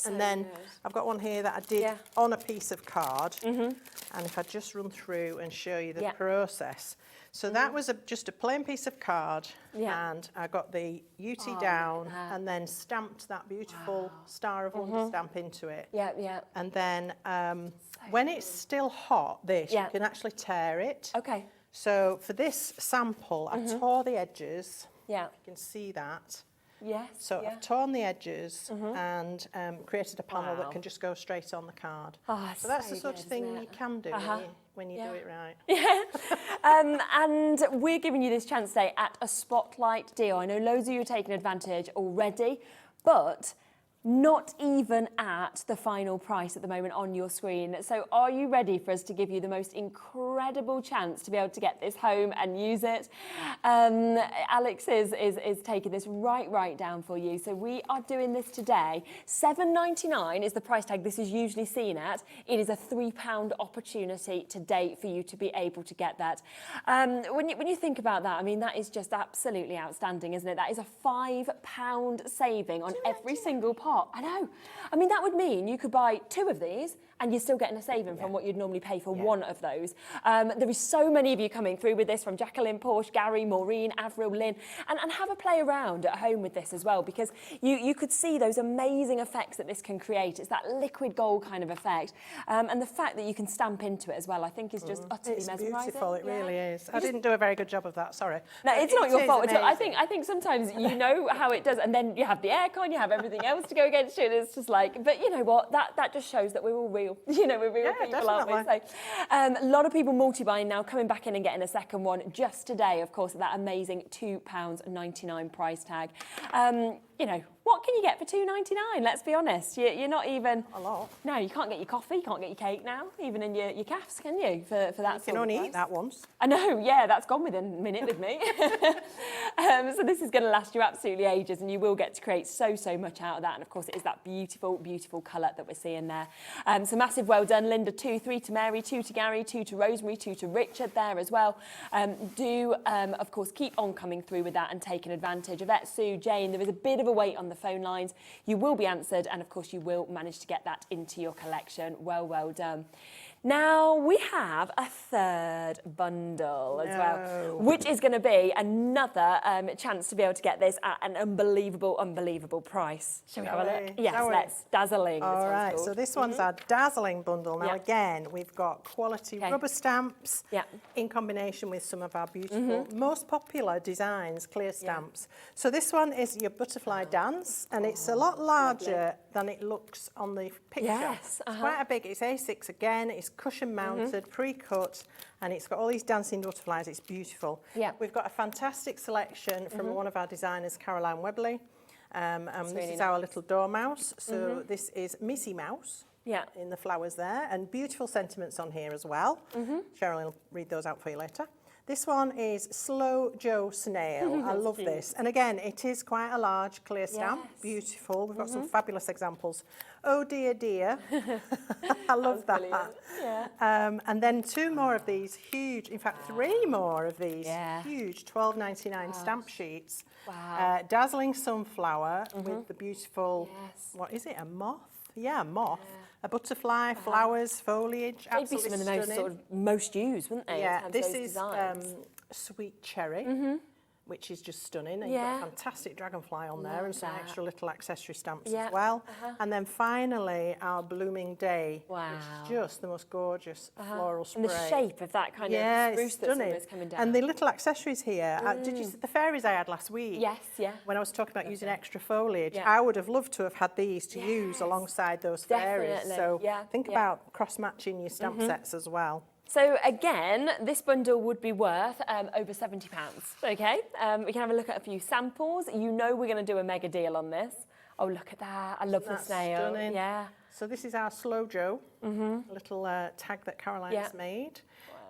And then I've got one here that I did on a piece of card. And if I just run through and show you the process. So that was just a plain piece of card, and I got the UT down and then stamped that beautiful Star of Wonder stamp into it. And then when it's still hot, you can actually tear it. So for this sample, I tore the edges. You can see that. So I've torn the edges and created a panel that can just go straight on the card. So that's the sort of thing you can do when you do it right. And we're giving you this chance today at a spotlight deal. I know loads of you are taking advantage already, but not even at the final price at the moment on your screen. So are you ready for us to give you the most incredible chance to be able to get this home and use it? Alex is taking this right down for you. So we are doing this today. £7.99 is the price tag this is usually seen at. It is a £3 opportunity today for you to be able to get that. When you think about that, I mean, that is just absolutely outstanding, isn't it? That is a £5 saving on every single part. I know. I mean, that would mean you could buy 2 of these and you're still getting a saving from what you'd normally pay for 1 of those. There is so many of you coming through with this, from Jacqueline, Porsche, Gary, Maureen, Avril, Lynn, and have a play around at home with this as well, because you could see those amazing effects that this can create. It's that liquid gold kind of effect. And the fact that you can stamp into it as well, I think is just utterly mesmerising. It's beautiful, it really is. I didn't do a very good job of that, sorry. No, it's not your fault at all. I think sometimes you know how it does, and then you have the aircon, you have everything else to go against you, and it's just like, but you know what, that just shows that we're all real. You know, we're real people, aren't we? So, a lot of people multi-buying now, coming back in and getting a second one just today, of course, at that amazing £2.99 price tag. You know, what can you get for £2.99? Let's be honest. You're not even... A lot. No, you can't get your coffee, you can't get your cake now, even in your calves, can you, for that sort of price? You can only eat that once. I know, yeah, that's gone within a minute with me. So this is going to last you absolutely ages, and you will get to create so much out of that. And of course, it is that beautiful, beautiful colour that we're seeing there. So massive well done, Linda. 2, 3 to Mary, 2 to Gary, 2 to Rosemary, 2 to Richard there as well. Of course, keep on coming through with that and taking advantage. Yvette, Sue, Jane, there is a bit of a wait on the phone lines. You will be answered, and of course, you will manage to get that into your collection. Well done. Now we have a third bundle as well, which is going to be another chance to be able to get this at an unbelievable price. Shall we have a look? Yes, let's. Dazzling. All right, so this one's our dazzling bundle. Now again, we've got quality rubber stamps in combination with some of our beautiful, most popular designs, clear stamps. So this one is your butterfly dance, and it's a lot larger than it looks on the picture. Yes. It's quite a big, it's A6 again, it's cushion mounted, pre-cut, and it's got all these dancing butterflies. It's beautiful. We've got a fantastic selection from one of our designers, Caroline Webley. And this is our little dormouse. So this is Missy Mouse in the flowers there, and beautiful sentiments on here as well. Cheralene will read those out for you later. This one is Slow Joe Snail. I love this. And again, it is quite a large clear stamp. Beautiful. We've got some fabulous examples. Oh dear, dear. I love that. And then 2 more of these huge, in fact, 3 more of these huge £12.99 stamp sheets. Dazzling sunflower with the beautiful, what is it, a moth? Yeah, a moth. A butterfly, flowers, foliage, they'd be some of the most used, wouldn't they? Yeah, this is sweet cherry, which is just stunning. And you've got a fantastic dragonfly on there, and some extra little accessory stamps as well. And then finally, our blooming day, which is just the most gorgeous floral spray. And the shape of that kind of spruce that's coming down. And the little accessories here. Did you see the fairies I had last week? Yes, When I was talking about using extra foliage, I would have loved to have had these to use alongside those fairies. So think about cross-matching your stamp sets as well. So again, this bundle would be worth over £70, okay? We can have a look at a few samples. You know we're going to do a mega deal on this. Oh, look at that. I love the snail. Stunning. Yeah. So this is our Slow Joe, little tag that Caroline's made.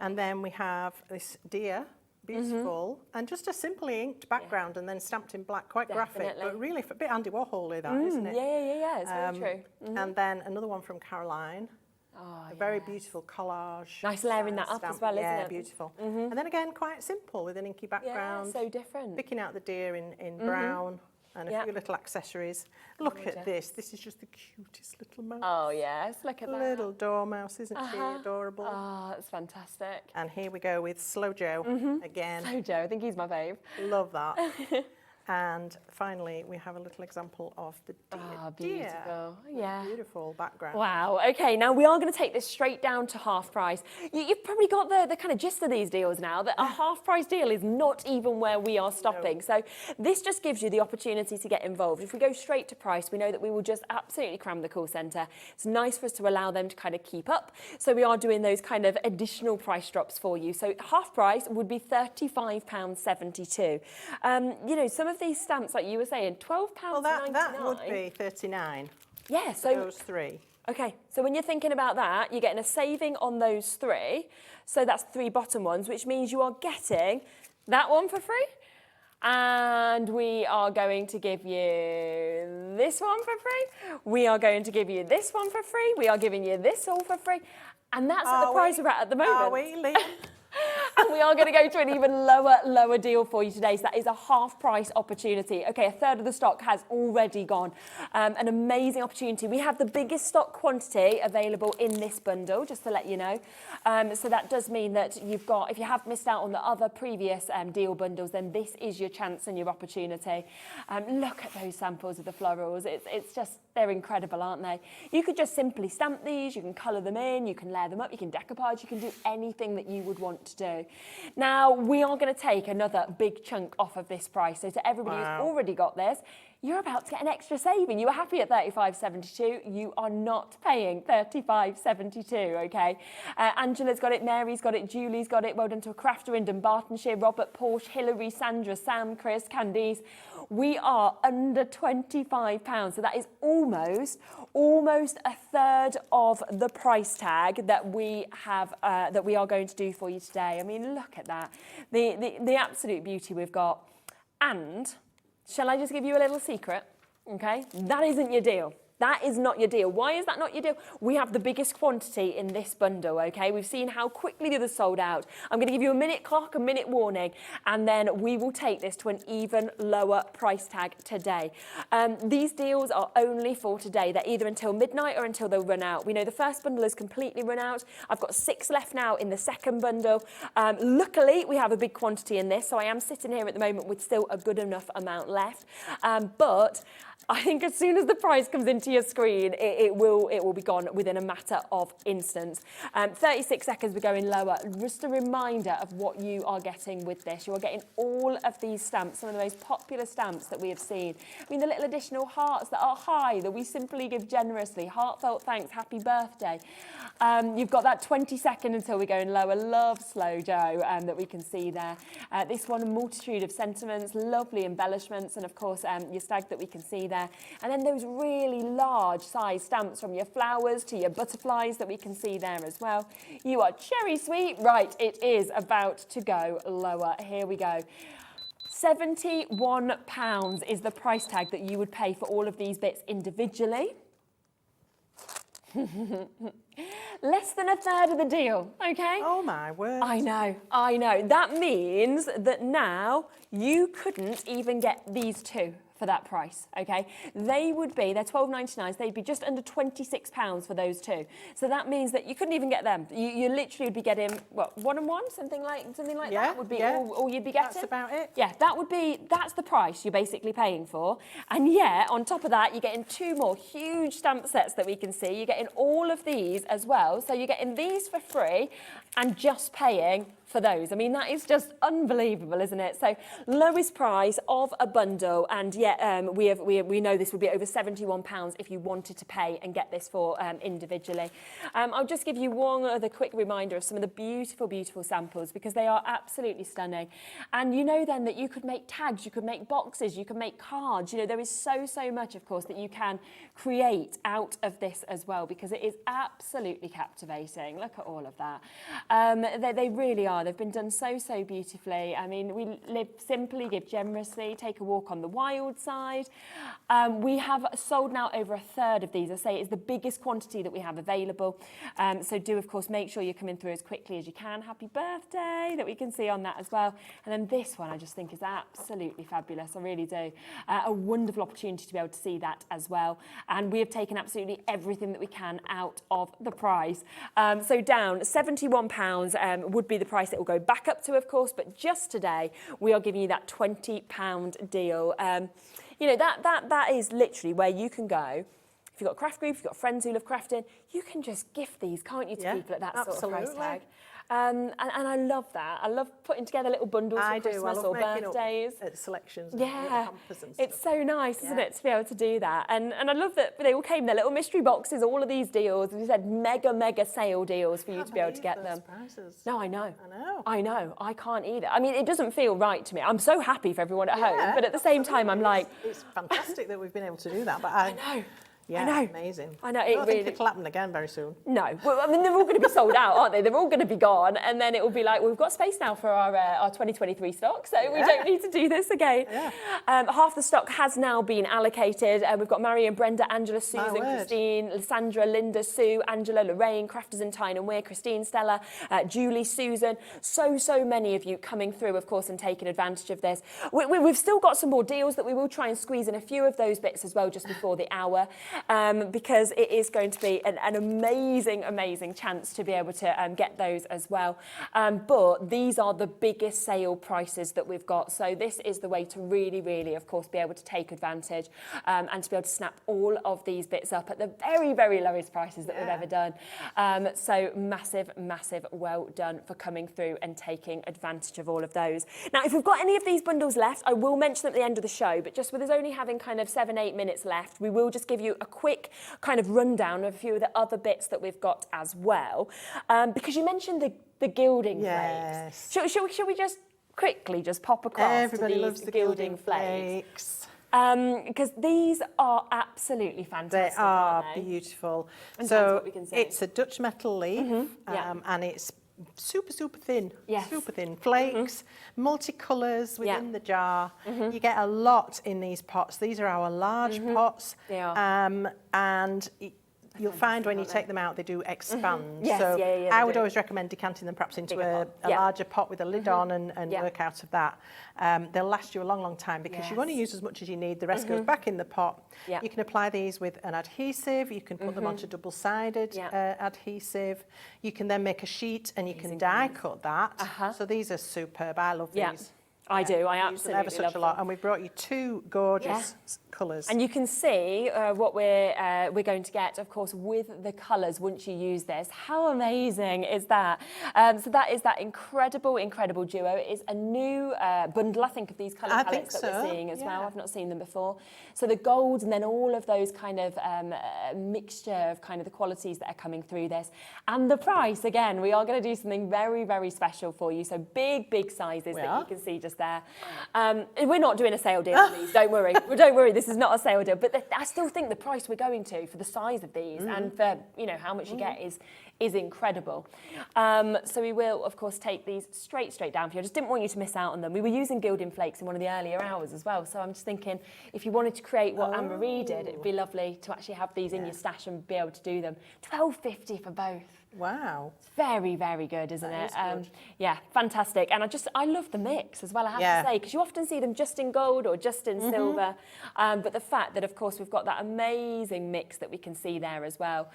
And then we have this deer, beautiful, and just a simply inked background and then stamped in black, quite graphic, but really a bit Andy Warhol-y that, isn't it? Yeah, it's very true. And then another one from Caroline. A very beautiful collage. Nice layering that up stamp. as well, isn't it? Yeah, beautiful. And then again, quite simple with an inky background. Yeah, so different. Picking out the deer in brown and a few little accessories. Look at this. This is just the cutest little mouse. Oh, yes, look at that. Little dormouse, isn't she adorable? Oh, that's fantastic. And here we go with Slow Joe again. Slow Joe, I think he's my fave. Love that. And finally, we have a little example of the deer. Oh, beautiful. Yeah. Beautiful background. Wow. Okay, now we are going to take this straight down to half price. You've probably got the kind of gist of these deals now, that a half price deal is not even where we are stopping. No. So this just gives you the opportunity to get involved. If we go straight to price, we know that we will just absolutely cram the call centre. It's nice for us to allow them to kind of keep up. So we are doing those kind of additional price drops for you. So half price would be £35.72. You know, some of these stamps, like you were saying, £12.99. Well, that would be 39. Yeah, so those three. Okay, so when you're thinking about that, you're getting a saving on those three. So that's 3 bottom ones, which means you are getting that one for free. And we are going to give you this one for free. We are going to give you this one for free. We are giving you this all for free. And that's at the price we're at the moment. Are we, Lee? And we are going to go to an even lower deal for you today. So that is a half price opportunity. Okay, a third of the stock has already gone. An amazing opportunity. We have the biggest stock quantity available in this bundle, just to let you know. So that does mean that you've got, if you have missed out on the other previous deal bundles, then this is your chance and your opportunity. Look at those samples of the florals. It's just, they're incredible, aren't they? You could just simply stamp these, you can colour them in, you can layer them up, you can decoupage, you can do anything that you would want to do. Now, we are going to take another big chunk off of this price. So to everybody who's already got this, you're about to get an extra saving. You were happy at $35.72. You are not paying $35.72, okay? Angela's got it, Mary's got it, Julie's got it. Well done to a crafter in Dumbartonshire, Robert, Porsche, Hilary, Sandra, Sam, Chris, Candice. We are under £25. So that is almost a third of the price tag that we have, that we are going to do for you today. I mean, look at that. The absolute beauty we've got. And shall I just give you a little secret? Okay, that isn't your deal. That is not your deal. Why is that not your deal? We have the biggest quantity in this bundle, okay? We've seen how quickly the others sold out. I'm going to give you a minute clock, a minute warning, and then we will take this to an even lower price tag today. These deals are only for today. They're either until midnight or until they'll run out. We know the first bundle is completely run out. I've got 6 left now in the second bundle. Luckily, we have a big quantity in this, so I am sitting here at the moment with still a good enough amount left. But I think as soon as the price comes into your screen, it will be gone within a matter of instants. 36 seconds, we're going lower. Just a reminder of what you are getting with this. You are getting all of these stamps, some of the most popular stamps that we have seen. I mean, the little additional hearts that are high, that we simply give generously. Heartfelt thanks, happy birthday. You've got that 20-second until we're going lower. Love Slow Joe that we can see there. This one, a multitude of sentiments, lovely embellishments, and of course, your stag that we can see there. And then those really large size stamps from your flowers to your butterflies that we can see there as well. You are cherry sweet. Right, it is about to go lower. Here we go. £71 is the price tag that you would pay for all of these bits individually. Less than a third of the deal, okay? Oh my word. I know. That means that now you couldn't even get these two for that price, okay? They're £12.99, so they'd be just under £26 for those two. So that means that you couldn't even get them. You literally would be getting, what, 1 and 1? Something like that would be all you'd be getting? That's about it. Yeah, that's the price you're basically paying for. And yeah, on top of that, you're getting 2 more huge stamp sets that we can see. You're getting all of these as well. So you're getting these for free and just paying for those. I mean, that is just unbelievable, isn't it? So lowest price of a bundle, and yet we know this would be over £71 if you wanted to pay and get this for individually. I'll just give you one other quick reminder of some of the beautiful, beautiful samples, because they are absolutely stunning. And you know then that you could make tags, you could make boxes, you can make cards. You know, there is so much, of course, that you can create out of this as well, because it is absolutely captivating. Look at all of that. They really are are. They've been done so, so beautifully. I mean, we live simply, give generously, take a walk on the wild side. We have sold now over a third of these. I say it's the biggest quantity that we have available. So do, of course, make sure you're coming through as quickly as you can. Happy birthday, that we can see on that as well. And then this one I just think is absolutely fabulous. I really do. A wonderful opportunity to be able to see that as well. And we have taken absolutely everything that we can out of the price. So down £71 would be the price it will go back up to, of course, but just today we are giving you that £20 deal. You know, that is literally where you can go. If you've got a craft group, if you've got friends who love crafting, you can just gift these, can't you, to people at that sort of price tag. And I love that. I love putting together little bundles for Christmas or birthdays. Selections. Yeah, it's so nice, isn't it, to be able to do that. And I love that they all came in their little mystery boxes, all of these deals. We said mega sale deals for you to be able to get them. Prices. No, I know. I know. I can't either. I mean, it doesn't feel right to me. I'm so happy for everyone at home, but at the same time, I'm like... It's fantastic that we've been able to do that, but I know. Yeah, I know. Amazing. I know. I don't think it'll happen again very soon. No. Well, I mean, they're all going to be sold out, aren't they? They're all going to be gone. And then it will be like, well, we've got space now for our 2023 stock, so we don't need to do this again. Yeah. Half the stock has now been allocated. We've got Marion, Brenda, Angela, Susan, Christine, Sandra, Linda, Sue, Angela, Lorraine, Crafters in Tyne and Weir, Christine, Stella, Julie, Susan. So many of you coming through, of course, and taking advantage of this. We've still got some more deals that we will try and squeeze in a few of those bits as well just before the hour, because it is going to be an amazing chance to be able to get those as well. But these are the biggest sale prices that we've got. So this is the way to really, of course, be able to take advantage and to be able to snap all of these bits up at the very lowest prices that we've ever done. So massive well done for coming through and taking advantage of all of those. Now, if we've got any of these bundles left, I will mention them at the end of the show, but just with us only having kind of 7-8 minutes left, we will just give you a quick kind of rundown of a few of the other bits that we've got as well. Because you mentioned the gilding flakes. Shall we just quickly just pop across Everybody to these loves the gilding flakes? Because these are absolutely fantastic. They are aren't they? Beautiful. And so what we can see. it's a Dutch metal leaf, and it's super thin, super thin flakes, multicolours within the jar. You get a lot in these pots. These are our large pots. They are. And you'll find when you take them out, they do expand. Yes, so yeah, I would always recommend decanting them perhaps into a larger pot with a lid on and work out of that. They'll last you a long time because you only use as much as you need. The rest goes back in the pot. You can apply these with an adhesive. You can put them onto double-sided adhesive. You can then make a sheet and you can die cut that. So these are superb. I love these. I do. I absolutely ever such a lot, and we've brought you two gorgeous colours. And you can see what we're going to get, of course, with the colours once you use this. How amazing is that? So that is that incredible duo. It is a new bundle, I think, of these colour palettes that we're seeing as well. I've not seen them before. So the golds and then all of those kind of mixture of kind of the qualities that are coming through this. And the price, again, we are going to do something very special for you. So big sizes that you can see just there. We're not doing a sale deal on these, don't worry. Don't worry, this is not a sale deal. But I still think the price we're going to for the size of these and for how much you get is incredible. So we will, of course, take these straight down for you. I just didn't want you to miss out on them. We were using gilding flakes in one of the earlier hours as well. So I'm just thinking, if you wanted to create what Anne-Marie did, it'd be lovely to actually have these in your stash and be able to do them. £12.50 for both. Wow. It's very good, isn't it? Good. Yeah, fantastic. And I love the mix as well, I have to say, because you often see them just in gold or just in silver. But the fact that, of course, we've got that amazing mix that we can see there as well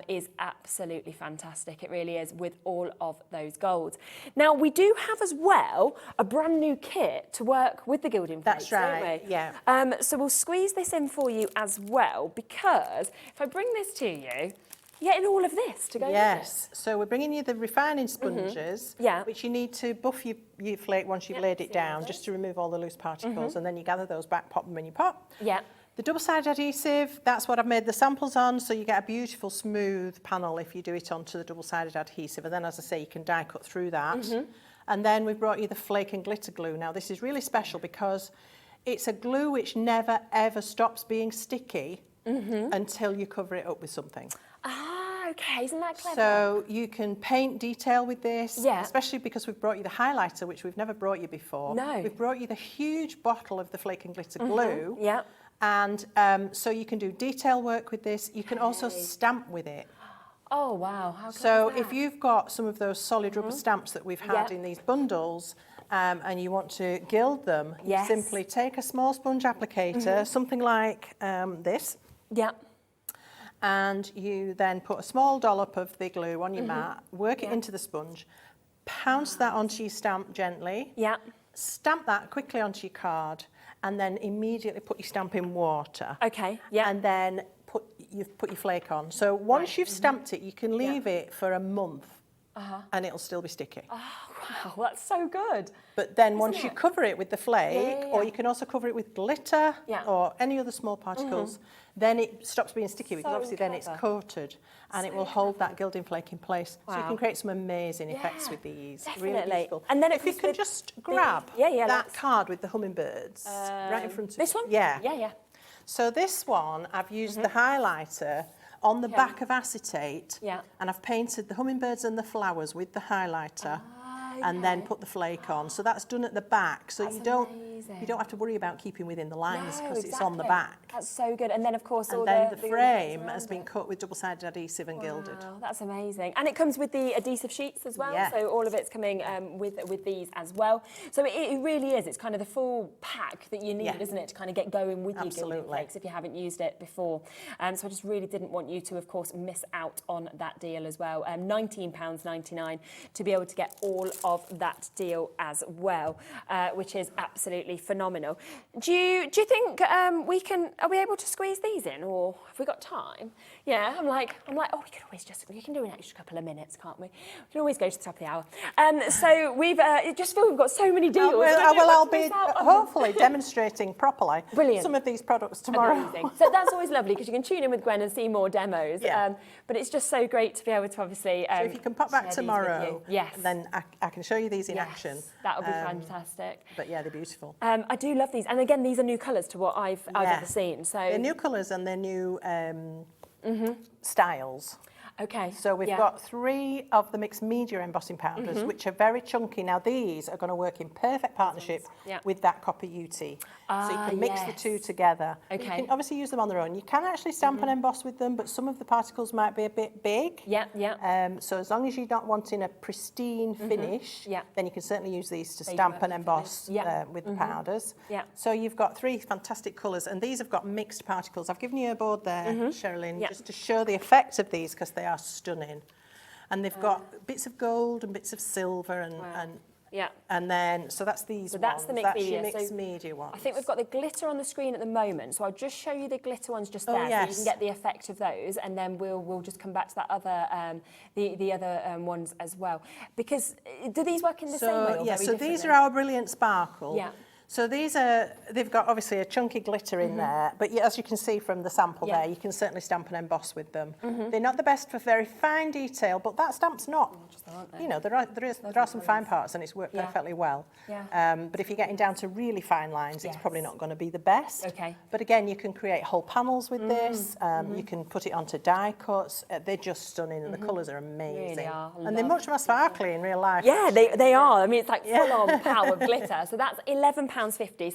is absolutely fantastic. It really is, with all of those golds. Now, we do have as well a brand new kit to work with the gilding flakes, That's right, don't we? yeah. So we'll squeeze this in for you as well, because if I bring this to you, you're getting all of this to go with it. Yes, so we're bringing you the refining sponges, which you need to buff your flake once you've laid it down, just to remove all the loose particles, and then you gather those back, pop them in your pot. Yeah. The double-sided adhesive, that's what I've made the samples on, so you get a beautiful smooth panel if you do it onto the double-sided adhesive, and then, as I say, you can die cut through that. And then we've brought you the flake and glitter glue. Now, this is really special because it's a glue which never, ever stops being sticky until you cover it up with something. okay, isn't that clever? So you can paint detail with this, Yeah. especially because we've brought you the highlighter, which we've never brought you before. No. We've brought you the huge bottle of the Flake and Glitter glue. Yeah. And so you can do detail work with this. You can also stamp with it. Oh, wow. How cool So is that? if you've got some of those solid rubber stamps that we've had in these bundles, and you want to gild them, you simply take a small sponge applicator, something like this. Yeah. And you then put a small dollop of the glue on your mat, work it into the sponge, pounce that onto your stamp gently, stamp that quickly onto your card, and then immediately put your stamp in water. Okay, yeah. And then you've put your flake on. So once you've stamped it, you can leave it for a month, and it'll still be sticky. Oh, wow, that's so good. But then once you cover it with the flake, or you can also cover it with glitter or any other small particles, then it stops being sticky because obviously then it's coated and it will hold that gilding flake in place. So you can create some amazing effects with these. Definitely. Really beautiful. And then if you can just grab that card with the hummingbirds right in front of you. This one? Yeah. Yeah, yeah. So this one, I've used the highlighter on the back of acetate, and I've painted the hummingbirds and the flowers with the highlighter, and then put the flake on. So that's done at the back, so you don't have to worry about keeping within the lines because it's on the back. That's so good. And then of course all the frame has been cut with double-sided adhesive and gilded. That's amazing. And it comes with the adhesive sheets as well. So all of it's coming with these as well. So it really is. It's kind of the full pack that you need, isn't it, to kind of get going with your gilding flakes if you haven't used it before. So I just really didn't want you to, of course, miss out on that deal as well. £19.99 to be able to get all of that deal as well, which is absolutely phenomenal. Do you think are we able to squeeze these in, or have we got time? Yeah, I'm like, oh, we can do an extra couple of minutes, can't we? We can always go to the top of the hour. So we've just feel we've got so many deals. I'll be hopefully demonstrating properly some of these products tomorrow. Amazing. So that's always lovely because you can tune in with Gwen and see more demos. But it's just so great to be able to obviously. So if you can pop back tomorrow, then I can show you these in action. That would be fantastic. But yeah, they're beautiful. I do love these, and again, these are new colours to what I've ever seen. So they're new colours and they're new styles. Okay. So we've got 3 of the mixed media embossing powders, which are very chunky. Now these are going to work in perfect partnership with that copper UT. So you can mix the two together. Okay. You can obviously use them on their own. You can actually stamp and emboss with them, but some of the particles might be a bit big. So as long as you're not wanting a pristine finish, then you can certainly use these to stamp and emboss with the powders. So you've got 3 fantastic colours, and these have got mixed particles. I've given you a board there, Cheralene, just to show the effect of these because they are stunning. And they've got bits of gold and bits of silver and then so that's these ones. That's the mixed media. Your mixed media ones. I think we've got the glitter on the screen at the moment, so I'll just show you the glitter ones just there so you can get the effect of those, and then we'll just come back to that other the other ones as well. Because do these work in the same way? Or very so these are our Brilliant Sparkle. So they've got obviously a chunky glitter in there, but as you can see from the sample there, you can certainly stamp and emboss with them. They're not the best for very fine detail, but that stamp's not. You know, there are some fine parts and it's worked perfectly well. But if you're getting down to really fine lines, it's probably not going to be the best. Okay. But again, you can create whole panels with this. You can put it onto die cuts. They're just stunning, and the colours are amazing. Really are. And they're much more sparkly in real life. Yeah, they are. I mean, it's like full-on power of glitter. So that's £11.50,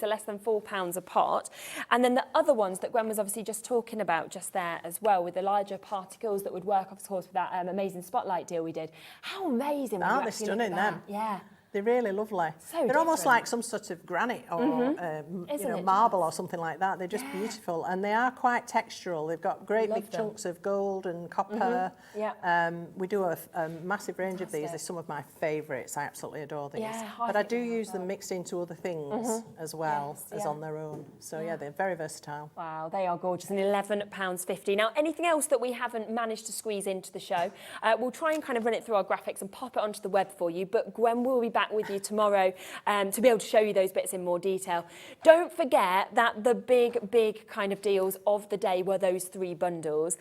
so less than £4 apart. And then the other ones that Gwen was obviously just talking about just there as well, with the larger particles that would work, of course, with that amazing spotlight deal we did. How amazing! Aren't they stunning, them? Yeah. They're really lovely. They're almost like some sort of granite or marble or something like that. They're just beautiful, and they are quite textural. They've got great big chunks of gold and copper. We do a massive range of these. They're some of my favourites. I absolutely adore these. But I do use them mixed into other things as well as on their own. So they're very versatile. Wow, they are gorgeous, and £11.50. Now, anything else that we haven't managed to squeeze into the show, we'll try and kind of run it through our graphics and pop it onto the web for you. But Gwen will be back back with you tomorrow to be able to show you those bits in more detail. Don't forget that the big kind of deals of the day were those 3 bundles.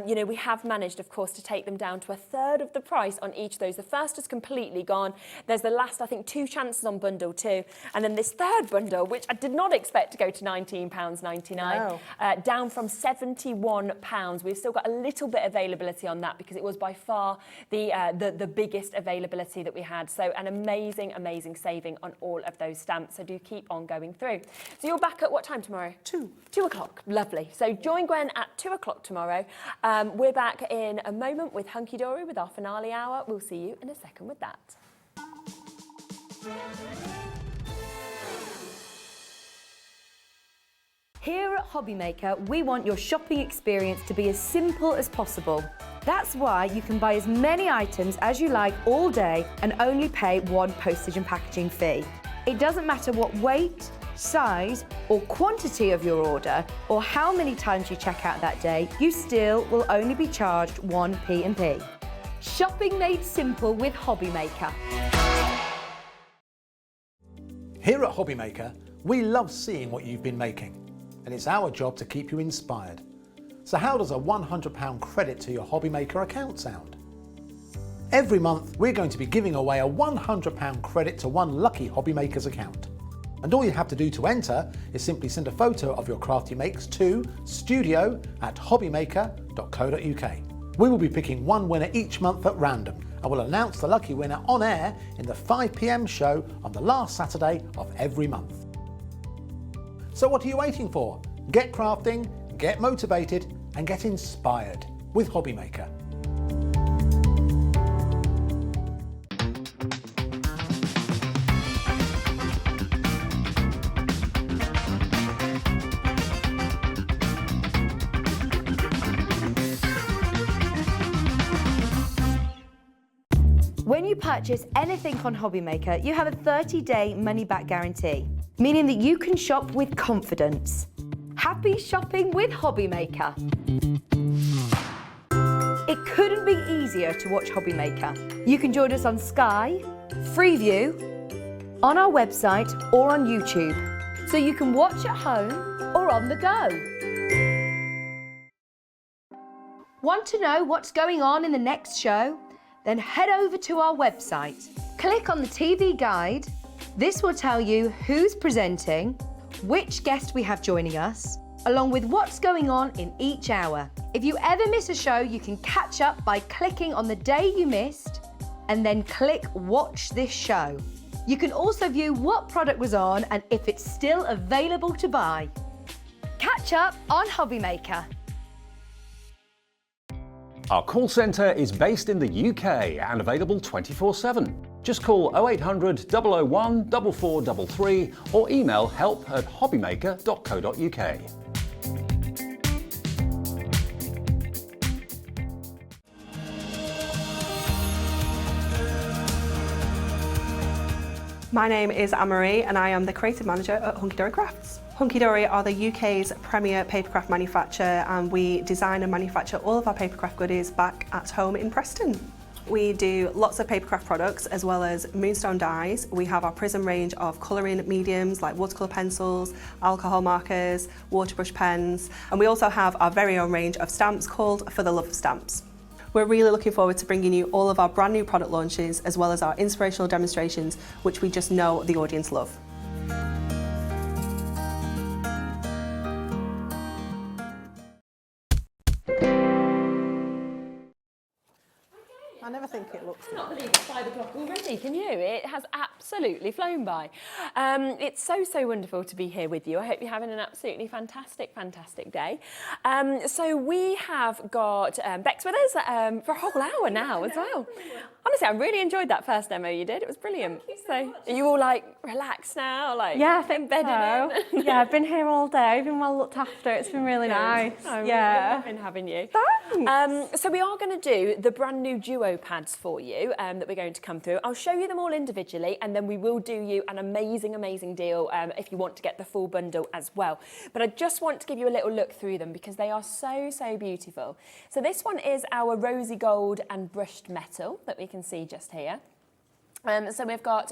You know, we have managed, of course, to take them down to a third of the price on each of those. The first is completely gone. There's the last, I think, 2 chances on bundle 2. And then this third bundle, which I did not expect to go to £19.99, down from £71. We've still got a little bit of availability on that because it was by far the biggest availability that we had. So an amazing saving on all of those stamps. So do keep on going through. So you're back at what time tomorrow? 2 o'clock. Lovely. So join Gwen at 2 o'clock tomorrow. We're back in a moment with Hunky Dory with our finale hour. We'll see you in a second with that. Here at Hobbymaker, we want your shopping experience to be as simple as possible. That's why you can buy as many items as you like all day and only pay 1 postage and packaging fee. It doesn't matter what weight, size or quantity of your order or how many times you check out that day, you still will only be charged 1 P&P. Shopping made simple with Hobbymaker. Here at Hobbymaker, we love seeing what you've been making, and it's our job to keep you inspired. So how does a £100 credit to your Hobbymaker account sound? Every month, we're going to be giving away a £100 credit to one lucky Hobbymaker's account. And all you have to do to enter is simply send a photo of your craft you makes to studio@hobbymaker.co.uk. We will be picking one winner each month at random and will announce the lucky winner on air in the 5 PM show on the last Saturday of every month. So what are you waiting for? Get crafting, get motivated and get inspired with Hobbymaker. When you purchase anything on Hobbymaker, you have a 30-day money-back guarantee, meaning that you can shop with confidence. Happy shopping with Hobbymaker. It couldn't be easier to watch Hobbymaker. You can join us on Sky, Freeview, on our website or on YouTube, so you can watch at home or on the go. Want to know what's going on in the next show? Then head over to our website. Click on the TV guide. This will tell you who's presenting, which guest we have joining us, along with what's going on in each hour. If you ever miss a show, you can catch up by clicking on the day you missed and then click Watch This Show. You can also view what product was on and if it's still available to buy. Catch up on Hobbymaker. Our call centre is based in the UK and available 24/7. Just call 0800 001 4433 or email help@hobbymaker.co.uk. My name is Anne-Marie and I am the creative manager at Hunky Dory Crafts. Hunky Dory are the UK's premier papercraft manufacturer and we design and manufacture all of our papercraft goodies back at home in Preston. We do lots of papercraft products as well as moonstone dyes. We have our Prism range of colouring mediums like watercolour pencils, alcohol markers, waterbrush pens, and we also have our very own range of stamps called For the Love of Stamps. We're really looking forward to bringing you all of our brand new product launches as well as our inspirational demonstrations, which we just know the audience love. I never think it looks. I cannot believe it's 5 o'clock already, can you? It has absolutely flown by. It's so wonderful to be here with you. I hope you're having an absolutely fantastic day. So we have got Bex with us for a whole hour now as well. Honestly, I really enjoyed that first demo you did. It was brilliant. So are you all like relaxed now? Like yeah, I think bedded so. in? Yeah, I've been here all day. I've been well looked after. It's been really nice. I'm yeah. loving having you. Thanks. So we are going to do the brand new duo pads for you that we're going to come through. I'll show you them all individually and then we will do you an amazing deal if you want to get the full bundle as well. But I just want to give you a little look through them because they are so beautiful. So this one is our rosy gold and brushed metal that we can see just here. So we've got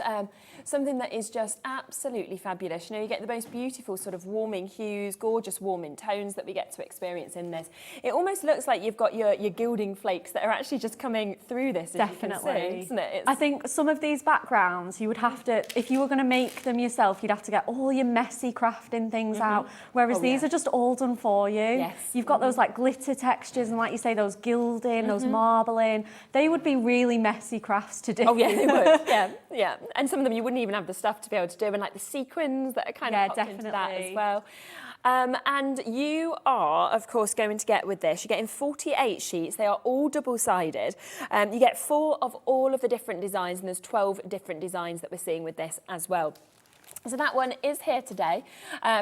something that is just absolutely fabulous. You know, you get the most beautiful sort of warming hues, gorgeous warming tones that we get to experience in this. It almost looks like you've got your gilding flakes that are actually just coming through this. Definitely. You can see, isn't it? I think some of these backgrounds you would have to, if you were going to make them yourself, you'd have to get all your messy crafting things out. Whereas these are just all done for you. Yes. You've got those like glitter textures and, like you say, those gilding, those marbling. They would be really messy crafts to do. Oh yeah, they would. Yeah. And some of them you wouldn't even have the stuff to be able to do, and like the sequins that are kind of popped into that as well. And you are, of course, going to get with this, you're getting 48 sheets. They are all double-sided. You get 4 of all of the different designs, and there's 12 different designs that we're seeing with this as well. So that one is here today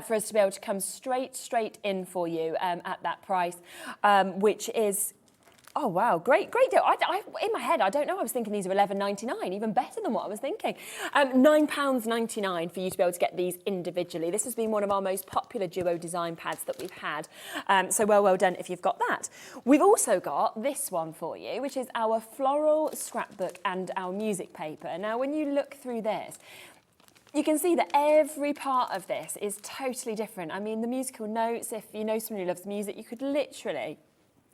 for us to be able to come straight in for you at that price, which is... Oh, wow, great deal. In my head, I don't know, I was thinking these are £11.99, even better than what I was thinking. £9.99 for you to be able to get these individually. This has been one of our most popular duo design pads that we've had. So well done if you've got that. We've also got this one for you, which is our floral scrapbook and our music paper. Now, when you look through this, you can see that every part of this is totally different. I mean, the musical notes, if you know someone who loves music, you could literally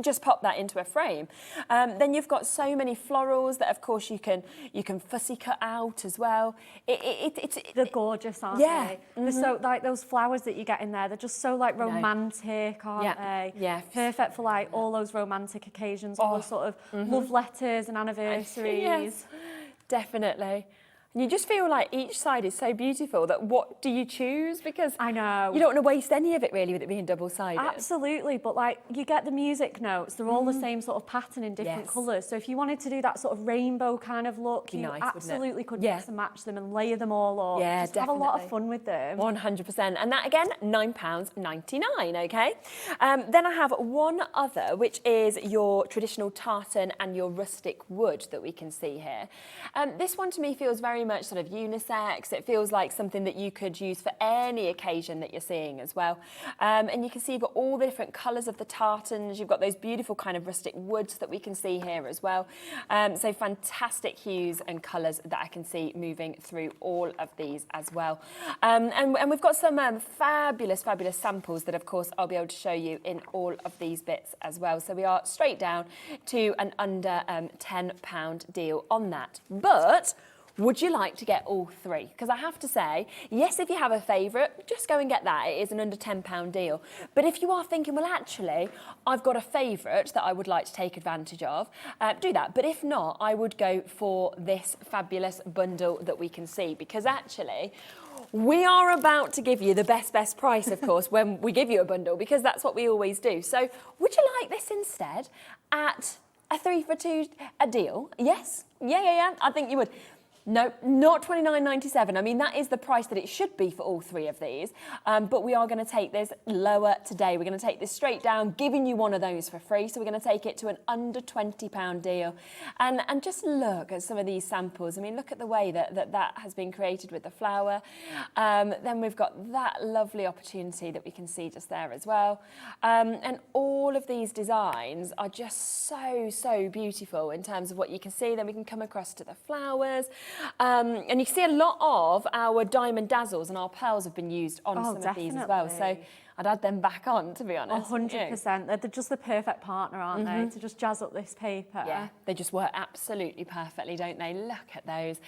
just pop that into a frame. Then you've got so many florals that, of course, you can fussy cut out as well. They're gorgeous, aren't they? They're so, like, those flowers that you get in there, they're just so, like, romantic, aren't they? Yeah. Perfect for, like, all those romantic occasions, all those sort of love letters and anniversaries. Yes, definitely. And you just feel like each side is so beautiful that what do you choose? Because I know. You don't want to waste any of it really with it being double-sided. Absolutely, but like you get the music notes, they're all the same sort of pattern in different colours. So if you wanted to do that sort of rainbow kind of look, you absolutely could mix and match them and layer them all up. Yeah, just definitely. have a lot of fun with them. 100%. And that again, £9.99, okay? Then I have one other, which is your traditional tartan and your rustic wood that we can see here. This one to me feels very much sort of unisex. It feels like something that you could use for any occasion that you're seeing as well. And you can see you've got all the different colours of the tartans. You've got those beautiful kind of rustic woods that we can see here as well. So fantastic hues and colours that I can see moving through all of these as well. And we've got some fabulous samples that, of course, I'll be able to show you in all of these bits as well. So we are straight down to an under £10 deal on that. But would you like to get all 3? Because I have to say, yes, if you have a favourite, just go and get that. It is an under £10 deal. But if you are thinking, well, actually, I've got a favourite that I would like to take advantage of, do that. But if not, I would go for this fabulous bundle that we can see. Because actually, we are about to give you the best price, of course, when we give you a bundle, because that's what we always do. So would you like this instead at a 3 for 2 a deal? Yes? Yeah. I think you would. No, not £29.97. I mean, that is the price that it should be for all 3 of these. But we are going to take this lower today. We're going to take this straight down, giving you one of those for free. So we're going to take it to an under £20 deal. And just look at some of these samples. I mean, look at the way that has been created with the flower. Then we've got that lovely opportunity that we can see just there as well. And all of these designs are just so beautiful in terms of what you can see. Then we can come across to the flowers. And you can see a lot of our diamond dazzles and our pearls have been used on some of these as well. So I'd add them back on, to be honest. 100%. They're just the perfect partner, aren't they, to just jazz up this paper. Yeah, they just work absolutely perfectly, don't they? Look at those.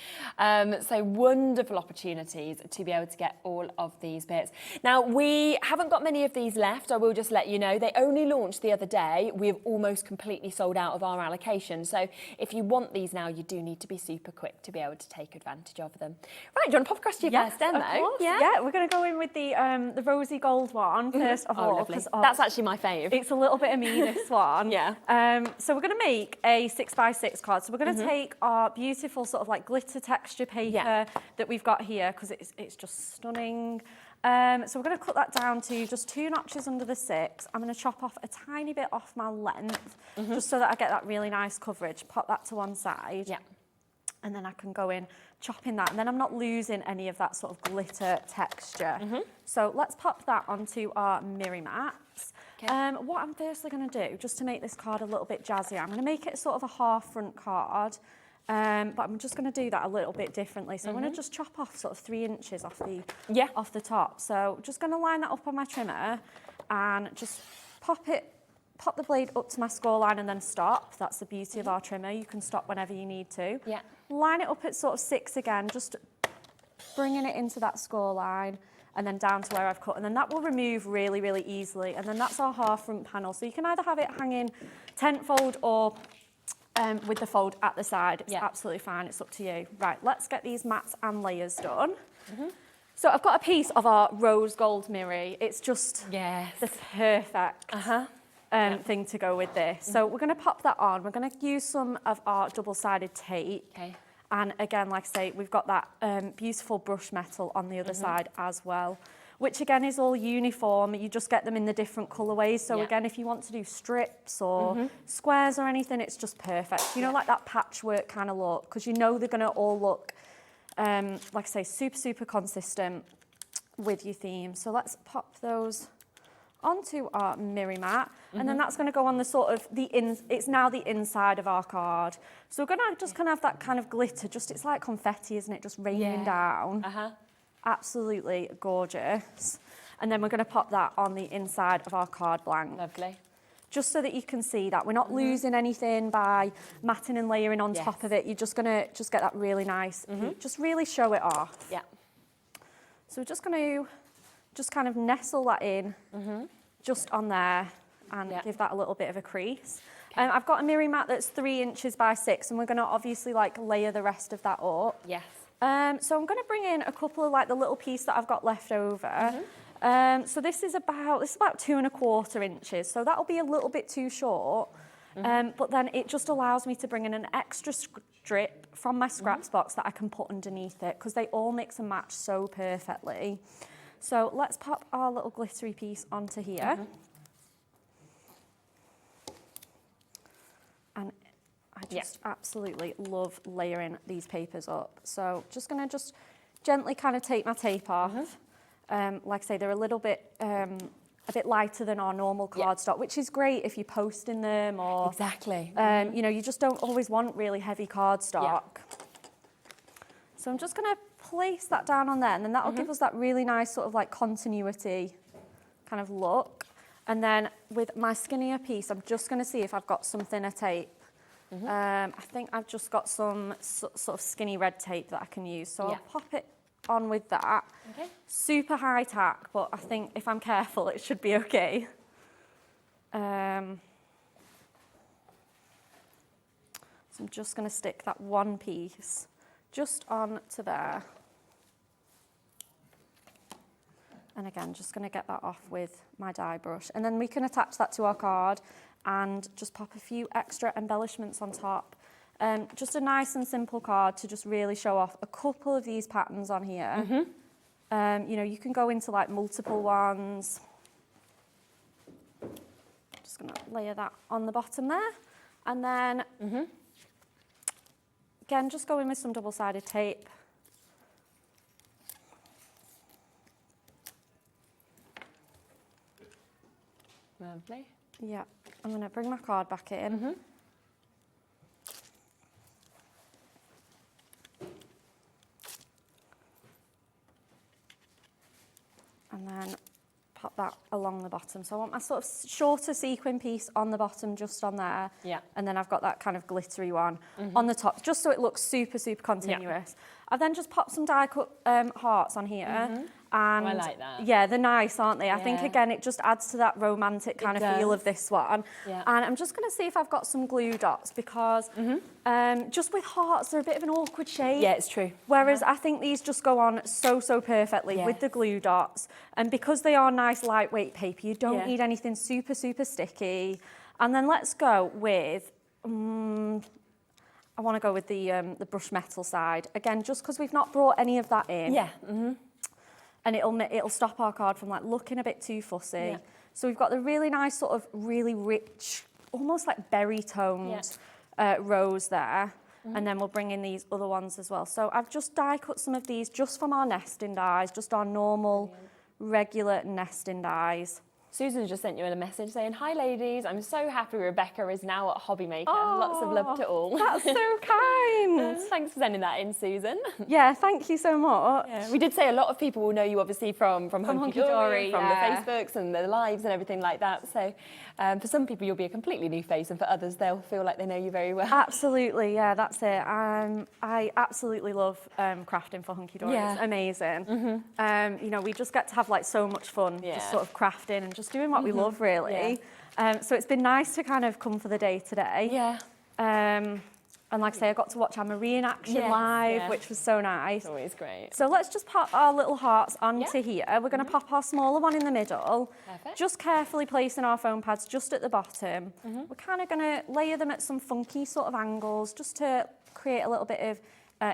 So wonderful opportunities to be able to get all of these bits. Now, we haven't got many of these left. I will just let you know. They only launched the other day. We've almost completely sold out of our allocation. So if you want these now, you do need to be super quick to be able to take advantage of them. Right, do you want to pop across to your first demo? Of course. Yeah, we're going to go in with the rosy gold one. First of all, because that's actually my fave. It's a little bit of me, this one. Yeah. So we're going to make a 6x6 card. So we're going to take our beautiful sort of like glitter texture paper that we've got here, because it's just stunning. So we're going to cut that down to just 2 notches under the 6. I'm going to chop off a tiny bit off my length, just so that I get that really nice coverage. Pop that to one side. Yeah. And then I can go in chopping that, and then I'm not losing any of that sort of glitter texture. So let's pop that onto our mirror mats. Okay. What I'm firstly going to do, just to make this card a little bit jazzier, I'm going to make it sort of a half front card. but I'm just going to do that a little bit differently. So I'm going to just chop off sort of 3 inches off the top. So just going to line that up on my trimmer and just pop the blade up to my score line and then stop. That's the beauty of our trimmer. You can stop whenever you need to. Yeah. Line it up at sort of 6 again, just bringing it into that score line and then down to where I've cut. And then that will remove really, really easily. And then that's our half front panel. So you can either have it hanging tent fold or with the fold at the side. It's absolutely fine, it's up to you. Right, let's get these mats and layers done. So I've got a piece of our rose gold mirror. It's just the perfect thing to go with this. So we're going to pop that on. We're going to use some of our double-sided tape. And again, like I say, we've got that beautiful brush metal on the other side as well, which again is all uniform. You just get them in the different colourways. So again, if you want to do strips or squares or anything, it's just perfect. You know, like that patchwork kind of look, because you know they're going to all look, like I say, super, super consistent with your theme. So let's pop those onto our mirror mat, and then that's going to go on the sort of it's now the inside of our card. So we're going to just kind of have that kind of glitter, just it's like confetti, isn't it, just raining down. Absolutely gorgeous. And then we're going to pop that on the inside of our card blank. Lovely. Just so that you can see that we're not losing anything by matting and layering on top of it. You're just going to get that really nice, just really show it off. Yeah. So we're just going to just kind of nestle that in just on there and give that a little bit of a crease. I've got a mirror mat that's 3 inches by 6, and we're going to obviously like layer the rest of that up. Yes. So I'm going to bring in a couple of like the little piece that I've got left over. So this is about 2¼ inches. So that'll be a little bit too short. But then it just allows me to bring in an extra strip from my scraps box that I can put underneath it, because they all mix and match so perfectly. So let's pop our little glittery piece onto here. And I just absolutely love layering these papers up. So just going to gently kind of take my tape off. Like I say, they're a little bit a bit lighter than our normal cardstock, which is great if you're posting them or you know, you just don't always want really heavy cardstock. So I'm just going to place that down on there, and then that'll give us that really nice sort of like continuity kind of look. And then with my skinnier piece, I'm just going to see if I've got some thinner tape. I think I've just got some sort of skinny red tape that I can use. So I'll pop it on with that. Super high tack, but I think if I'm careful, it should be okay. So I'm just going to stick that one piece just on to there. And again, just going to get that off with my dye brush. And then we can attach that to our card and just pop a few extra embellishments on top. Just a nice and simple card to just really show off a couple of these patterns on here. You know, you can go into like multiple ones. Just going to layer that on the bottom there. And then, again, just go in with some double-sided tape. Lovely. Yeah, I'm going to bring my card back in. And then pop that along the bottom. So I want my sort of shorter sequin piece on the bottom, just on there. Yeah. And then I've got that kind of glittery one on the top, just so it looks super, super continuous. I've then just popped some die cut hearts on here. And I like that. Yeah, they're nice, aren't they? I think, again, it just adds to that romantic kind of feel of this one. And I'm just going to see if I've got some glue dots, because just with hearts, they're a bit of an awkward shape. Yeah, it's true. Whereas I think these just go on so, so perfectly with the glue dots. And because they are nice, lightweight paper, you don't need anything super, super sticky. And then let's go with... I want to go with the brush metal side. Again, just because we've not brought any of that in. And it'll stop our card from like looking a bit too fussy. So we've got the really nice sort of really rich, almost like berry toned rose there. And then we'll bring in these other ones as well. So I've just die cut some of these just from our nesting dies, just our normal, regular nesting dies. Susan just sent you a message saying, "Hi ladies, I'm so happy Rebecca is now at Hobby Maker. Lots of love to all." That's so kind. thanks for sending that in, Susan. Yeah, thank you so much. Yeah, we did say a lot of people will know you obviously from Hunky Dory, from the Facebooks and the lives and everything like that. So for some people you'll be a completely new face, and for others they'll feel like they know you very well. Absolutely, yeah, that's it. I absolutely love crafting for Hunky Dory. It's amazing. You know, we just get to have like so much fun just sort of crafting and just doing what we love, really. So it's been nice to kind of come for the day today. Yeah. And like I say, I got to watch Anne-Marie in action live, which was so nice. It's always great. So let's just pop our little hearts onto here. We're going to pop our smaller one in the middle. Perfect. Just carefully placing our foam pads just at the bottom. We're kind of going to layer them at some funky sort of angles just to create a little bit of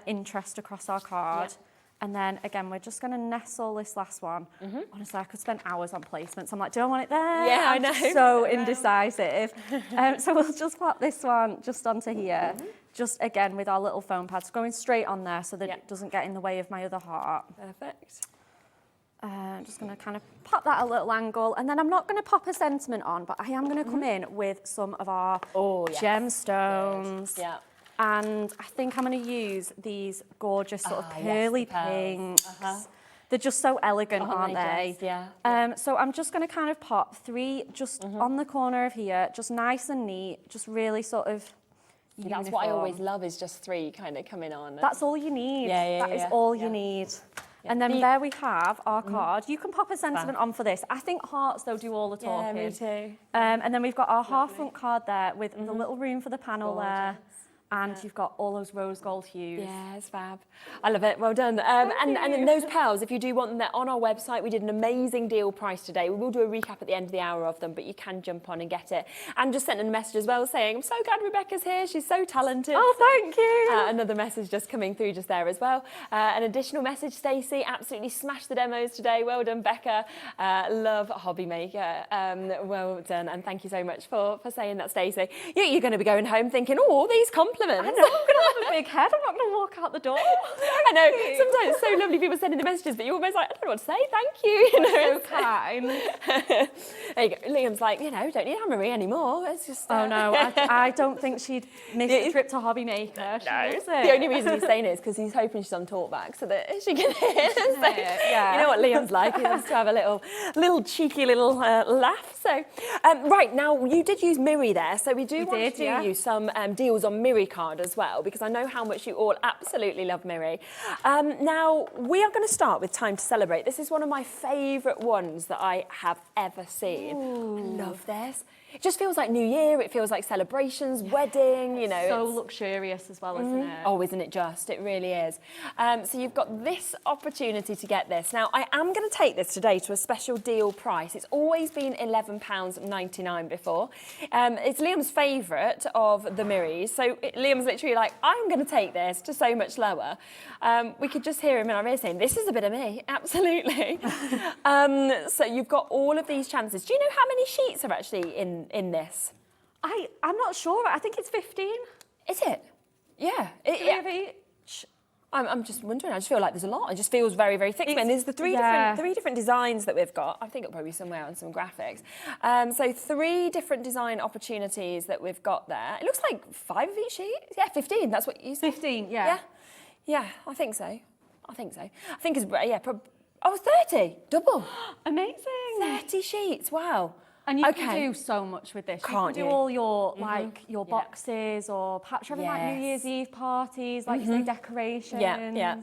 interest across our card. And then again, we're just going to nestle this last one. Honestly, I could spend hours on placements. I'm like, do I want it there? Yeah, I know. I'm just so indecisive. So we'll just pop this one just onto here. Just again with our little foam pads going straight on there so that it doesn't get in the way of my other heart. Perfect. I'm just going to kind of pop that at a little angle, and then I'm not going to pop a sentiment on, but I am going to come in with some of our gemstones. Yeah. And I think I'm going to use these gorgeous sort of pearly pinks. They're just so elegant, aren't they? So I'm just going to kind of pop 3 just on the corner of here, just nice and neat, just really sort of uniform. That's what I always love, is just 3 kind of coming on. That's all you need. That is all you need. And then there we have our card. You can pop a sentiment on for this. I think hearts, though, do all the talking. Yeah, me too. And then we've got our half front card there with the little room for the panel there. And you've got all those rose gold hues. Yeah, it's fab. I love it. Well done. And then those pearls, if you do want them, they're on our website. We did an amazing deal price today. We will do a recap at the end of the hour of them, but you can jump on and get it. And just sent in a message as well saying, I'm so glad Rebecca's here. She's so talented. Oh, thank you. Another message just coming through just there as well. An additional message, Stacey, absolutely smashed the demos today. Well done, Becca. Love Hobby Maker. Well done. And thank you so much for saying that, Stacey. You're going to be going home thinking, oh, these compliments. I know, I'm going to have a big head. I'm not going to walk out the door. I know, sometimes it's so lovely people sending the messages, but you're almost like, I don't know what to say, thank you. You know, so kind. There you go. Liam's like, you know, don't need Anne-Marie anymore. It's just... Oh, no, I don't think she'd miss a trip to Hobby Maker. No. The only reason he's saying it is because he's hoping she's on talkback so that she can hear. So, you know what Liam's like. He wants to have a little cheeky little laugh. So, right, now, you did use Miri there, so we do want to do you some deals on Miri card as well, because I know how much you all absolutely love Miri. Now, we are going to start with Time to Celebrate. This is one of my favourite ones that I have ever seen. I love this. It just feels like New Year, it feels like celebrations, wedding, you know. So luxurious as well, isn't it? Oh, isn't it just? It really is. So you've got this opportunity to get this. Now, I am going to take this today to a special deal price. It's always been £11.99 before. It's Liam's favourite of the Miris. So Liam's literally like, I'm going to take this to so much lower. We could just hear him in our ear saying, this is a bit of me, absolutely. So you've got all of these chances. Do you know how many sheets are actually in this? I'm not sure. I think it's 15. Is it? Yeah. Of each. I'm just wondering. I just feel like there's a lot. It just feels very, very thick. And there's the three different designs that we've got. I think it'll probably be somewhere on some graphics. So 3 different design opportunities that we've got there. It looks like 5 of each sheet. Yeah, 15. That's what you said. 15. Yeah. Yeah, I think so. I think it's 30. Double. Amazing. 30 sheets. Wow. And you can do so much with this. Can't you can do all your your boxes, or perhaps having like New Year's Eve parties, like you say, decorations. Yeah.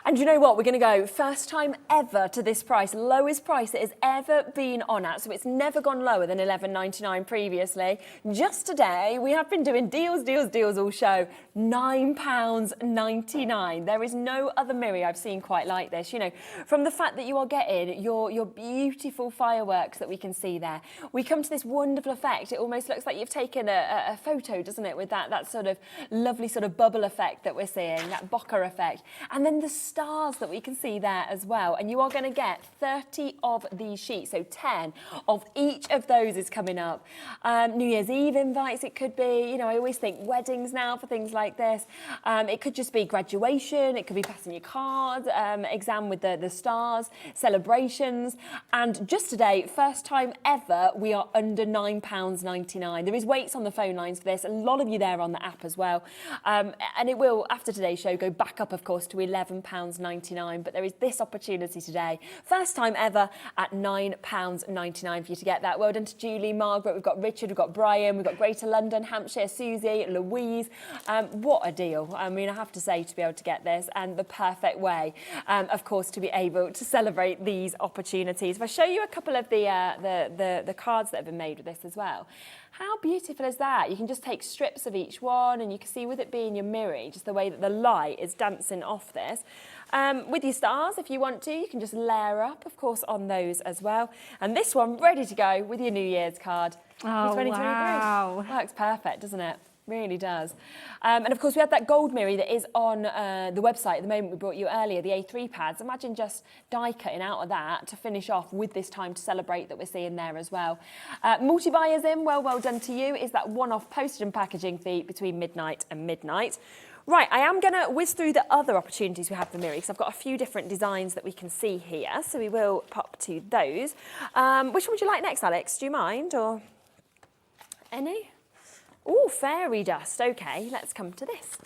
And you know what? We're going to go first time ever to this price, lowest price it has ever been on at. So it's never gone lower than £11.99 previously. Just today, we have been doing deals all show. £9.99. There is no other Miri I've seen quite like this. You know, from the fact that you are getting your beautiful fireworks that we can see there. We come to this wonderful effect. It almost looks like you've taken a photo, doesn't it? With that sort of lovely sort of bubble effect that we're seeing, that bokeh effect. And then the stars that we can see there as well. And you are going to get 30 of these sheets, so 10 of each of those is coming up. New Year's Eve invites, it could be, you know, I always think weddings now for things like this. It could just be graduation, it could be passing your card, exam with the stars, celebrations. And just today, first time ever, we are under £9.99. There is waits on the phone lines for this. A lot of you there on the app as well. And it will, after today's show, go back up, of course, to £11.99. But there is this opportunity today. First time ever at £9.99 for you to get that. Well done to Julie, Margaret, we've got Richard, we've got Brian, we've got Greater London, Hampshire, Susie, Louise. What a deal. I mean, I have to say, to be able to get this, and the perfect way, of course, to be able to celebrate these opportunities. If I show you a couple of the cards that have been made with this as well. How beautiful is that? You can just take strips of each one, and you can see with it being your mirror, just the way that the light is dancing off this. With your stars, if you want to, you can just layer up, of course, on those as well. And this one, ready to go with your New Year's card. Oh, 2023. Wow. Works perfect, doesn't it? Really does. And of course, we had that gold mirror that is on the website at the moment we brought you earlier, the A3 pads. Imagine just die cutting out of that to finish off with this time to celebrate that we're seeing there as well. Multi-buyers in, well done to you. Is that one-off postage and packaging fee between midnight and midnight. Right, I am going to whiz through the other opportunities we have for Miri, because I've got a few different designs that we can see here, so we will pop to those. Which one would you like next, Alex? Do you mind, or any? Oh, fairy dust. Okay, let's come to this.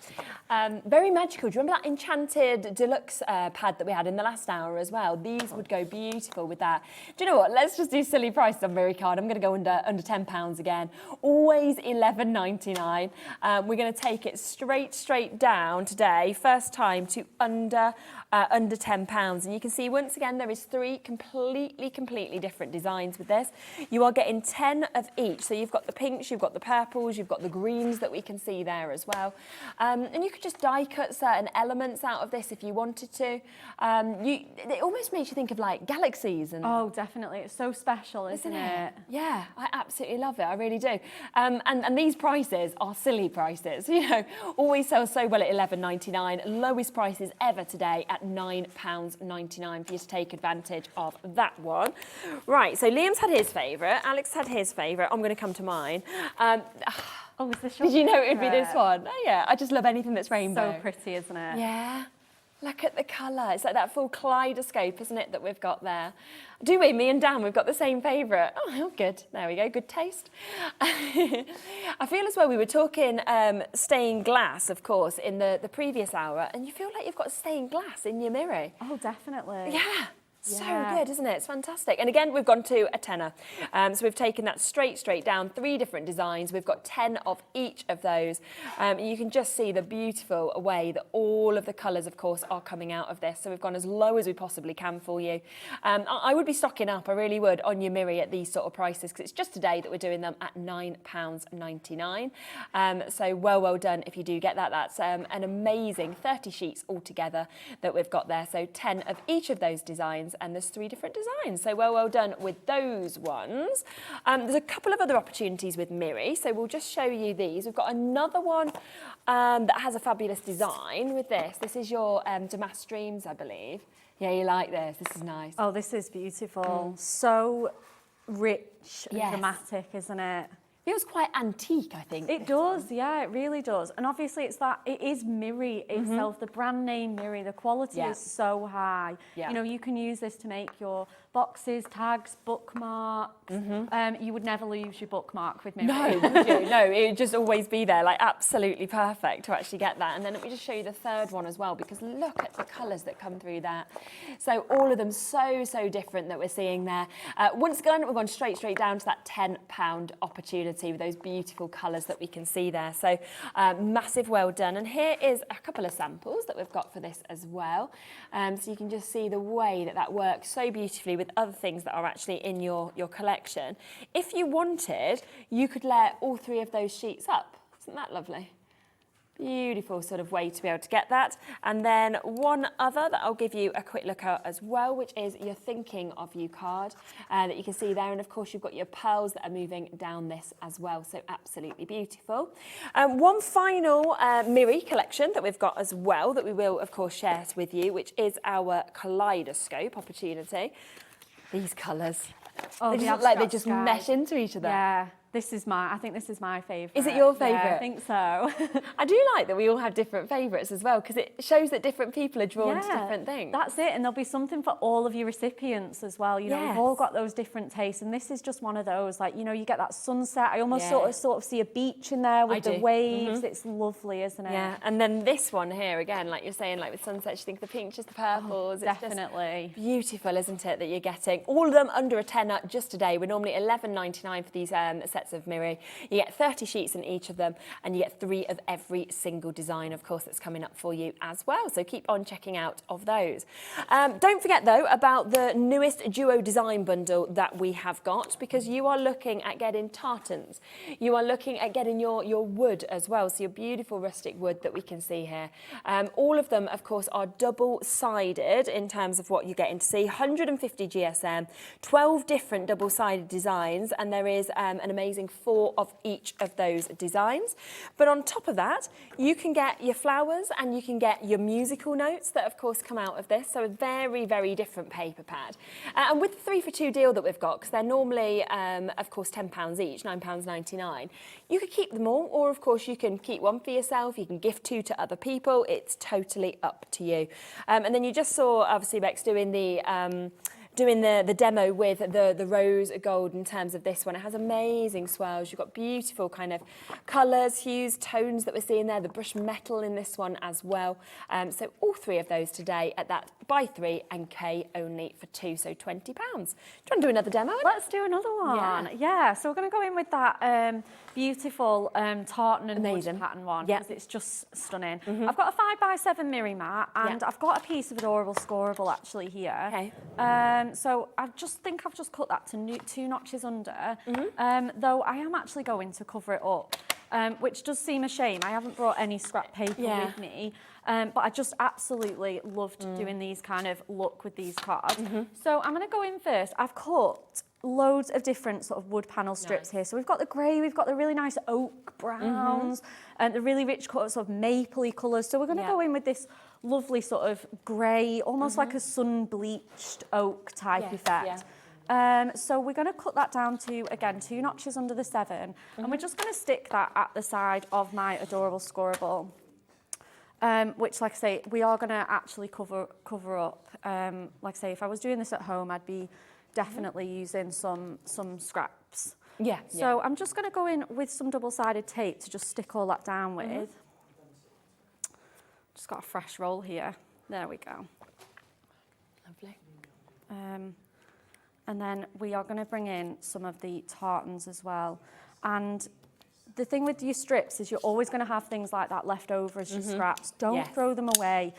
Very magical. Do you remember that enchanted deluxe pad that we had in the last hour as well? These would go beautiful with that. Do you know what? Let's just do silly prices on Miri card. I'm going to go under £10 again. Always £11.99. We're going to take it straight down today. First time to under £10. And you can see once again there is 3 completely different designs with this. You are getting 10 of each. So you've got the pinks, you've got the purples, you've got the greens that we can see there as well. And you could just die cut certain elements out of this if you wanted to. It almost makes you think of like galaxies. And oh, definitely. It's so special, isn't it? Yeah, I absolutely love it. I really do. And these prices are silly prices. You know, always sell so well at £11.99. Lowest prices ever today at £9.99 for you to take advantage of that one. Right, so Liam's had his favourite. Alex had his favourite. I'm going to come to mine. Oh, is this your Did you know it would be this one? Oh, yeah, I just love anything that's rainbow. So pretty, isn't it? Yeah. Look at the colour. It's like that full kaleidoscope, isn't it, that we've got there. Do we? Me and Dan, we've got the same favourite. Oh, good. There we go. Good taste. I feel as well we were talking stained glass, of course, in the previous hour, and you feel like you've got stained glass in your mirror. Oh, definitely. Yeah. So good, isn't it? It's fantastic. And again, we've gone to a tenner. So we've taken that straight down, 3 different designs. We've got 10 of each of those. And you can just see the beautiful way that all of the colours, of course, are coming out of this. So we've gone as low as we possibly can for you. I would be stocking up, I really would, on your Miri at these sort of prices, because it's just today that we're doing them at £9.99. So well done if you do get that. That's an amazing 30 sheets altogether that we've got there. So 10 of each of those designs. And there's 3 different designs, so well done with those ones. There's a couple of other opportunities with Miri, so we'll just show you these. We've got another one that has a fabulous design with this. This is your Damask Dreams, I believe. Yeah, you like this. This is nice. Oh, this is beautiful. So rich and dramatic, isn't it? Feels quite antique, I think. It does, yeah, it really does. And obviously it is Miri itself, the brand name Miri, the quality is so high. Yeah. You know, you can use this to make your boxes, tags, bookmarks. You would never lose your bookmark with Miri. No, would you? No, it would just always be there, like absolutely perfect to actually get that. And then let me just show you the third one as well, because look at the colours that come through there. So all of them so different that we're seeing there. Once again, we've gone straight down to that £10 opportunity with those beautiful colours that we can see there. So massive well done. And here is a couple of samples that we've got for this as well. So you can just see the way that works so beautifully with other things that are actually in your collection. If you wanted, you could layer all 3 of those sheets up. Isn't that lovely? Beautiful sort of way to be able to get that. And then one other that I'll give you a quick look at as well, which is your Thinking of You card that you can see there. And of course, you've got your pearls that are moving down this as well. So absolutely beautiful. One final Miri collection that we've got as well that we will, of course, share with you, which is our kaleidoscope opportunity. These colours. Oh, they just look like they just mesh into each other. Yeah. I think this is my favourite. Is it your favourite? Yeah, I think so. I do like that we all have different favourites as well, because it shows that different people are drawn to different things. That's it, and there'll be something for all of your recipients as well. You know, we've all got those different tastes, and this is just one of those, like, you know, you get that sunset. I almost sort of see a beach in there with the waves. It's lovely, isn't it? Yeah, and then this one here, again, like you're saying, like with sunsets, you think the pinks, the purples. It's definitely. Just beautiful, isn't it, that you're getting? All of them under a tenner just today. We're normally $11.99 for these sets of Miri. You get 30 sheets in each of them, and you get 3 of every single design, of course, that's coming up for you as well. So keep on checking out of those. Don't forget, though, about the newest Duo Design Bundle that we have got, because you are looking at getting tartans. You are looking at getting your wood as well, so your beautiful rustic wood that we can see here. All of them, of course, are double-sided in terms of what you're getting to see. 150 GSM, 12 different double-sided designs, and there is an amazing 4 of each of those designs. But on top of that, you can get your flowers and you can get your musical notes that, of course, come out of this. So a very, very different paper pad. And with the 3 for 2 deal that we've got, because they're normally, of course, £10 each, £9.99, you could keep them all, or, of course, you can keep one for yourself. You can gift 2 to other people. It's totally up to you. And then you just saw, obviously, Bex doing the demo with the rose gold in terms of this one. It has amazing swirls. You've got beautiful kind of colours, hues, tones that we're seeing there, the brushed metal in this one as well. So all 3 of those today at that buy 3 and K only for 2, so £20. Do you want to do another demo? Let's do another one. Yeah, so we're going to go in with that beautiful tartan and wood pattern one, because it's just stunning. I've got a 5x7 Miri mat, and I've got a piece of adorable scoreable actually here. Okay. So I just think I've just cut that to 2 notches under, though I am actually going to cover it up, which does seem a shame. I haven't brought any scrap paper with me, but I just absolutely loved doing these kind of look with these cards. So I'm going to go in first. I've cut loads of different sort of wood panel strips here. So we've got the grey, we've got the really nice oak browns, and the really rich sort of mapley colours. So we're going to go in with this lovely sort of grey, almost like a sun-bleached oak type effect. So we're going to cut that down to, again, 2 notches under the 7, and we're just going to stick that at the side of my adorable scoreable, which, like I say, we are going to actually cover up. Like I say, if I was doing this at home, I'd be definitely using some scraps. So I'm just going to go in with some double-sided tape to just stick all that down with. Just got a fresh roll here. There we go. Lovely. And then we are going to bring in some of the tartans as well. And the thing with your strips is you're always going to have things like that left over as your scraps. Don't throw them away.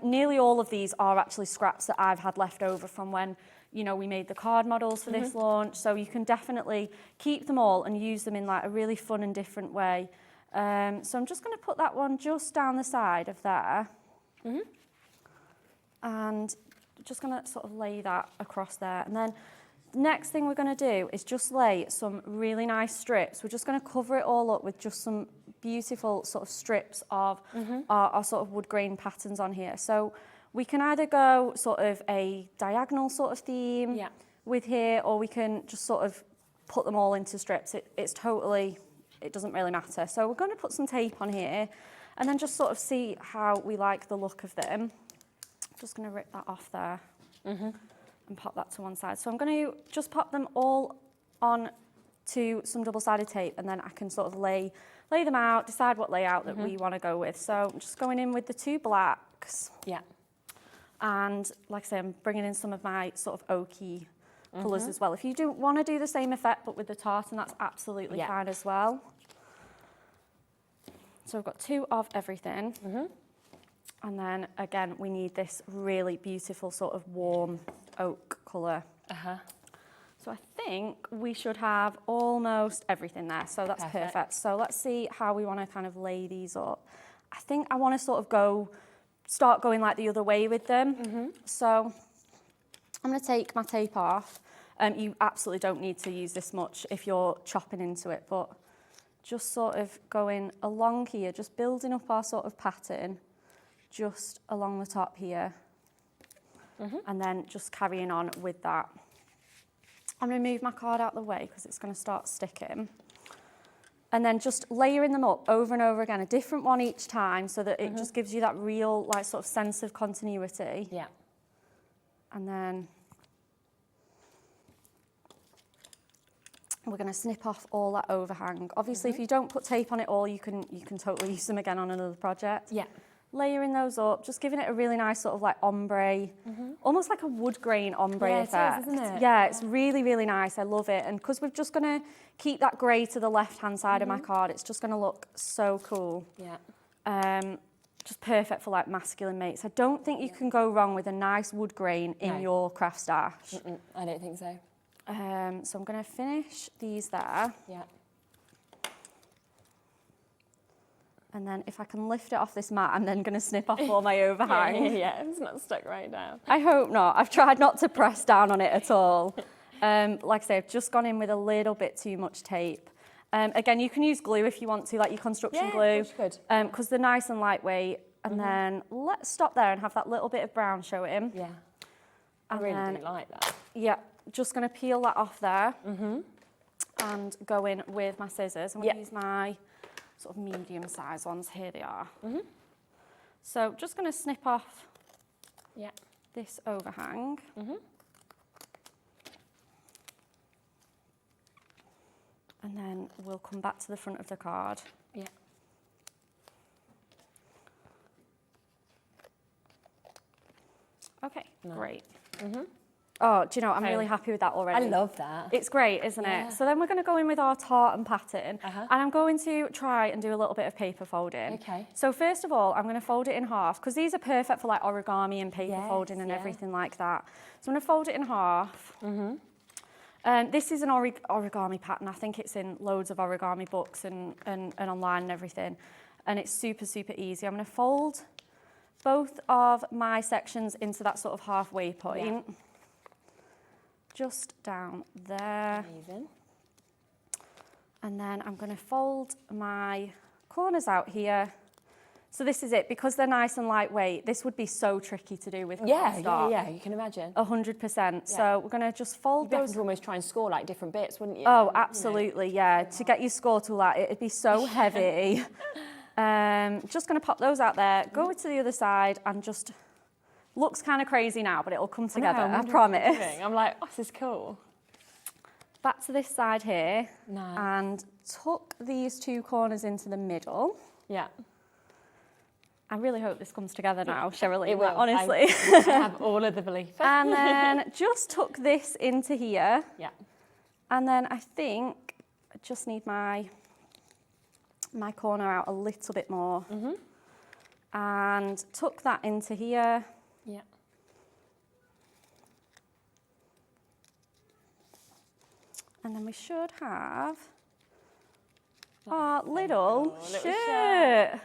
Nearly all of these are actually scraps that I've had left over from when, you know, we made the card models for this launch. So you can definitely keep them all and use them in like a really fun and different way. So I'm just going to put that one just down the side of there. And just going to sort of lay that across there. And then the next thing we're going to do is just lay some really nice strips. We're just going to cover it all up with just some beautiful sort of strips of our sort of wood grain patterns on here. So we can either go sort of a diagonal sort of theme with here, or we can just sort of put them all into strips. It's totally, it doesn't really matter. So we're going to put some tape on here and then just sort of see how we like the look of them. Just going to rip that off there and pop that to one side. So I'm going to just pop them all on to some double-sided tape, and then I can sort of lay them out, decide what layout that we want to go with. So I'm just going in with the 2 blacks. And like I say, I'm bringing in some of my sort of oaky colours as well. If you do want to do the same effect but with the tartan, that's absolutely fine as well. So I've got 2 of everything. And then, again, we need this really beautiful sort of warm oak colour. So I think we should have almost everything there. So that's perfect. So let's see how we want to kind of lay these up. I think I want to sort of start going like the other way with them. So I'm going to take my tape off. You absolutely don't need to use this much if you're chopping into it, but just sort of going along here, just building up our sort of pattern just along the top here. And then just carrying on with that. I'm going to move my card out of the way because it's going to start sticking. And then just layering them up over and over again, a different one each time, so that it just gives you that real like sort of sense of continuity. Yeah. And then we're going to snip off all that overhang. Obviously, if you don't put tape on it all, you can totally use them again on another project. Yeah. Layering those up, just giving it a really nice sort of like ombre, almost like a wood grain ombre effect. It is, isn't it? Yeah, it's really, really nice. I love it. And because we're just going to keep that grey to the left-hand side of my card, it's just going to look so cool. Yeah. Just perfect for like masculine mates. I don't think you can go wrong with a nice wood grain in your craft stash. I don't think so. So I'm going to finish these there. Yeah. And then if I can lift it off this mat, I'm then going to snip off all my overhang. Yeah, it's not stuck right down. I hope not. I've tried not to press down on it at all. Like I say, I've just gone in with a little bit too much tape. Again, you can use glue if you want to, like your construction glue. Yeah, because they're nice and lightweight. And then let's stop there and have that little bit of brown showing. Yeah, I really do like that. Yeah, just going to peel that off there. And go in with my scissors. I'm going to use my sort of medium-sized ones. Here they are. So just going to snip off this overhang. And then we'll come back to the front of the card. Yeah. Okay, great. Oh, do you know, I'm really happy with that already. I love that. It's great, isn't it? So then we're going to go in with our tartan pattern. And I'm going to try and do a little bit of paper folding. Okay. So first of all, I'm going to fold it in half, because these are perfect for like origami and paper folding and everything like that. So I'm going to fold it in half. This is an origami pattern. I think it's in loads of origami books and online and everything. And it's super, super easy. I'm going to fold both of my sections into that sort of halfway point. Yeah. Just down there. Amazing. And then I'm going to fold my corners out here. So this is it, because they're nice and lightweight, this would be so tricky to do with cardstock. Yeah, you can imagine. 100%. Yeah. So we're going to just fold You'd those. You'd almost try and score like different bits, wouldn't you? Oh, absolutely, yeah. To get your score tool out, it'd be so heavy. Just going to pop those out there, go to the other side, and just looks kind of crazy now, but it'll come together, I promise. I'm like, oh, this is cool. Back to this side here, Nice. and tuck these two corners into the middle. Yeah. I really hope this comes together now, Cheralene. It will, honestly. I have all of the belief. And then just tuck this into here. Yeah. And then I think I just need my corner out a little bit more. And tuck that into here. Yeah. And then we should have our little shirt.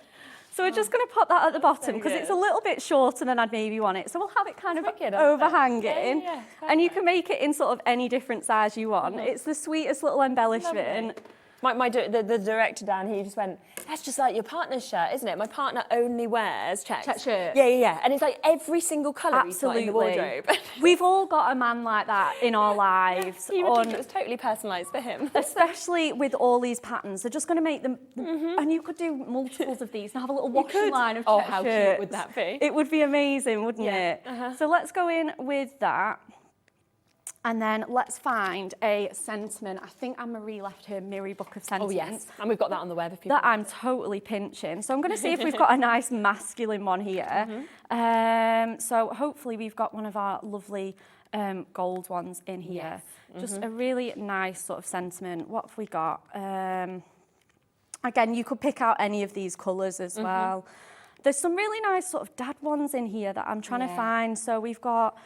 So we're just going to pop that at the bottom, because it's a little bit shorter than I'd maybe want it. So we'll have it kind of overhanging. And you can make it in sort of any different size you want. It's the sweetest little embellishment. The director down here just went, that's just like your partner's shirt, isn't it? My partner only wears check shirt. Yeah. And it's like every single colour he's got in the wardrobe. We've all got a man like that in our lives. You would think it was totally personalised for him. Especially with all these patterns. They're just going to make them... And you could do multiples of these and have a little washing line of check shirts. How cute would that be? It would be amazing, wouldn't it? So let's go in with that. And then let's find a sentiment. I think Anne-Marie left her Miri book of sentiments. Oh, yes. And we've got that on the web if you That I'm totally pinching. So I'm going to see if we've got a nice masculine one here. So hopefully we've got one of our lovely gold ones in here. Yes. Just a really nice sort of sentiment. What have we got? Again, you could pick out any of these colours as well. There's some really nice sort of dad ones in here that I'm trying to find. So we've got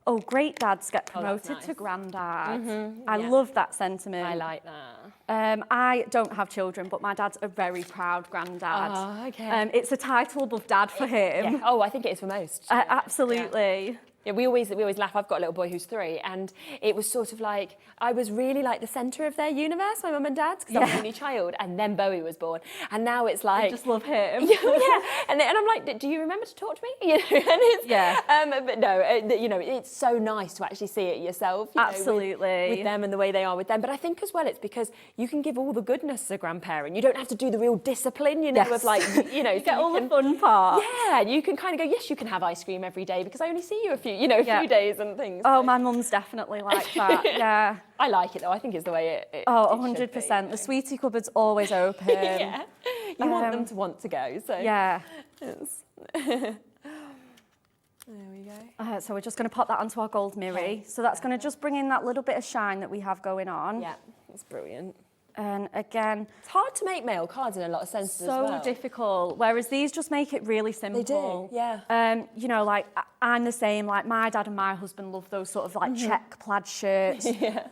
oh, great dads get promoted nice. to granddads. I yeah. love that sentiment. I like that. I don't have children, but my dad's a very proud granddad. Oh, okay. It's a title above dad for him. Yeah. Oh, I think it is for most. Absolutely. Yeah, we always laugh. I've got a little boy who's 3, and it was sort of like I was really like the centre of their universe, my mum and dad's, because I'm the only child, and then Bowie was born, and now it's like I just love him. yeah, and I'm like, do you remember to talk to me? You know, and it's, but no, you know, it's so nice to actually see it yourself. You Absolutely. know, with them and the way they are with them. But I think as well, it's because you can give all the goodness as a grandparent. You don't have to do the real discipline, you know, of like, you know, get all the fun part. Yeah, you can kind of go, yes, you can have ice cream every day because I only see you a few days and things. Oh, my mum's definitely like that, yeah. I like it though, I think it's the way it 100%. The sweetie cupboard's always open. Yeah, you want them to want to go, so. Yeah. There we go. So we're just going to pop that onto our gold mirror. So that's going to just bring in that little bit of shine that we have going on. Yeah, it's brilliant. And again, it's hard to make mail cards in a lot of senses as well. So difficult. Whereas these just make it really simple. They do, yeah. You know, like I'm the same. Like my dad and my husband love those sort of like check plaid shirts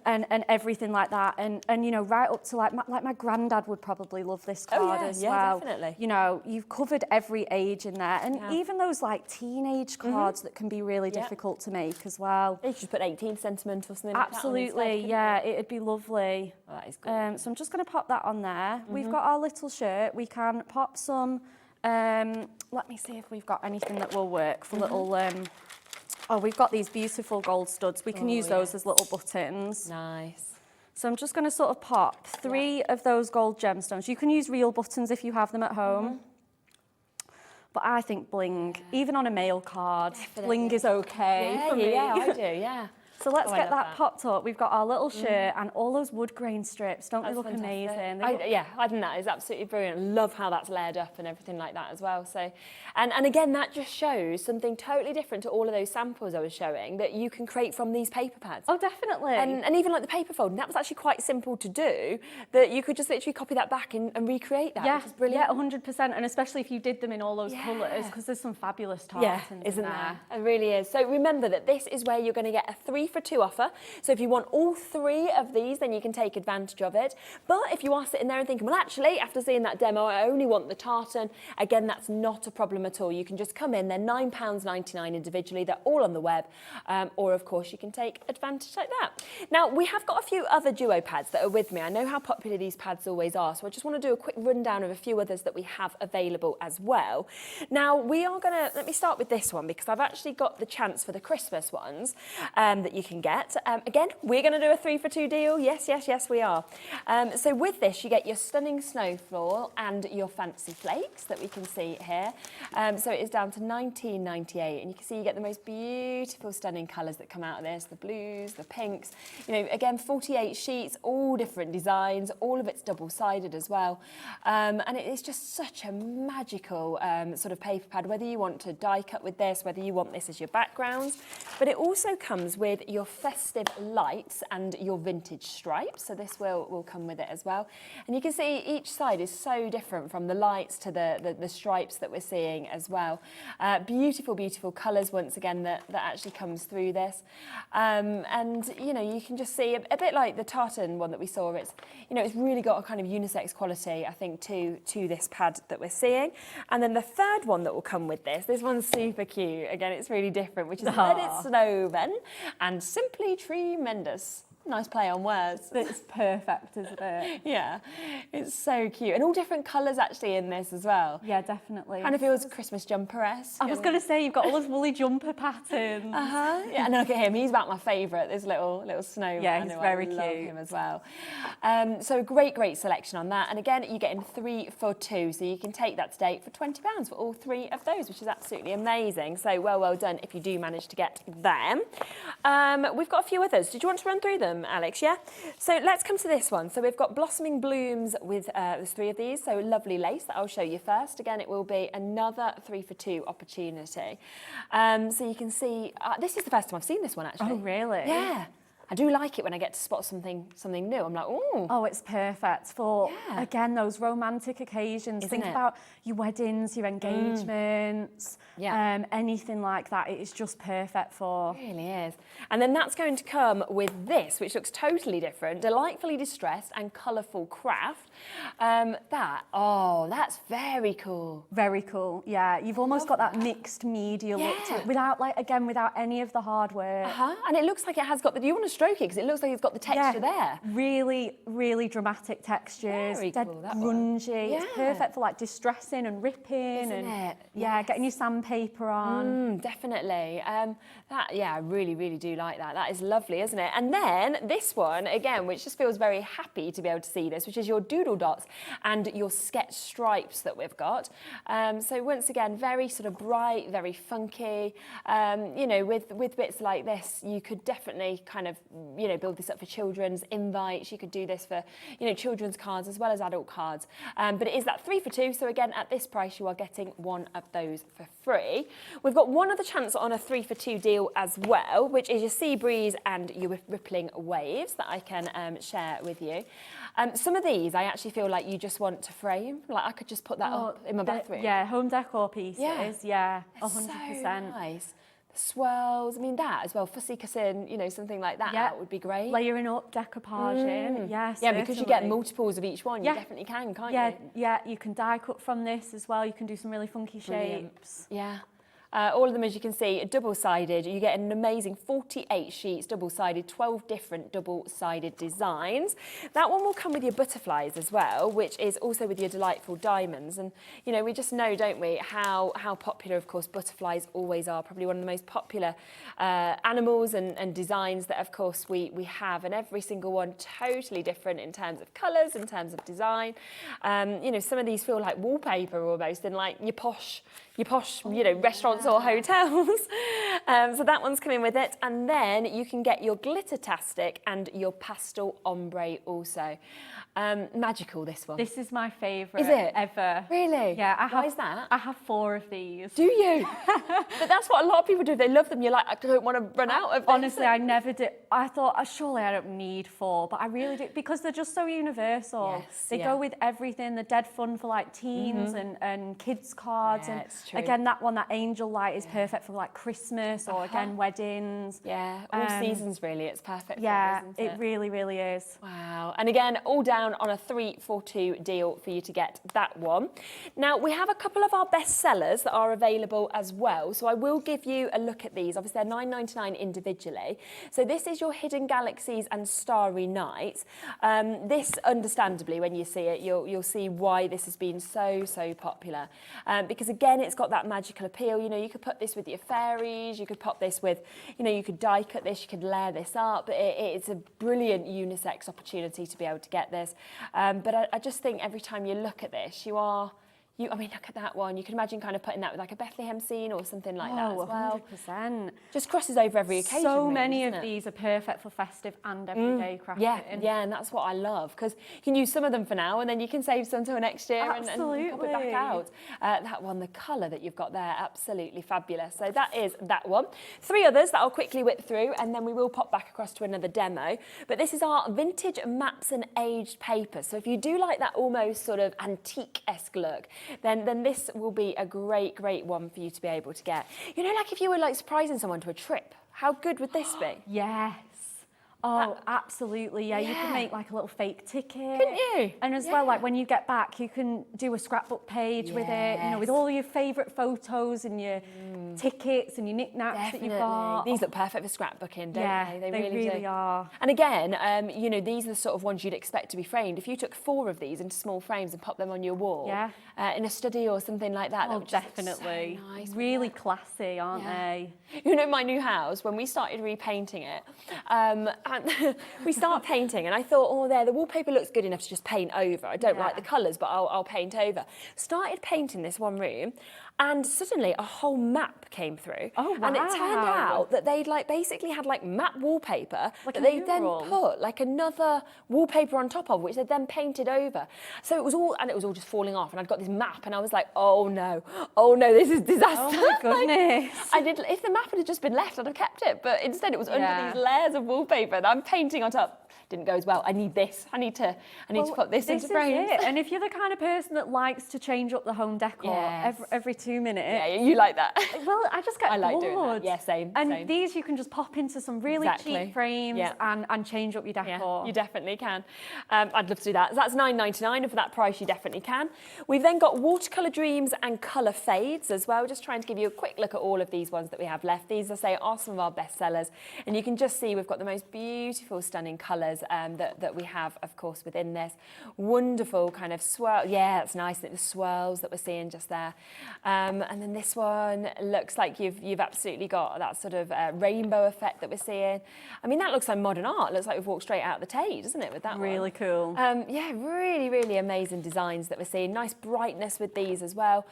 and everything like that. And you know, right up to like my granddad would probably love this card as well. Yeah, definitely. You know, you've covered every age in there, and even those like teenage cards that can be really difficult to make as well. You could just put 18th sentiment or something. Absolutely, like that yeah, it'd be lovely. Oh, that is good. So I'm just going to pop that on there. We've got our little shirt. We can pop some. Let me see if we've got anything that will work for little. Oh, we've got these beautiful gold studs. We can use those as little buttons. Nice. So I'm just going to sort of pop 3 of those gold gemstones. You can use real buttons if you have them at home. But I think bling, even on a mail card, bling is okay for me. Yeah, I do, yeah. So let's get that popped up. We've got our little shirt and all those wood grain strips. Don't they look amazing? I think that is absolutely brilliant. Love how that's layered up and everything like that as well. So, and again, that just shows something totally different to all of those samples I was showing that you can create from these paper pads. Oh, definitely. And even like the paper folding, that was actually quite simple to do, that you could just literally copy that back and recreate that, which is brilliant. Yeah, 100%. And especially if you did them in all those colours, because there's some fabulous tartans isn't in there. It really is. So remember that this is where you're going to get a 3 for 2 offer. So if you want all 3 of these, then you can take advantage of it. But if you are sitting there and thinking, well, actually, after seeing that demo, I only want the tartan, again, that's not a problem at all. You can just come in. They're £9.99 individually. They're all on the web. Or, of course, you can take advantage like that. Now, we have got a few other duo pads that are with me. I know how popular these pads always are, so I just want to do a quick rundown of a few others that we have available as well. Now, we are going to, let me start with this one, because I've actually got the chance for the Christmas ones that you can get. Again, we're going to do a 3 for 2 deal. Yes, yes, yes, we are. So with this, you get your stunning snow floral and your fancy flakes that we can see here. So it is down to £19.98, and you can see you get the most beautiful, stunning colours that come out of this, the blues, the pinks. You know, again, 48 sheets, all different designs, all of it's double-sided as well. And it is just such a magical sort of paper pad, whether you want to die cut with this, whether you want this as your backgrounds. But it also comes with your festive lights and your vintage stripes, so this will come with it as well. And you can see each side is so different, from the lights to the stripes that we're seeing as well. Beautiful, beautiful colours once again that actually comes through this. And you know, you can just see a bit like the tartan one that we saw. It's, you know, it's really got a kind of unisex quality, I think, to this pad that we're seeing. And then the third one that will come with this one's super cute. Again, it's really different, which is Let It Snow Then and Simply Tremendous. Nice play on words. It's perfect, isn't it? Yeah, it's so cute. And all different colours actually in this as well. Yeah, definitely. Kind of feels Christmas jumper-esque. I was going to say, you've got all those woolly jumper patterns. Yeah, and look at him. He's about my favourite, this little snowman. Yeah, he's very cute. I love him as well. So great selection on that. And again, you're getting 3 for 2. So you can take that today for £20 for all 3 of those, which is absolutely amazing. So well done if you do manage to get them. We've got a few others. Did you want to run through them, Alex? Yeah. So let's come to this one. So we've got Blossoming Blooms with there's 3 of these. So lovely lace that I'll show you first. Again, it will be another 3 for 2 opportunity. So you can see this is the first time I've seen this one actually. Oh really? Yeah. I do like it when I get to spot something new. I'm like, ooh. Oh, it's perfect for, again, those romantic occasions. Think about your weddings, your engagements, anything like that. It is just perfect for. It really is. And then that's going to come with this, which looks totally different, delightfully distressed and colourful craft. That's very cool. Very cool, yeah. You've almost got that mixed media look to it, without any of the hard work. And it looks like it has got you want to stroke it because it looks like it's got the texture there. Really, really dramatic textures. Very dead cool, that grungy. one. It's perfect for like distressing and ripping. Isn't it? Getting your sandpaper on. Definitely. I really, really do like that. That is lovely, isn't it? And then this one, again, which just feels very happy to be able to see this, which is your doodle dots and your sketch stripes that we've got. So once again, very sort of bright, very funky. With bits like this, you could definitely kind of, build this up for children's invites. You could do this for, children's cards as well as adult cards. But it is that 3 for 2. So again, at this price, you are getting one of those for free. We've got one other chance on a 3 for 2 deal as well, which is your sea breeze and your rippling waves that I can share with you. Some of these, I actually feel like you just want to frame. Like I could just put that up in my bathroom. Yeah, home decor pieces. 100%. So nice. Swirls, I mean that as well, fussy cussing, something like that would be great. Layering up, decoupaging, because you get multiples of each one, you definitely can, can't you? Yeah, you can die cut from this as well, you can do some really funky shapes. Yeah. All of them, as you can see, double-sided. You get an amazing 48 sheets, double-sided, 12 different double-sided designs. That one will come with your butterflies as well, which is also with your delightful diamonds. And, we just know, don't we, how popular, of course, butterflies always are. Probably one of the most popular animals and designs that, of course, we have. And every single one totally different in terms of colours, in terms of design. Some of these feel like wallpaper almost, and like your posh, restaurants or hotels. So that one's coming with it. And then you can get your Glitter-tastic and your pastel ombre also. Magical, this one. This is my favourite. Is it? Ever. Really? Yeah. Why is that? I have 4 of these. Do you? But that's what a lot of people do. They love them. You're like, I don't want to run out of this. Honestly, I never did. I thought, surely I don't need 4, but I really do, because they're just so universal. Yes, they go with everything. They're dead fun for like teens and kids cards. Yeah, and it's true. again, that one, that angel light, is perfect for like Christmas or again weddings. Yeah, all seasons really. It's perfect. Yeah, for them, isn't it really, really is. Wow. And again, all down on a 3 for 2 deal for you to get that one. Now, we have a couple of our best sellers that are available as well. So I will give you a look at these. Obviously, they're $9.99 individually. So this is your Hidden Galaxies and Starry Nights. This, understandably, when you see it, you'll see why this has been so popular. Because again, it's got that magical appeal. You could put this with your fairies. You could pop this with, you could die cut this. You could layer this up. It's a brilliant unisex opportunity to be able to get this. But I just think every time you look at this, I mean, look at that one. You can imagine kind of putting that with like a Bethlehem scene or something like that as well. 100%. Just crosses over every occasion. So many of these are perfect for festive and everyday crafting. Yeah, and that's what I love, because you can use some of them for now and then you can save some till next year and pop it back out. That one, the colour that you've got there, absolutely fabulous. So that is that one. 3 others that I'll quickly whip through and then we will pop back across to another demo. But this is our vintage maps and aged papers. So if you do like that almost sort of antique-esque look, then this will be a great one for you to be able to get. Like if you were like surprising someone to a trip, how good would this be? Yes. Oh, absolutely, yeah. You can make like a little fake ticket. Couldn't you? And as well, like when you get back, you can do a scrapbook page with it, with all your favourite photos and your tickets and your knickknacks that you've got. These look perfect for scrapbooking, don't they? They really are. And again, these are the sort of ones you'd expect to be framed. If you took 4 of these into small frames and popped them on your wall, in a study or something like that, that would just definitely. Look so nice. Really classy, aren't they? My new house, when we started repainting it, and we start painting, and I thought, the wallpaper looks good enough to just paint over. I don't like the colours, but I'll paint over. Started painting this one room, and suddenly a whole map came through. Oh, wow. And it turned out that they'd like basically had like matte wallpaper Like that a they then mural. put like another wallpaper on top of, which they then painted over. So it was all just falling off, and I'd got this map, and I was like, oh no, this is disaster. Oh my goodness. If the map had just been left, I'd have kept it, but instead it was under these layers of wallpaper that I'm painting on top. Didn't go as well. I need this. I need to put this into frames. And if you're the kind of person that likes to change up the home decor every 2 minutes. Yeah, you like that. Well, I just get I like bored. doing that. Yeah, same. And these you can just pop into some really cheap frames and change up your decor. Yeah, you definitely can. I'd love to do that. So that's $9.99, and for that price you definitely can. We've then got watercolour dreams and colour fades as well. Just trying to give you a quick look at all of these ones that we have left. These, I say, are some of our best sellers, and you can just see we've got the most beautiful, stunning colours that we have, of course, within this. Wonderful kind of swirl. Yeah, that's nice. The swirls that we're seeing just there. And then this one looks like you've absolutely got that sort of rainbow effect that we're seeing. I mean, that looks like modern art. It looks like we've walked straight out of the Tate, doesn't it, with that one? Really cool. Yeah, really, really amazing designs that we're seeing. Nice brightness with these as well.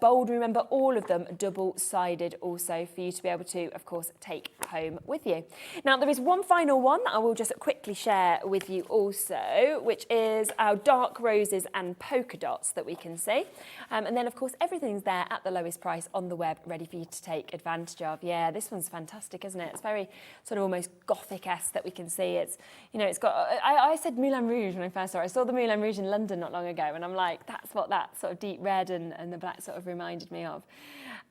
Bold, remember, all of them double-sided also for you to be able to, of course, take home with you. Now, there is one final one that I will just quickly share with you also, which is our dark roses and polka dots that we can see. And then, of course, everything's there at the lowest price on the web, ready for you to take advantage of. Yeah, this one's fantastic, isn't it? It's very sort of almost Gothic-esque that we can see. It's, you know, it's got, I said Moulin Rouge when I first saw it. I saw the Moulin Rouge in London not long ago, and I'm like, that's what that sort of deep red and the black sort of reminded me of.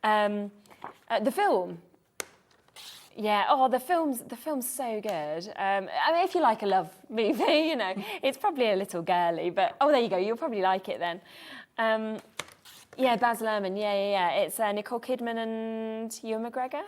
The film. Yeah, oh, the film's so good. I mean, if you like a love movie, you know, it's probably a little girly, but, oh, there you go, you'll probably like it then. Yeah, Baz Luhrmann, yeah. It's Nicole Kidman and Ewan McGregor.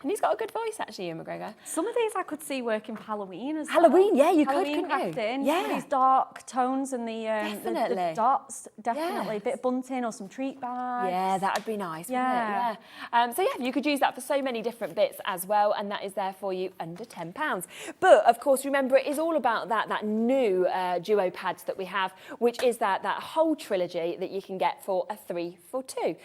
And he's got a good voice, actually, Ewan McGregor. Some of these I could see working for Halloween as well. Halloween, yeah, you Halloween could, couldn't crafting, you? some of these dark tones and the dots, definitely. Yes. A bit of bunting or some treat bags. Yeah, that would be nice, Yeah. wouldn't it? Yeah. So yeah, you could use that for so many different bits as well, and that is there for you under £10. But of course, remember, it is all about that new duo pads that we have, which is that whole trilogy that you can get for a 3 for 2.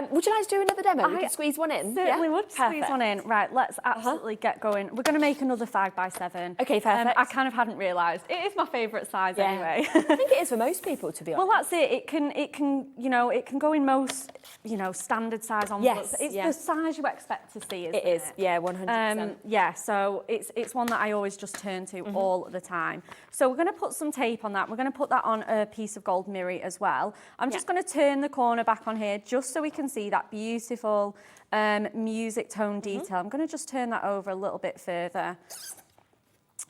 Would you like to do another demo? We can squeeze one in. Certainly would squeeze Perfect. one in. Right, let's absolutely get going. We're going to make another 5x7. Okay, perfect. I kind of hadn't realised. It is my favourite size anyway. I think it is for most people, to be honest. Well, that's it. It can, you know, it can go in most, you know, standard size envelopes. Yes, It's the size you expect to see, isn't it? It is, yeah, 100%. Yeah, so it's one that I always just turn to all the time. So we're going to put some tape on that. We're going to put that on a piece of gold mirror as well. I'm just going to turn the corner back on here just so we can see that beautiful music tone detail. I'm going to just turn that over a little bit further.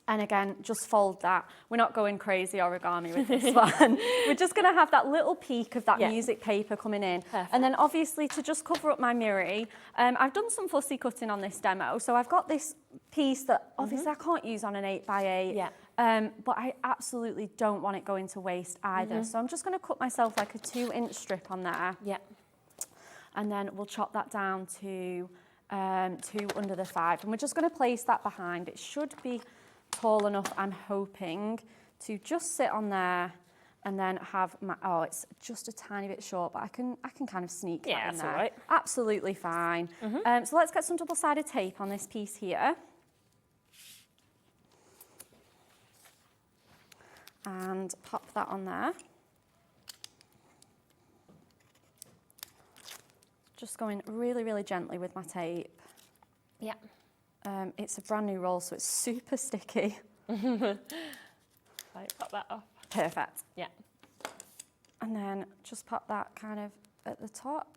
And again, just fold that. We're not going crazy origami with this one. We're just going to have that little peak of that music paper coming in. Perfect. And then obviously to just cover up my mirror, I've done some fussy cutting on this demo. So I've got this piece that obviously I can't use on an 8x8. Yeah. But I absolutely don't want it going to waste either. So I'm just going to cut myself like a 2-inch strip on there. Yeah. And then we'll chop that down to 2 under the 5. And we're just going to place that behind. It should be tall enough, I'm hoping, to just sit on there and then have my, oh, it's just a tiny bit short, but I can kind of sneak that in that's there. all right. Absolutely fine. So let's get some double-sided tape on this piece here. And pop that on there. Just going really, really gently with my tape. Yeah. It's a brand new roll, so it's super sticky. Right, pop that off. Perfect. Yeah. And then just pop that kind of at the top.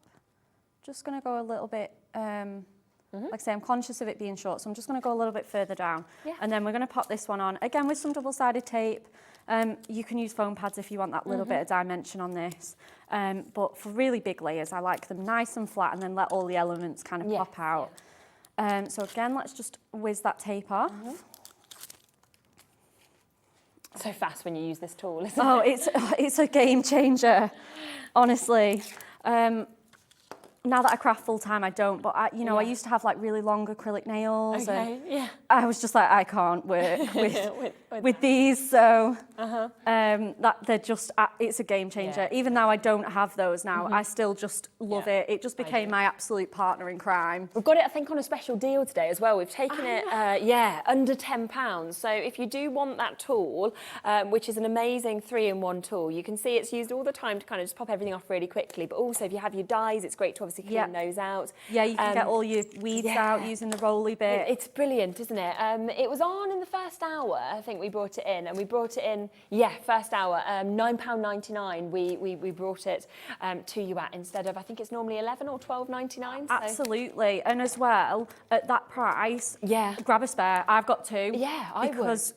Just going to go a little bit, like I say, I'm conscious of it being short, so I'm just going to go a little bit further down. Yeah. And then we're going to pop this one on, again with some double-sided tape. You can use foam pads if you want that little bit of dimension on this. But for really big layers, I like them nice and flat and then let all the elements kind of pop out. So again, let's just whiz that tape off. So fast when you use this tool, isn't it? It's a game changer, honestly. now that I craft full time, I don't, but I used to have like really long acrylic nails. Okay, and I was just like, I can't work with these. So that they're just, it's a game changer. Yeah. Even though I don't have those now, I still just love it. It just became my absolute partner in crime. We've got it, I think, on a special deal today as well. We've taken it, under £10. So if you do want that tool, which is an amazing 3-in-1 tool, you can see it's used all the time to kind of just pop everything off really quickly. But also, if you have your dies, it's great to obviously clean those out. Yeah, you can get all your weeds out using the rolly bit. It's brilliant, isn't it? It was on in the first hour, I think we brought it in, and we brought it in, first hour, £9.99 we brought it to you at, instead of, I think it's normally £11 or £12.99. So. Absolutely, and as well, at that price, grab a spare. I've got two. Yeah, I would. Because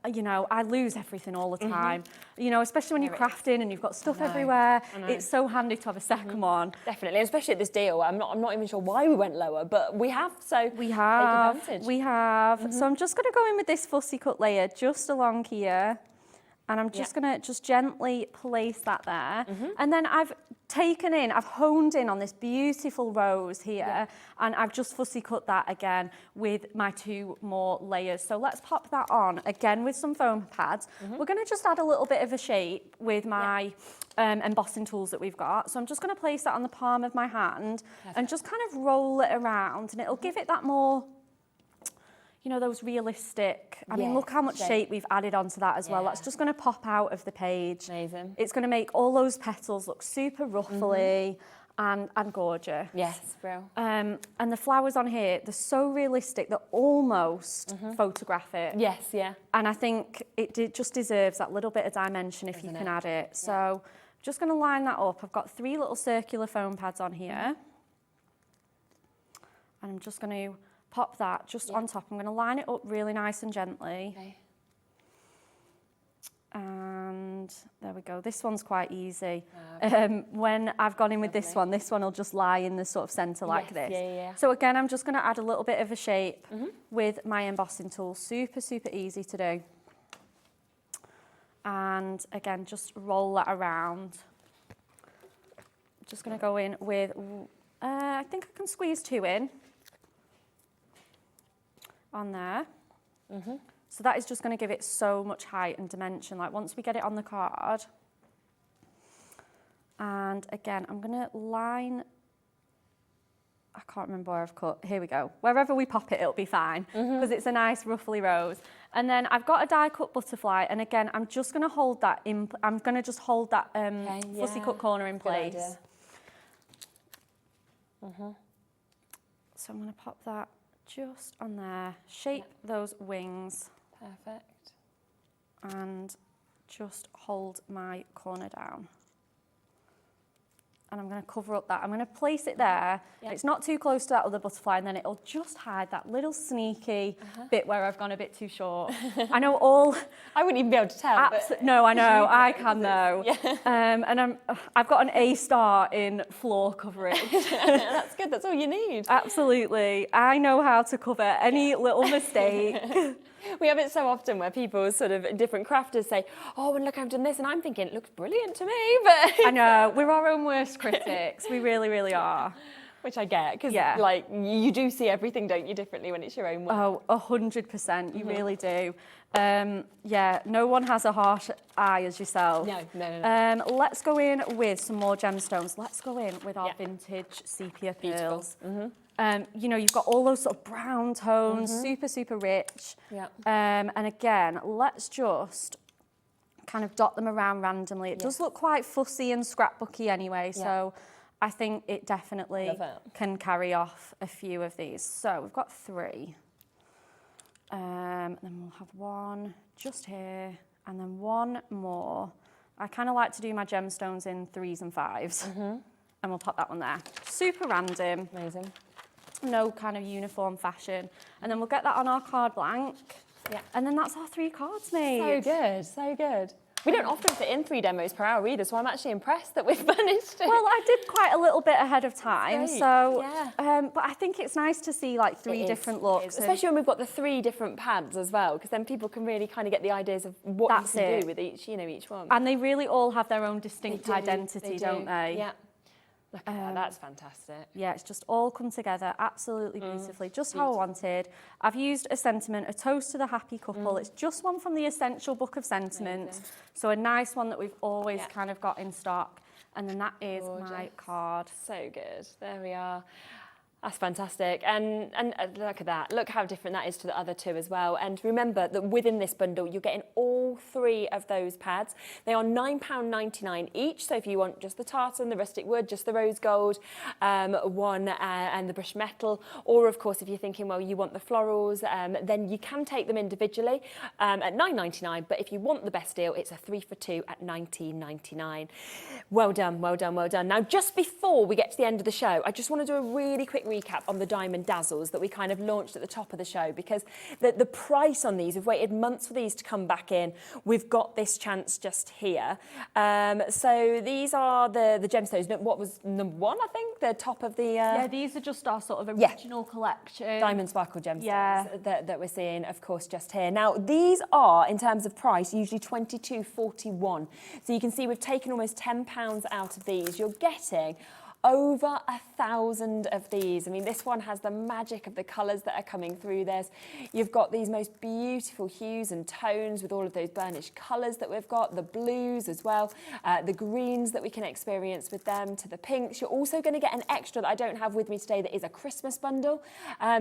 I lose everything all the time. Especially when you're crafting and you've got stuff everywhere. It's so handy to have a second one. Definitely, and especially at this deal. I'm not even sure why we went lower, but we have. So we have. So I'm just going to go in with this fussy cut layer just along here. And I'm just going to gently place that there. And then I've honed in on this beautiful rose here, and I've just fussy cut that again with my 2 more layers. So let's pop that on again with some foam pads. We're going to just add a little bit of a shape with my embossing tools that we've got. So I'm just going to place that on the palm of my hand and just kind of roll it around, and it'll give it that more, those realistic, I mean, look how much shape we've added onto that as well. That's just going to pop out of the page. Amazing. It's going to make all those petals look super ruffly and gorgeous. Yes, bro. And the flowers on here, they're so realistic, they're almost photographic. Yes, yeah. And I think it just deserves that little bit of dimension if you can add it. So just going to line that up. I've got 3 little circular foam pads on here. And I'm just going to pop that just on top. I'm going to line it up really nice and gently. Okay. And there we go. This one's quite easy. When I've gone in with this one will just lie in the sort of centre like this. Yeah. So again, I'm just going to add a little bit of a shape with my embossing tool. Super, super easy to do. And again, just roll that around. Just going to go in with, I think I can squeeze 2 in. On there. So that is just going to give it so much height and dimension. Like once we get it on the card. And again, I'm going to line, I can't remember where I've cut. Here we go. Wherever we pop it, it'll be fine because it's a nice ruffly rose. And then I've got a die cut butterfly, and again, I'm just going to hold that in. I'm going to just hold that fussy cut corner in place. So I'm going to pop that just on there, shape those wings. Perfect. And just hold my corner down. And I'm going to cover up that. I'm going to place it there. It's not too close to that other butterfly, and then it'll just hide that little sneaky bit where I've gone a bit too short. I know all... I wouldn't even be able to tell. No, I know. I can though. And I've got an A star in floor coverage. That's good. That's all you need. Absolutely. I know how to cover any little mistake. We have it so often where people sort of, different crafters say, oh, and look, I've done this, and I'm thinking, it looks brilliant to me, but... I know, we're our own worst critics. We really, really are. Which I get, because like, you do see everything, don't you, differently when it's your own work. Oh, 100%, you really do. No one has a harsh eye as yourself. No. Let's go in with some more gemstones. Let's go in with our vintage sepia pearls. You've got all those sort of brown tones, super, super rich. And again, let's just kind of dot them around randomly. It does look quite fussy and scrapbooky anyway, so I think it definitely can carry off a few of these. So we've got 3. Then we'll have 1 just here, and then 1 more. I kind of like to do my gemstones in 3s and 5s. And we'll pop that one there. Super random. Amazing. No kind of uniform fashion. And then we'll get that on our card blank. And then that's our 3 cards made. So good, so good. We don't often fit in 3 demos per hour either, so I'm actually impressed that we've managed to. Well, I did quite a little bit ahead of time, so, but I think it's nice to see like 3 different looks. Especially when we've got the 3 different pads as well, because then people can really kind of get the ideas of what you can do with each one. And they really all have their own distinct identity, don't they? Yeah. Look at that, that's fantastic. Yeah, it's just all come together absolutely beautifully, just how I wanted. I've used a sentiment, a toast to the happy couple. It's just one from the Essential Book of Sentiments. Amazing. So a nice one that we've always kind of got in stock. And then that is my card. So good, there we are. That's fantastic, and look at that. Look how different that is to the other two as well. And remember that within this bundle, you're getting all 3 of those pads. They are £9.99 each. So if you want just the tartan, the rustic wood, just the rose gold one, and the brushed metal, or of course, if you're thinking, well, you want the florals, then you can take them individually at £9.99. But if you want the best deal, it's a 3 for 2 at £19.99. Well done, well done, well done. Now, just before we get to the end of the show, I just want to do a really quick recap on the Diamond Dazzles that we kind of launched at the top of the show, because the price on these, we've waited months for these to come back in. We've got this chance just here. So these are the gemstones. What was number 1, I think? The top of the... Yeah, these are just our sort of original collection. Diamond Sparkle gemstones that we're seeing, of course, just here. Now, these are, in terms of price, usually £22.41. So you can see we've taken almost £10 out of these. You're getting over 1,000 of these. I mean, this one has the magic of the colours that are coming through this. You've got these most beautiful hues and tones with all of those burnished colours that we've got, the blues as well, the greens that we can experience with them, to the pinks. You're also going to get an extra that I don't have with me today that is a Christmas bundle.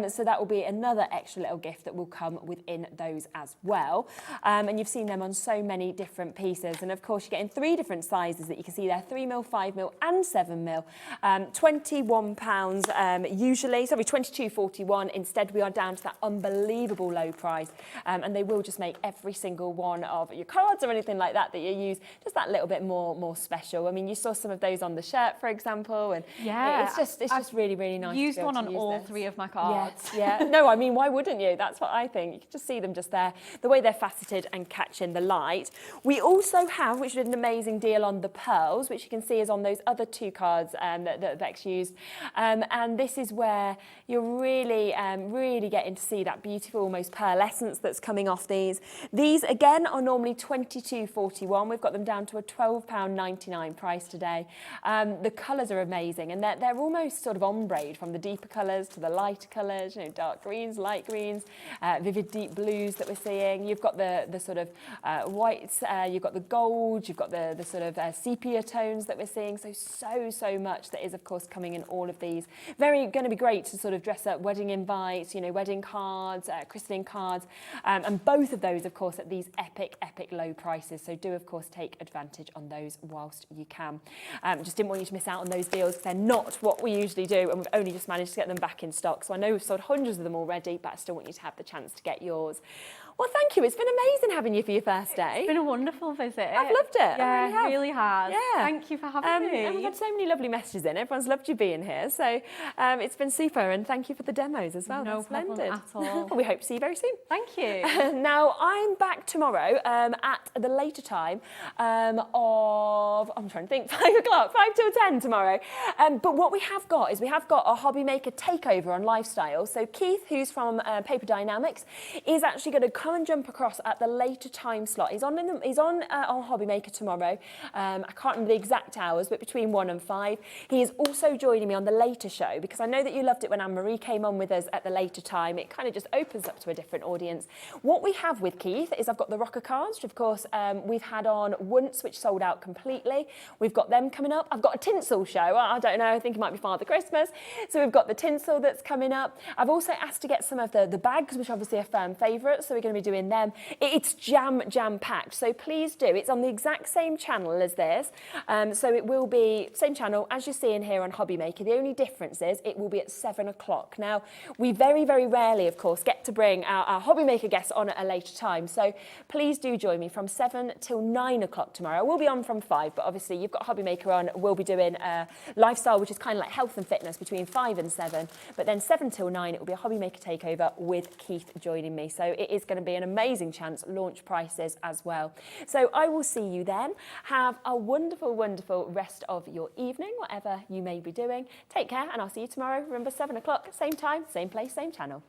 So that will be another extra little gift that will come within those as well. And you've seen them on so many different pieces. And of course, you're getting 3 different sizes that you can see there, 3mm, 5mm and 7mm. £21 usually, sorry, £22.41. Instead, we are down to that unbelievable low price. And they will just make every single one of your cards or anything like that that you use just that little bit more special. I mean, you saw some of those on the shirt, for example, and it's just really, really nice. Used one on all 3 of my cards. Yeah. No, I mean, why wouldn't you? That's what I think. You can just see them just there, the way they're faceted and catching the light. We also have, which is an amazing deal on the pearls, which you can see is on those other 2 cards that Bex used. And this is where you're really getting to see that beautiful, almost pearlescence that's coming off these. These, again, are normally £22.41. We've got them down to a £12.99 price today. The colours are amazing, and they're almost sort of ombre from the deeper colours to the lighter colours, you know, dark greens, light greens, vivid deep blues that we're seeing. You've got the sort of whites, you've got the gold, you've got the sort of sepia tones that we're seeing. So much that is, of course, coming in all of these. Going to be great to sort of dress up wedding invites, you know, wedding cards, christening cards, and both of those, of course, at these epic low prices. So do, of course, take advantage on those whilst you can. Just didn't want you to miss out on those deals because they're not what we usually do, and we've only just managed to get them back in stock. So I know we've sold hundreds of them already, but I still want you to have the chance to get yours. Well, thank you. It's been amazing having you for your first day. It's been a wonderful visit. I've loved it. Yeah, it really has. Yeah. Thank you for having me. And we've had so many lovely messages in. Everyone's loved you being here. So it's been super. And thank you for the demos as well. No problem at all. We hope to see you very soon. Thank you. Now, I'm back tomorrow at the later time of, I'm trying to think, 5 o'clock, 5 till 10 tomorrow. But what we have got is we have got a Hobby Maker takeover on lifestyle. So Keith, who's from Paper Dynamics, is actually going to come and jump across at the later time slot. He's on Hobby Maker tomorrow. I can't remember the exact hours, but between 1 and 5. He is also joining me on the later show, because I know that you loved it when Anne-Marie came on with us at the later time. It kind of just opens up to a different audience. What we have with Keith is I've got the rocker cards, which of course we've had on once, which sold out completely. We've got them coming up. I've got a tinsel show. I don't know, I think it might be Father Christmas. So we've got the tinsel that's coming up. I've also asked to get some of the bags, which are obviously a firm favourite, so we're going to be doing them. It's jam-packed, so please do. It's on the exact same channel as this, so it will be same channel as you're seeing here on Hobby Maker. The only difference is it will be at 7 o'clock. Now, we very rarely, of course, get to bring our Hobby Maker guests on at a later time, so please do join me from 7 till 9 o'clock tomorrow. We'll be on from 5, but obviously you've got Hobby Maker on. We'll be doing lifestyle, which is kind of like health and fitness, between 5 and 7, but then 7 till 9 it will be a Hobby Maker takeover with Keith joining me. So it is going to be an amazing chance, launch prices as well. So I will see you then. Have a wonderful rest of your evening, whatever you may be doing. Take care, and I'll see you tomorrow. Remember, 7 o'clock, same time, same place, same channel.